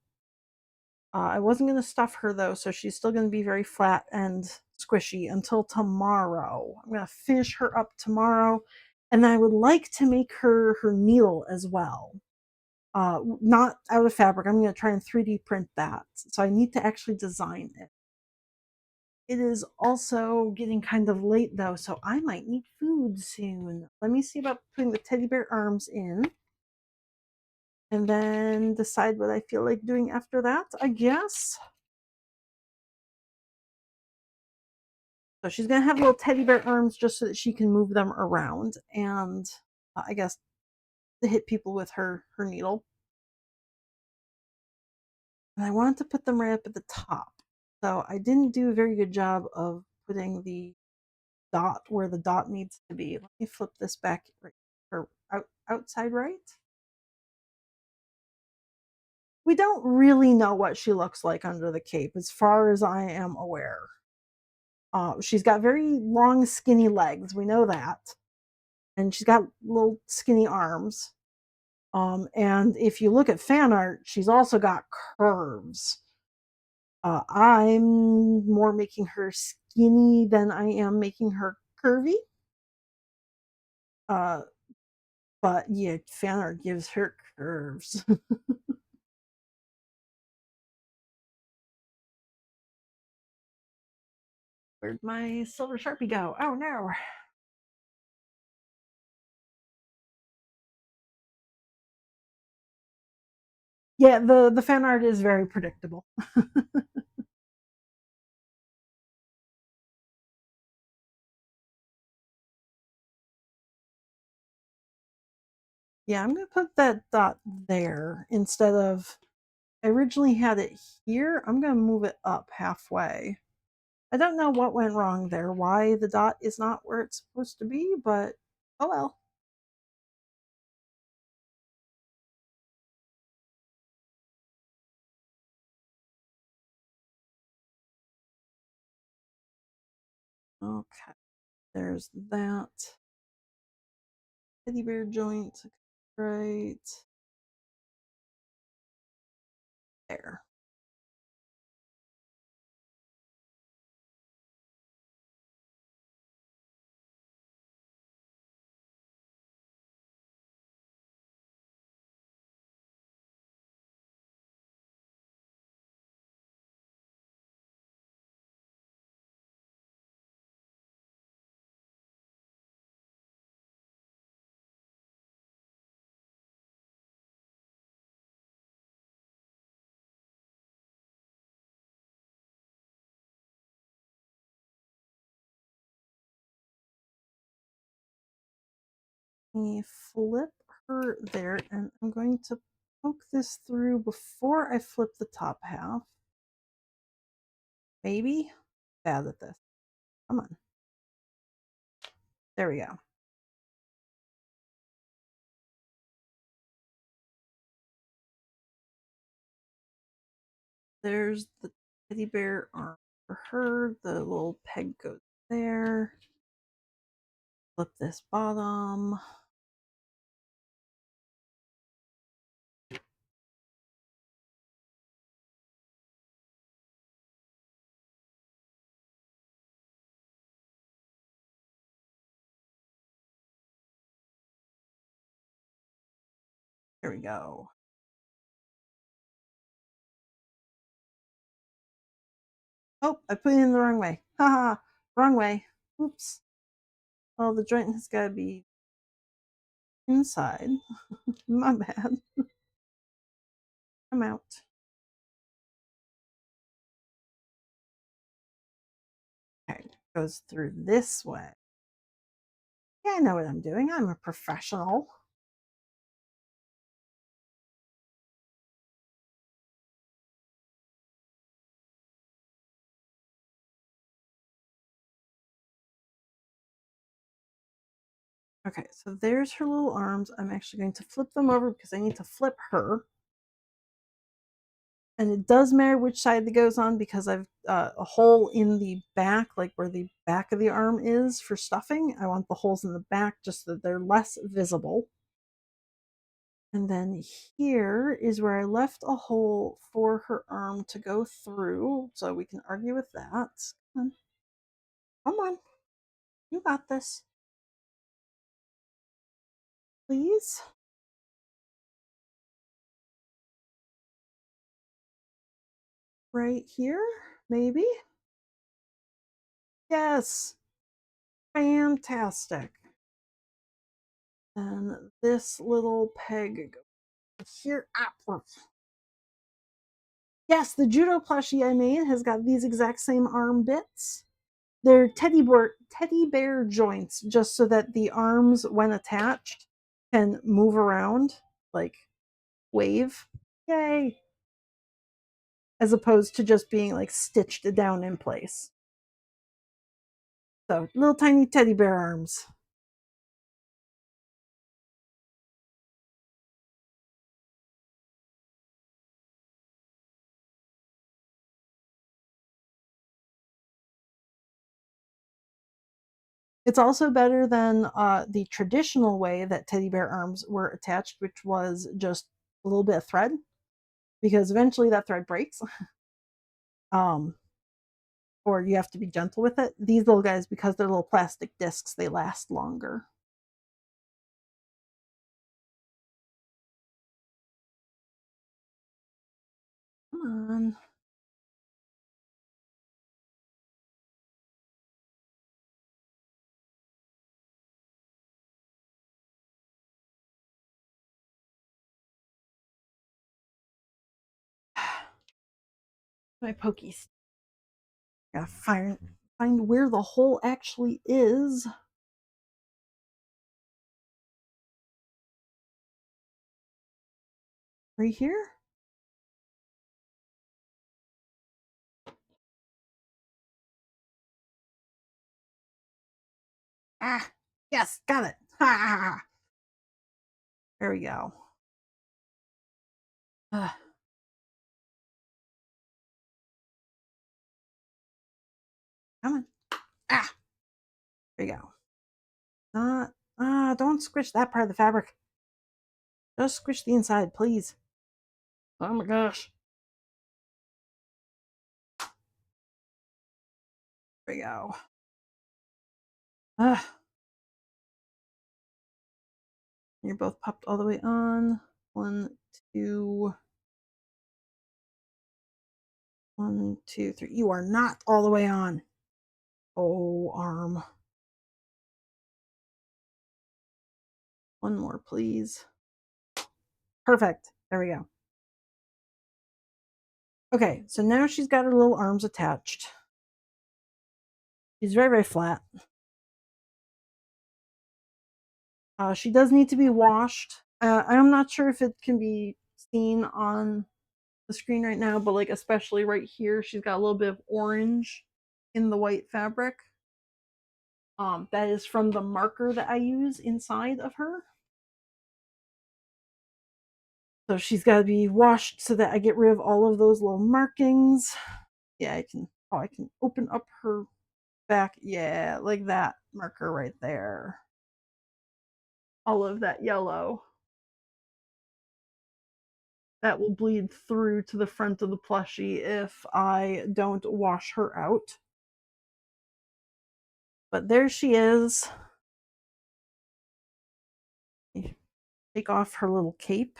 I wasn't going to stuff her though, so she's still going to be very flat and squishy until tomorrow. I'm going to finish her up tomorrow, and I would like to make her needle as well. Not out of fabric. I'm going to try and 3D print that. So I need to actually design it. It is also getting kind of late though, so I might need food soon. Let me see about putting the teddy bear arms in and then decide what I feel like doing after that, I guess. So she's going to have little teddy bear arms just so that she can move them around and I guess to hit people with her needle. And I wanted to put them right up at the top. So I didn't do a very good job of putting the dot where the dot needs to be. Let me flip this back right, or outside right. We don't really know what she looks like under the cape, as far as I am aware. She's got very long, skinny legs. We know that, and she's got little skinny arms. And if you look at fan art, she's also got curves. I'm more making her skinny than I am making her curvy. Uh, but yeah, fan art gives her curves. Where'd my silver Sharpie go? Oh no. Yeah, the fan art is very predictable. Yeah, I'm gonna put that dot there instead of, I originally had it here. I'm gonna move it up halfway. I don't know what went wrong there, why the dot is not where it's supposed to be, but oh well. Okay, there's that. Teddy bear joint, right there. Let me flip her there, and I'm going to poke this through before I flip the top half. Maybe? Bad at this. Come on. There we go. There's the teddy bear arm for her. The little peg goes there. Flip this bottom. There we go. Oh, I put it in the wrong way. Haha, wrong way. Oops. Well, the joint has got to be inside. My bad. I'm out. Okay, goes through this way. Yeah, I know what I'm doing. I'm a professional. Okay, so there's her little arms. I'm actually going to flip them over because I need to flip her. And it does matter which side that goes on because I've a hole in the back, like where the back of the arm is for stuffing. I want the holes in the back just so that they're less visible. And then here is where I left a hole for her arm to go through, so we can argue with that. Come on. Come on. You got this. Please. Right here, maybe? Yes. Fantastic. And this little peg here. Yes, the judo plushie I made has got these exact same arm bits. They're teddy bear joints, just so that the arms, when attached, can move around, like wave. Yay! As opposed to just being like stitched down in place. So little tiny teddy bear arms. It's also better than the traditional way that teddy bear arms were attached, which was just a little bit of thread, because eventually that thread breaks. um, or you have to be gentle with it. These little guys, because they're little plastic discs, they last longer. Come on. My pokies. Gotta find where the hole actually is. Right here? Ah, yes, got it. Ha! There we go. Uh, come on. Ah, there you go. Don't squish that part of the fabric. Just squish the inside, please. Oh my gosh. There we go. Ah, you're both popped all the way on. 1, 2, 1, 2, 3. You are not all the way on. Oh, arm. One more, please. Perfect. There we go. Okay, so now she's got her little arms attached. She's very, very flat. She does need to be washed. I'm not sure if it can be seen on the screen right now, but like especially right here, she's got a little bit of orange in the white fabric. That is from the marker that I use inside of her. So she's got to be washed so that I get rid of all of those little markings. Yeah, I can. Oh, I can open up her back. Yeah, like that marker right there. All of that yellow. That will bleed through to the front of the plushie if I don't wash her out. But there she is. Take off her little cape.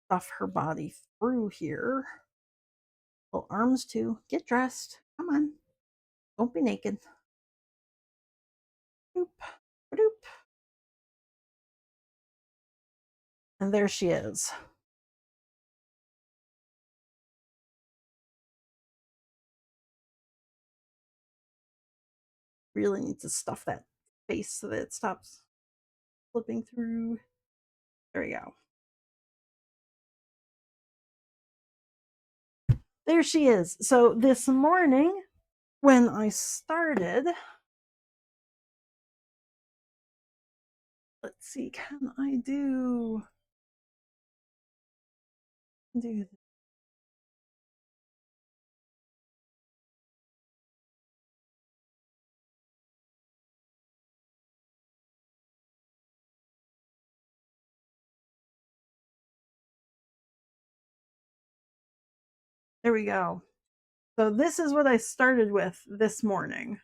Stuff her body through here. Little arms too. Get dressed. Come on. Don't be naked. Doop. Doop. And there she is. Really need to stuff that face so that it stops flipping through. There we go. There she is. So this morning, when I started, let's see, can I do this? There we go. So this is what I started with this morning.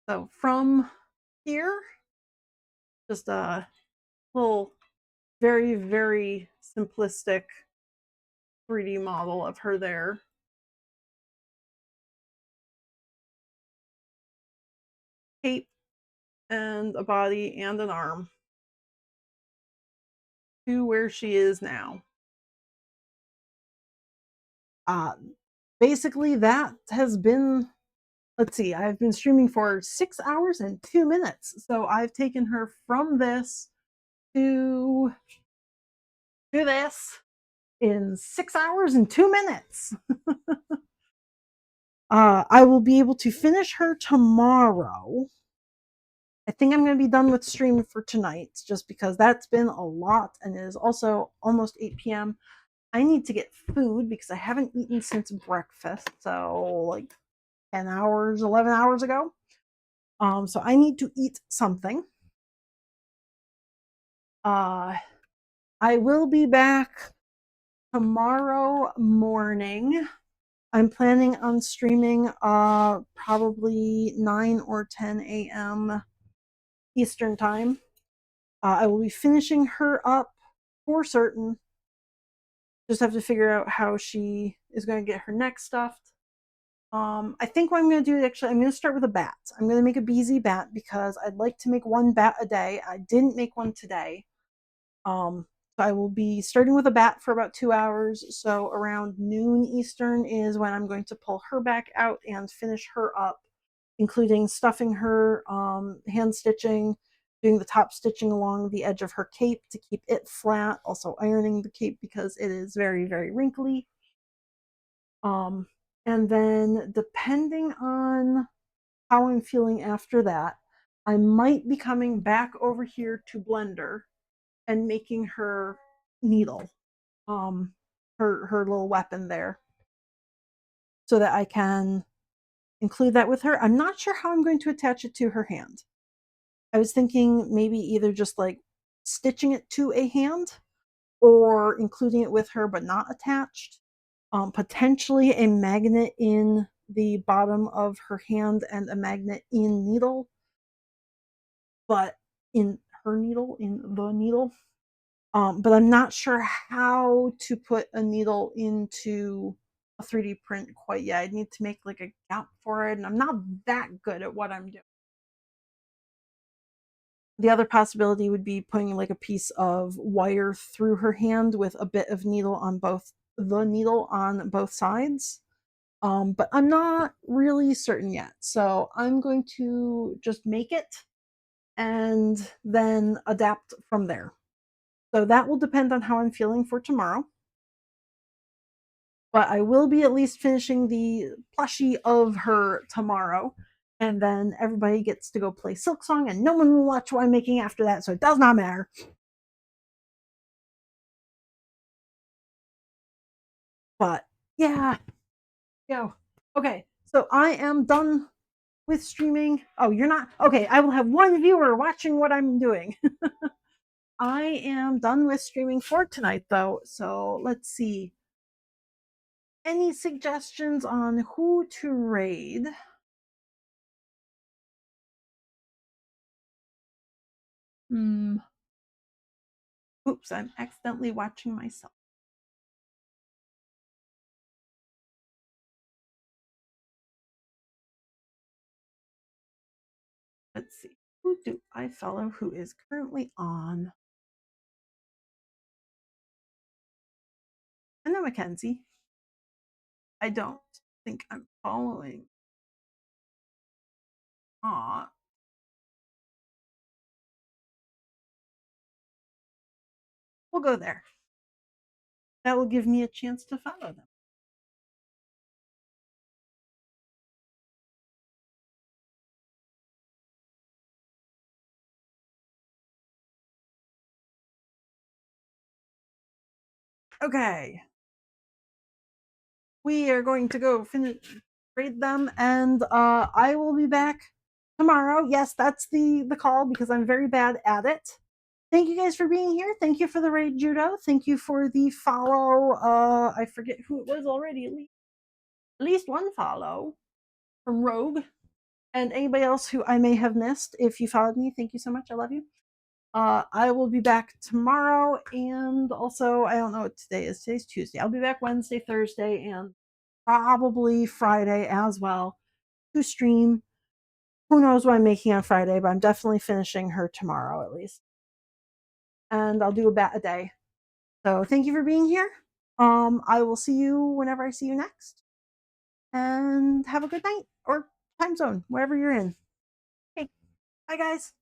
So from here, just a little very, very simplistic 3D model of her there. Cape and a body and an arm to where she is now. Uh, Basically, that has been, let's see, I've been streaming for 6 hours and 2 minutes. So I've taken her from this to this in 6 hours and 2 minutes. I will be able to finish her tomorrow. I think I'm going to be done with streaming for tonight just because that's been a lot and it is also almost 8 p.m. I need to get food because I haven't eaten since breakfast. So, like 10 hours, 11 hours ago. So I need to eat something. I will be back tomorrow morning. I'm planning on streaming probably 9 or 10 a.m. Eastern time. I will be finishing her up for certain. Just have to figure out how she is going to get her neck stuffed. I think what I'm going to do, actually, I'm going to start with a bat. I'm going to make a BZ bat because I'd like to make one bat a day. I didn't make one today. So I will be starting with a bat for about 2 hours. So around noon Eastern is when I'm going to pull her back out and finish her up, including stuffing her, hand stitching, doing the top stitching along the edge of her cape to keep it flat, also ironing the cape because it is very, very wrinkly. And then depending on how I'm feeling after that, I might be coming back over here to Blender and making her needle, her little weapon there, so that I can include that with her. I'm not sure how I'm going to attach it to her hand. I was thinking maybe either just like stitching it to a hand or including it with her but not attached. Potentially a magnet in the bottom of her hand and a magnet in needle, but in her needle, in the needle. But I'm not sure how to put a needle into a 3D print quite yet. I'd need to make like a gap for it, and I'm not that good at what I'm doing. The other possibility would be putting like a piece of wire through her hand with a bit of needle on both sides. But I'm not really certain yet. So I'm going to just make it and then adapt from there. So that will depend on how I'm feeling for tomorrow. But I will be at least finishing the plushie of her tomorrow. And then everybody gets to go play Silksong, and no one will watch what I'm making after that, so it does not matter. But yeah, go. Okay, so I am done with streaming. Oh, you're not? Okay, I will have one viewer watching what I'm doing. I am done with streaming for tonight, though. So let's see. Any suggestions on who to raid? Oops, I'm accidentally watching myself. Let's see. Who do I follow who is currently on? I know Mackenzie. I don't think I'm following. Ah, we'll go there. That will give me a chance to follow them. Okay. We are going to go raid them, and I will be back tomorrow. Yes, that's the call because I'm very bad at it. thank you guys for being here. Thank you for the raid, Judo. Thank you for the follow. I forget who it was already. At least one follow from Rogue. And anybody else who I may have missed, if you followed me, thank you so much. I love you. I will be back tomorrow, and also I don't know what today is. Today's Tuesday. I'll be back Wednesday, Thursday, and probably Friday as well to stream. Who knows what I'm making on Friday, but I'm definitely finishing her tomorrow at least. And I'll do a bat a day. So thank you for being here. I will see you whenever I see you next. And have a good night or time zone, wherever you're in. Okay, bye guys.